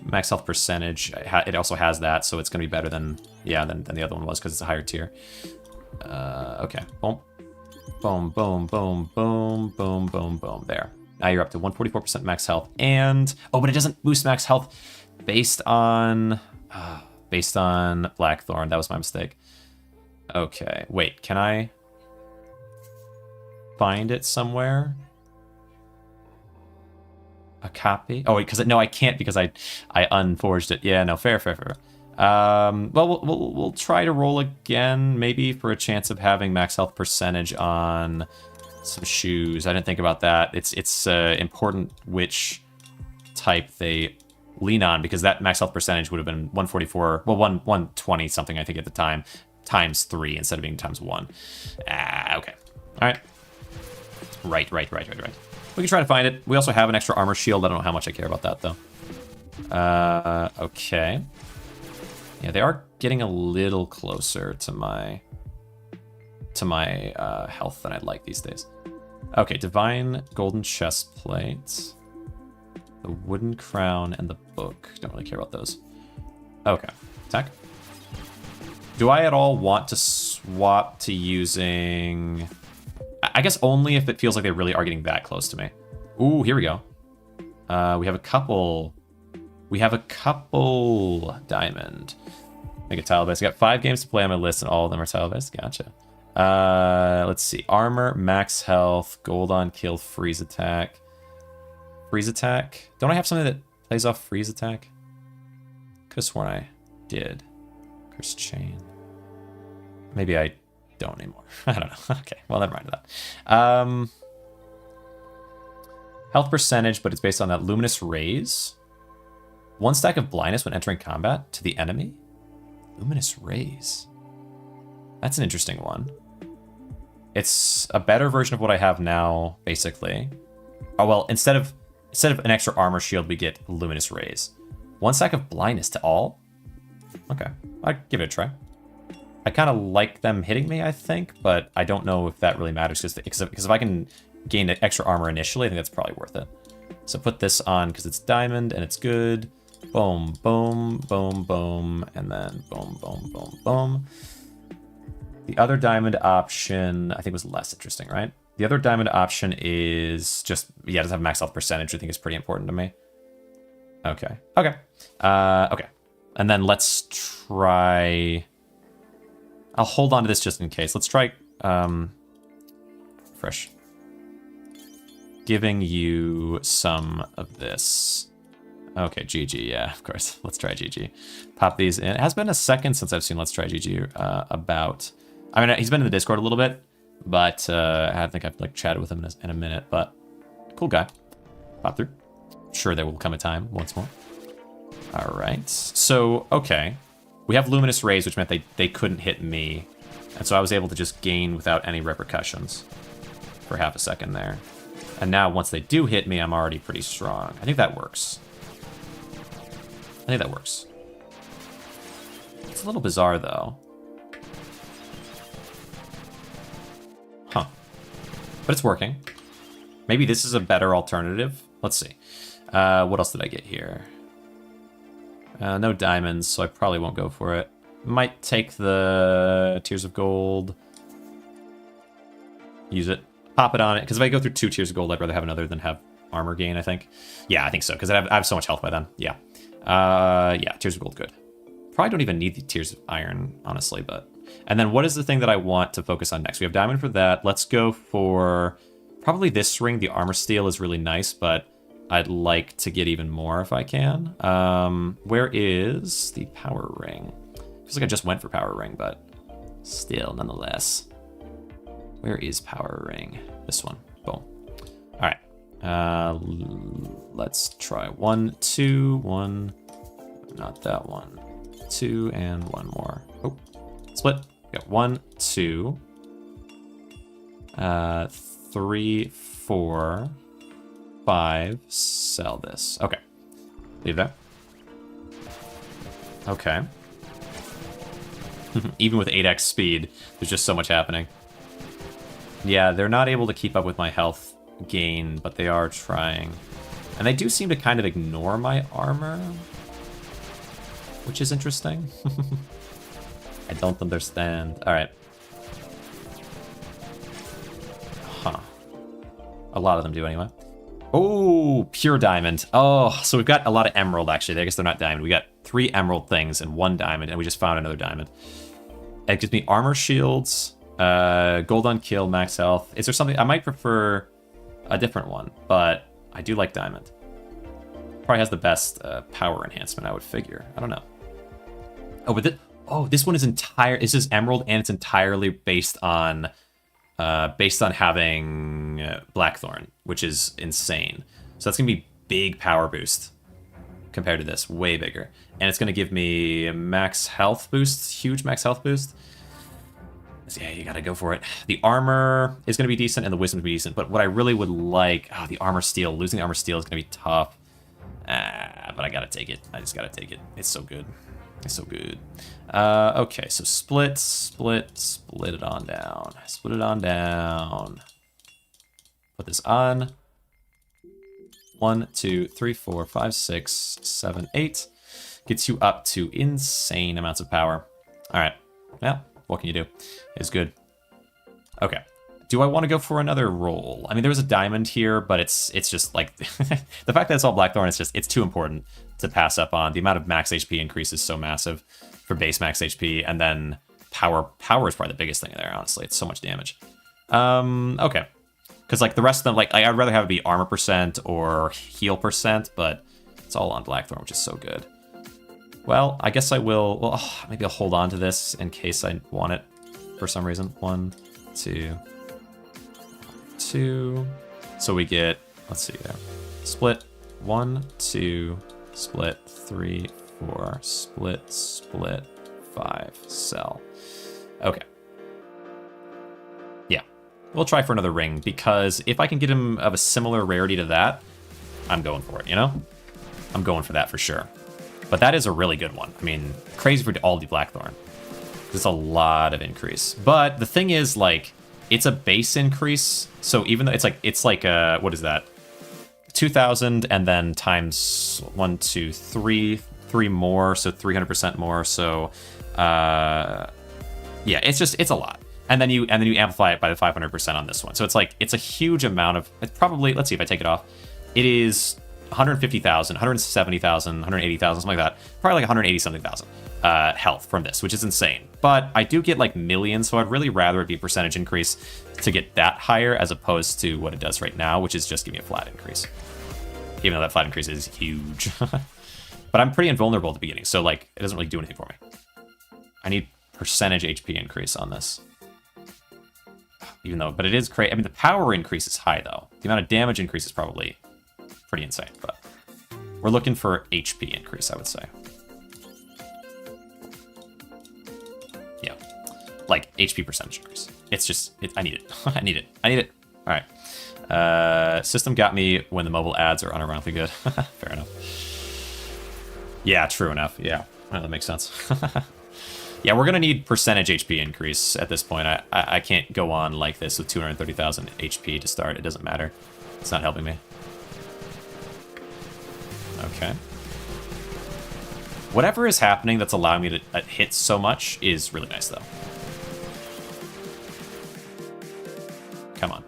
Max health percentage, it also has that, so it's going to be better than the other one was because it's a higher tier. Okay, boom. Boom, boom, boom, boom, boom, boom, boom. There. Now you're up to 144% max health. And, oh, but it doesn't boost max health based on Blackthorn. That was my mistake. Okay, wait, can I find it somewhere? A copy? Oh wait, because no, I can't because I unforged it. Yeah, no, fair. Well, we'll try to roll again, maybe for a chance of having max health percentage on some shoes. I didn't think about that. It's important which type they lean on because that max health percentage would have been 144, well, 120 something I think at the time, times 3 instead of being times 1. Okay. All right. Right. We can try to find it. We also have an extra armor shield. I don't know how much I care about that, though. Okay. Yeah, they are getting a little closer to my health than I'd like these days. Okay, divine golden chest plate, the wooden crown, and the book. Don't really care about those. Okay, attack. Do I at all want to swap to using... I guess only if it feels like they really are getting that close to me. Ooh, here we go. We have a couple diamond. Make it tile-based. I got 5 games to play on my list, and all of them are tile-based. Gotcha. Let's see. Armor, max health, gold on kill, freeze attack. Freeze attack? Don't I have something that plays off freeze attack? Could have sworn I did. Curse chain. Maybe I don't anymore. I don't know. Okay, well, never mind that. Health percentage, but it's based on that luminous rays. 1 stack of blindness when entering combat to the enemy. Luminous rays. That's an interesting one. It's a better version of what I have now, basically. Oh well, instead of an extra armor shield, we get luminous rays. 1 stack of blindness to all. Okay, I'd give it a try. I kind of like them hitting me, I think, but I don't know if that really matters because if I can gain extra armor initially, I think that's probably worth it. So put this on because it's diamond and it's good. Boom, boom, boom, boom, and then boom, boom, boom, boom. The other diamond option, I think, was less interesting, right? The other diamond option is just, yeah, it doesn't have max health percentage, I think is pretty important to me. Okay. Okay. Okay. And then let's try... I'll hold on to this just in case. Let's try... Fresh. Giving you some of this. Okay, GG, yeah, of course. Let's try GG. Pop these in. It has been a second since I've seen Let's Try GG about... I mean, he's been in the Discord a little bit, But I think I've like chatted with him in a minute. But cool guy. Pop through. Sure, there will come a time once more. All right. So okay, we have luminous rays, which meant they couldn't hit me, and so I was able to just gain without any repercussions for half a second there. And now once they do hit me, I'm already pretty strong. I think that works. I think that works. It's a little bizarre though. Huh. But it's working. Maybe this is a better alternative. Let's see. What else did I get here? No diamonds, so I probably won't go for it. Might take the Tears of Gold. Use it. Pop it on it. Because if I go through 2 Tears of Gold, I'd rather have another than have armor gain, I think. Yeah, I think so. Because I have so much health by then. Yeah. Yeah, Tears of Gold, good. Probably don't even need the Tears of Iron, honestly, but... And then what is the thing that I want to focus on next? We have diamond for that. Let's go for... Probably this ring. The armor steel is really nice, but I'd like to get even more if I can. Where is the power ring? Feels like I just went for power ring, but still, nonetheless. Where is power ring? This one. Boom. All right. Let's try 1, 2, 1. Not that one. 2 and 1 more. Oh, split. We got 1, 2, 3, 4, 5. Sell this. Okay. Leave that. Okay. Even with 8x speed, there's just so much happening. Yeah, they're not able to keep up with my health gain, but they are trying. And they do seem to kind of ignore my armor, which is interesting. I don't understand. All right. Huh. A lot of them do anyway. Oh, pure diamond. Oh, so we've got a lot of emerald, actually. I guess they're not diamond. We got 3 emerald things and 1 diamond, and we just found another diamond. It gives me armor shields, gold on kill, max health. Is there something... I might prefer a different one, but I do like diamond. Probably has the best power enhancement, I would figure. I don't know. Oh, but this one is this is emerald, and it's entirely based on having Blackthorn, which is insane. So that's gonna be big power boost compared to this, way bigger. And it's gonna give me a max health boost, huge max health boost. So yeah, you gotta go for it. The armor is gonna be decent, and the wisdom is gonna be decent. But what I really would like, the armor steel. Losing the armor steel is gonna be tough. But I gotta take it. I just gotta take it. It's so good. It's so good. Okay, so split it on down. Split it on down. Put this on. 1, 2, 3, 4, 5, 6, 7, 8. Gets you up to insane amounts of power. All right. Well, what can you do? It's good. Okay. Do I want to go for another roll? I mean, there was a diamond here, but it's just like the fact that it's all Blackthorn. It's too important to pass up on. The amount of max HP increase is so massive for base max HP, and then power is probably the biggest thing there. Honestly, it's so much damage. Okay, because like the rest of them, like I'd rather have it be armor percent or heal percent, but it's all on Blackthorn, which is so good. Well, I guess I will. Well, maybe I'll hold on to this in case I want it for some reason. 1, 2. 2. So we get, let's see there. Split 1, 2, split 3, 4, split 5, sell. Okay. Yeah. We'll try for another ring, because if I can get him of a similar rarity to that, I'm going for it, you know? I'm going for that for sure. But that is a really good one. I mean, crazy for all the Blackthorn. There's a lot of increase. But the thing is, like, it's a base increase, so even though it's like what is that? 2,000 and then times 1, 2, 3 more, so 300% more. So yeah, it's a lot. And then you amplify it by the 500% on this one. So it's a huge amount of, it's probably, let's see if I take it off. It is 150,000, 170,000, 180,000, something like that. Probably like 180 something thousand health from this, which is insane. But I do get like millions, so I'd really rather it be a percentage increase to get that higher as opposed to what it does right now, which is just give me a flat increase. Even though that flat increase is huge. But I'm pretty invulnerable at the beginning, so like it doesn't really do anything for me. I need percentage HP increase on this. even though, but it is crazy. I mean, the power increase is high, though. The amount of damage increase is probably pretty insane, but we're looking for HP increase, I would say. Yeah, like HP percentage increase. It's just, I need it. I need it. I need it. All right. System got me when the mobile ads are unironically good. Fair enough. Yeah, true enough. Yeah, well, that makes sense. Yeah, we're gonna need percentage HP increase at this point. I can't go on like this with 230,000 HP to start. It doesn't matter. It's not helping me. Okay. Whatever is happening that's allowing me to hit so much is really nice, though. Come on.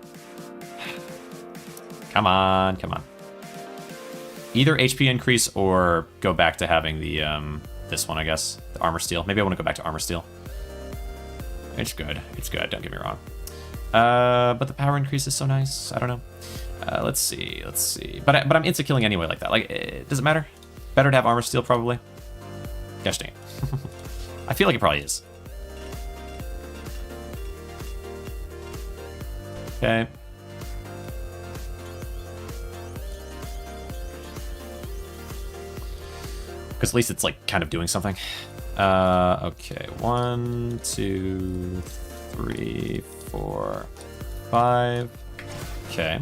Come on, come on. Either HP increase or go back to having the, this one, I guess. The armor steel. Maybe I want to go back to armor steel. It's good. It's good, don't get me wrong. But the power increase is so nice. I don't know. Let's see, let's see. But I'm insta-killing anyway like that. Like, does it matter? Better to have armor steel, probably. Gosh dang it. I feel like it probably is. Okay. Because at least it's like kind of doing something. Okay, 1, 2, 3, 4, 5. Okay.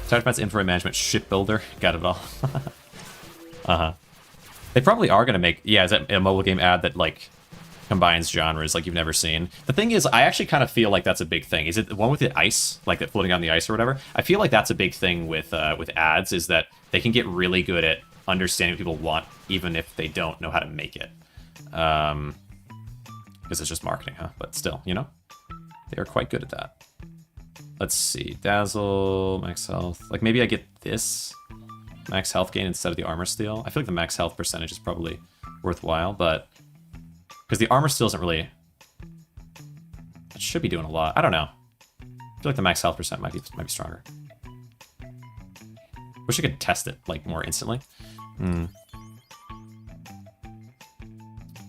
Startmap's Inventory Management Shipbuilder. Got it all. Uh-huh. They probably are going to make... Yeah, is that a mobile game ad that, like, combines genres like you've never seen? The thing is, I actually kind of feel like that's a big thing. Is it the one with the ice? Like, that floating on the ice or whatever? I feel like that's a big thing with ads, is that they can get really good at understanding what people want, even if they don't know how to make it. Because it's just marketing, huh? But still, you know? They are quite good at that. Let's see. Dazzle, max health. Like, maybe I get this max health gain instead of the armor steel. I feel like the max health percentage is probably worthwhile, but... Because the armor steel isn't really... It should be doing a lot. I don't know. I feel like the max health percent might be stronger. Wish I could test it, like, more instantly.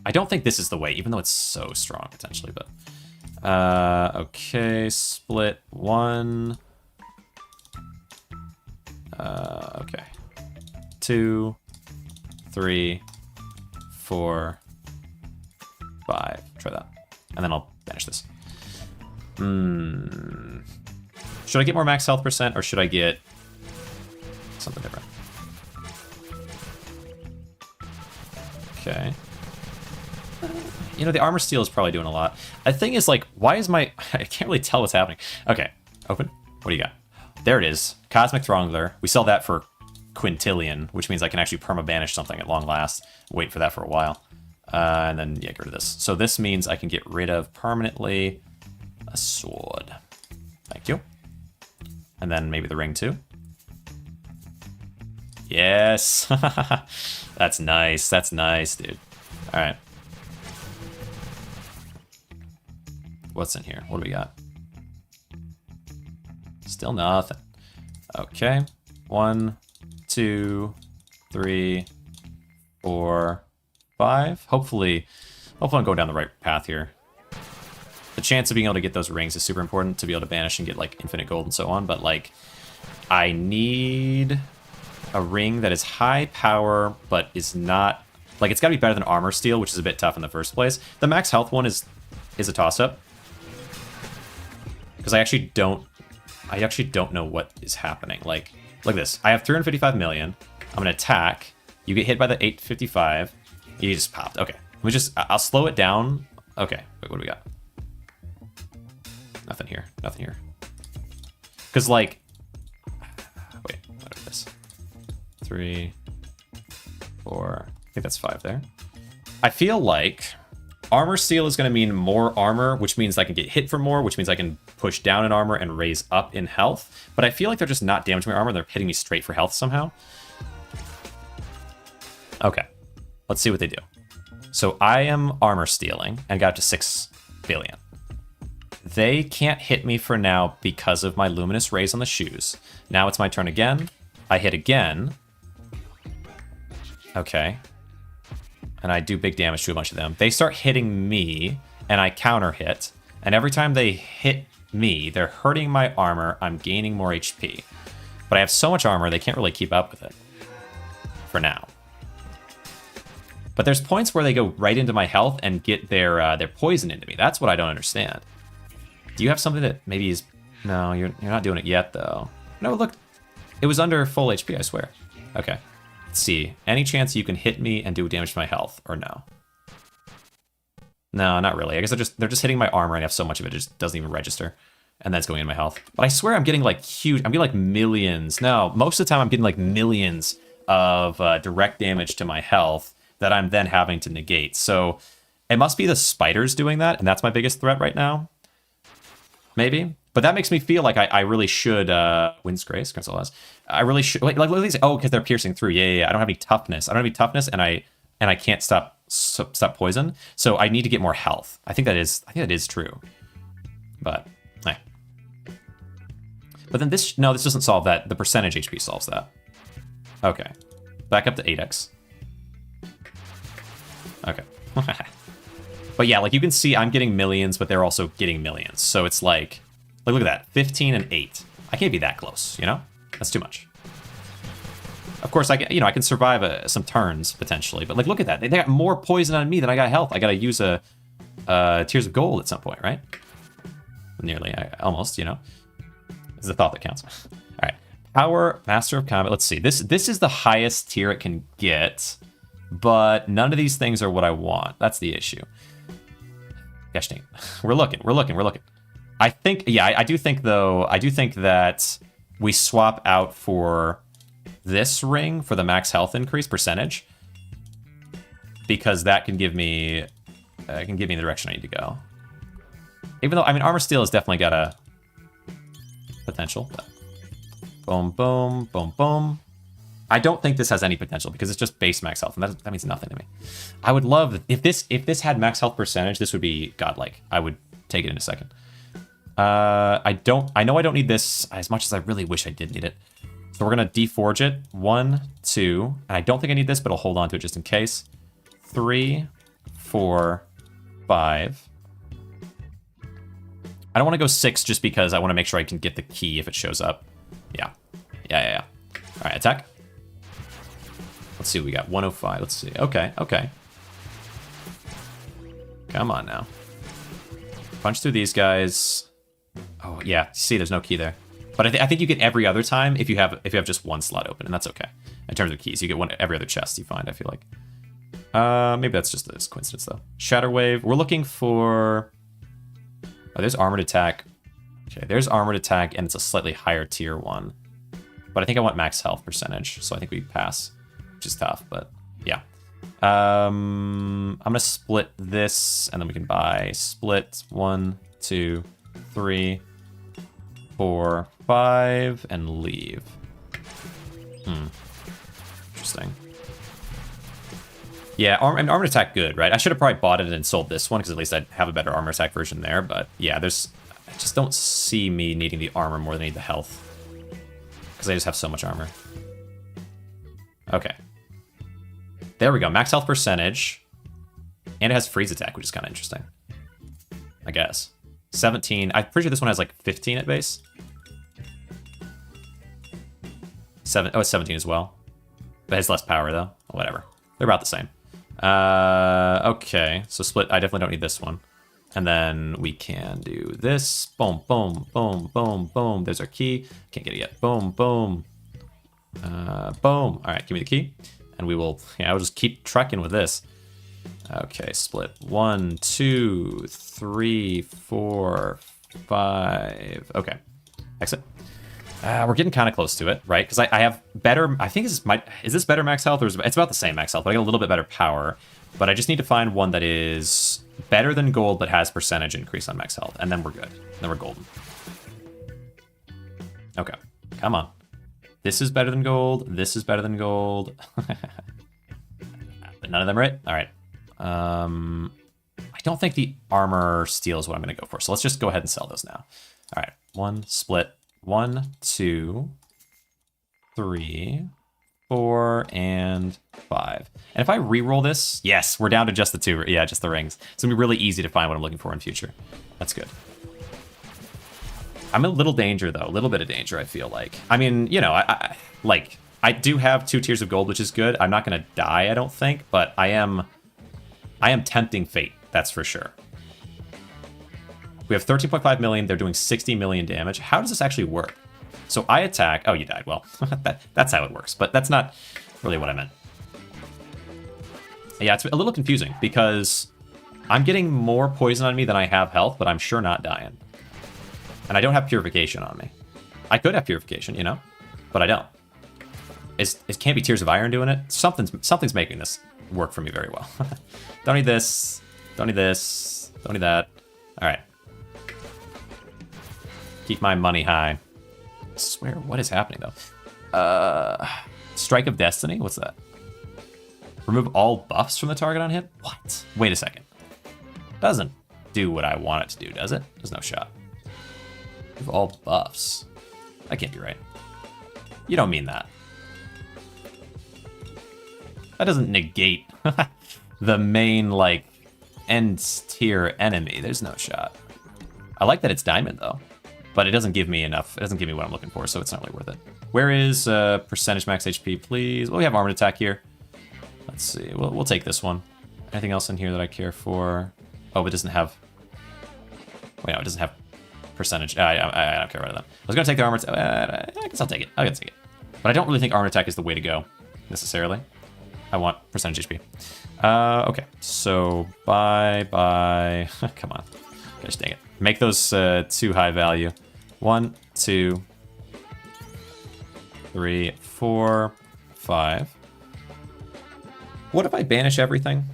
I don't think this is the way, even though it's so strong, potentially, but... okay, split 1. Okay. 2, 3, 4, 5. Try that. And then I'll banish this. Should I get more max health percent, or should I get something different? Okay. You know, the armor steel is probably doing a lot. The thing is, like, why is my... I can't really tell what's happening. Okay, open. What do you got? There it is. Cosmic Throngler. We sell that for quintillion, which means I can actually perma-banish something at long last. Wait for that for a while. And then, yeah, get rid of this. So this means I can get rid of permanently a sword. Thank you. And then maybe the ring, too. Yes! That's nice. That's nice, dude. All right. What's in here? What do we got? Still nothing. Okay. 1, 2, 3, 4, 5. Hopefully I'm going down the right path here. The chance of being able to get those rings is super important to be able to banish and get, like, infinite gold and so on, but, like, I need a ring that is high power, but is not... Like, it's got to be better than armor steel, which is a bit tough in the first place. The max health one is a toss-up. Because I actually don't know what is happening. Like, look at this. I have 355 million. I'm going to attack. You get hit by the 855. You just popped. Okay. I'll slow it down. Okay. Wait, what do we got? Nothing here. Nothing here. Because, like... Wait, what is this? 3, 4... I think that's 5 there. I feel like armor steel is going to mean more armor, which means I can get hit for more, which means I can push down in armor and raise up in health. But I feel like they're just not damaging my armor. They're hitting me straight for health somehow. Okay. Let's see what they do. So I am armor stealing and got to 6 billion. They can't hit me for now because of my luminous rays on the shoes. Now it's my turn again. I hit again. Okay. And I do big damage to a bunch of them. They start hitting me, and I counter hit. And every time they hit me. They're hurting my armor. I'm gaining more HP. But I have so much armor, they can't really keep up with it. For now. But there's points where they go right into my health and get their poison into me. That's what I don't understand. Do you have something that maybe is... No, you're not doing it yet, though. No, look. It was under full HP, I swear. Okay. Let's see. Any chance you can hit me and do damage to my health, or no? No, not really. I guess they're just hitting my armor and I have so much of it, it just doesn't even register. And that's going in my health. But I swear I'm getting like huge... I'm getting like millions. No, most of the time I'm getting like millions of direct damage to my health that I'm then having to negate. So it must be the spiders doing that, and that's my biggest threat right now. Maybe. But that makes me feel like I really should... Wind's Grace, Gonzalez. I really should... Like, look at these... Oh, because they're piercing through. Yeah. I don't have any toughness. I don't have any toughness, and I can't stop poison. So I need to get more health. I think that is true. But, eh. But then this... No, this doesn't solve that. The percentage HP solves that. Okay. Back up to 8x. Okay. But yeah, like you can see I'm getting millions, but they're also getting millions. So it's like look at that. 15 and 8. I can't be that close, you know? That's too much. Of course, I can survive some turns, potentially. But like, look at that. They got more poison on me than I got health. I gotta use a Tears of Gold at some point, right? Nearly. Almost, you know? It's the thought that counts. All right. Power, Master of Combat. Let's see. This is the highest tier it can get. But none of these things are what I want. That's the issue. Gosh dang. We're looking. I think, yeah, I do think, though, that we swap out for this ring for the max health increase percentage. Because that can give me, the direction I need to go. Even though, I mean, Armor Steel has definitely got a potential. But boom, boom, boom, boom. I don't think this has any potential because it's just base max health, and that means nothing to me. I would love if this had max health percentage, this would be godlike. I would take it in a second. I know I don't need this as much as I really wish I did need it. So we're gonna deforge it. 1, 2, and I don't think I need this, but I'll hold on to it just in case. 3, 4, 5. I don't want to go 6 just because I want to make sure I can get the key if it shows up. Yeah. All right, attack. Let's see what we got. 105. Let's see. Okay. Come on now. Punch through these guys. Oh yeah. See, there's no key there. But I think you get every other time if you have just one slot open, and that's okay. In terms of keys, you get one every other chest you find. I feel like. Maybe that's just this coincidence though. Shatter Wave. We're looking for. Oh, there's Armored Attack. Okay, there's Armored Attack, and it's a slightly higher tier one. But I think I want max health percentage, so I think we pass. Which is tough, but yeah. I'm gonna split this, and then we can buy split 1, 2, 3, 4, 5, and leave. Interesting. Yeah, armor attack good, right? I should have probably bought it and sold this one because at least I'd have a better armor attack version there. But yeah, I just don't see me needing the armor more than I need the health because I just have so much armor. Okay. There we go. Max health percentage. And it has freeze attack, which is kind of interesting. I guess. 17. I'm pretty sure this one has like 15 at base. Oh, it's 17 as well. But it has less power, though. Whatever. They're about the same. Okay. So split. I definitely don't need this one. And then we can do this. Boom, boom, boom, boom, boom. There's our key. Can't get it yet. Boom, boom. Boom. All right, give me the key. And we will, I'll just keep trucking with this. Okay, split. 1, 2, 3, 4, 5. Okay, exit. We're getting kind of close to it, right? Because I have better, I think is this better max health? Or it's about the same max health, but I get a little bit better power. But I just need to find one that is better than gold, but has percentage increase on max health. And then we're good. Then we're golden. Okay, come on. This is better than gold. This is better than gold. But none of them are it. All right. I don't think the armor steel is what I'm going to go for. So let's just go ahead and sell those now. All right. 1, split. 1, 2, 3, 4, and 5. And if I re-roll this, yes, we're down to just the 2. Yeah, just the rings. It's going to be really easy to find what I'm looking for in future. That's good. I'm a little danger, though. A little bit of danger, I feel like. I mean, you know, I do have 2 tiers of gold, which is good. I'm not going to die, I don't think, but I am tempting fate, that's for sure. We have 13.5 million. They're doing 60 million damage. How does this actually work? So I attack. Oh, you died. Well, that's how it works, but that's not really what I meant. Yeah, it's a little confusing because I'm getting more poison on me than I have health, but I'm sure not dying. And I don't have purification on me. I could have purification, you know, but I don't. It can't be Tears of Iron doing it. Something's making this work for me very well. Don't need this. Don't need this. Don't need that. All right. Keep my money high. I swear, what is happening though? Strike of Destiny. What's that? Remove all buffs from the target on hit. What? Wait a second. Doesn't do what I want it to do, does it? There's no shot. Remove all buffs. That can't be right. You don't mean that. That doesn't negate the main, like, end tier enemy. There's no shot. I like that it's diamond, though. But it doesn't give me enough. It doesn't give me what I'm looking for, so it's not really worth it. Where is percentage max HP, please? Well, we have armored attack here. Let's see. We'll take this one. Anything else in here that I care for? Oh, it doesn't have... Wait, no, it doesn't have percentage. I don't care about that. I was going to take the armored... I guess I'll take it. I'll take it. But I don't really think armored attack is the way to go, necessarily. I want percentage HP. Okay, so bye. Come on. Gosh dang it. Make those 2 high value. 1, 2, 3, 4, 5. What if I banish everything?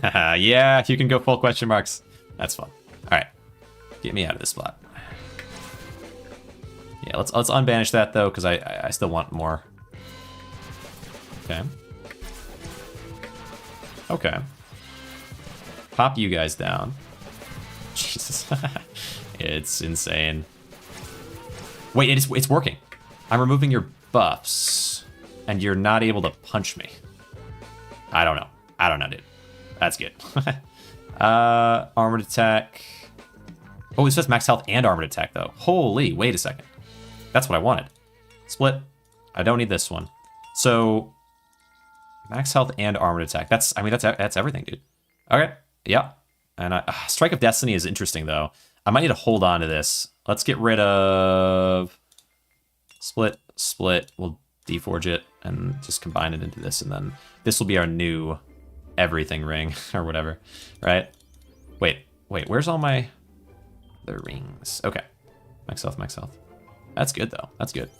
Yeah, you can go full question marks. That's fun. All right, get me out of this spot. Yeah, let's unbanish that though, because I still want more. Okay. Okay. Pop you guys down. Jesus. It's insane. Wait, it's working. I'm removing your buffs, and you're not able to punch me. I don't know, dude. That's good. Armored attack. Oh, it says max health and armored attack, though. Holy, wait a second. That's what I wanted. Split. I don't need this one. So... max health and armored attack. That's everything, dude. Okay, yeah. And Strike of Destiny is interesting, though. I might need to hold on to this. Let's get rid of... Split. We'll deforge it and just combine it into this, and then this will be our new everything ring, or whatever, right? Wait, where's all my other rings? Okay, max health. That's good, though. That's good.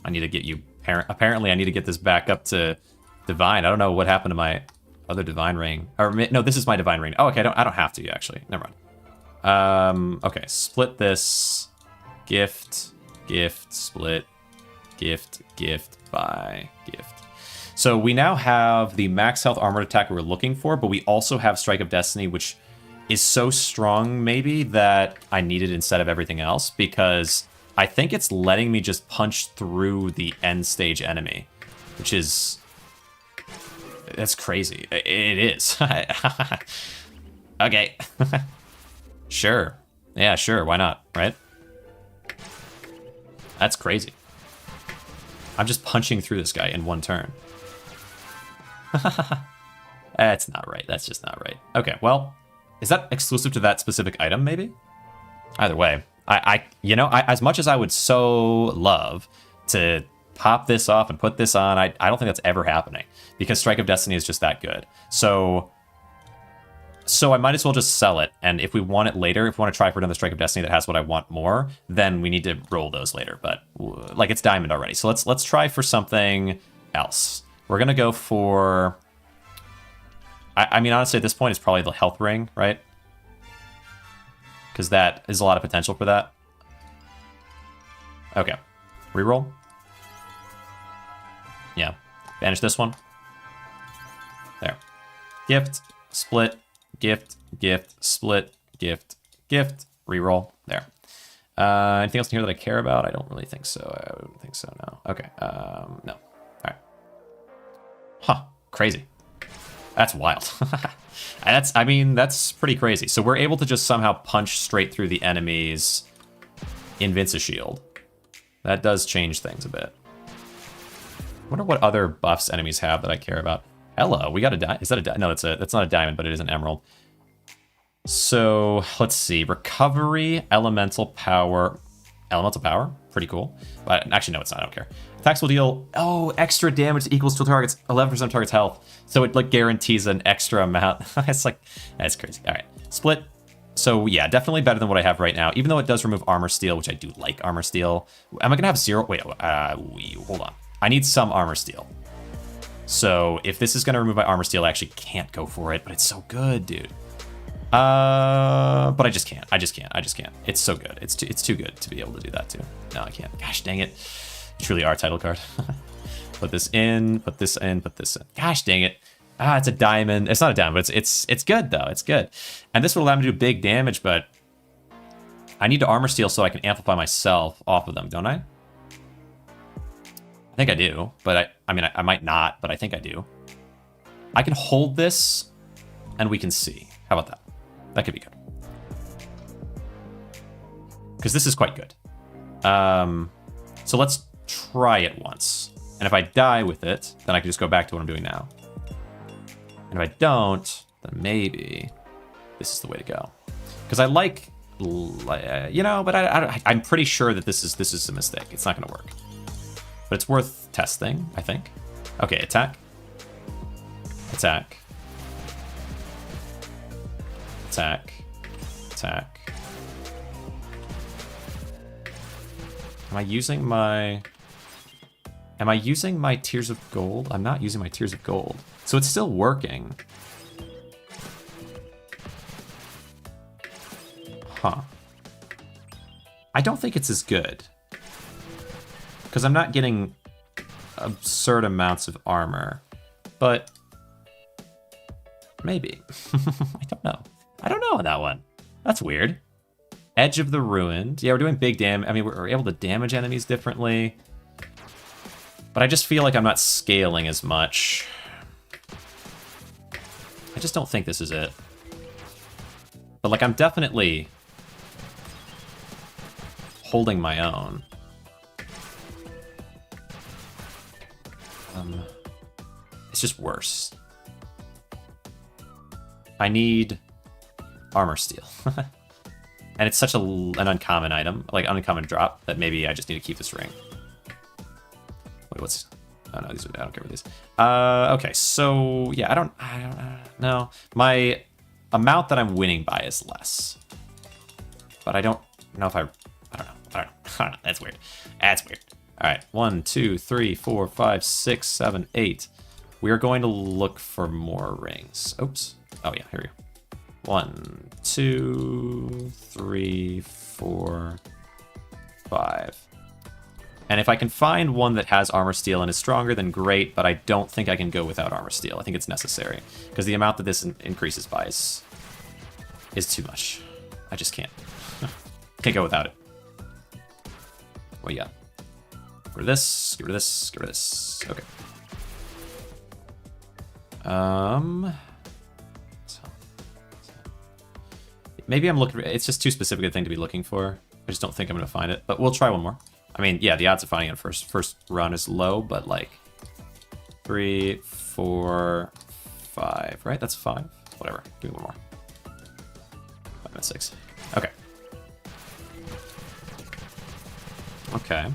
I need to get you... Apparently, I need to get this back up to divine. I don't know what happened to my other divine ring. Or no, this is my divine ring. Oh, okay. I don't have to actually. Never mind. Okay. Split this. Gift. Split. Gift. Buy. Gift. So we now have the max health armored attack we're looking for, but we also have Strike of Destiny, which is so strong maybe that I need it instead of everything else, because I think it's letting me just punch through the end stage enemy, which is... that's crazy. It is. Okay. Sure. Yeah, sure. Why not, right? That's crazy. I'm just punching through this guy in one turn. That's not right. That's just not right. Okay, well, is that exclusive to that specific item, maybe? Either way. You know, as much as I would so love to pop this off and put this on, I don't think that's ever happening, because Strike of Destiny is just that good. So I might as well just sell it, and if we want it later, if we want to try for another Strike of Destiny that has what I want more, then we need to roll those later. But like, it's diamond already, so let's try for something else. We're gonna go for... I mean, honestly, at this point, it's probably the health ring, right? Because that is a lot of potential for that. Okay. Reroll. Yeah. Banish this one. There. Gift. Split. Gift. Split. Gift. Reroll. There. Anything else in here that I care about? I don't really think so. I wouldn't think so, no. Okay. No. All right. Huh. Crazy. That's wild. I mean, that's pretty crazy. So we're able to just somehow punch straight through the enemy's Invinci shield. That does change things a bit. I wonder what other buffs enemies have that I care about. Hello, we got a diamond. Is that a diamond? No, that's not a diamond, but it is an emerald. So, let's see. Recovery, elemental power. Elemental power? Pretty cool. But actually, no, it's not. I don't care. Attacks will deal, extra damage equals to target's 11% of target's health. So it like guarantees an extra amount. It's like, that's crazy. All right. Split. So yeah, definitely better than what I have right now, even though it does remove armor steel, which I do like armor steel. Am I going to have 0? Wait, hold on. I need some armor steel. So if this is going to remove my armor steel, I actually can't go for it, but it's so good, dude. But I just can't. I just can't. It's so good. It's too good to be able to do that too. No, I can't. Gosh dang it. You truly are a title card. Put this in, put this in, put this in. Gosh dang it. It's a diamond. It's not a diamond, but it's good though. It's good. And this will allow me to do big damage, but I need to armor steel so I can amplify myself off of them, don't I? I think I do, but I mean, I might not, but I think I do. I can hold this and we can see. How about that? That could be good. Because this is quite good. So let's try it once. And if I die with it, then I can just go back to what I'm doing now. And if I don't, then maybe this is the way to go. Because I like, you know, but I'm pretty sure that this is a mistake. It's not going to work. But it's worth testing, I think. Okay, attack. Attack. Attack. Attack. Am I using my Tears of Gold? I'm not using my Tears of Gold. So it's still working. Huh. I don't think it's as good. Because I'm not getting absurd amounts of armor. But maybe. I don't know. I don't know on that one. That's weird. Edge of the Ruined. Yeah, we're doing big damage. I mean, we're able to damage enemies differently. But I just feel like I'm not scaling as much. I just don't think this is it. But like, I'm definitely holding my own. It's just worse. I need armor steel. And it's such an uncommon item, like uncommon drop, that maybe I just need to keep this ring. Wait, what's... Oh no, these are, I don't care about these. Okay, so yeah, I don't know. My amount that I'm winning by is less. But I don't know if I don't know. That's weird. That's weird. All right, 1, 2, 3, 4, 5, 6, 7, 8. We are going to look for more rings. Oops. Oh yeah, here we go. 1, 2, 3, 4, 5. And if I can find one that has armor steel and is stronger, then great, but I don't think I can go without armor steel. I think it's necessary, because the amount that this increases by is too much. I just can't. Can't go without it. Well, yeah. Get rid of this, get rid of this, get rid of this. Okay. Maybe I'm looking, it's just too specific a thing to be looking for. I just don't think I'm going to find it, but we'll try one more. I mean, yeah, the odds of finding it first run is low, but like 3, 4, 5, right? That's 5. Whatever. Do one more. 5 and 6. Okay. Okay.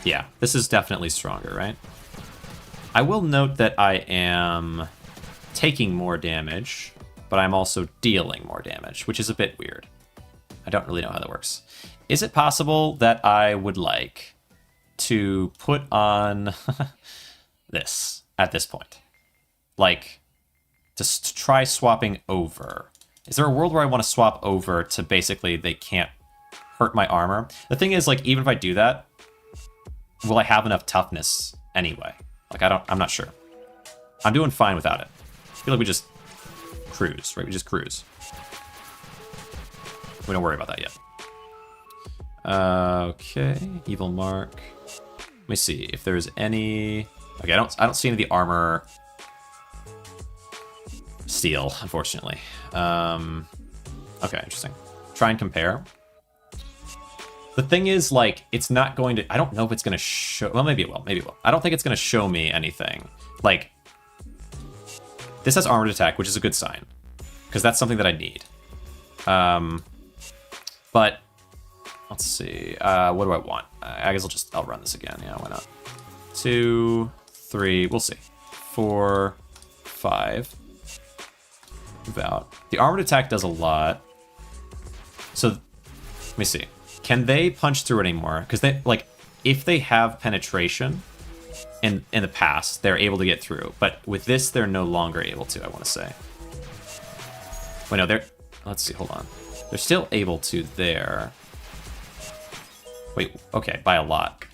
Yeah, this is definitely stronger, right? I will note that I am taking more damage, but I'm also dealing more damage, which is a bit weird. I don't really know how that works. Is it possible that I would like to put on this at this point? Like, just to try swapping over. Is there a world where I want to swap over to basically they can't hurt my armor? The thing is, like, even if I do that, will I have enough toughness anyway? Like, I'm not sure. I'm doing fine without it. I feel like we just cruise, right? We just cruise. We don't worry about that yet. Okay, evil mark. Let me see if there's any. Okay, I don't see any of the armor steel, unfortunately. Okay, interesting. Try and compare. The thing is, like, it's not going to... I don't know if it's going to show... Well, maybe it will. Maybe it will. I don't think it's going to show me anything. Like, this has armored attack, which is a good sign. Because that's something that I need. But, let's see. What do I want? I guess I'll run this again. Yeah, why not? 2, 3, we'll see. 4, 5. Move out. The armored attack does a lot. So, let me see. Can they punch through it anymore? Because they, like, if they have penetration in the past, they're able to get through. But with this, they're no longer able to, I want to say. Wait, no, they're... Let's see, hold on. They're still able to there. Wait, okay, by a lot.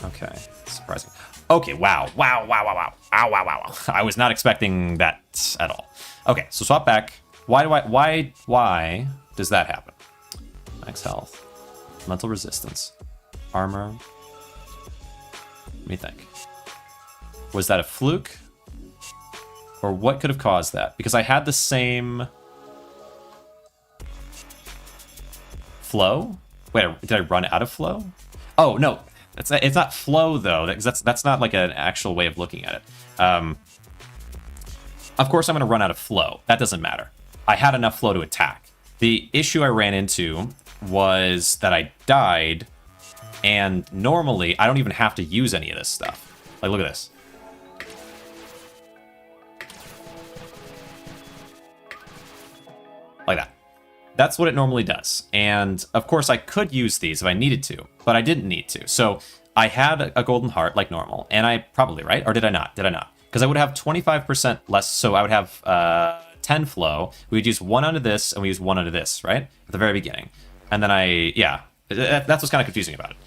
Okay, surprising. Okay, wow. Ow, wow. I was not expecting that at all. Okay, so swap back. Why does that happen? Max health. Mental resistance. Armor. Let me think. Was that a fluke? Or what could have caused that? Because I had the same... flow? Wait, did I run out of flow? Oh, no. It's not flow, though. That's not like an actual way of looking at it. Of course, I'm going to run out of flow. That doesn't matter. I had enough flow to attack. The issue I ran into was that I died, and normally I don't even have to use any of this stuff. Like, look at this. Like that. That's what it normally does. And, of course, I could use these if I needed to, but I didn't need to. So I had a golden heart like normal, and I probably, right? Or did I not? Did I not? Because I would have 25% less, so I would have 10 flow. We would use 1 onto this, and we use 1 onto this, right? At the very beginning. And then that's what's kind of confusing about it.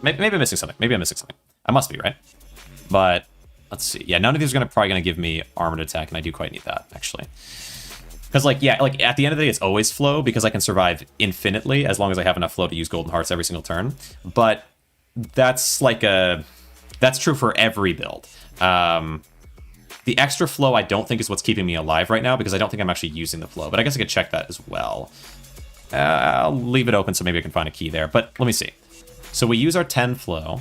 Maybe I'm missing something. I must be, right? But, let's see. Yeah, none of these are probably going to give me armored attack, and I do quite need that, actually. Because, like, yeah, like, at the end of the day, it's always flow, because I can survive infinitely as long as I have enough flow to use golden hearts every single turn. But that's, like, that's true for every build. The extra flow I don't think is what's keeping me alive right now, because I don't think I'm actually using the flow. But I guess I could check that as well. I'll leave it open so maybe I can find a key there. But let me see. So we use our 10 flow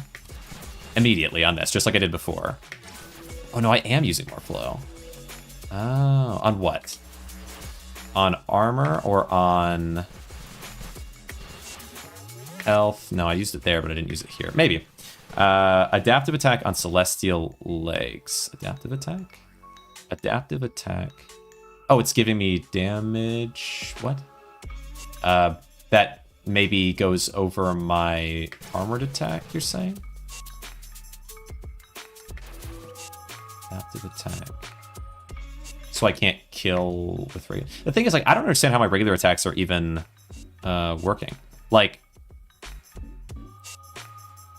immediately on this, just like I did before. Oh, no, I am using more flow. Oh, on what? On armor or on health? No, I used it there, but I didn't use it here. Maybe. Adaptive attack on celestial legs. Adaptive attack? Adaptive attack. Oh, it's giving me damage. What? That maybe goes over my armored attack, you're saying? Adaptive attack. So I can't kill with regular... The thing is, like, I don't understand how my regular attacks are even working. Like,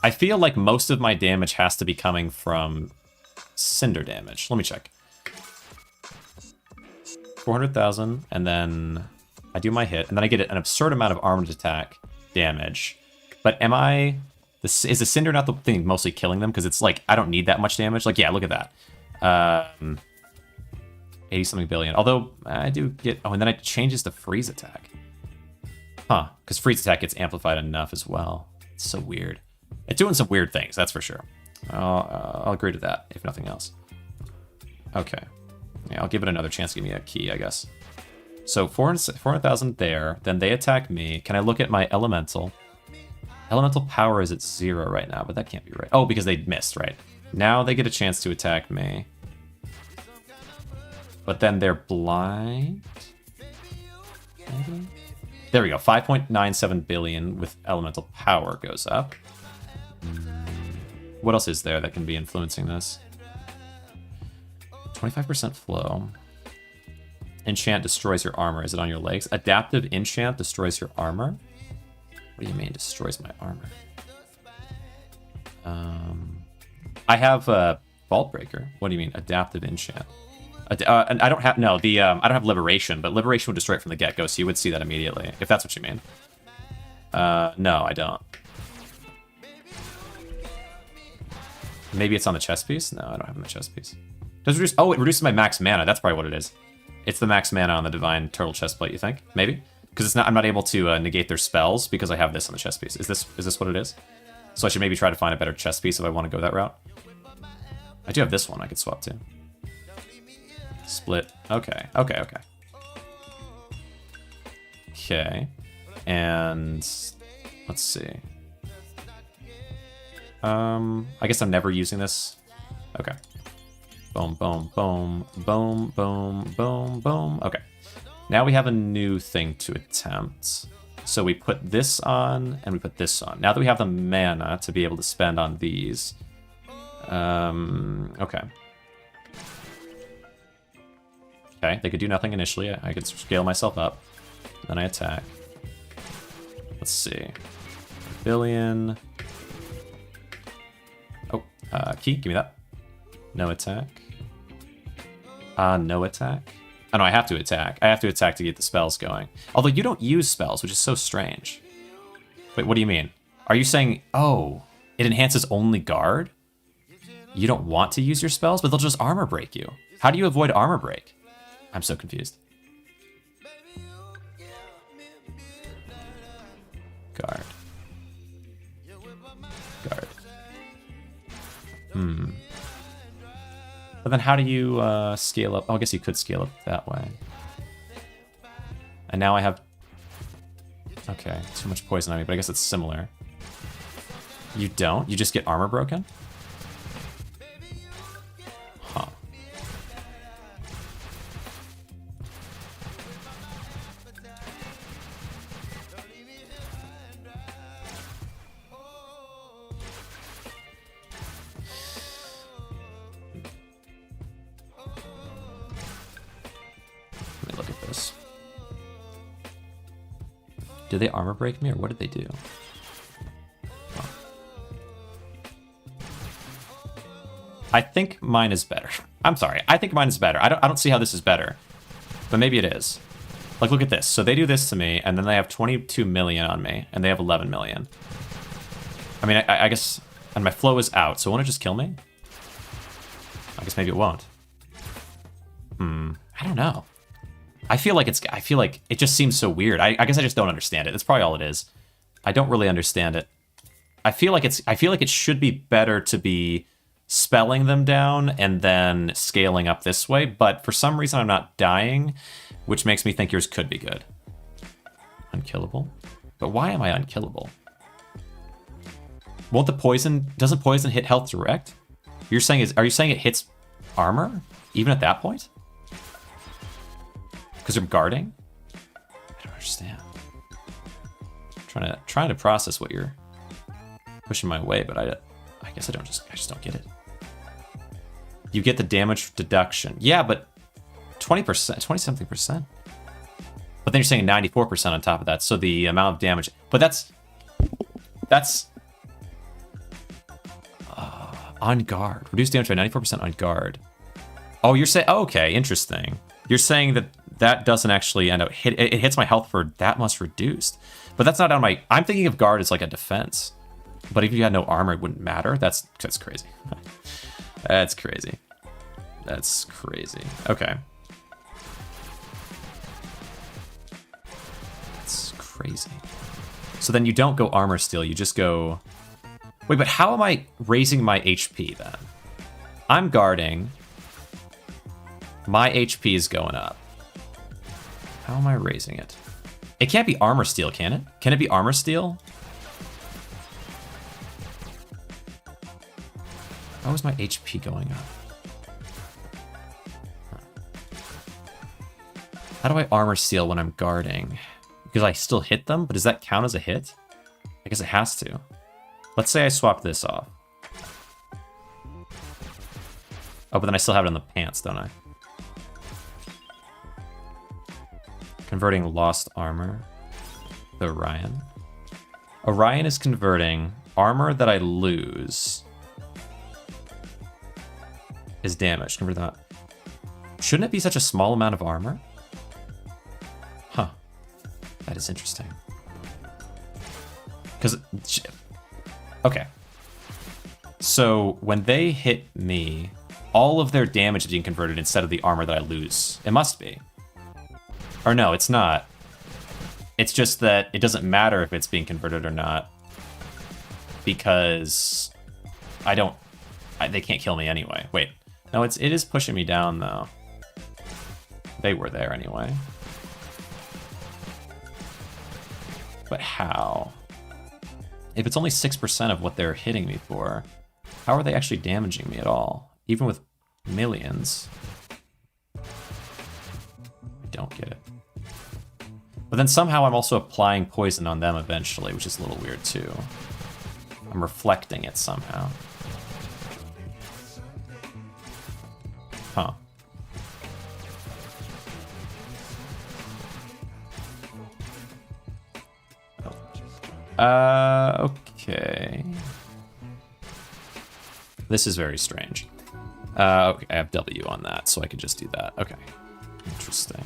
I feel like most of my damage has to be coming from cinder damage. Let me check. 400,000, and then I do my hit, and then I get an absurd amount of armored attack damage. But am I... Is the cinder not the thing mostly killing them? Because it's like, I don't need that much damage. Like, yeah, look at that. 80-something billion. Although, I do get... Oh, and then it changes the freeze attack. Huh. Because freeze attack gets amplified enough as well. It's so weird. It's doing some weird things, that's for sure. I'll agree to that, if nothing else. Okay. Yeah, I'll give it another chance to give me a key, I guess. So 400,000 there. Then they attack me. Can I look at my elemental? Elemental power is at 0 right now, but that can't be right. Oh, because they missed, right? Now they get a chance to attack me. But then they're blind. Maybe? There we go. 5.97 billion with elemental power goes up. What else is there that can be influencing this? 25% flow. Enchant destroys your armor. Is it on your legs? Adaptive enchant destroys your armor? What do you mean destroys my armor? I have a Vault Breaker. What do you mean adaptive enchant? And I don't have I don't have liberation, but liberation would destroy it from the get-go, so you would see that immediately, if that's what you mean. No, I don't. Maybe it's on the chest piece? No, I don't have it on the chest piece. Does it reduce? Oh, it reduces my max mana. That's probably what it is. It's the max mana on the Divine Turtle chestplate, you think? Maybe? Because it's not. I'm not able to negate their spells because I have this on the chest piece. Is this what it is? So I should maybe try to find a better chest piece if I want to go that route. I do have this one I could swap to. Split. Okay. Okay. Okay. Okay. And let's see. I guess I'm never using this. Okay. Boom, boom, boom, boom, boom, boom, boom. Okay. Now we have a new thing to attempt. So we put this on, and we put this on. Now that we have the mana to be able to spend on these. Okay. Okay, they could do nothing initially. I could scale myself up. Then I attack. Let's see. Billion. Oh, key, give me that. No attack. No attack. Oh no, I have to attack. I have to attack to get the spells going. Although you don't use spells, which is so strange. Wait, what do you mean? Are you saying, oh, it enhances only guard? You don't want to use your spells, but they'll just armor break you. How do you avoid armor break? I'm so confused. Guard. Guard. But then how do you scale up? Oh, I guess you could scale up that way. And now I have... Okay, too much poison on me, but I guess it's similar. You don't? You just get armor broken? Huh. Let me look at this. Did they armor break me, or what did they do? Oh. I think mine is better. I'm sorry. I think mine is better. I don't see how this is better, but maybe it is. Like, look at this. So they do this to me, and then they have 22 million on me, and they have 11 million. I mean, I guess, and my flow is out, so won't it just kill me? I guess maybe it won't. I don't know. I feel like it just seems so weird. I guess I just don't understand it. That's probably all it is. I don't really understand it. I feel like it should be better to be spelling them down and then scaling up this way, but for some reason I'm not dying, which makes me think yours could be good. Unkillable? But why am I unkillable? Won't the poison... Doesn't poison hit health direct? Are you saying it hits armor? Even at that point? Because I'm guarding? I don't understand. Trying to process what you're pushing my way, but I guess I just don't get it. You get the damage deduction. Yeah, but 20%, 20-something percent. But then you're saying 94% on top of that, so the amount of damage. But that's on guard. Reduce damage by 94% on guard. Oh, you're saying, oh, okay, interesting. You're saying that doesn't actually end up it hits my health for that much reduced. But that's not on my... I'm thinking of guard as like a defense. But if you had no armor, it wouldn't matter. That's crazy. That's crazy. That's crazy. Okay. That's crazy. So then you don't go armor steal, you just go... Wait, but how am I raising my HP then? I'm guarding. My HP is going up. How am I raising it? It can't be armor steal, can it? Can it be armor steal? How is my HP going up? How do I armor steal when I'm guarding? Because I still hit them, but does that count as a hit? I guess it has to. Let's say I swap this off. Oh, but then I still have it on the pants, don't I? Converting lost armor. The Orion. Orion is converting armor that I lose is damaged. Convert that. Shouldn't it be such a small amount of armor? Huh. That is interesting. Because... Okay. So when they hit me, all of their damage is being converted instead of the armor that I lose. It must be. Or no, it's not. It's just that it doesn't matter if it's being converted or not. Because they can't kill me anyway. Wait. No, it is pushing me down, though. They were there anyway. But how? If it's only 6% of what they're hitting me for, how are they actually damaging me at all? Even with millions. I don't get it. But then somehow I'm also applying poison on them eventually, which is a little weird too. I'm reflecting it somehow. Huh. Okay. This is very strange. Okay, I have W on that, so I can just do that. Okay. Interesting.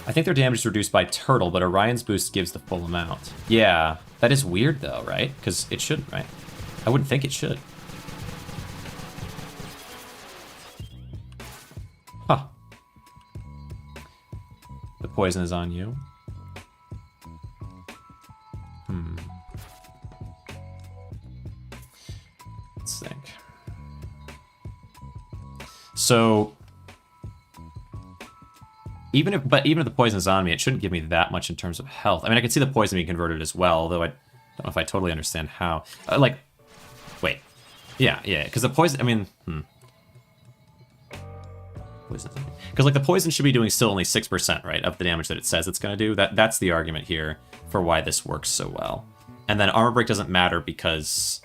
I think their damage is reduced by turtle, but Orion's boost gives the full amount. Yeah, that is weird though, right? Because it shouldn't, right? I wouldn't think it should. Huh. The poison is on you. Let's think. So even if the poison is on me, it shouldn't give me that much in terms of health. I mean, I can see the poison being converted as well, although I don't know if I totally understand how. Wait. Yeah, because the poison, I mean, Poison. Because, the poison should be doing still only 6%, right, of the damage that it says it's going to do. That's the argument here for why this works so well. And then armor break doesn't matter because...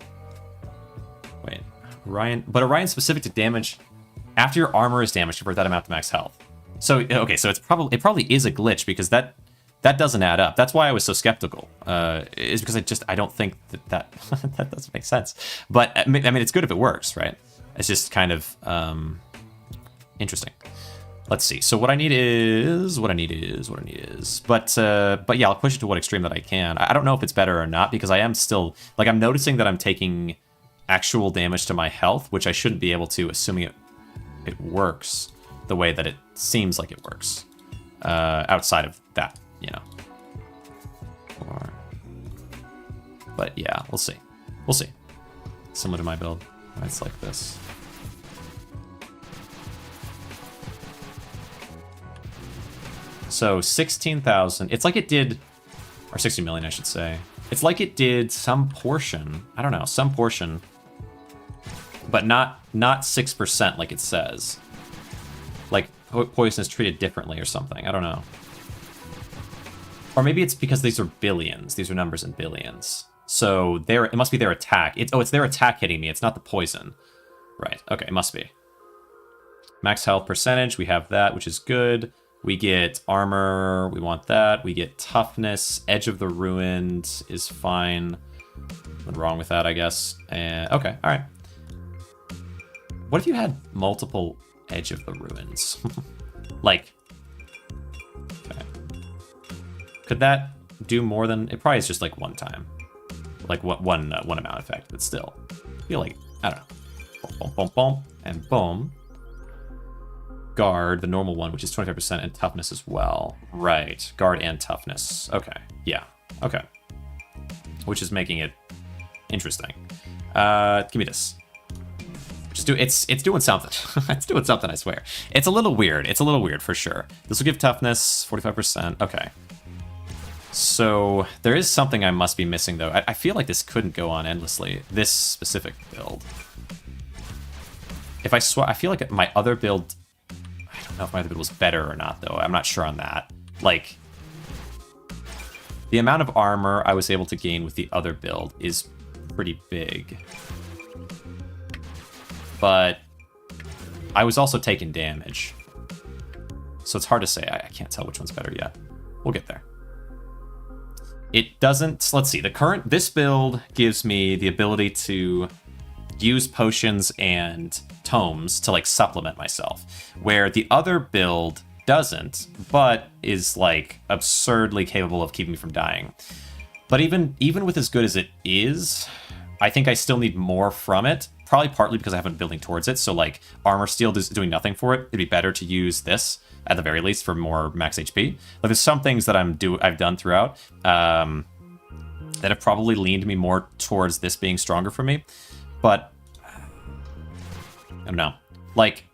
Wait. Orion... But Orion's specific to damage... After your armor is damaged, convert that amount to max health. So, okay, so it probably is a glitch because that doesn't add up. That's why I was so skeptical. Is because I don't think that that doesn't make sense. But I mean, it's good if it works, right? It's just kind of interesting. Let's see. So what I need is. But yeah, I'll push it to what extreme that I can. I don't know if it's better or not because I am still I'm noticing that I'm taking actual damage to my health, which I shouldn't be able to, assuming it works the way that it seems like it works. Outside of that, you know. But yeah, we'll see. We'll see. Similar to my build. It's like this. So 16,000. It's like it did, or 60 million, I should say. It's like it did some portion. I don't know, some portion, but not 6% like it says. Like poison is treated differently or something. I don't know. Or maybe it's because these are billions. These are numbers in billions. So it must be their attack. It's their attack hitting me. It's not the poison. Right. Okay, it must be. Max health percentage. We have that, which is good. We get armor. We want that. We get toughness. Edge of the Ruined is fine. Nothing wrong with that, I guess. And okay, all right. What if you had multiple Edge of the Ruins? Okay. Could that do more than... It probably is just one time. One amount effect, but still. I feel like, I don't know. Boom, boom, boom, boom, and boom. Guard, the normal one, which is 25%, and toughness as well. Right, guard and toughness. Okay, yeah, okay. Which is making it interesting. Give me this. It's doing something. It's doing something, I swear. It's a little weird. It's a little weird for sure. This will give toughness 45%. Okay. So there is something I must be missing though. I feel like this couldn't go on endlessly. This specific build. If I feel like my other build. I don't know if my other build was better or not though. I'm not sure on that. The amount of armor I was able to gain with the other build is pretty big. But I was also taking damage. So it's hard to say. I can't tell which one's better yet. We'll get there. It doesn't... Let's see. This build gives me the ability to use potions and tomes to, supplement myself. Where the other build doesn't, but is, absurdly capable of keeping me from dying. But even with as good as it is, I think I still need more from it. Probably partly because I haven't been building towards it. So like armor steel is doing nothing for it. It'd be better to use this at the very least for more max HP. Like there's some things that I've done throughout that have probably leaned me more towards this being stronger for me. But I don't know. Like,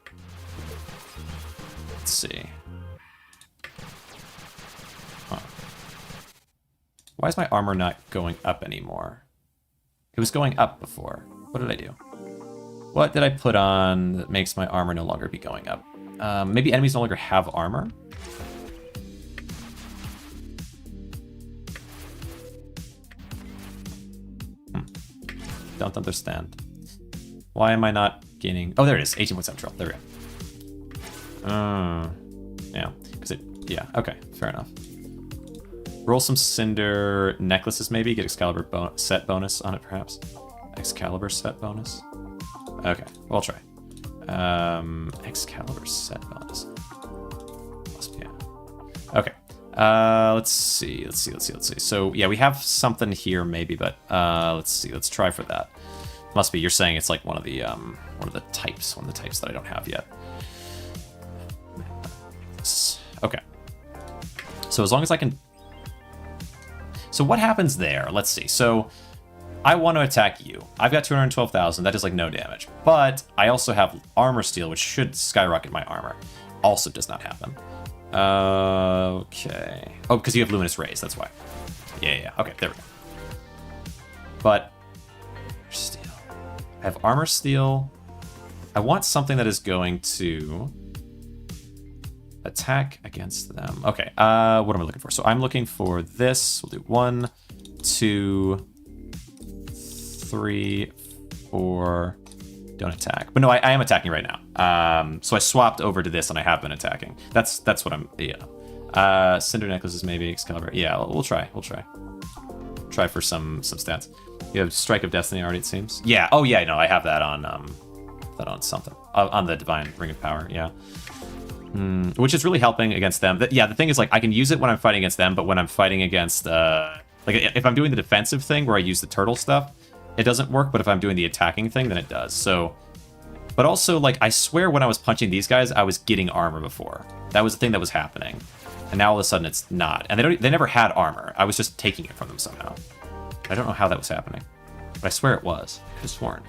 let's see. Huh. Why is my armor not going up anymore? It was going up before. What did I do? What did I put on that makes my armor no longer be going up? Maybe enemies no longer have armor? Don't understand. Why am I not gaining... Oh, there it is. 18 points central. There we go. Yeah. Because it... Yeah, okay. Fair enough. Roll some Cinder necklaces, maybe. Get Excalibur set bonus on it, perhaps. Excalibur set bonus. Okay, we'll try. Excalibur set bonus. Yeah. Okay. Let's see. So yeah, we have something here maybe, but let's see. Let's try for that. Must be. You're saying it's like one of the types that I don't have yet. Okay. So as long as I can. So what happens there? Let's see. So I want to attack you. I've got 212,000. That does like no damage. But I also have armor steel, which should skyrocket my armor. Also does not happen. Okay. Oh, because you have luminous rays. That's why. Yeah. Okay, there we go. But steel. I have armor steel. I want something that is going to attack against them. Okay. What am I looking for? So I'm looking for this. We'll do 1, 2, 3, 4. Don't attack. But no, I am attacking right now. So I swapped over to this and I have been attacking. That's what I'm, yeah. Cinder necklaces maybe, Excalibur. Yeah, we'll try. Try for some stats. You have Strike of Destiny already, it seems. Yeah, oh yeah, no, I have that on something. On the Divine Ring of Power, yeah. Which is really helping against them. Yeah, the thing is, like, I can use it when I'm fighting against them, but when I'm fighting against, like, if I'm doing the defensive thing where I use the turtle stuff, it doesn't work, but if I'm doing the attacking thing, then it does. So, but also, like, I swear when I was punching these guys, I was getting armor before. That was the thing that was happening. And now all of a sudden it's not. And they never had armor. I was just taking it from them somehow. I don't know how that was happening. But I swear it was. I could have sworn.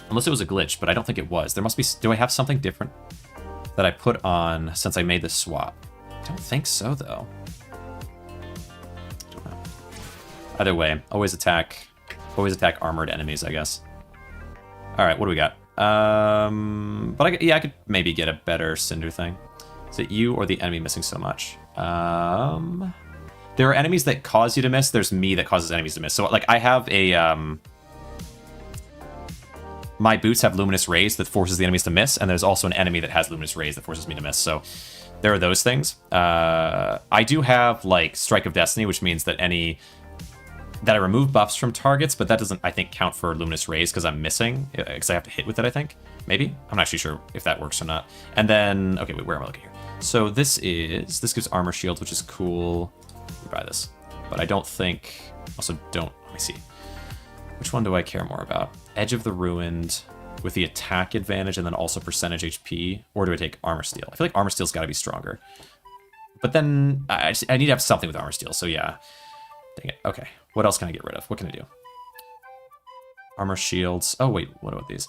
Unless it was a glitch, but I don't think it was. There must be... Do I have something different that I put on since I made this swap? I don't think so, though. I don't know. Either way, always attack armored enemies, I guess. All right, what do we got? But I could maybe get a better Cinder thing. Is it you or the enemy missing so much? There are enemies that cause you to miss. There's me that causes enemies to miss. So, like, I have a... my boots have luminous rays that forces the enemies to miss, and there's also an enemy that has luminous rays that forces me to miss. So there are those things. I do have, like, Strike of Destiny, which means that that I remove buffs from targets, but that doesn't, I think, count for luminous rays because I'm missing, because I have to hit with it, I think. Maybe? I'm not actually sure if that works or not. And then, okay, wait, where am I looking here? So this gives armor shield, which is cool. Let me buy this. But I don't think, also don't, let me see. Which one do I care more about? Edge of the Ruined with the attack advantage and then also percentage HP, or do I take armor steel? I feel like armor steel's got to be stronger. But then I need to have something with armor steel, so yeah. Dang it. Okay. What else can I get rid of? What can I do? Armor shields. Oh, wait. What about these?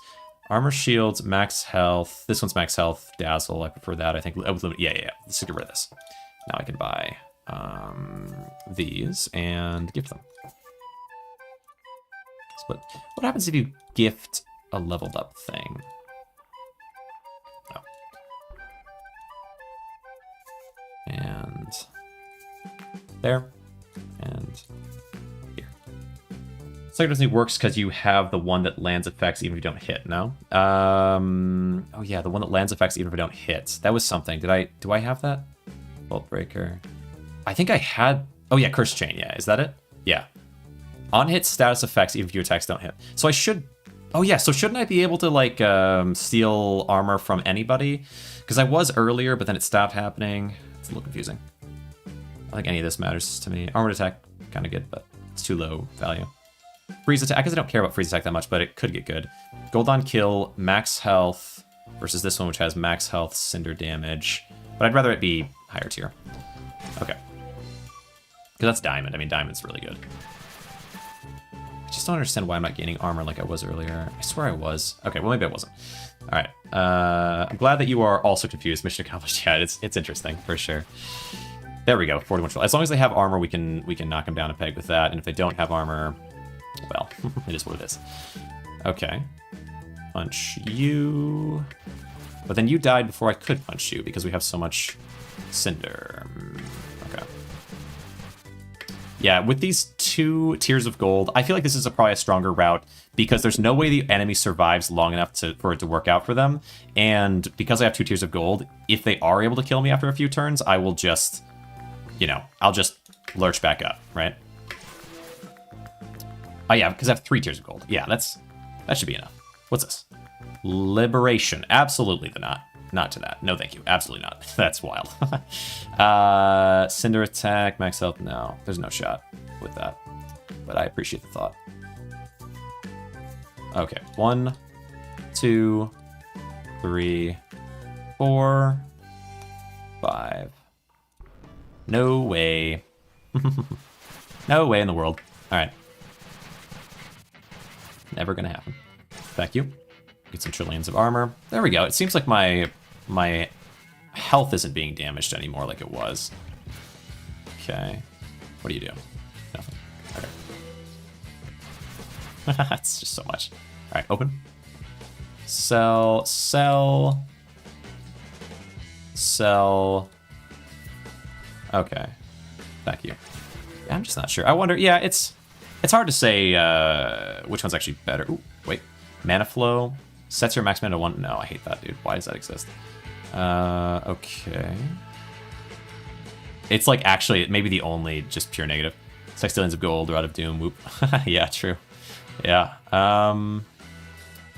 Armor shields, max health. This one's max health. Dazzle. I prefer that. I think. Yeah. Let's get rid of this. Now I can buy these and gift them. But what happens if you gift a leveled up thing? Oh. And there. And here. Second Destiny works because you have the one that lands effects even if you don't hit, no? Oh yeah, the one that lands effects even if I don't hit. That was something. Do I have that? Bolt Breaker. I think I had... Oh yeah, Curse Chain, yeah. Is that it? Yeah. On hit status effects even if your attacks don't hit. So I should... Oh yeah, so shouldn't I be able to, like, steal armor from anybody? Because I was earlier, but then it stopped happening. It's a little confusing. think any of this matters to me. Armored attack, kind of good, but it's too low value. Freeze attack, I guess I don't care about freeze attack that much, but it could get good. Gold on kill, max health, versus this one, which has max health, cinder damage. But I'd rather it be higher tier. Okay. Because that's diamond. I mean, diamond's really good. I just don't understand why I'm not gaining armor like I was earlier. I swear I was. Okay, well, maybe I wasn't. All right. I'm glad that you are also confused. Mission accomplished. Yeah, it's interesting, for sure. There we go, 41 control. As long as they have armor, we can knock them down a peg with that. And if they don't have armor, well, it is what it is. Okay. Punch you. But then you died before I could punch you because we have so much cinder. Okay. Yeah, with these 2 tiers of gold, I feel like this is probably a stronger route because there's no way the enemy survives long enough for it to work out for them. And because I have 2 tiers of gold, if they are able to kill me after a few turns, I will just, you know, I'll just lurch back up, right? Oh yeah, because I have 3 tiers of gold. Yeah, that should be enough. What's this? Liberation. Absolutely not to that. No, thank you. Absolutely not. That's wild. Cinder attack, max health. No, there's no shot with that. But I appreciate the thought. Okay, 1, 2, 3, 4, 5. No way. No way in the world. All right. Never gonna happen. Thank you. Get some trillions of armor. There we go. It seems like my health isn't being damaged anymore like it was. Okay. What do you do? Nothing. Okay. That's just so much. All right, open. Sell, sell, sell. Okay. Thank you. Yeah, I'm just not sure. I wonder, yeah, it's hard to say which one's actually better. Ooh, wait. Mana flow. Sets your max mana to 1. No, I hate that, dude. Why does that exist? Okay. It's like actually maybe the only just pure negative. Sextillions of gold, Rod of Doom, whoop. Yeah, true. Yeah.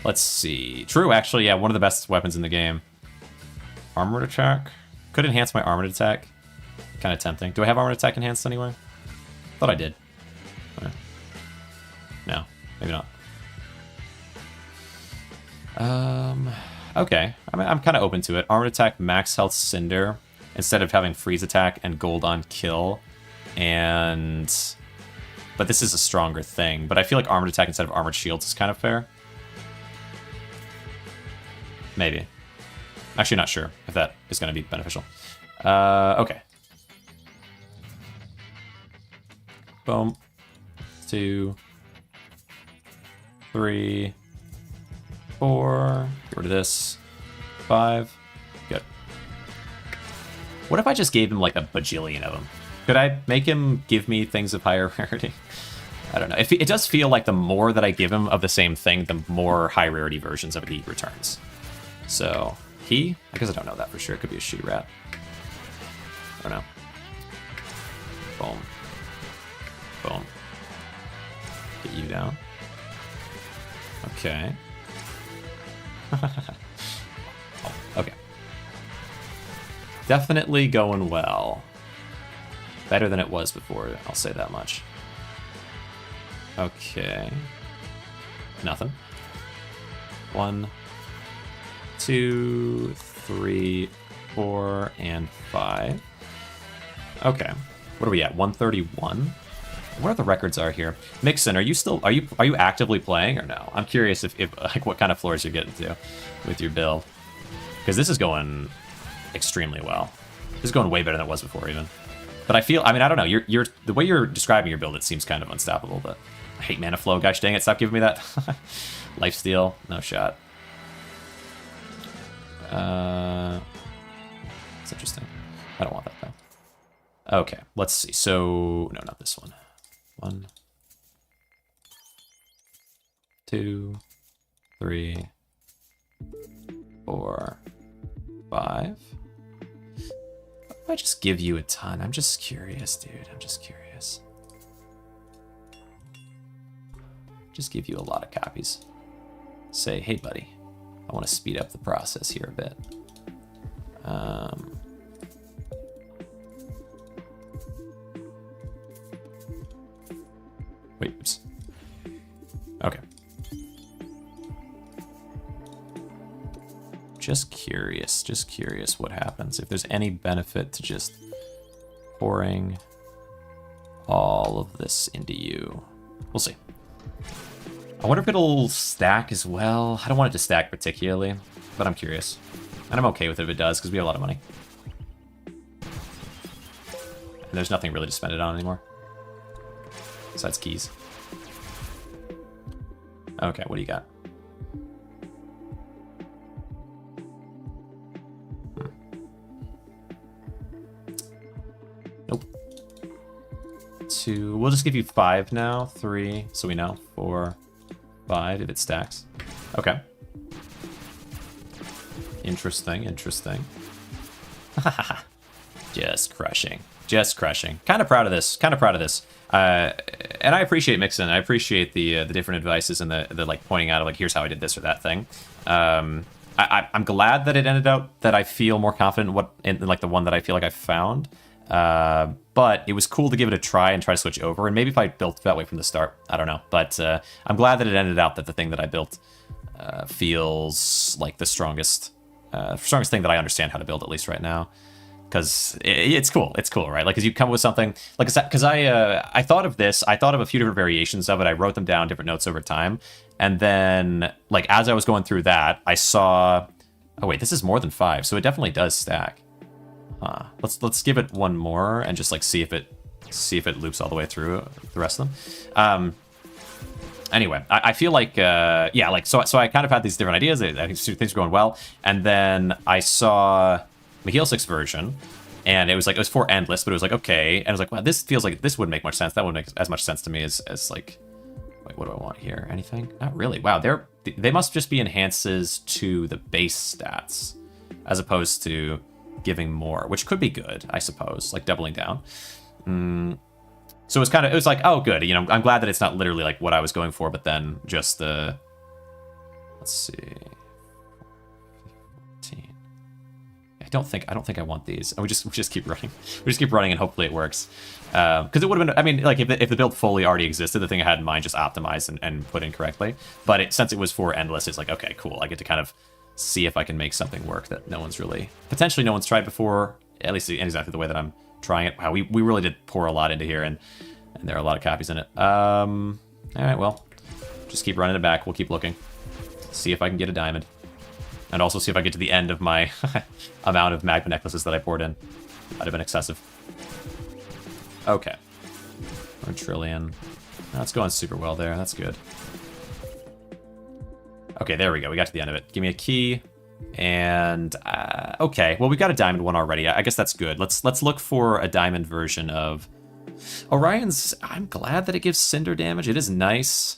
Let's see. True, actually, yeah, one of the best weapons in the game. Armored attack. Could enhance my armored attack. Kind of tempting. Do I have armored attack enhanced anywhere? Thought I did. Okay. No, maybe not. Okay. I'm kind of open to it. Armored attack, max health, cinder, instead of having freeze attack and gold on kill. But this is a stronger thing. But I feel like armored attack instead of armored shields is kind of fair. Maybe. Actually, not sure if that is going to be beneficial. Okay. Boom. 2, 3, 4. Get rid of this. 5. Good. What if I just gave him like a bajillion of them? Could I make him give me things of higher rarity? I don't know. It does feel like the more that I give him of the same thing, the more high rarity versions of it he returns. So, he? I guess I don't know that for sure. It could be a she-rat. I don't know. Boom. Boom. Get you down. Okay. Oh, okay. Definitely going well. Better than it was before, I'll say that much. Okay. Nothing. 1, 2, 3, 4, and 5. Okay. What are we at? 131? What are the records are here? Mixon, are you actively playing or no? I'm curious if like what kind of floors you're getting to with your build. Because this is going extremely well. This is going way better than it was before even. But I don't know, you're the way you're describing your build, it seems kind of unstoppable, but I hate mana flow, gosh dang it, stop giving me that. Lifesteal, no shot. It's interesting. I don't want that though. Okay, let's see. So, no, not this one. 1, 2, 3, 4, 5. If I just give you a ton, I'm just curious, dude. I'm just curious. Just give you a lot of copies. Say, hey, buddy, I want to speed up the process here a bit. Wait, oops. Okay. Just curious what happens. If there's any benefit to just pouring all of this into you. We'll see. I wonder if it'll stack as well. I don't want it to stack particularly, but I'm curious. And I'm okay with it if it does, because we have a lot of money. And there's nothing really to spend it on anymore. Besides keys. Okay, what do you got? Nope. 2. We'll just give you 5 now. 3, so we know. 4, 5, if it stacks. Okay. Interesting, interesting. Just crushing. Just crushing. Kind of proud of this. Kind of proud of this. And I appreciate Mixon. I appreciate the different advices and the like pointing out of like, here's how I did this or that thing. I'm glad that it ended out that I feel more confident in like the one that I feel like I found. But it was cool to give it a try and try to switch over. And maybe if I built that way from the start, I don't know. But I'm glad that it ended out that the thing that I built feels like the strongest thing that I understand how to build, at least right now. Because it's cool, right? Like, as you come up with something, like, because I thought of this, I thought of a few different variations of it. I wrote them down, different notes over time, and then, like, as I was going through that, I saw, oh wait, this is more than 5, so it definitely does stack. Huh. Let's give it one more and just like see if it loops all the way through the rest of them. Anyway, I feel like yeah, like so I kind of had these different ideas. I think things were going well, and then I saw Megaloot's version, and it was for endless, but it was like, okay, and I was like, wow, this feels like this wouldn't make much sense. That wouldn't make as much sense to me as like, wait, what do I want here? Anything? Not really. Wow, they must just be enhances to the base stats, as opposed to giving more, which could be good, I suppose, like doubling down. So it was like, oh, good. You know, I'm glad that it's not literally like what I was going for, but then just the, let's see. I don't think I want these. We just keep running. We just keep running and hopefully it works. Because it would have been, I mean, like if the build fully already existed, the thing I had in mind just optimized and put in correctly. But since it was for endless, it's like, okay, cool. I get to kind of see if I can make something work that potentially no one's tried before, at least exactly the way that I'm trying it. Wow, we really did pour a lot into here, and there are a lot of copies in it. All right, well, just keep running it back. We'll keep looking. See if I can get a diamond. And also see if I get to the end of my amount of magma necklaces that I poured in. Might have been excessive. Okay. 1 trillion. That's going super well there. That's good. Okay, there we go. We got to the end of it. Give me a key. And, okay. Well, we've got a diamond one already. I guess that's good. Let's look for a diamond version of Orion's. I'm glad that it gives cinder damage. It is nice.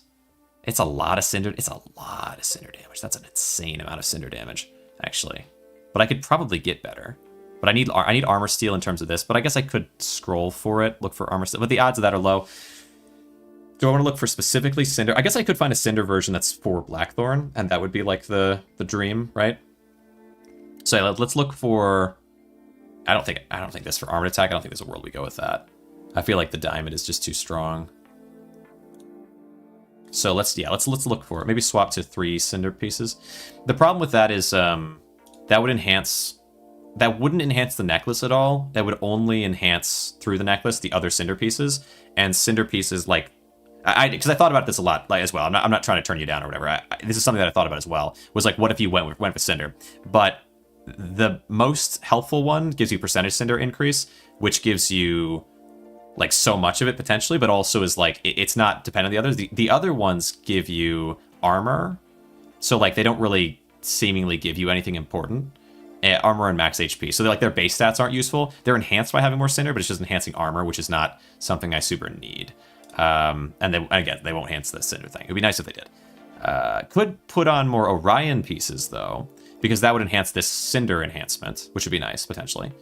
It's a lot of cinder. It's a lot of cinder damage. That's an insane amount of cinder damage, actually. But I could probably get better. But I need armor steel in terms of this. But I guess I could scroll for it, look for armor steel. But the odds of that are low. Do I want to look for specifically cinder? I guess I could find a cinder version that's for Blackthorn, and that would be like the dream, right? So let's look for. I don't think this for armored attack. I don't think there's a world we go with that. I feel like the diamond is just too strong. So let's look for it. Maybe swap to 3 cinder pieces. The problem with that is that wouldn't enhance the necklace at all. That would only enhance through the necklace the other cinder pieces, and cinder pieces like because I thought about this a lot like as well. I'm not trying to turn you down or whatever. This is something that I thought about as well. Was like, what if you went with cinder? But the most helpful one gives you percentage cinder increase, which gives you like so much of it potentially, but also is like it's not dependent on the others. The other ones give you armor, so like they don't really seemingly give you anything important. Armor and max HP, so their base stats aren't useful. They're enhanced by having more cinder, but it's just enhancing armor, which is not something I super need. And again, they won't enhance the cinder thing. It'd be nice if they did. Could put on more Orion pieces though, because that would enhance this cinder enhancement, which would be nice potentially.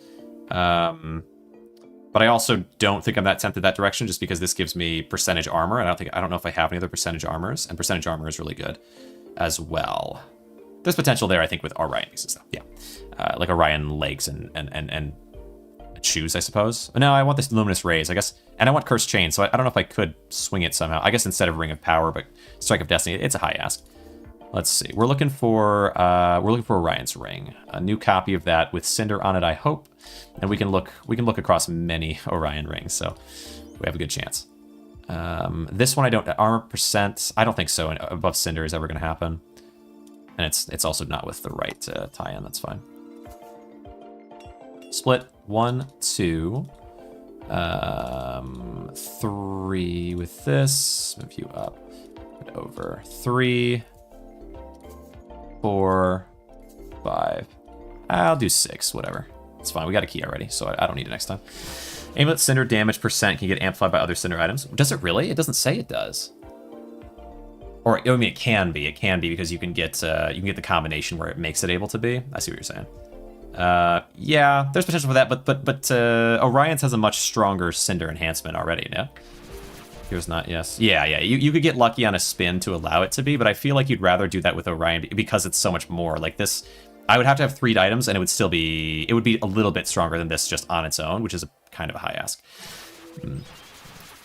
But I also don't think I'm that tempted that direction, just because this gives me percentage armor. And I don't know if I have any other percentage armors, and percentage armor is really good as well. There's potential there, I think, with Orion pieces though. Yeah, like Orion legs and choose, I suppose. No, I want this Luminous Rays, I guess. And I want Cursed Chain, so I don't know if I could swing it somehow. I guess instead of Ring of Power, but Strike of Destiny, it's a high ask. Let's see. We're looking for Orion's Ring. A new copy of that with Cinder on it, I hope. And we can look across many Orion rings, so we have a good chance. This one I don't... Armor percent, I don't think so. Above Cinder is ever going to happen. And it's also not with the right tie-in, that's fine. Split 1, 2, 3 with this. Move you up and over. 3, 4, 5. I'll do 6, whatever. It's fine. We got a key already, so I don't need it next time. Amulet Cinder damage percent can get amplified by other Cinder items. Does it really? It doesn't say it does. Or I mean, it can be. It can be because you can get the combination where it makes it able to be. I see what you're saying. Yeah, there's potential for that, but Orion's has a much stronger Cinder enhancement already. No, here's not. Yes, yeah. You could get lucky on a spin to allow it to be, but I feel like you'd rather do that with Orion because it's so much more. Like this, I would have to have 3 items, and it would still be a little bit stronger than this just on its own, which is kind of a high ask.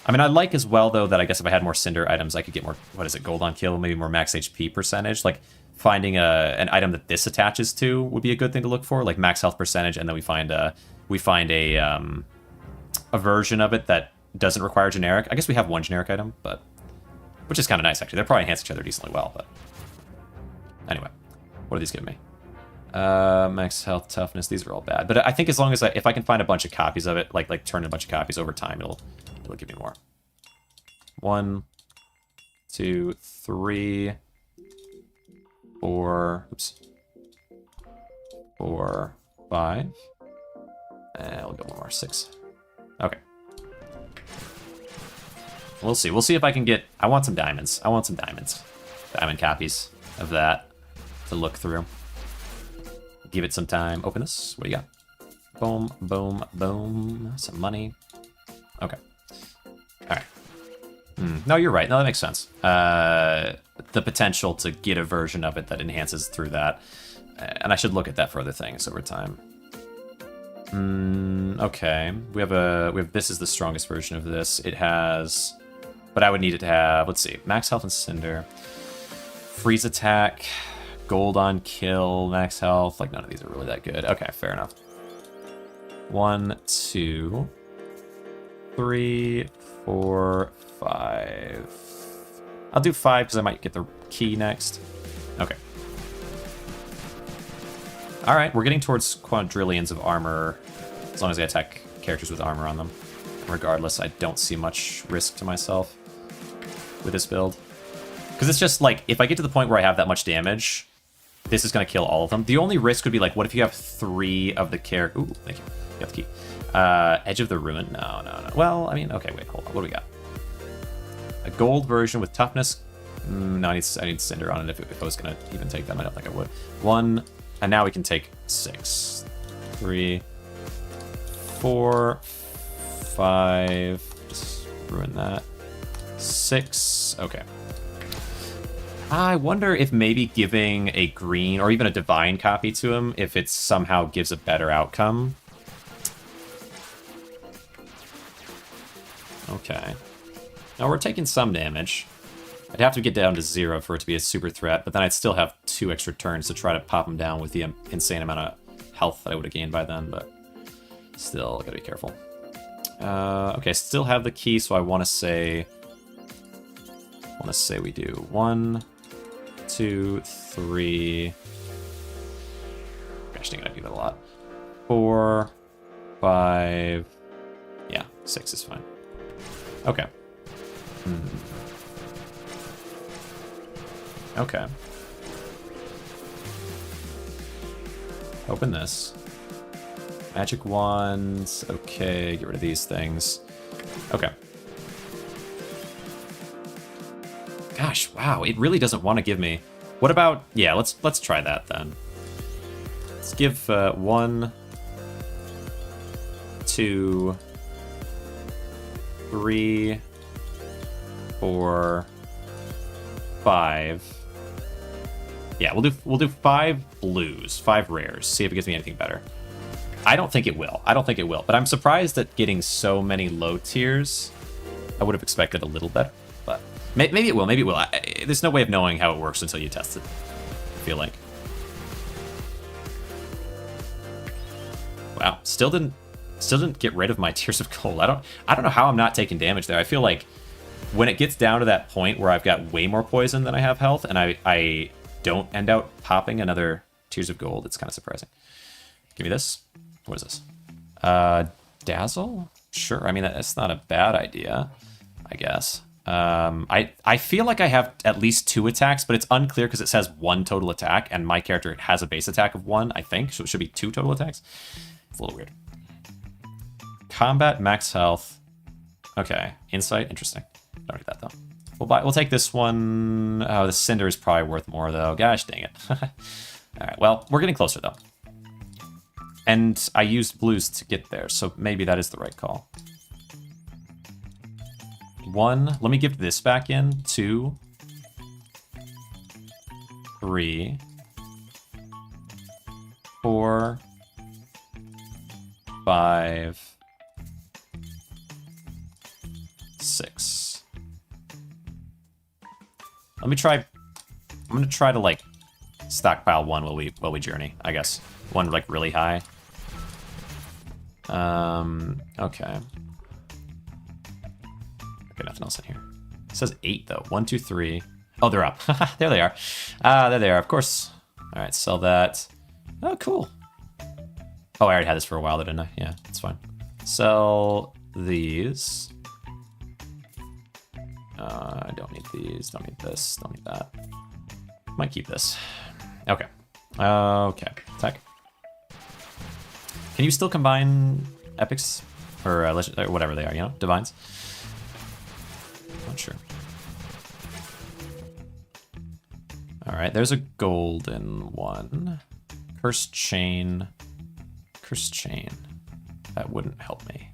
I mean, I like as well, though, that I guess if I had more Cinder items, I could get more, what is it, gold on kill, maybe more max HP percentage. Like, finding an item that this attaches to would be a good thing to look for, like max health percentage, and then we find a version of it that doesn't require generic. I guess we have 1 generic item, but which is kind of nice, actually. They'll probably enhance each other decently well, but anyway. What do these give me? Max health, toughness, these are all bad. But I think as long as if I can find a bunch of copies of it, like turn a bunch of copies over time, it'll give me more. 1, 2, 3, 4, oops. 4, 5. And we'll go 1 more, 6. Okay. We'll see. We'll see if I can get... I want some diamonds. Diamond copies of that to look through. Give it some time. Open this. What do you got? Boom, boom, boom. Some money. Okay. All right. No, you're right. No, that makes sense. The potential to get a version of it that enhances through that. And I should look at that for other things over time. Okay. We have this is the strongest version of this. It has... But I would need it to have... Let's see. Max health and Cinder. Freeze attack. Gold on kill, max health. Like, none of these are really that good. Okay, fair enough. 1, 2, 3, 4, 5. I'll do 5 because I might get the key next. Okay. All right, we're getting towards quadrillions of armor as long as I attack characters with armor on them. Regardless, I don't see much risk to myself with this build. Because it's just like, if I get to the point where I have that much damage... This is going to kill all of them. The only risk would be like, what if you have 3 of the character... Ooh, thank you. You got the key. Edge of the Ruin. No. Well, I mean, okay, wait, hold on. What do we got? A gold version with toughness. No, I need Cinder on it if I was going to even take them. I don't think I would. 1, and now we can take 6. 3, 4, 5. Just ruin that. 6. Okay. I wonder if maybe giving a green or even a divine copy to him, if it somehow gives a better outcome. Okay. Now we're taking some damage. I'd have to get down to 0 for it to be a super threat, but then I'd still have 2 extra turns to try to pop him down with the insane amount of health that I would have gained by then, but still, I gotta be careful. Okay, still have the key, so I want to say we do 1, 2, 3. Gosh dang it, I do that a lot. 4, 5. Yeah, 6 is fine. Okay. Okay. Open this. Magic wands. Okay, get rid of these things. Okay. Gosh, wow, it really doesn't want to give me... What about... Yeah, let's try that then. Let's give 1, 2, 3, 4, 5. Yeah, we'll do 5 blues, 5 rares. See if it gives me anything better. I don't think it will. I don't think it will. But I'm surprised at getting so many low tiers. I would have expected a little better, but maybe it will. Maybe it will. There's no way of knowing how it works until you test it, I feel like. Wow, still didn't get rid of my tiers of gold. I don't know how I'm not taking damage there. I feel like when it gets down to that point where I've got way more poison than I have health, and I don't end out popping another tiers of gold, it's kind of surprising. Give me this. What is this? Dazzle? Sure. I mean, that's not a bad idea, I guess. I feel like I have at least 2 attacks, but it's unclear because it says 1 total attack, and my character has a base attack of 1, I think, so it should be 2 total attacks. It's a little weird. Combat, max health. Okay, insight, interesting. Don't need that though. We'll take this one. Oh, the cinder is probably worth more though. Gosh dang it. All right, well, we're getting closer though. And I used blues to get there, so maybe that is the right call. 1, let me give this back in. 2, 3, 4, 5, 6. Let me try. I'm gonna try to like stockpile 1 while we journey. I guess 1 like really high. Okay. Okay, nothing else in here. It says 8 though. 1, 2, 3. Oh, they're up. There they are. There they are. Of course. All right, sell that. Oh, cool. Oh, I already had this for a while, didn't I? Yeah, it's fine. Sell these. I don't need these. Don't need this. Don't need that. Might keep this. Okay. Okay. Attack. Can you still combine epics or whatever they are? You know, divines. Not sure. All right. There's a golden one. Cursed chain. Cursed chain. That wouldn't help me.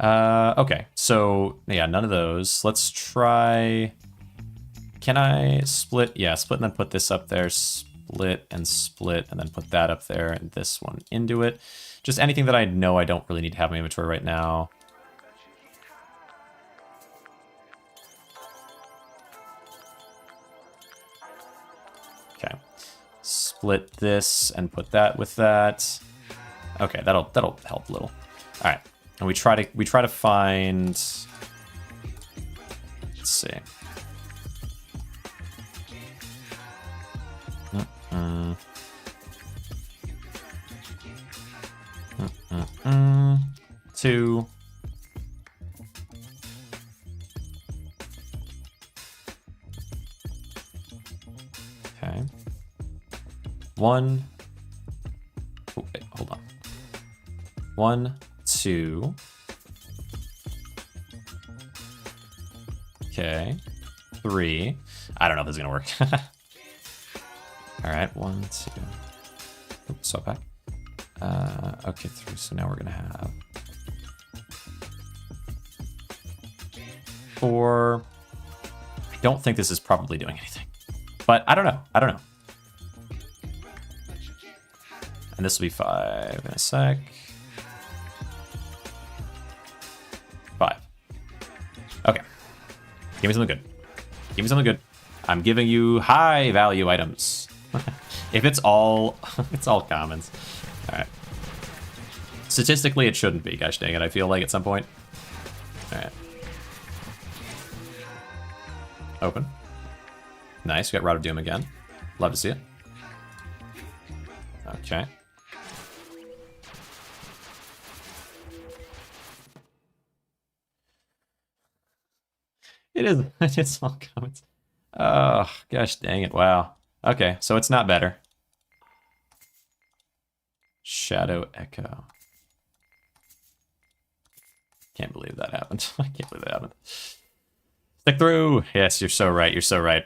Okay, so yeah, none of those. Let's try. Can I split? Yeah, split and then put this up there. Split, and then put that up there and this one into it. Just anything that I know I don't really need to have in my inventory right now. Okay, split this and put that with that. Okay, that'll help a little. All right. And we try to find. Let's see. Two. Okay. 1. Oh, wait, hold on. 1, 2. Okay. 3. I don't know if this is gonna work. All right, 1, 2. Oops, swap back. Okay, 3. So now we're gonna have 4. I don't think this is probably doing anything, but I don't know. I don't know. And this will be 5 in a sec. 5. Okay. Give me something good. Give me something good. I'm giving you high value items. If it's all commons. All right. Statistically, it shouldn't be. Gosh dang it! I feel like at some point. All right. Open. Nice. We got Rod of Doom again. Love to see it. Okay. It is. It's all comments. Oh, gosh dang it. Wow. Okay, so it's not better. Shadow Echo. Can't believe that happened. I can't believe that happened. Stick through. Yes, you're so right. You're so right.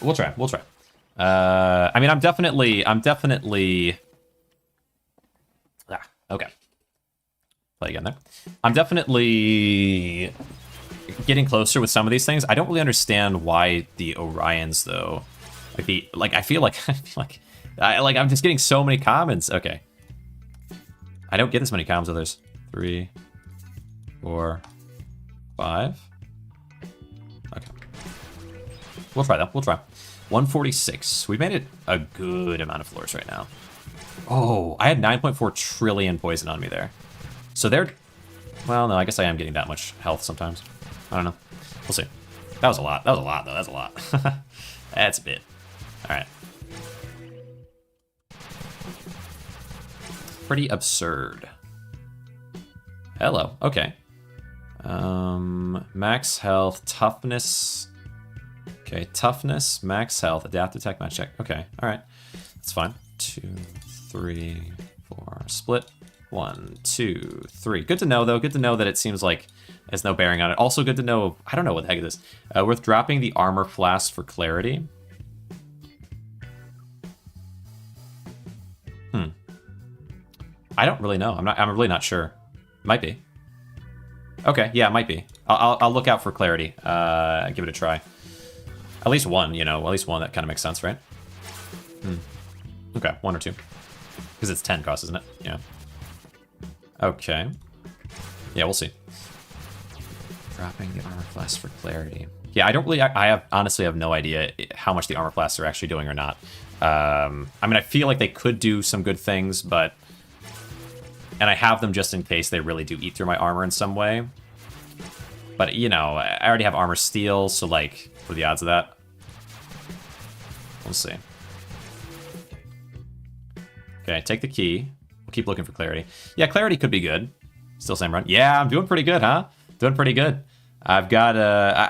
We'll try. We'll try. I mean, I'm definitely. Okay. Play again there. I'm definitely getting closer with some of these things. I don't really understand why the Orions though. I feel like I'm just getting so many commons. Okay. I don't get this many columns others. 3, 4, 5. Okay. We'll try though. We'll try. 146. We made it a good amount of floors right now. Oh, I had 9.4 trillion poison on me there. So they're... Well, no, I guess I am getting that much health sometimes. I don't know. We'll see. That was a lot. That was a lot, though. That's a lot. That's a bit. All right. Pretty absurd. Hello. Okay. Max health, toughness. Okay, toughness, max health, adaptive attack, match check. Okay, all right. That's fine. 2, 3, 4. Split. 1, 2, 3. Good to know, though. Good to know that it seems like there's no bearing on it. Also good to know, I don't know what the heck it is. Worth dropping the armor flask for clarity. I don't really know. I'm really not sure. Might be. Okay, yeah, it might be. I'll look out for clarity. Give it a try. At least one, you know. At least one, that kind of makes sense, right? Okay, 1 or 2. Because it's 10 cost, isn't it? Yeah. Okay. Yeah, we'll see. Dropping the armor flask for clarity. Yeah, I don't really... I honestly have no idea how much the armor flasks are actually doing or not. I mean, I feel like they could do some good things, but... And I have them just in case they really do eat through my armor in some way. But, you know, I already have armor steel, so, like, what are the odds of that? We'll see. Okay, take the key. We'll keep looking for clarity. Yeah, clarity could be good. Still same run. Yeah, I'm doing pretty good, huh? Doing pretty good. I've got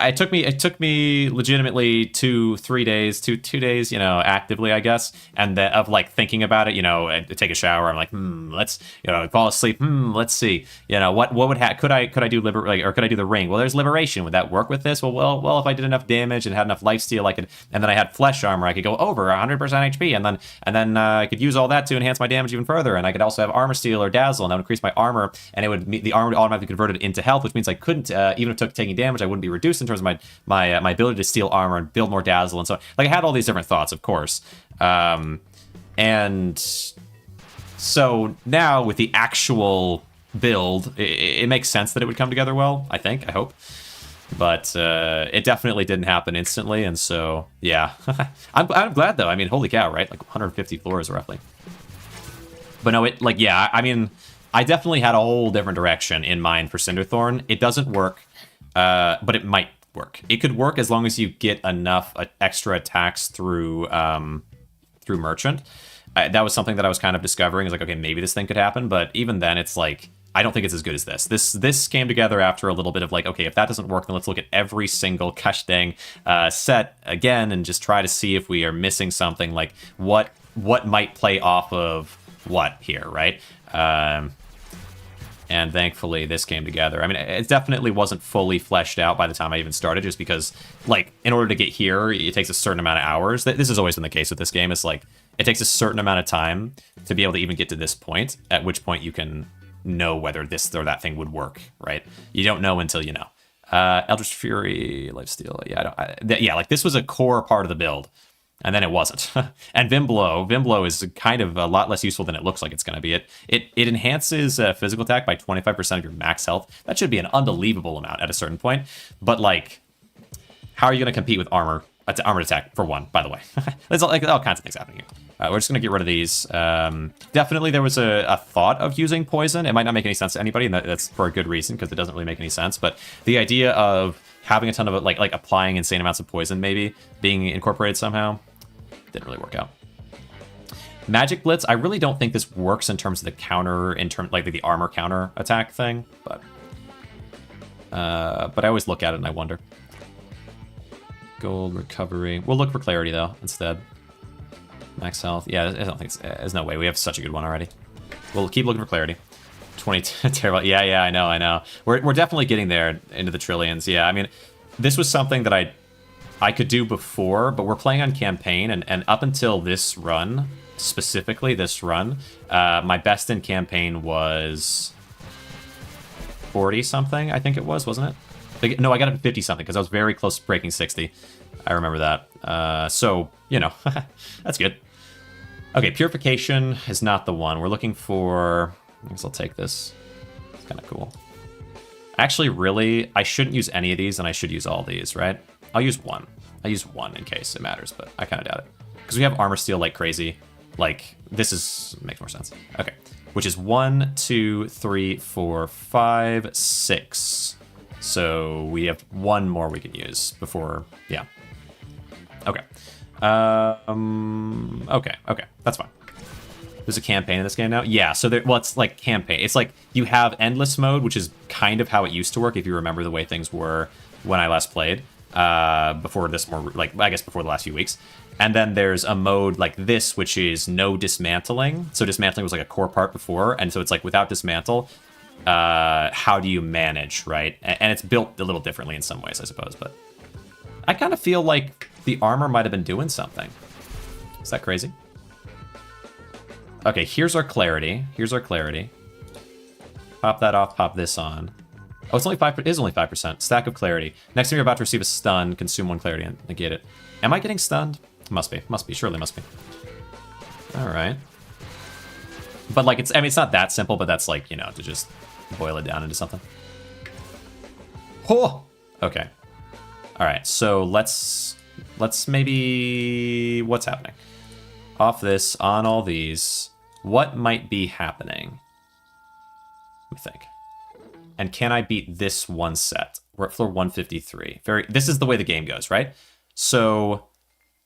it took me legitimately 2-3 days, two days, you know, actively, I guess, and of like thinking about it, you know, and take a shower. I'm like, let's, you know, fall asleep. Let's see, you know, what would could I do or could I do the ring? Well, there's liberation. Would that work with this? Well, if I did enough damage and had enough lifesteal, I could, and then I had flesh armor, I could go over 100% HP, and then I could use all that to enhance my damage even further, and I could also have armor steel or dazzle, and that would increase my armor, and it would the armor would automatically convert it into health, which means I couldn't even if it took taking damage, I wouldn't be reduced in terms of my ability to steal armor and build more dazzle and so on. Like I had all these different thoughts, of course, and so now with the actual build, it makes sense that it would come together well. I hope, but it definitely didn't happen instantly, and so yeah, I'm glad though. I mean, holy cow, right? Like 150 floors roughly. But no, it like yeah. I mean, I definitely had a whole different direction in mind for Cinderthorn. It doesn't work. But it might work. It could work as long as you get enough extra attacks through Merchant. That was something that I was kind of discovering. Is like, okay, maybe this thing could happen. But even then, it's like, I don't think it's as good as this. This came together after a little bit of like, okay, if that doesn't work, then let's look at every single gosh dang set again and just try to see if we are missing something. Like, what might play off of what here, right? And thankfully, this came together. I mean, it definitely wasn't fully fleshed out by the time I even started, just because, like, in order to get here, it takes a certain amount of hours. This has always been the case with this game. It's like, it takes a certain amount of time to be able to even get to this point, at which point you can know whether this or that thing would work, right? You don't know until you know. Eldritch Fury, Lifesteal, yeah, like, this was a core part of the build. And then it wasn't. And Vimblow is kind of a lot less useful than it looks like it's going to be. It enhances physical attack by 25% of your max health. That should be an unbelievable amount at a certain point. But, like, how are you going to compete with armored attack, for one, by the way? There's all kinds of things happening here. We're just going to get rid of these. Definitely there was a thought of using poison. It might not make any sense to anybody, and that's for a good reason, because it doesn't really make any sense. But the idea of having a ton of it, like applying insane amounts of poison maybe being incorporated somehow, didn't really work out. Magic Blitz, I really don't think this works in terms of the counter, like the armor counter attack thing, but I always look at it and I wonder. Gold recovery. We'll look for clarity though instead. Max health. Yeah, I don't think there's no way. We have such a good one already. We'll keep looking for clarity. 20 terrible. Yeah, I know. We're definitely getting there into the trillions. Yeah, I mean, this was something that I could do before, but we're playing on campaign, and up until this run, specifically this run, my best in campaign was 40 something. I think it was, wasn't it? No, I got it to 50 something because I was very close to breaking 60. I remember that. So you know, that's good. Okay, purification is not the one we're looking for. I guess I'll take this. It's kind of cool. Actually, really, I shouldn't use any of these, and I should use all these, right? I'll use one. I use one in case it matters, but I kind of doubt it. Because we have armor steel like crazy. Like, makes more sense. Okay. Which is 1, 2, 3, 4, 5, 6. So we have one more we can use before, yeah. Okay. Okay, that's fine. There's a campaign in this game now? Yeah, so it's like campaign. It's like you have endless mode, which is kind of how it used to work, if you remember the way things were when I last played. Before this I guess before the last few weeks. And then there's a mode like this, which is no dismantling. So dismantling was like a core part before, and so it's like without dismantle, how do you manage, right? And it's built a little differently in some ways, I suppose, but I kind of feel like the armor might have been doing something. Is that crazy? Okay, here's our clarity. Pop that off, pop this on. Oh, it's only 5%. It is only 5%. Stack of clarity. Next time you're about to receive a stun, consume 1 clarity and negate it. Am I getting stunned? Must be. Surely must be. All right. But like, it's not that simple, but that's like, to just boil it down into something. Oh! Okay. All right, so let's maybe, what's happening? Off this, on all these. What might be happening? Let me think. And can I beat this one set? We're at floor 153. This is the way the game goes, right? So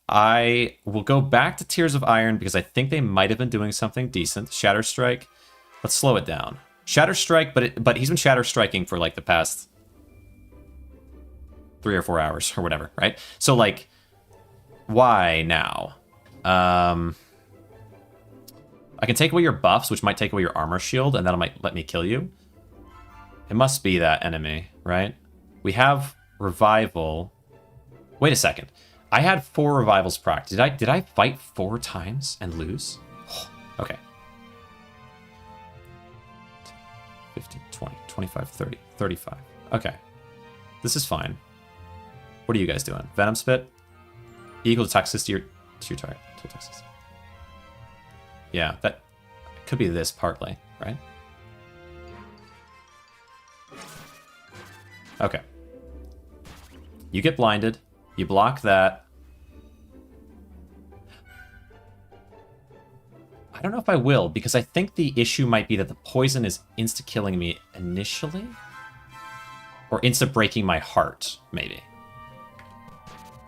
I will go back to Tears of Iron because I think they might have been doing something decent. Shatter Strike. Let's slow it down. Shatter Strike, but he's been Shatter Striking for like the past 3 or 4 hours or whatever, right? So like, why now? I can take away your buffs, which might take away your armor shield, and that might let me kill you. It must be that enemy, right? We have revival. Wait a second. I had 4 revivals proc. Did I fight 4 times and lose? Okay. 15, 20, 25, 30, 35. Okay. This is fine. What are you guys doing? Venom Spit? Equal to toxicity to your target. Toxicity. Yeah, that could be this partly, right? Okay. You get blinded. You block that. I don't know if I will, because I think the issue might be that the poison is insta-killing me initially? Or insta-breaking my heart, maybe.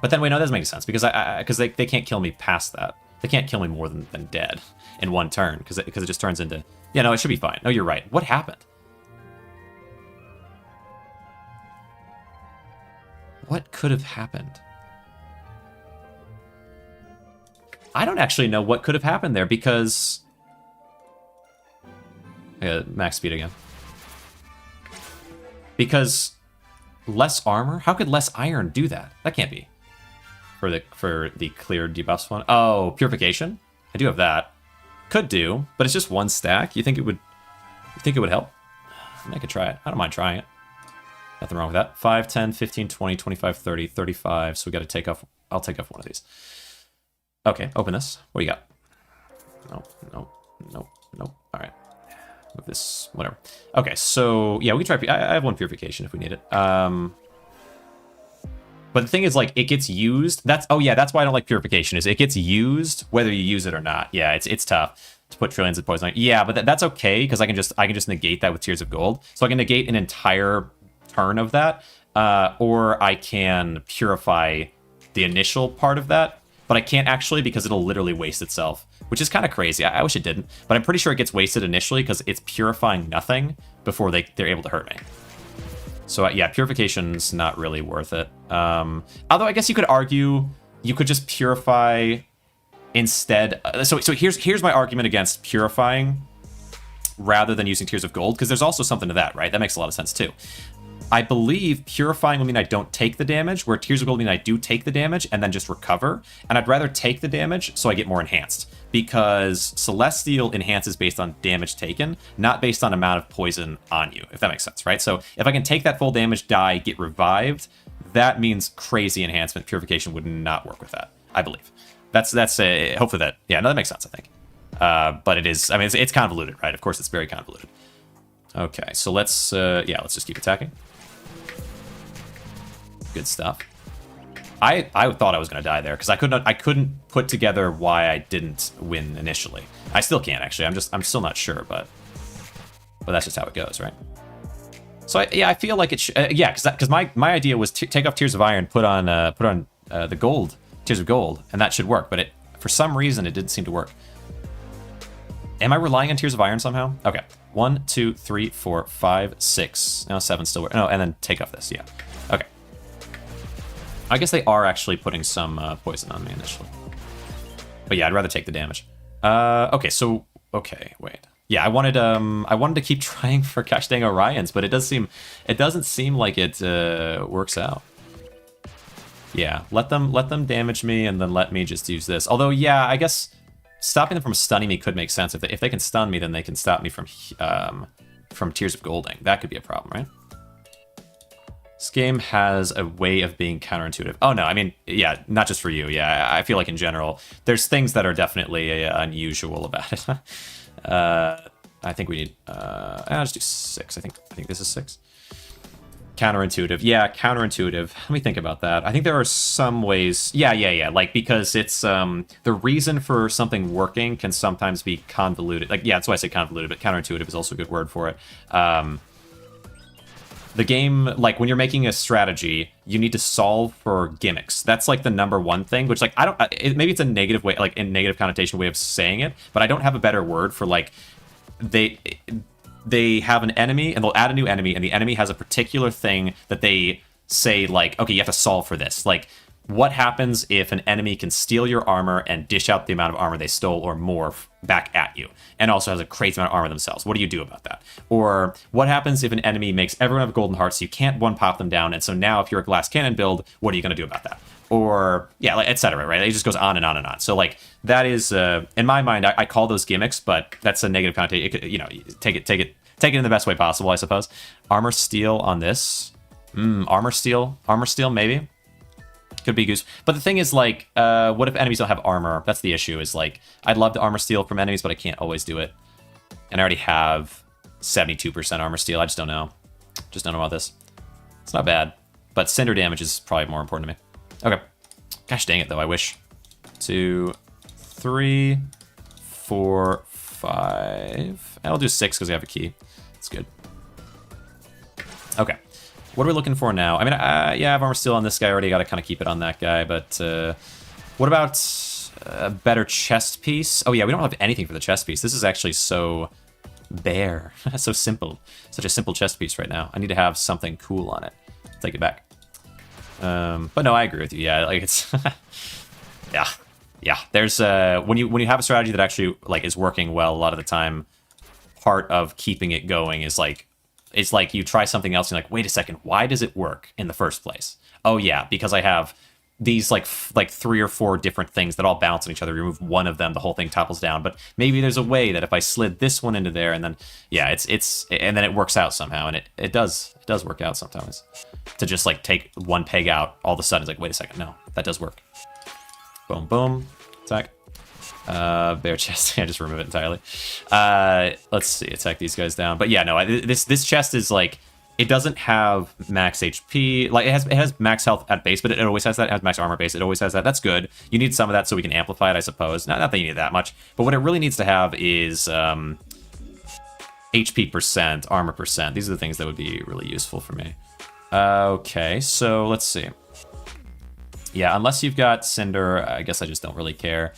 But then, wait, no, that doesn't make sense, because they can't kill me past that. They can't kill me more than dead in one turn, because it just turns into... Yeah, no, it should be fine. No, you're right. What happened? What could have happened? I don't actually know what could have happened there, because... I got max speed again. Because less armor? How could less iron do that? That can't be. For the cleared debuffs one. Oh, purification? I do have that. Could do, but it's just 1 stack. You think it would help? I could try it. I don't mind trying it. Nothing wrong with that. 5, 10, 15, 20, 25, 30, 35. So we got to take off. I'll take off one of these. Okay, open this. What do you got? Nope. All right. Move this, whatever. Okay, so yeah, we can try. I have 1 purification if we need it. But the thing is, like, it gets used. That's why I don't like purification. Is it gets used whether you use it or not. Yeah, it's tough to put trillions of poison on. Yeah, but that's okay because I can just negate that with Tears of Gold. So I can negate an entire turn of that, or I can purify the initial part of that. But I can't actually because it'll literally waste itself, which is kind of crazy. I wish it didn't, but I'm pretty sure it gets wasted initially because it's purifying nothing before they're able to hurt me. So yeah, purification's not really worth it. Although I guess you could argue you could just purify instead. So here's my argument against purifying rather than using Tears of Gold, because there's also something to that, right? That makes a lot of sense too. I believe purifying will mean I don't take the damage, where Tears of Gold mean I do take the damage and then just recover. And I'd rather take the damage so I get more enhanced, because Celestial enhances based on damage taken, not based on amount of poison on you, if that makes sense, right? So if I can take that full damage, die, get revived, that means crazy enhancement. Purification would not work with that, I believe. That's hopefully that, yeah, no, that makes sense, I think. But it is, I mean, it's convoluted, right? Of course, it's very convoluted. Okay, so let's just keep attacking. Good stuff. I thought I was gonna die there because I couldn't put together why I didn't win initially. I still can't actually. I'm still not sure, but that's just how it goes, right? So I feel like it because my idea was to take off Tears of Iron, put on the gold Tears of Gold, and that should work. But for some reason it didn't seem to work. Am I relying on Tears of Iron somehow? Okay, 1, 2, 3, 4, 5, 6. No, 7 still work. No, and then take off this. Yeah. Okay. I guess they are actually putting some poison on me initially. But yeah, I'd rather take the damage. Okay, wait. Yeah, I wanted to keep trying for gosh dang Orions, but it doesn't seem like it works out. Yeah, let them damage me and then let me just use this. Although, yeah, I guess stopping them from stunning me could make sense. If they can stun me, then they can stop me from Tears of Golding. That could be a problem, right? This game has a way of being counterintuitive. Oh no, I mean, yeah, not just for you. Yeah, I feel like in general, there's things that are definitely unusual about it. I think we need. I'll just do 6. I think this is 6. Counterintuitive. Yeah, counterintuitive. Let me think about that. I think there are some ways. Yeah. Like, because it's the reason for something working can sometimes be convoluted. Like, yeah, that's why I say convoluted, but counterintuitive is also a good word for it. The game, like, when you're making a strategy, you need to solve for gimmicks. That's like the #1 thing, which, like, maybe it's a negative way, like, a negative connotation way of saying it, but I don't have a better word for, like, they have an enemy and they'll add a new enemy, and the enemy has a particular thing that they say, like, okay, you have to solve for this. Like, what happens if an enemy can steal your armor and dish out the amount of armor they stole or more back at you, and also has a crazy amount of armor themselves? What do you do about that? Or what happens if an enemy makes everyone have golden hearts so you can't one-pop them down, and so now if you're a glass cannon build, what are you going to do about that? Or, yeah, like, etc., right? It just goes on and on and on. So, like, that is, in my mind, I call those gimmicks, but that's a negative connotation. It could, you know, take it in the best way possible, I suppose. Armor steal on this. Armor steal, maybe. Could be goose. But the thing is, like, what if enemies don't have armor? That's the issue, is, like, I'd love to armor steal from enemies, but I can't always do it. And I already have 72% armor steal. I just don't know. Just don't know about this. It's not bad. But cinder damage is probably more important to me. Okay. Gosh dang it, though. I wish. 2, 3, 4, 5. And I'll do 6 because we have a key. That's good. Okay. What are we looking for now? I mean, yeah, I have armor steal on this guy already. Got to kind of keep it on that guy. But what about a better chest piece? Oh, yeah, we don't have anything for the chest piece. This is actually so bare. So simple. Such a simple chest piece right now. I need to have something cool on it. Take it back. But no, I agree with you. Yeah, like, it's... yeah. There's when you have a strategy that actually, like, is working well a lot of the time, part of keeping it going is, like, it's like you try something else and you're like, wait a second, why does it work in the first place? Oh yeah, because I have these like 3 or 4 different things that all bounce on each other. Remove one of them, the whole thing topples down. But maybe there's a way that if I slid this one into there, and then yeah, and then it works out somehow, and it does work out sometimes. To just, like, take one peg out, all of a sudden it's like, wait a second, no, that does work. Boom, boom, attack. Bare chest. I just remove it entirely. Let's see, attack these guys down. But yeah, no, this chest is, like, it doesn't have max HP. Like, it has max health at base, but it always has that. It has max armor base. It always has that. That's good. You need some of that so we can amplify it, I suppose. Not that you need that much, but what it really needs to have is HP percent, armor percent. These are the things that would be really useful for me. Okay, so let's see. Yeah, unless you've got Cinder, I guess I just don't really care.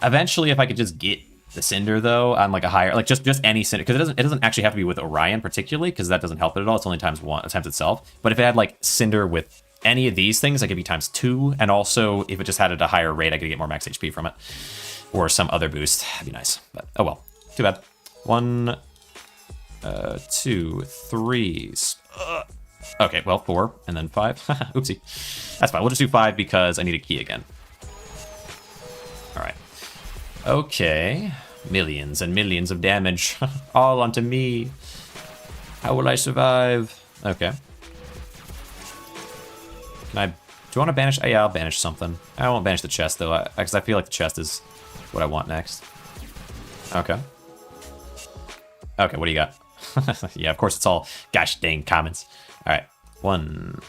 Eventually, if I could just get the Cinder, though, on, like, a higher, like, just any Cinder, because it doesn't actually have to be with Orion particularly, because that doesn't help it at all. It's only times itself. But if it had, like, Cinder with any of these things, I could be ×2, and also if it just had it at a higher rate, I could get more max HP from it, or some other boost. That'd be nice. But oh well, too bad. 1, 2, 3. Okay, well, 4 and then 5. Oopsie. That's fine. We'll just do 5 because I need a key again. All right. Okay. Millions and millions of damage. All onto me. How will I survive? Okay. Do I want to banish? Oh, yeah, I'll banish something. I won't banish the chest, though, because I feel like the chest is what I want next. Okay. Okay, what do you got? Yeah, of course it's all gosh dang commons. All right. 1,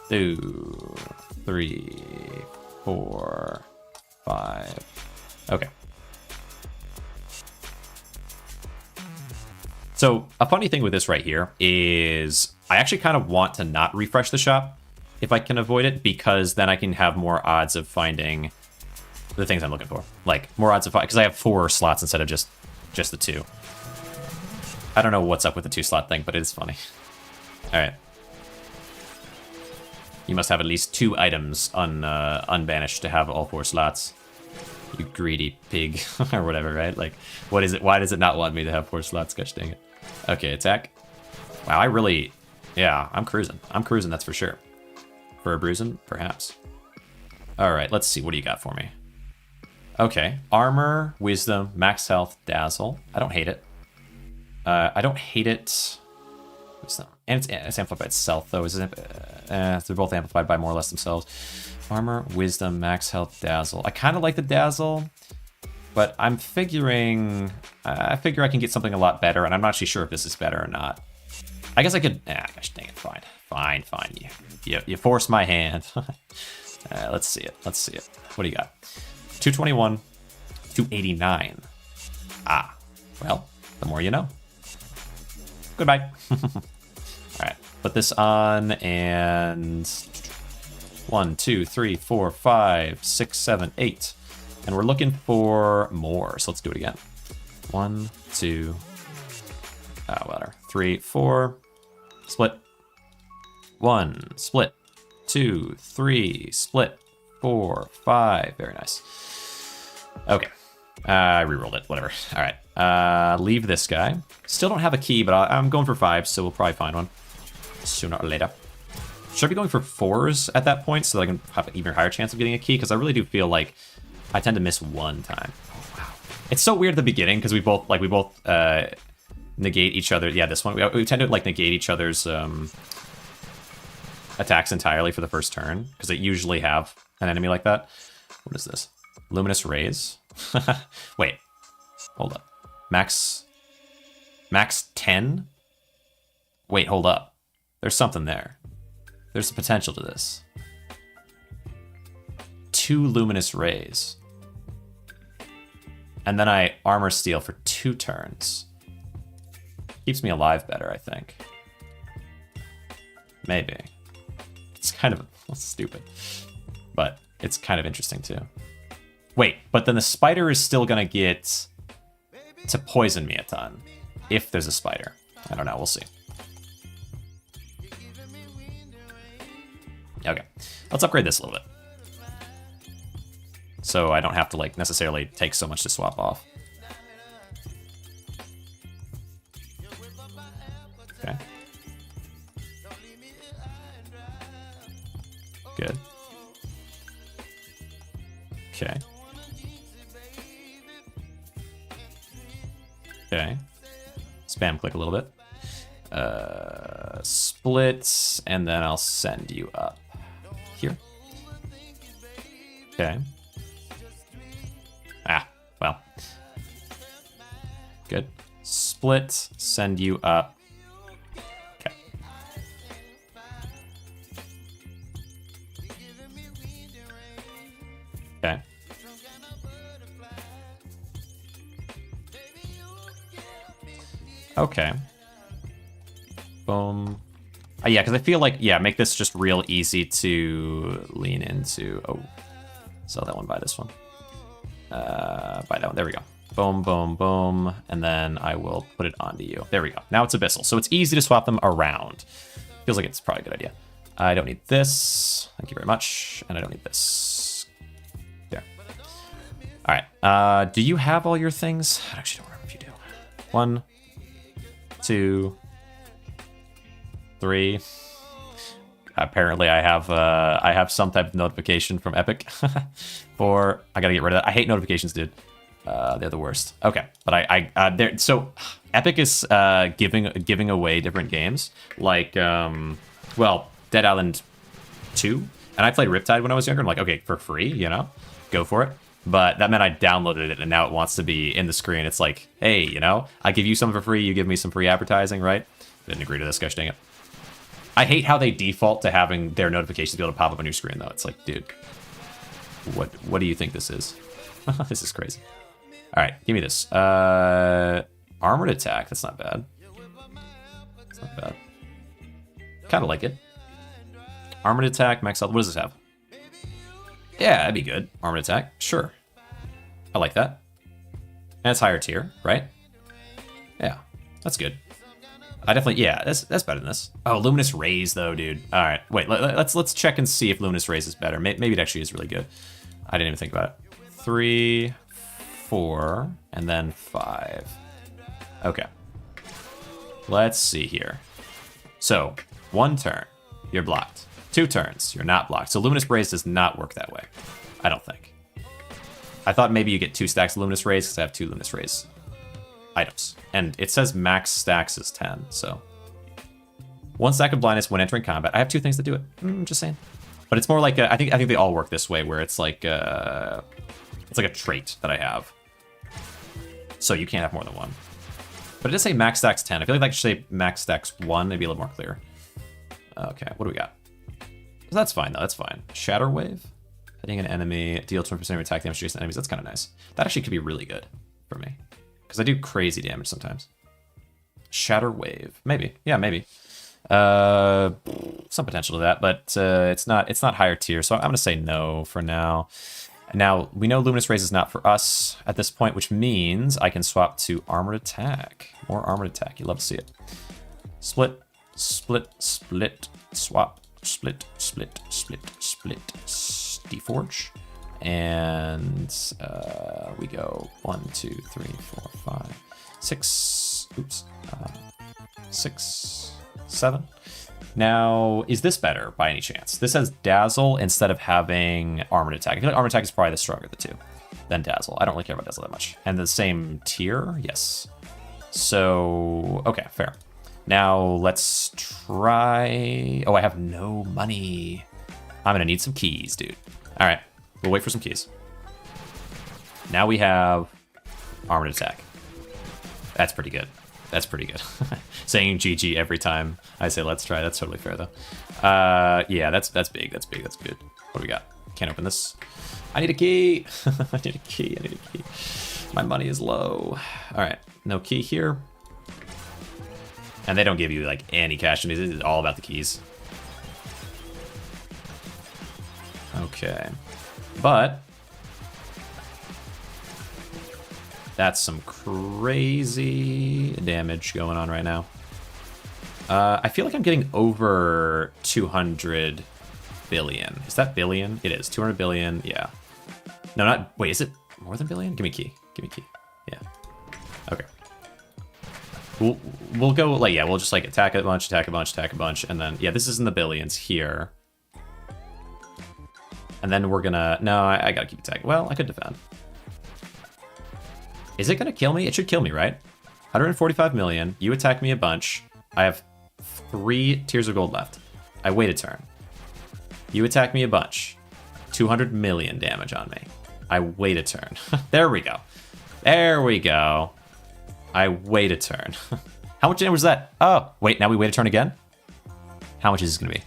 2, 3, 4, 5. Okay. So a funny thing with this right here is I actually kind of want to not refresh the shop if I can avoid it, because then I can have more odds of finding the things I'm looking for. Like more odds of finding, because I have 4 slots instead of just the 2. I don't know what's up with the 2 slot thing, but it is funny. All right. You must have at least 2 items unbanished to have all 4 slots. You greedy pig, or whatever, right? Like, what is it? Why does it not want me to have 4 slots? Gosh dang it. Okay, attack. Wow, I really... Yeah, I'm cruising. I'm cruising, that's for sure. For a bruising, perhaps. All right, let's see. What do you got for me? Okay, armor, wisdom, max health, dazzle. I don't hate it. I don't hate it. Wisdom. And it's amplified by itself, though. Isn't it? They're both amplified by more or less themselves. Armor, wisdom, max health, dazzle. I kind of like the dazzle, but I'm figuring... I figure I can get something a lot better, and I'm not actually sure if this is better or not. I guess I could... gosh dang it, fine. Fine. You forced my hand. Let's see it. Let's see it. What do you got? 221, 289. Ah, well, the more you know. Goodbye. All right, put this on, and 1, 2, 3, 4, 5, 6, 7, 8. And we're looking for more, so let's do it again. 1, 2, whatever. 3, 4, split. 1, split. 2, 3, split. 4, 5. Very nice. Okay. I rerolled it. Whatever. All right. Leave this guy. Still don't have a key, but I'm going for 5, so we'll probably find one sooner or later. Should I be going for 4s at that point so that I can have an even higher chance of getting a key? Because I really do feel like I tend to miss one time. Oh, wow. It's so weird at the beginning because we both negate each other. Yeah, this one. We tend to like negate each other's attacks entirely for the first turn because they usually have an enemy like that. What is this? Luminous rays. Wait, hold up. Max 10? Wait, hold up. There's something there. There's a potential to this. 2 luminous rays. And then I armor steal for 2 turns. Keeps me alive better, I think. Maybe. It's kind of stupid. But it's kind of interesting too. Wait, but then the spider is still gonna get to poison me a ton. If there's a spider. I don't know, we'll see. Okay, let's upgrade this a little bit. So I don't have to like necessarily take so much to swap off. Okay. Good. Okay. Okay. Spam click a little bit. Split, and then I'll send you up here. Okay. Ah, well. Good. Split, send you up. Okay. Okay. Okay. Boom. Yeah, because I feel like, yeah, make this just real easy to lean into. Oh, sell that one, buy this one. Buy that one. There we go. Boom, boom, boom. And then I will put it onto you. There we go. Now it's Abyssal. So it's easy to swap them around. Feels like it's probably a good idea. I don't need this. Thank you very much. And I don't need this. There. All right. Do you have all your things? I actually don't remember if you do. 1, 2, 3. Apparently I have some type of notification from Epic. 4. I gotta get rid of that. I hate notifications, dude. They're the worst. Okay, but so Epic is giving away different games like well, Dead Island 2, and I played Riptide when I was younger. I'm like, okay, for free, you know, go for it. But that meant I downloaded it, and now it wants to be in the screen. It's like, hey, you know, I give you some for free, you give me some free advertising, right? Didn't agree to this, gosh dang it. I hate how they default to having their notifications be able to pop up on your screen, though. It's like, dude, what do you think this is? This is crazy. All right, give me this. Armored attack, that's not bad. It's not bad. Kind of like it. Armored attack, max health. What does this have? Yeah, that'd be good. Armored attack, sure. I like that. And it's higher tier, right? Yeah, that's good. I definitely, yeah, that's better than this. Oh, Luminous Rays though, dude. All right, wait, let's check and see if Luminous Rays is better. Maybe it actually is really good. I didn't even think about it. 3, 4, and then 5. Okay. Let's see here. So, 1 turn, you're blocked. 2 turns, you're not blocked. So Luminous Rays does not work that way. I don't think. I thought maybe you get 2 stacks of Luminous Rays because I have 2 Luminous Rays items. And it says max stacks is 10, so. 1 stack of blindness when entering combat. I have 2 things to do it. Just saying. But it's more like I think they all work this way, where it's like a trait that I have. So you can't have more than 1. But it does say max stacks 10. I feel like that should say max stacks 1, maybe a little more clear. Okay, what do we got? That's fine though, that's fine. Shatter Wave. Hitting an enemy, deal 20% of attack damage to adjacent enemies. That's kind of nice. That actually could be really good for me. Because I do crazy damage sometimes. Shatter Wave. Maybe. Yeah, maybe. Some potential to that, but it's not higher tier, so I'm going to say no for now. Now, we know Luminous Rays is not for us at this point, which means I can swap to Armored Attack. More Armored Attack. You love to see it. Split, split, split, swap, split, split, split, split, Deforge. And we go 1, 2, 3, 4, 5, 6. Oops. 6, 7. Now, is this better by any chance? This has Dazzle instead of having Armored Attack. I feel like Armored Attack is probably the stronger of the 2 than Dazzle. I don't really care about Dazzle that much. And the same tier? Yes. So, okay, fair. Now, let's try... Oh, I have no money. I'm going to need some keys, dude. All right, we'll wait for some keys. Now we have Armored Attack. That's pretty good. That's pretty good. Saying GG every time I say let's try. That's totally fair, though. Yeah, that's big. That's big. That's good. What do we got? Can't open this. I need a key. I need a key. I need a key. My money is low. All right, no key here. And they don't give you, like, any cash. This is all about the keys. Okay. But that's some crazy damage going on right now. I feel like I'm getting over 200 billion. Is that billion? It is. 200 billion. Yeah. No, not... Wait, is it more than billion? Give me key. Give me key. Yeah. Okay. We'll go... Like, yeah, we'll just, like, attack a bunch, attack a bunch, attack a bunch. And then... Yeah, this is in the billions here. And then we're gonna... No, I gotta keep attacking. Well, I could defend. Is it gonna kill me? It should kill me, right? 145 million. You attack me a bunch. I have 3 tiers of gold left. I wait a turn. You attack me a bunch. 200 million damage on me. I wait a turn. There we go. There we go. I wait a turn. How much damage was that? Oh, wait, now we wait a turn again? How much is this gonna be?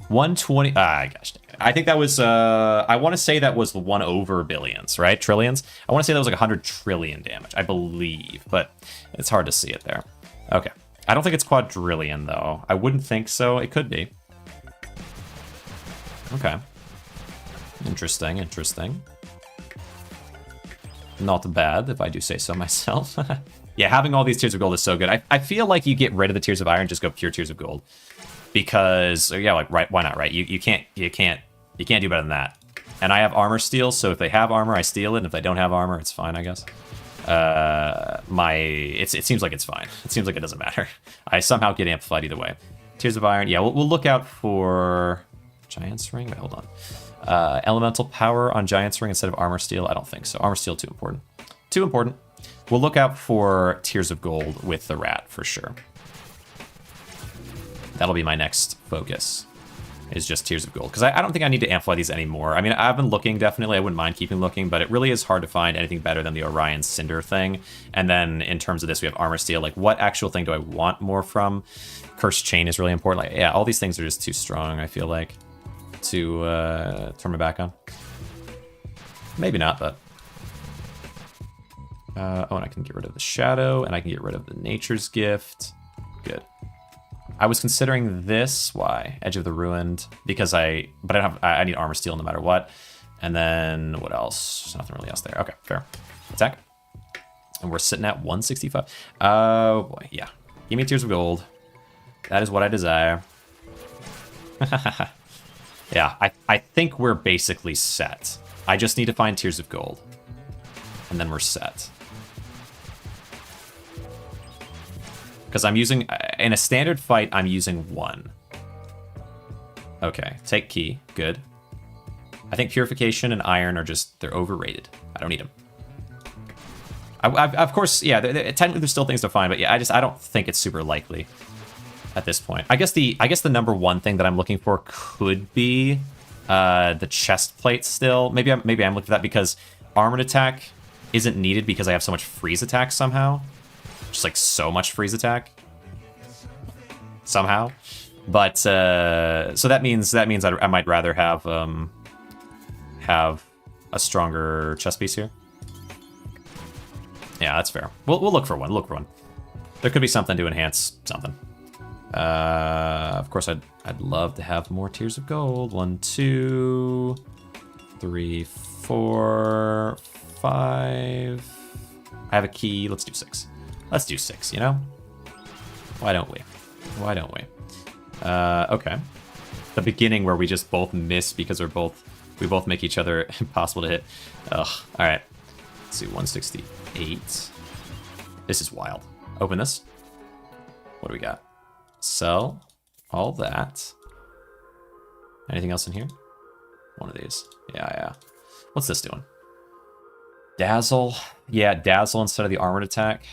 120. Ah, gosh. I think that was, I want to say that was 1 over billions, right? Trillions? I want to say that was like 100 trillion damage, I believe, but it's hard to see it there. Okay. I don't think it's quadrillion, though. I wouldn't think so. It could be. Okay. Interesting, interesting. Not bad, if I do say so myself. Yeah, having all these tiers of gold is so good. I feel like you get rid of the tiers of iron, just go pure tiers of gold. Because, yeah, like, right, why not, right? You can't do better than that. And I have armor steal, so if they have armor, I steal it, and if they don't have armor, it's fine, I guess. It seems like it's fine. It seems like it doesn't matter. I somehow get amplified either way. Tears of Iron, yeah, we'll look out for Giant's Ring. Wait, hold on. Elemental power on Giant's Ring instead of armor steal. I don't think so. Armor steal too important. Too important. We'll look out for Tears of Gold with the rat for sure. That'll be my next focus. is just Tears of Gold. Because I don't think I need to amplify these anymore. I mean, I've been looking, definitely. I wouldn't mind keeping looking, but it really is hard to find anything better than the Orion Cinder thing. And then in terms of this, we have Armor Steel. Like, what actual thing do I want more from? Cursed Chain is really important. Like, yeah, all these things are just too strong, I feel like, to turn my back on. Maybe not, but... oh, and I can get rid of the Shadow, and I can get rid of the Nature's Gift. Good. I was considering this. Why? Edge of the Ruined. Because I need Armor Steel no matter what. And then what else? There's nothing really else there. Okay, fair. Attack. And we're sitting at 165. Oh boy, yeah. Give me Tears of Gold. That is what I desire. Yeah, I think we're basically set. I just need to find Tears of Gold. And then we're set. Because I'm using, in a standard fight, I'm using 1. Okay, take key, good. I think Purification and Iron are just, they're overrated. I don't need them. Of course, yeah, technically there's still things to find, but yeah, I don't think it's super likely at this point. I guess the number one thing that I'm looking for could be the chest plate still. Maybe I'm looking for that because Armored Attack isn't needed because I have so much freeze attack somehow. Just like so much freeze attack somehow, but so that means I might rather have a stronger chest piece here. Yeah, that's fair. We'll look for one. Look for one. There could be something to enhance something. Of course, I'd love to have more Tears of Gold. 1, 2, 3, 4, 5. I have a key. Let's do 6. Let's do 6, you know? Why don't we? Why don't we? Okay. The beginning where we just both miss because we both make each other impossible to hit. Ugh. All right. Let's see, 168. This is wild. Open this. What do we got? Sell. All that. Anything else in here? One of these. Yeah. What's this doing? Dazzle. Yeah, Dazzle instead of the Armored Attack.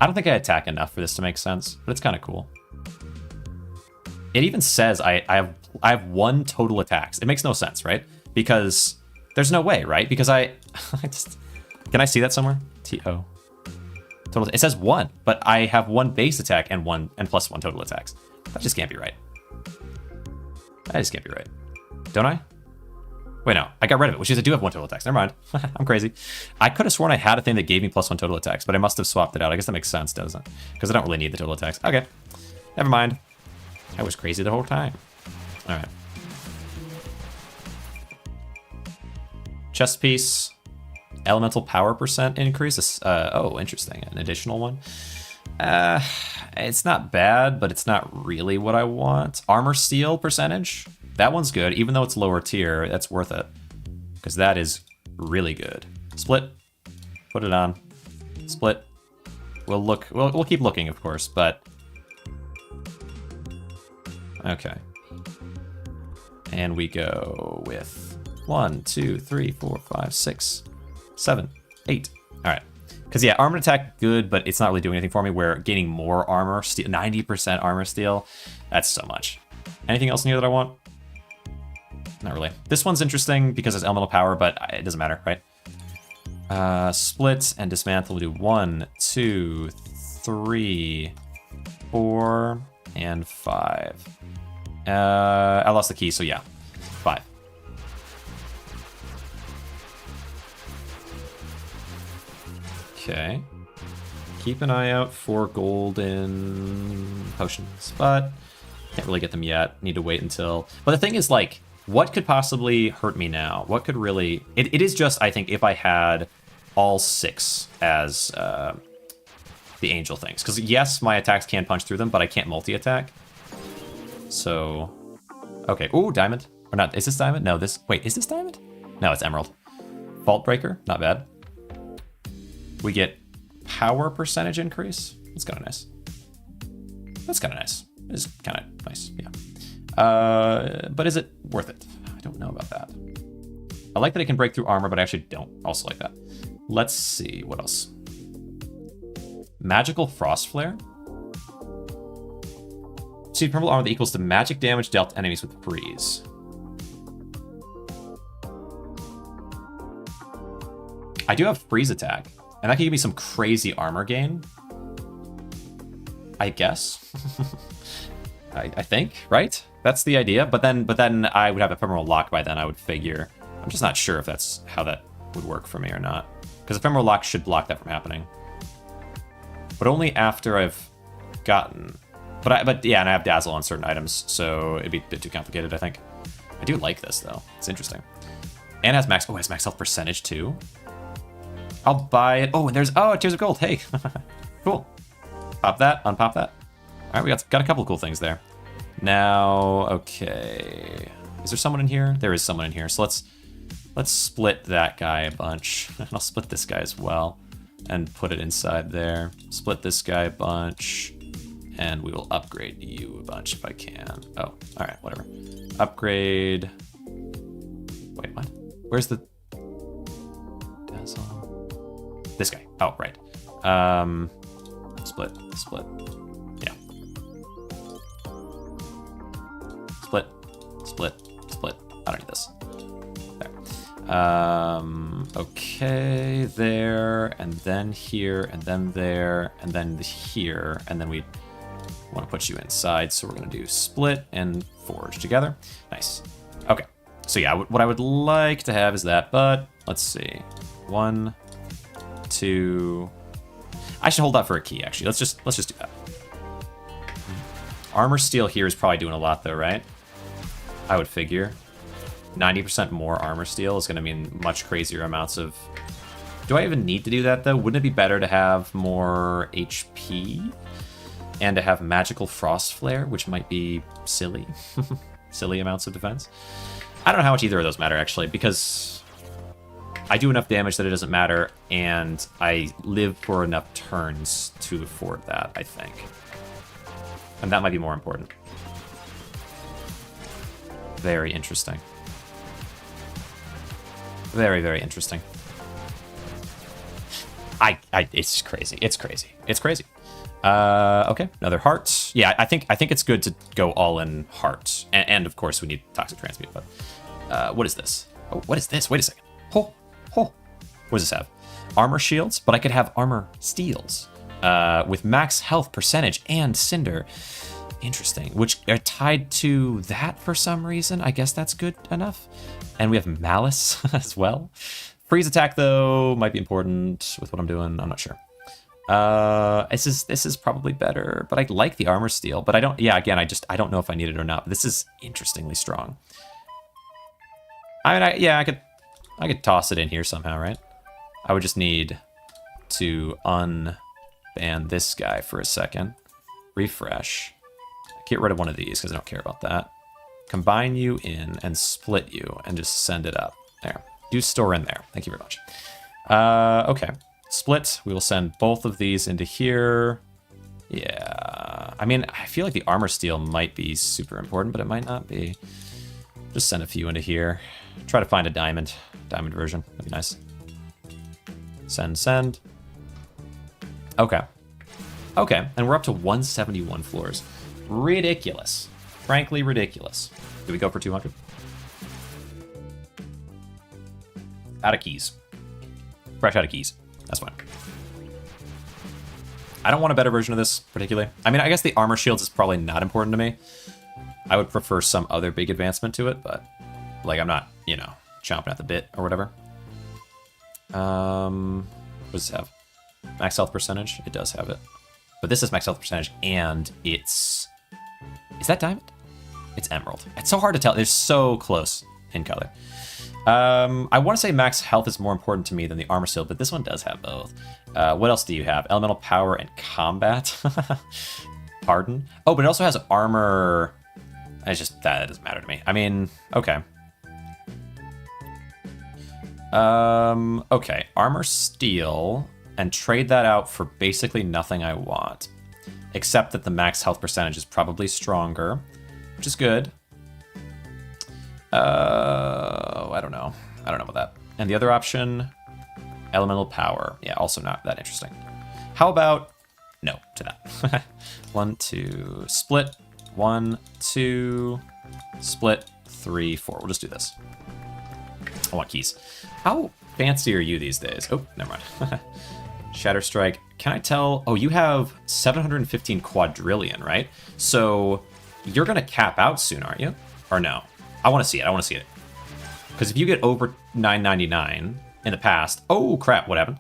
I don't think I attack enough for this to make sense, but it's kind of cool. It even says I have 1 total attacks. It makes no sense, right? Because there's no way, right? Because I just... Can I see that somewhere? T-O. Total. It says 1, but I have 1 base attack and plus 1 total attacks. That just can't be right. That just can't be right. Don't I? Wait, no. I got rid of it, which is I do have 1 total attacks. Never mind. I'm crazy. I could have sworn I had a thing that gave me plus 1 total attacks, but I must have swapped it out. I guess that makes sense, doesn't it? Because I don't really need the total attacks. Okay. Never mind. I was crazy the whole time. All right. Chest piece. Elemental power percent increase. Oh, interesting. An additional one. It's not bad, but it's not really what I want. Armor steel percentage. That one's good, even though it's lower tier. That's worth it because that is really good. Split. Put it on. Split. We'll look. We'll keep looking, of course, but okay. And we go with 1, 2, 3, 4, 5, 6, 7, 8. All right. Because yeah, armored attack good, but it's not really doing anything for me. Where gaining more armor, 90% armor steal, that's so much. Anything else in here that I want? Not really. This one's interesting because it's elemental power, but it doesn't matter, right? Split and dismantle. We'll do 1, 2, 3, 4, and 5. I lost the key, so yeah, 5. Okay. Keep an eye out for golden potions, but can't really get them yet. Need to wait until... But the thing is, like, what could possibly hurt me now? What could really... It is just, I think, if I had all 6 as the angel things. Because, yes, my attacks can punch through them, but I can't multi-attack. So... Okay. Ooh, diamond. Or not. Is this diamond? No, this... Wait, is this diamond? No, it's emerald. Fault breaker. Not bad. We get power percentage increase. That's kind of nice. That's kind of nice. It's kind of nice, yeah. But is it worth it? I don't know about that. I like that it can break through armor, but I actually don't also like that. Let's see, what else? Magical Frost Flare? See purple armor that equals to magic damage dealt to enemies with freeze. I do have freeze attack, and that can give me some crazy armor gain. I guess. I think, right? That's the idea. But then I would have ephemeral lock by then, I would figure. I'm just not sure if that's how that would work for me or not. Because ephemeral lock should block that from happening. But only after I've gotten... But yeah, and I have dazzle on certain items, so it'd be a bit too complicated, I think. I do like this, though. It's interesting. And it has max... Oh, it has max health percentage, too. I'll buy it. Oh, and there's... Oh, Tears of Gold. Hey. Cool. Pop that. Unpop that. All right, we got a couple of cool things there. Now, okay. Is there someone in here? There is someone in here. So let's split that guy a bunch. And I'll split this guy as well. And put it inside there. Split this guy a bunch. And we will upgrade you a bunch if I can. Oh, all right, whatever. Upgrade. Wait, what? Where's the... Dazzle? This guy. Oh, right. Split. Yeah. Split. I don't need this. There. Okay, there, and then here, and then there, and then here, and then we want to put you inside, so we're going to do split and forge together. Nice. Okay. So yeah, what I would like to have is that, but let's see. 1, 2. I should hold out for a key, actually. Let's just do that. Armor steel here is probably doing a lot, though, right? I would figure. 90% more armor steel is going to mean much crazier amounts of... Do I even need to do that, though? Wouldn't it be better to have more HP? And to have magical frost flare, which might be silly. Silly amounts of defense. I don't know how much either of those matter, actually, because I do enough damage that it doesn't matter, and I live for enough turns to afford that, I think. And that might be more important. Very interesting. Very, very interesting. It's crazy. It's crazy. Okay, another heart. Yeah, I think it's good to go all in heart, and of course we need toxic transmute. But what is this? Oh, what is this? Wait a second. What does this have? Armor shields, but I could have armor steels with max health percentage and cinder. Interesting. Which are tied to that for some reason. I guess that's good enough. And we have malice as well. Freeze attack though might be important with what I'm doing. I'm not sure. This is probably better, but I like the armor steel. But I don't. Yeah, again, I don't know if I need it or not. But this is interestingly strong. I mean, I could toss it in here somehow, right? I would just need to unban this guy for a second. Refresh. Get rid of one of these because I don't care about that. Combine you in and split you and just send it up. There. Do store in there. Thank you very much. Okay. Split. We will send both of these into here. Yeah. I mean, I feel like the armor steel might be super important, but it might not be. Just send a few into here. Try to find a diamond version. That'd be nice. Send. Okay. Okay, and we're up to 171 floors. Ridiculous. Frankly, ridiculous. Do we go for 200? Out of keys. Fresh out of keys. That's fine. I don't want a better version of this, particularly. I mean, I guess the armor shields is probably not important to me. I would prefer some other big advancement to it, but, like, I'm not, you know, chomping at the bit or whatever. What does it have? Max health percentage? It does have it. But this is max health percentage, and it's... Is that diamond? It's emerald. It's so hard to tell. They're so close in color. I want to say max health is more important to me than the armor shield, but this one does have both. What else do you have? Elemental power and combat. Pardon? Oh, but it also has armor. It's just that doesn't matter to me. I mean, okay. Okay, armor steel, and trade that out for basically nothing I want, except that the max health percentage is probably stronger, which is good. I don't know. I don't know about that. And the other option, elemental power. Yeah, also not that interesting. How about no to that? 1, 2, split, 1, 2, split, 3, 4. We'll just do this. I want keys. How fancy are you these days? Oh, never mind. Shatter Strike. Can I tell? Oh, you have 715 quadrillion, right? So you're going to cap out soon, aren't you? Or no? I want to see it. I want to see it. Because if you get over 999 in the past... Oh, crap. What happened?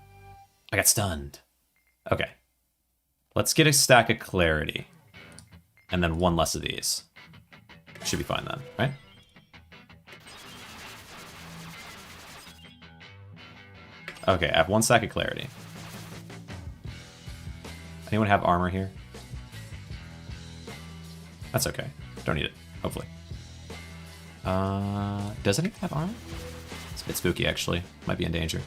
I got stunned. Okay. Let's get a stack of clarity. And then one less of these. Should be fine then, right? Okay, I have one stack of clarity. Anyone have armor here? That's okay. Don't need it, hopefully. Does anyone have armor? It's a bit spooky, actually. Might be in danger.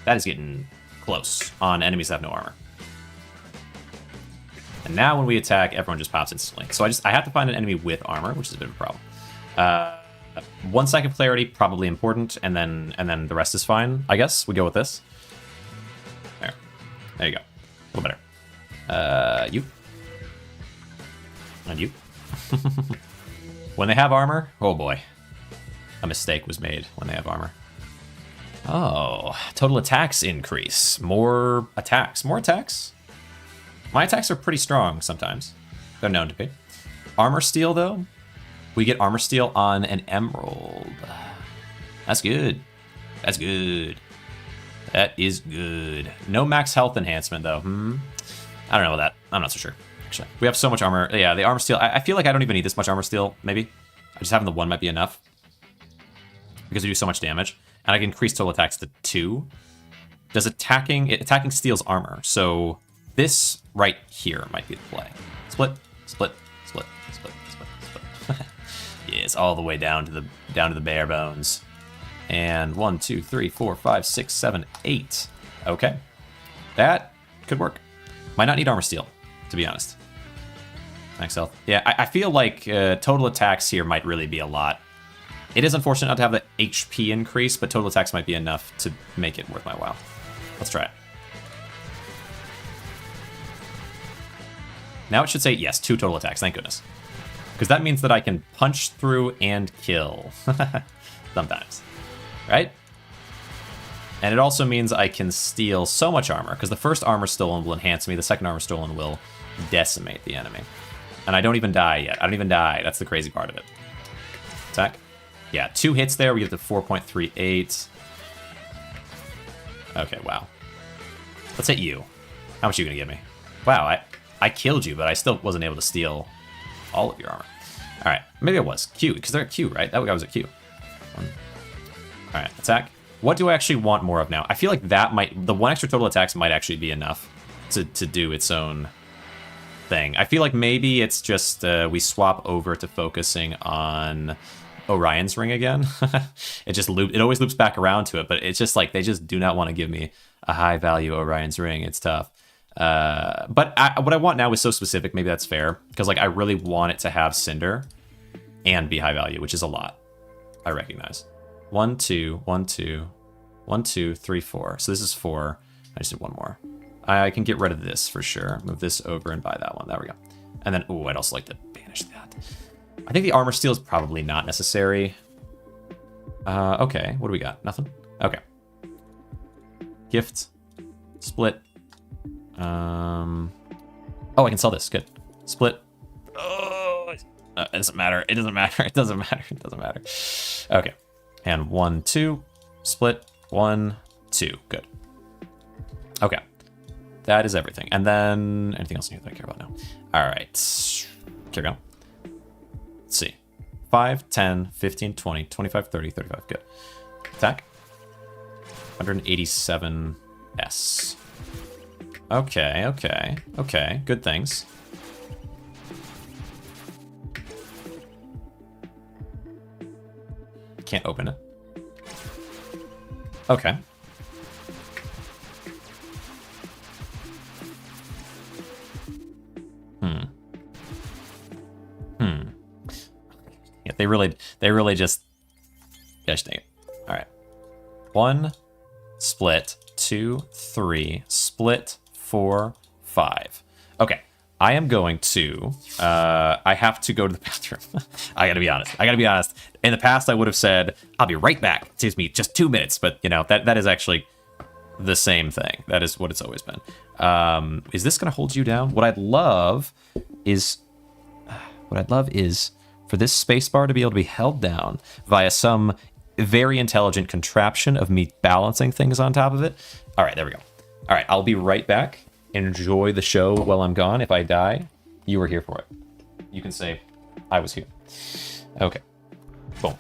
That is getting close on enemies that have no armor. And now when we attack, everyone just pops instantly. So I have to find an enemy with armor, which is a bit of a problem. 1 second clarity, probably important, and then the rest is fine, I guess. We go with this. There you go. A little better. You. And you. When they have armor, oh boy. A mistake was made when they have armor. Oh, total attacks increase. More attacks. More attacks? My attacks are pretty strong sometimes. They're known to be. Armor steal, though. We get armor steal on an emerald. That's good. That's good. That is good. No max health enhancement, though. I don't know about that. I'm not so sure, actually. We have so much armor. Yeah, the armor steal. I feel like I don't even need this much armor steal, maybe. Just having the 1 might be enough. Because we do so much damage. And I can increase total attacks to 2. Does attacking steals armor. So this right here might be the play. Split, split, split, split, split, split. Yes, all the way down to the bare bones. And 1, 2, 3, 4, 5, 6, 7, 8. Okay. That could work. Might not need armor steal, to be honest. Max health. Yeah, I feel like total attacks here might really be a lot. It is unfortunate not to have the HP increase, but total attacks might be enough to make it worth my while. Let's try it. Now it should say, yes, 2 total attacks, thank goodness. Because that means that I can punch through and kill. Sometimes. Right? And it also means I can steal so much armor, because the first armor stolen will enhance me, the second armor stolen will decimate the enemy. And I don't even die yet. I don't even die. That's the crazy part of it. Attack. Yeah, 2 hits there, we get to 4.38. Okay, wow. Let's hit you. How much are you gonna give me? Wow, I killed you, but I still wasn't able to steal all of your armor. Alright, maybe it was. Q, because they're at Q, right? That guy was at Q. Alright, attack. What do I actually want more of now? I feel like that might... The 1 extra total attacks might actually be enough to do its own thing. I feel like maybe it's just we swap over to focusing on Orion's ring again. It always loops back around to it, but it's just like they just do not want to give me a high value Orion's ring. It's tough. But what I want now is so specific. Maybe that's fair because like I really want it to have Cinder and be high value, which is a lot. I recognize. 1, 2, 1, 2, 1, 2, 3, 4. So this is 4. I just did 1 more. I can get rid of this for sure. Move this over and buy that one. There we go. And then, ooh, I'd also like to banish that. I think the armor steal is probably not necessary. Okay, what do we got? Nothing? Okay. Gift. Split. Oh, I can sell this. Good. Split. Oh, it doesn't matter. It doesn't matter. It doesn't matter. It doesn't matter. Okay. And 1, 2. Split. 1, 2. Good. Okay. That is everything. And then anything else new that I care about now? All right. Here we go. Let's see. 5, 10, 15, 20, 25, 30, 35. Good. Attack. 187S. Okay, okay, okay. Good things. Can't open it. Okay. Yeah, they really just... Gosh dang it. All right. 1, split, 2, 3, split, 4, 5. Okay. I am going to, I have to go to the bathroom. I gotta be honest. In the past, I would have said, I'll be right back. It takes me just 2 minutes, but you know, that is actually the same thing. That is what it's always been. Is this gonna hold you down? What I'd love is for this spacebar to be able to be held down via some very intelligent contraption of me balancing things on top of it. All right, there we go. All right, I'll be right back. Enjoy the show while I'm gone. If I die, you were here for it. You can say, I was here. Okay. Boom.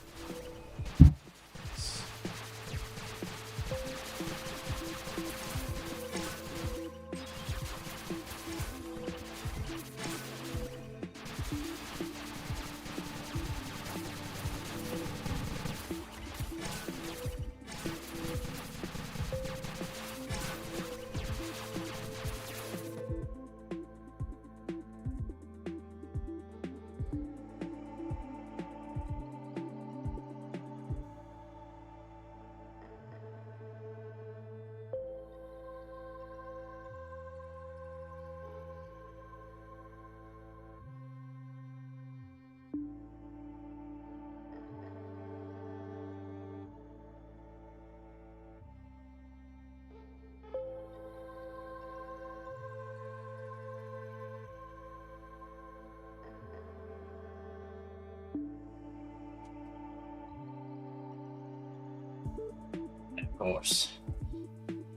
Course.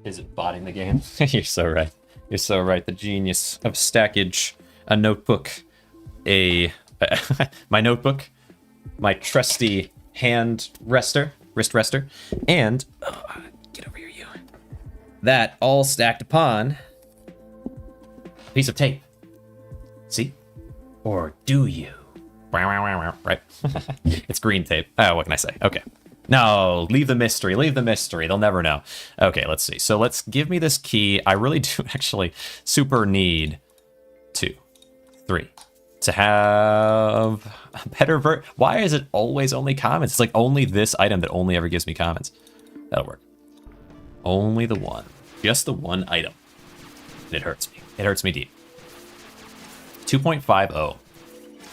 Is it botting the game? You're so right. You're so right. The genius of stackage. A notebook. My notebook. My trusty wrist rester. And, get over here, you. That all stacked upon a piece of tape. See? Or do you? Right? It's green tape. Oh, what can I say? Okay. No, leave the mystery. They'll never know. Okay, let's see. So give me this key. I really do actually super need 2, 3 to have a better Why is it always only comments? It's like only this item that only ever gives me comments. That'll work. Only the one. Just the one item. It hurts me. It hurts me deep. 2.50.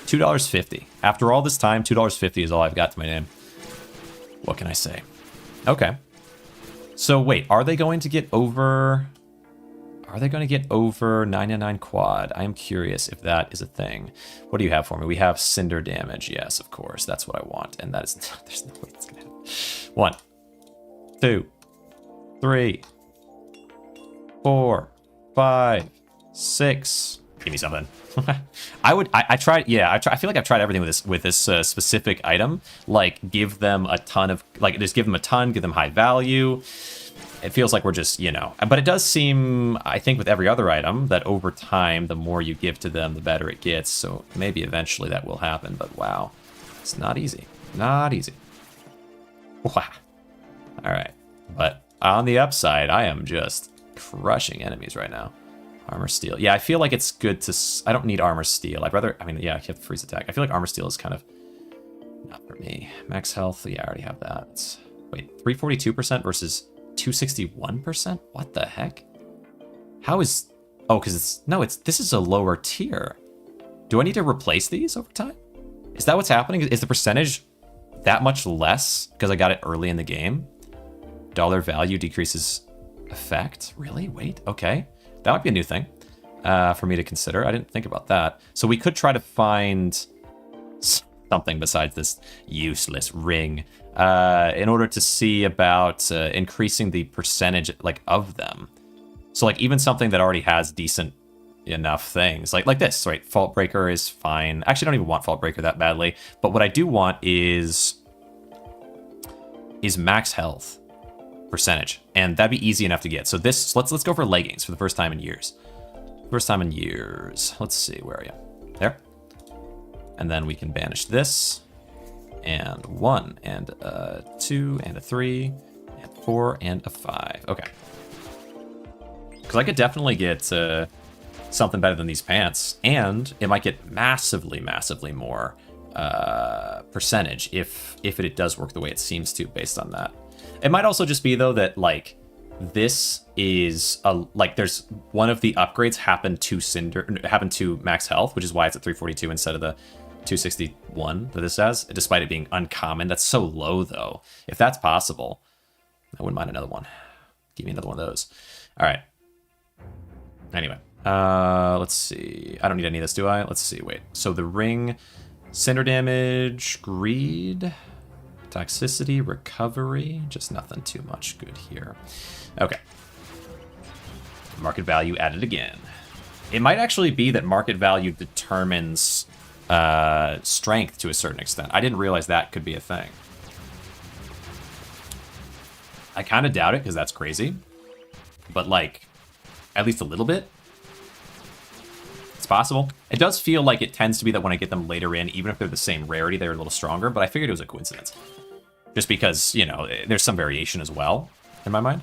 $2.50. After all this time, $2.50 is all I've got to my name. What can I say? Okay. So wait, are they going to get over 999 quad? I am curious if that is a thing. What do you have for me? We have cinder damage. Yes, of course. That's what I want. And that is there's no way it's gonna happen. 1, 2, 3, 4, 5, 6. Give me something. I tried. Yeah, I feel like I've tried everything with this specific item. Like, give them a ton of just give them a ton, give them high value. It feels like we're just but it does seem, I think, with every other item that over time, the more you give to them, the better it gets. So maybe eventually that will happen. But wow, it's not easy. Not easy. Wow. All right, but on the upside, I am just crushing enemies right now. Armor steel. Yeah, I feel like it's good to... I don't need armor steel. I'd rather... I mean, yeah, I have freeze attack. I feel like armor steel is kind of... not for me. Max health. Yeah, I already have that. Wait, 342% versus 261%? What the heck? How is... oh, because it's... no, this is a lower tier. Do I need to replace these over time? Is that what's happening? Is the percentage that much less because I got it early in the game? Dollar value decreases effect? Really? Wait, okay. That might be a new thing for me to consider. I didn't think about that. So we could try to find something besides this useless ring in order to see about increasing the percentage of them. So even something that already has decent enough things like this, right? Fault Breaker is fine. Actually, I don't even want Fault Breaker that badly. But what I do want is max health percentage, and that'd be easy enough to get. So let's go for leggings for the first time in years. Let's see, where are you? There. And then we can banish this, and 1 and a 2 and a 3 and 4 and a 5. Okay, because I could definitely get something better than these pants, and it might get massively more percentage if it does work the way it seems to based on that. It might also just be, though, that, this is like there's one of the upgrades happened to max health, which is why it's at 342 instead of the 261 that this has, despite it being uncommon. That's so low though. If that's possible, I wouldn't mind another one. Give me another one of those. All right. Anyway, let's see. I don't need any of this, do I? Let's see. Wait. So the ring, cinder damage, greed, toxicity, recovery, just nothing too much good here. Okay. Market value added again. It might actually be that market value determines strength to a certain extent. I didn't realize that could be a thing. I kind of doubt it because that's crazy. But like, at least a little bit. It's possible. It does feel like it tends to be that when I get them later in, even if they're the same rarity, they're a little stronger. But I figured it was a coincidence. Just because, you know, there's some variation as well, in my mind.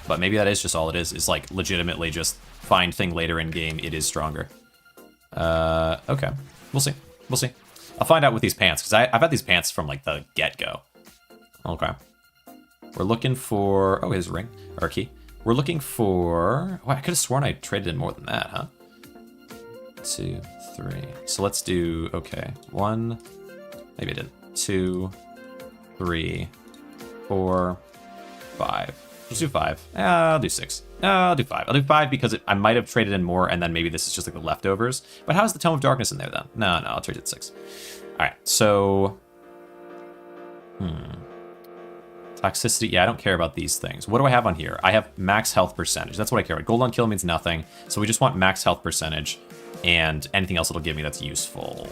But maybe that is just all it is like legitimately just find thing later in game, it is stronger. Okay. We'll see. We'll see. I'll find out with these pants, because I've had these pants from like the get-go. Okay. We're looking for... Oh, here's a ring. Or a key. We're looking for... Oh, I could have sworn I traded in more than that, huh? 2, 3. So let's do... Okay. 1. Maybe I didn't. 2, 3, 4, 5. Let's do 5. I'll do 6. I'll do 5. I'll do 5 because I might have traded in more, and then maybe this is just like the leftovers. But how's the Tome of Darkness in there, then? No, I'll trade it 6. All right, so... Toxicity, yeah, I don't care about these things. What do I have on here? I have max health percentage. That's what I care about. Gold on kill means nothing, so we just want max health percentage, and anything else it'll give me that's useful.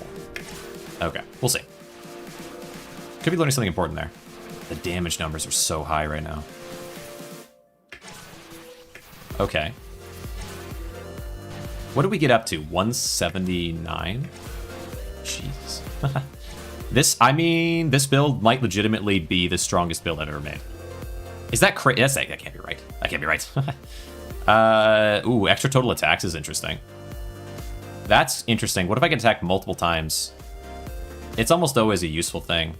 Okay, we'll see. Could be learning something important there. The damage numbers are so high right now. Okay. What did we get up to? 179? Jeez. This build might legitimately be the strongest build I've ever made. Is that crazy? That can't be right. That can't be right. Ooh, extra total attacks is interesting. That's interesting. What if I can attack multiple times? It's almost always a useful thing.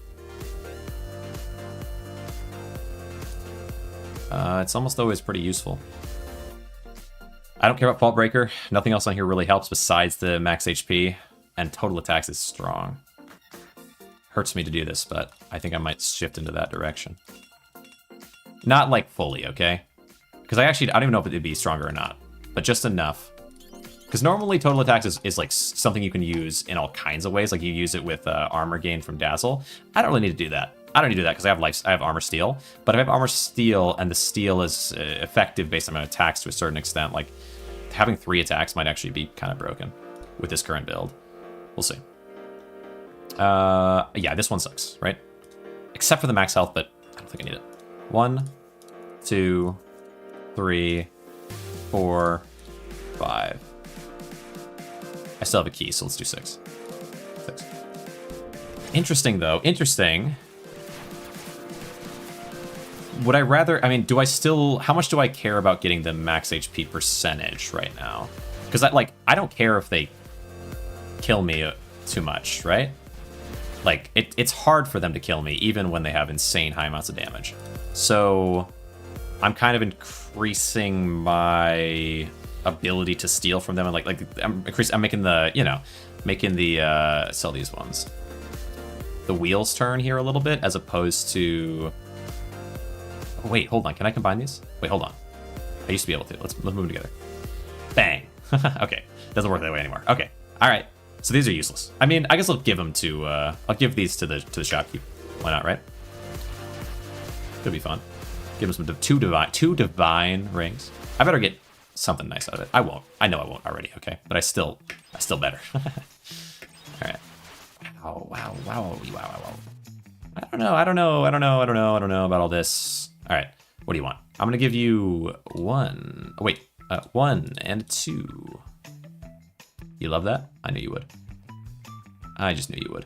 It's almost always pretty useful. I don't care about Fault Breaker. Nothing else on here really helps besides the max HP. And total attacks is strong. Hurts me to do this, but I think I might shift into that direction. Not like fully, okay? Because I don't even know if it'd be stronger or not. But just enough. Because normally total attacks is like something you can use in all kinds of ways. Like you use it with armor gain from Dazzle. I don't really need to do that. I don't need to do that because I have armor steel. But if I have armor steel and the steel is effective based on my attacks to a certain extent, like having 3 attacks might actually be kind of broken with this current build. We'll see. Yeah, this one sucks, right? Except for the max health, but I don't think I need it. 1, 2, 3, 4, 5. I still have a key, so let's do 6. 6. Interesting, though. Interesting. Would I rather... I mean, do I still... How much do I care about getting the max HP percentage right now? Because, I don't care if they kill me too much, right? Like, it's hard for them to kill me, even when they have insane high amounts of damage. So, I'm kind of increasing my ability to steal from them, and I'm making the, sell these ones. The wheels turn here a little bit, as opposed to... Oh, wait, hold on, can I combine these? Wait, hold on. I used to be able to. Let's move them together. Bang. Okay, doesn't work that way anymore. Okay, all right. So these are useless. I mean, I guess I'll give them to, I'll give these to the shopkeep. Why not, right? Could be fun. Give them two divine rings. I better get something nice out of it. I won't. I know I won't already, okay? But I still better. All right. Wow. I don't know about all this. All right, what do you want? I'm gonna give you 1. Oh, wait, 1 and 2. You love that? I knew you would. I just knew you would.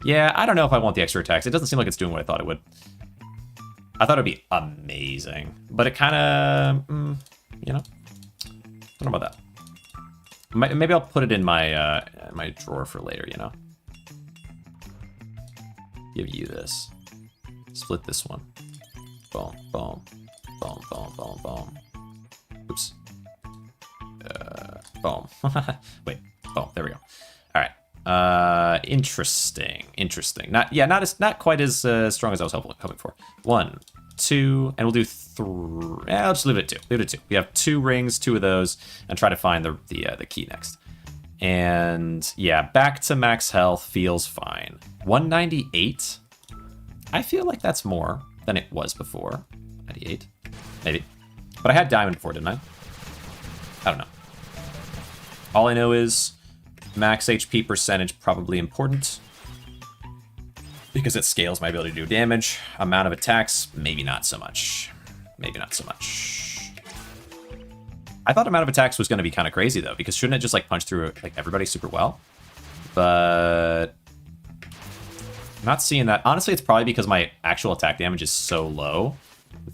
Yeah, I don't know if I want the extra attacks. It doesn't seem like it's doing what I thought it would. I thought it'd be amazing, but it kind of, you know, I don't know about that. Maybe I'll put it in my drawer for later, you know. Give you this. Split this one. Boom, boom, boom, boom, boom, boom. Oops. Boom. Wait. Boom. There we go. All right. Interesting. Interesting. Not quite as strong as I was hoping for. 1, 2, and we'll do 3. I'll just leave it at 2. Leave it at 2. We have 2 rings, 2 of those, and try to find the key next. And yeah, back to max health feels fine. 198. I feel like that's more than it was before. 98, maybe. But I had diamond before, didn't I? I don't know. All I know is max HP percentage probably important because it scales my ability to do damage. Amount of attacks, maybe not so much. Maybe not so much. I thought amount of attacks was going to be kind of crazy though, because shouldn't it just like punch through like everybody super well? But I'm not seeing that. Honestly, it's probably because my actual attack damage is so low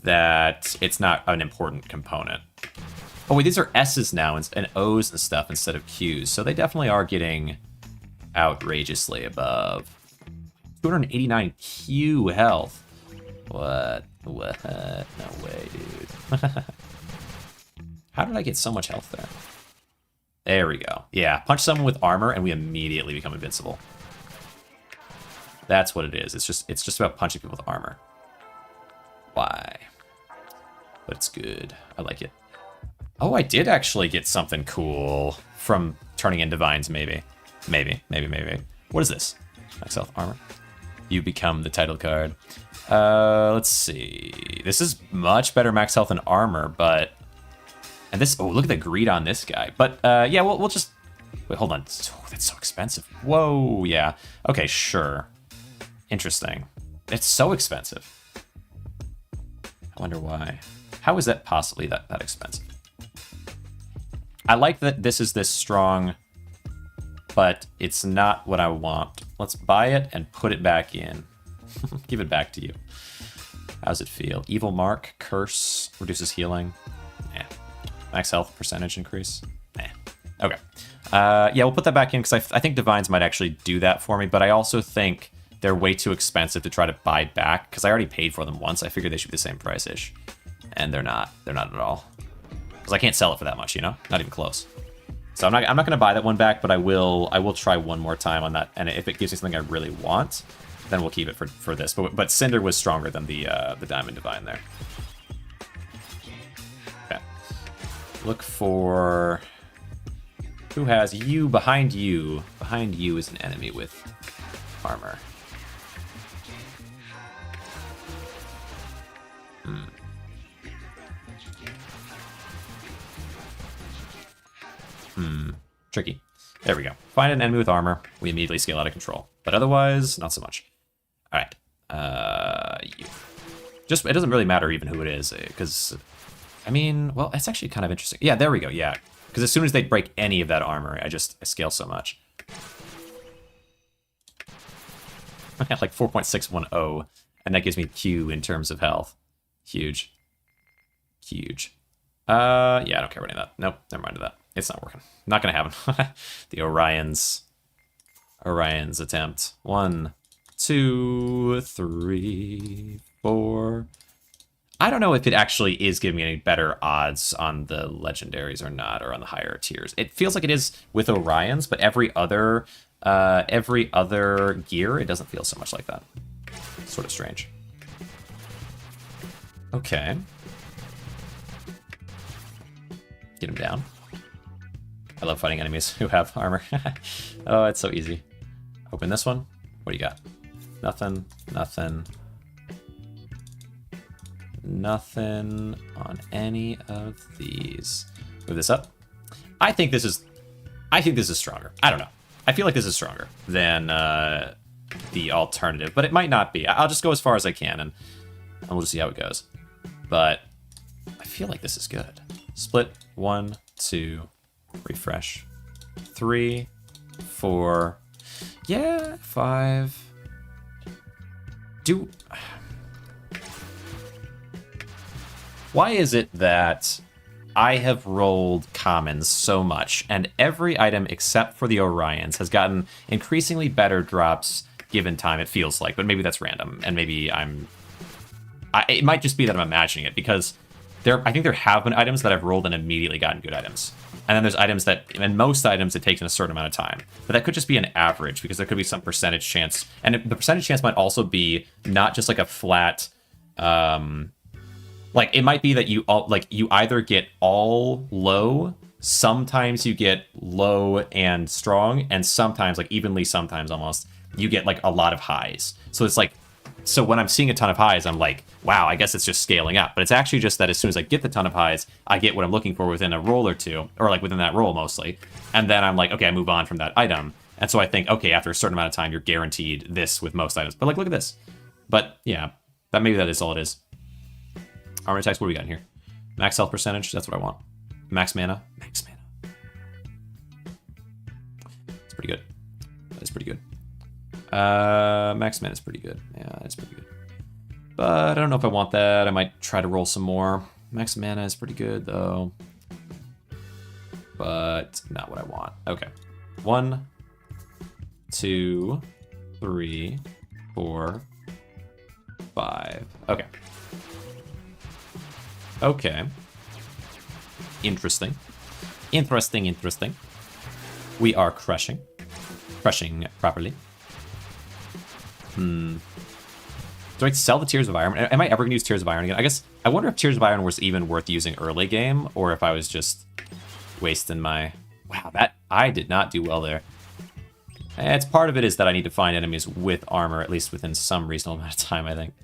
that it's not an important component. Oh wait, these are S's now and O's and stuff instead of Q's, so they definitely are getting outrageously above. 289 Q health. What? What? No way, dude. How did I get so much health there? There we go. Yeah, punch someone with armor and we immediately become invincible. That's what it is. It's just about punching people with armor. Why? But it's good. I like it. Oh, I did actually get something cool from turning in divines, maybe. Maybe. What is this? Max health armor. You become the title card. Let's see. This is much better max health and armor, but... And this... Oh, look at the greed on this guy. But, yeah, we'll just... Wait, hold on. Oh, that's so expensive. Whoa, yeah. Okay, sure. Interesting. It's so expensive. I wonder why. How is that possibly that expensive? I like that this is this strong, but it's not what I want. Let's buy it and put it back in. Give it back to you. How's it feel? Evil mark, curse, reduces healing. Eh. Max health percentage increase. Eh. Okay. Yeah, we'll put that back in because I think divines might actually do that for me, but I also think they're way too expensive to try to buy back because I already paid for them once. I figured they should be the same price-ish, and they're not. They're not at all. Because I can't sell it for that much, you know? Not even close. So I'm not going to buy that one back, but I will try one more time on that. And if it gives me something I really want, then we'll keep it for this. But Cinder was stronger than the Diamond Divine there. Okay. Look for... Who has you behind you? Behind you is an enemy with armor. Tricky. There we go. Find an enemy with armor. We immediately scale out of control. But otherwise, not so much. All right. You. Just, it doesn't really matter even who it is, because, I mean, well, it's actually kind of interesting. Yeah, there we go, yeah. Because as soon as they break any of that armor, I scale so much. I have like 4.610, and that gives me Q in terms of health. Huge. Huge. Yeah, I don't care about any of that. Nope, never mind that. It's not working. Not gonna happen. The Orion's attempt. 1, 2, 3, 4. I don't know if it actually is giving me any better odds on the legendaries or not, or on the higher tiers. It feels like it is with Orion's, but every other gear, it doesn't feel so much like that. It's sort of strange. Okay. Get him down. I love fighting enemies who have armor. Oh, it's so easy. Open this one. What do you got? Nothing. Nothing. Nothing on any of these. Move this up. I think this is stronger. I don't know. I feel like this is stronger than the alternative, but it might not be. I'll just go as far as I can, and we'll just see how it goes. But I feel like this is good. Split. 1, 2, refresh. 3, 4. Yeah, 5. Why is it that I have rolled commons so much, and every item except for the Orions has gotten increasingly better drops given time, it feels like, but maybe that's random, and maybe I'm it might just be that I'm imagining it, because I think there have been items that I've rolled and immediately gotten good items. And then there's items that, and most items, it takes a certain amount of time. But that could just be an average, because there could be some percentage chance. And the percentage chance might also be not just like a flat, like it might be that you either get all low, sometimes you get low and strong, and sometimes, like evenly sometimes almost, you get like a lot of highs. So it's like, so when I'm seeing a ton of highs, I'm like, wow, I guess it's just scaling up. But it's actually just that as soon as I get the ton of highs, I get what I'm looking for within a roll or two, or like within that roll mostly. And then I'm like, okay, I move on from that item. And so I think, okay, after a certain amount of time, you're guaranteed this with most items. But like, look at this. But yeah, maybe that is all it is. Armor attacks, what do we got in here? Max health percentage, that's what I want. Max mana. Max mana. It's pretty good. That is pretty good. Max mana is pretty good. Yeah, it's pretty good. But I don't know if I want that. I might try to roll some more. Max mana is pretty good, though. But not what I want. Okay. 1, 2, 3, 4, 5. Okay. Okay. Interesting. Interesting. We are crushing. Crushing properly. Do I sell the Tears of Iron? Am I ever going to use Tears of Iron again? I guess, I wonder if Tears of Iron was even worth using early game, or if I was just wasting my... Wow, I did not do well there. It's part of it is that I need to find enemies with armor, at least within some reasonable amount of time, I think.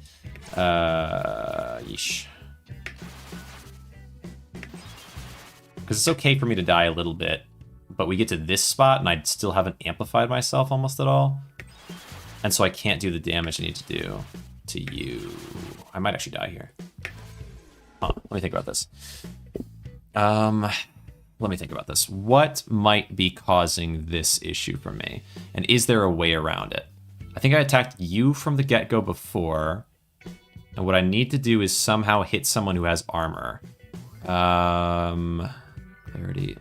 Yeesh. Because it's okay for me to die a little bit, but we get to this spot, and I still haven't amplified myself almost at all. And so I can't do the damage I need to do to you. I might actually die here. Huh, let me think about this. Let me think about this. What might be causing this issue for me? And is there a way around it? I think I attacked you from the get-go before. And what I need to do is somehow hit someone who has armor. Clarity.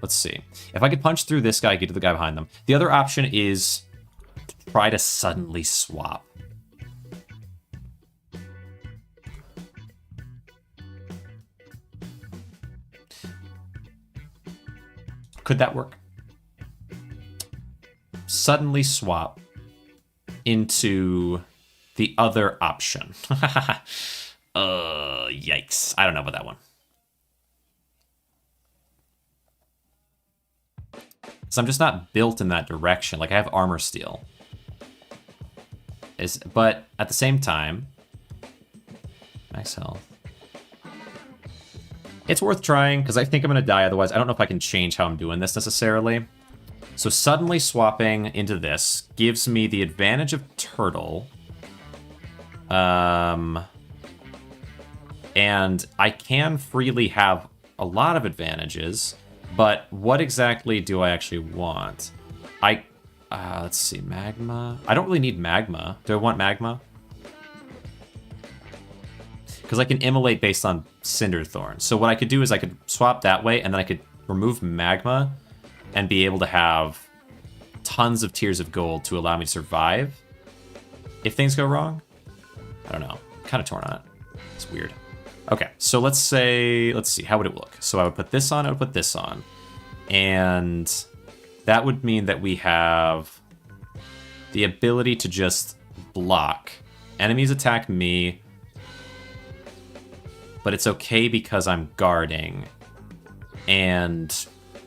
Let's see. If I could punch through this guy, get to the guy behind them. The other option is... try to suddenly swap. Could that work? Suddenly swap into the other option. Yikes. I don't know about that one. So I'm just not built in that direction. Like, I have armor steel. But at the same time, max health. It's worth trying, because I think I'm going to die otherwise. I don't know if I can change how I'm doing this necessarily. So suddenly swapping into this gives me the advantage of turtle. And I can freely have a lot of advantages, but what exactly do I actually want? Let's see, magma. I don't really need magma. Do I want magma? Because I can immolate based on Cinderthorn. So what I could do is I could swap that way, and then I could remove magma and be able to have tons of Tears of Gold to allow me to survive if things go wrong. I don't know. I'm kind of torn on it. It's weird. Okay, so let's see, how would it look? So I would put this on, I would put this on. And that would mean that we have the ability to just block. Enemies attack me, but it's okay because I'm guarding. And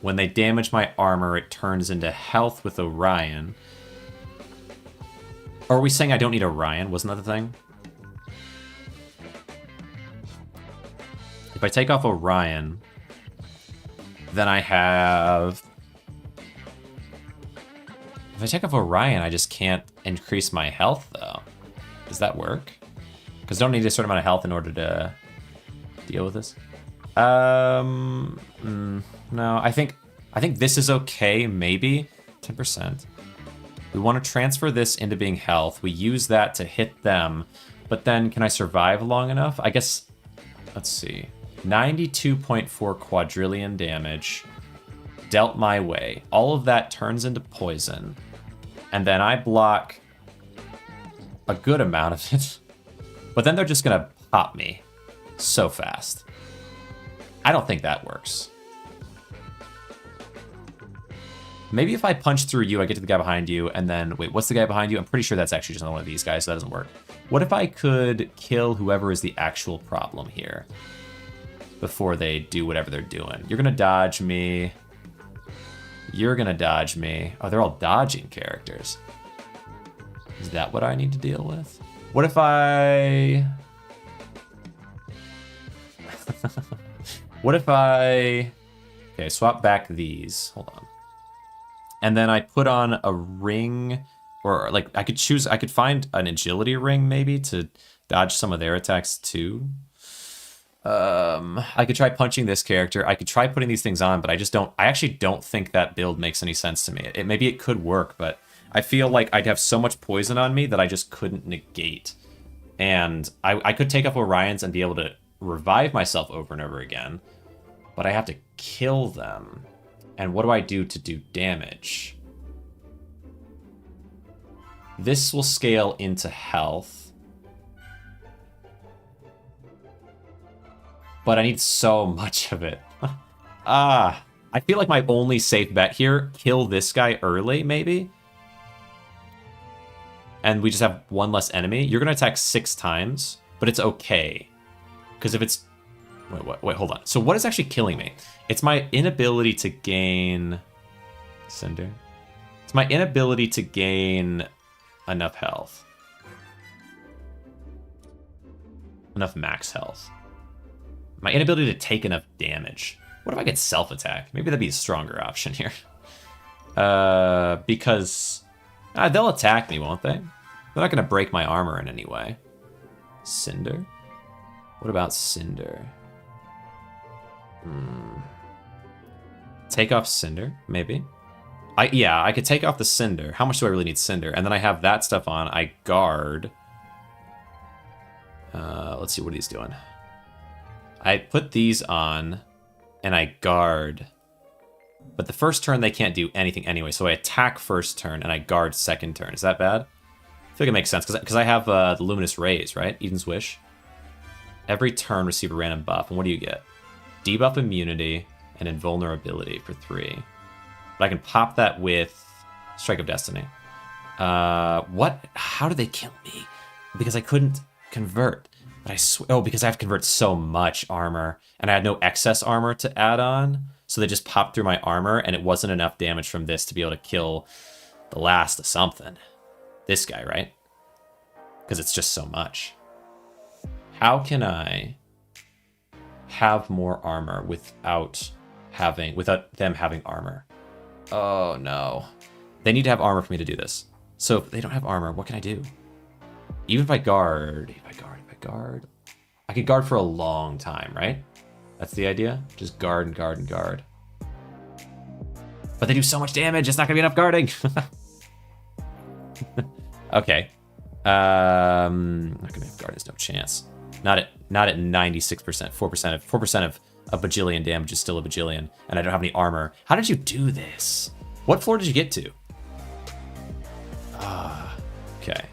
when they damage my armor, it turns into health with Orion. Or are we saying I don't need Orion? Wasn't that the thing? If I take off Orion, then I have... If I take off Orion, I just can't increase my health, though. Does that work? Because I don't need a certain amount of health in order to deal with this. No, I think this is okay, maybe. 10%. We want to transfer this into being health. We use that to hit them. But then, can I survive long enough? I guess... Let's see. 92.4 quadrillion damage. Dealt my way. All of that turns into poison. And then I block a good amount of it. But then they're just going to pop me so fast. I don't think that works. Maybe if I punch through you, I get to the guy behind you, and then... Wait, what's the guy behind you? I'm pretty sure that's actually just another one of these guys, so that doesn't work. What if I could kill whoever is the actual problem here before they do whatever they're doing? You're gonna dodge me. You're gonna dodge me. Oh, they're all dodging characters. Is that what I need to deal with? What if I... What if I... Okay, swap back these. Hold on. And then I put on a ring, or like I could choose, I could find an agility ring maybe to dodge some of their attacks too. I could try punching this character. I could try putting these things on, but I actually don't think that build makes any sense to me. Maybe it could work, but I feel like I'd have so much poison on me that I just couldn't negate. And I could take up Orions and be able to revive myself over and over again, but I have to kill them. And what do I do to do damage? This will scale into health. But I need so much of it. I feel like my only safe bet here, kill this guy early, maybe? And we just have one less enemy. You're going to attack 6 times, but it's okay. Because if it's... Wait, hold on. So what is actually killing me? It's my inability to gain... Cinder? It's my inability to gain enough health. Enough max health. My inability to take enough damage. What if I get self-attack? Maybe that'd be a stronger option here. Because they'll attack me, won't they? They're not going to break my armor in any way. Cinder? What about Cinder? Take off Cinder, maybe. Yeah, I could take off the Cinder. How much do I really need Cinder? And then I have that stuff on. I guard. Let's see what he's doing. I put these on, and I guard. But the first turn, they can't do anything anyway. So I attack first turn, and I guard second turn. Is that bad? I feel like it makes sense, because I have the Luminous Rays, right? Eden's Wish. Every turn, receive a random buff. And what do you get? Debuff immunity and invulnerability for 3. But I can pop that with Strike of Destiny. What? How did they kill me? Because I couldn't convert. But I swear... Oh, because I have to convert so much armor. And I had no excess armor to add on. So they just popped through my armor, and it wasn't enough damage from this to be able to kill the last of something. This guy, right? Because it's just so much. How can I have more armor without them having armor? Oh no. They need to have armor for me to do this. So if they don't have armor, what can I do? Even if I guard, I could guard for a long time, right? That's the idea? Just guard and guard and guard. But they do so much damage, it's not gonna be enough guarding. Okay. Not gonna have guard, there's no chance. Not at 96%. 4% of a bajillion damage is still a bajillion, and I don't have any armor. How did you do this? What floor did you get to? Okay.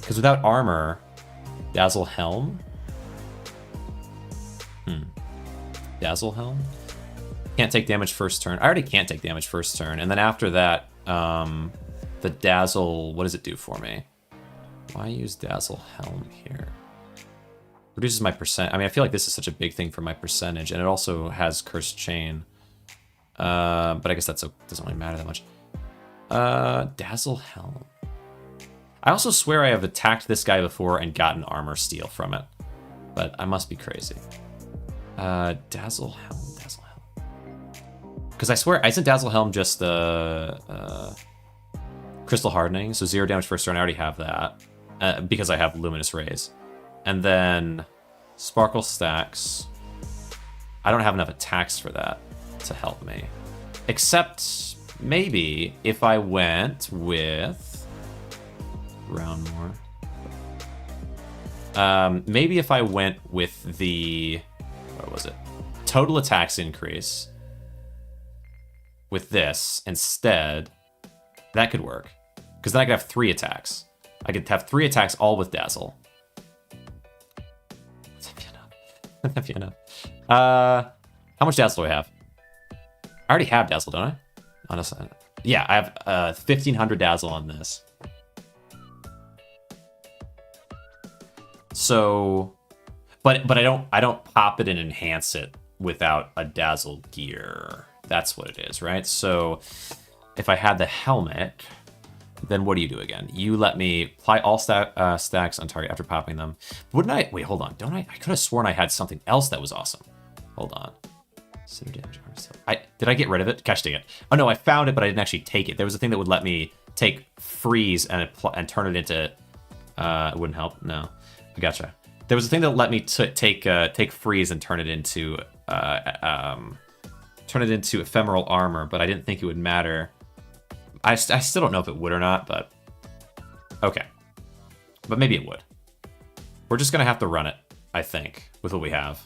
Because without armor, Dazzle Helm? Dazzle Helm? Can't take damage first turn. I already can't take damage first turn, and then after that, the Dazzle, what does it do for me? Why use Dazzle Helm here? Reduces my percent. I mean, I feel like this is such a big thing for my percentage, and it also has Cursed Chain. But I guess that doesn't really matter that much. Dazzle Helm. I also swear I have attacked this guy before and gotten armor steal from it, but I must be crazy. Dazzle Helm. Because I swear, isn't Dazzle Helm just the Crystal Hardening? So 0 damage first turn, I already have that. Because I have Luminous Rays. And then Sparkle Stacks. I don't have enough attacks for that to help me. Except maybe if I went with round more. Maybe if I went with the, what was it? Total attacks increase with this instead, that could work. Because then I could have 3 attacks. I could have 3 attacks all with Dazzle. That'd be enough. How much dazzle do I have? I already have dazzle, don't I? Honestly, yeah, I have 1,500 dazzle on this. So, but I don't pop it and enhance it without a dazzle gear. That's what it is, right? So, if I had the helmet, then what do you do again? You let me apply all stacks on target after popping them. Wouldn't I? Wait, hold on. Don't I? I could have sworn I had something else that was awesome. Hold on. Did I get rid of it? Gosh dang it. Oh no, I found it, but I didn't actually take it. There was a thing that would let me take freeze and turn it into. It wouldn't help. No, I gotcha. There was a thing that let me take freeze and turn it into ephemeral armor, but I didn't think it would matter. I still don't know if it would or not, but okay. But maybe it would. We're just gonna have to run it, I think, with what we have,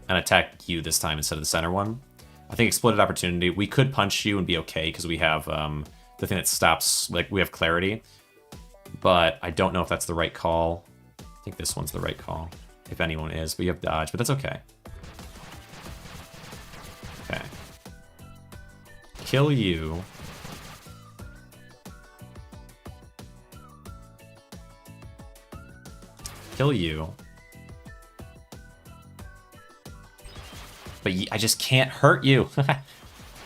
and attack you this time instead of the center one. I think exploited opportunity. We could punch you and be okay because we have the thing that stops. Like we have clarity, but I don't know if that's the right call. I think this one's the right call, if anyone is. But you have dodge, but that's okay. Okay. Kill you. Kill you. But I just can't hurt you.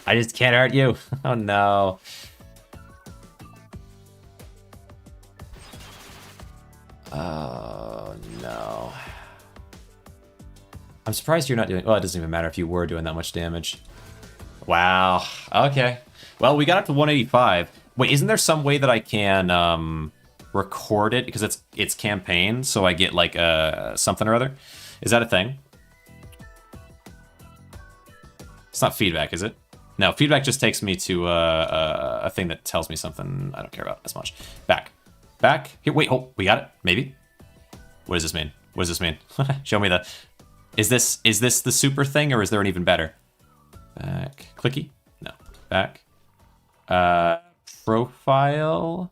I just can't hurt you. Oh no. Oh no. I'm surprised you're not doing... Well, it doesn't even matter if you were doing that much damage. Wow. Okay. Well, we got up to 185. Wait, isn't there some way that I can record it? Because it's campaign, so I get like something or other. Is that a thing? It's not feedback, is it? No, feedback just takes me to a thing that tells me something I don't care about as much. Back. Back. Here, wait, hold. We got it? Maybe? What does this mean? What does this mean? Show me the... Is this the super thing, or is there an even better? Back. Clicky? No. Back. Profile.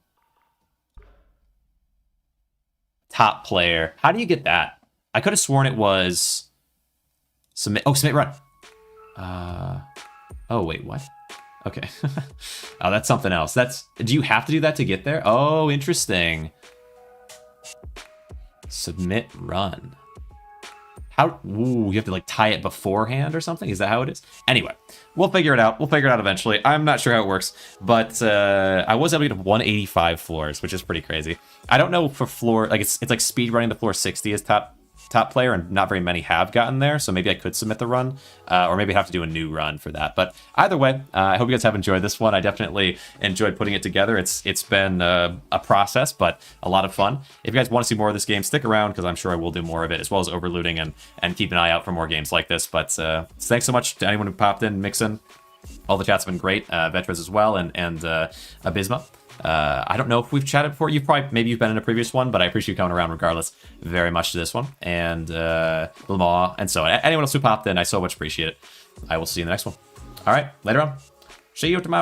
Top player. How do you get that? I could have sworn it was... Submit. Oh, submit run. Oh, wait, what? Okay. Oh, that's something else. Do you have to do that to get there? Oh, interesting. Submit run. How? Ooh, you have to like tie it beforehand or something? Is that how it is? Anyway, we'll figure it out. We'll figure it out eventually. I'm not sure how it works, but I was able to get 185 floors, which is pretty crazy. I don't know for floor, like it's like speed running the floor 60 as top player, and not very many have gotten there, so maybe I could submit the run, or maybe I have to do a new run for that. But either way, I hope you guys have enjoyed this one. I definitely enjoyed putting it together. It's been a process, but a lot of fun. If you guys want to see more of this game, stick around, because I'm sure I will do more of it, as well as overlooting, and keep an eye out for more games like this. But thanks so much to anyone who popped in, Mixin. All the chats have been great, Vetras as well, and Abysma. I don't know if we've chatted before. Maybe you've been in a previous one, but I appreciate you coming around regardless very much to this one. And Lamar, and so anyone else who popped in, I so much appreciate it. I will see you in the next one. All right, later on. See you tomorrow.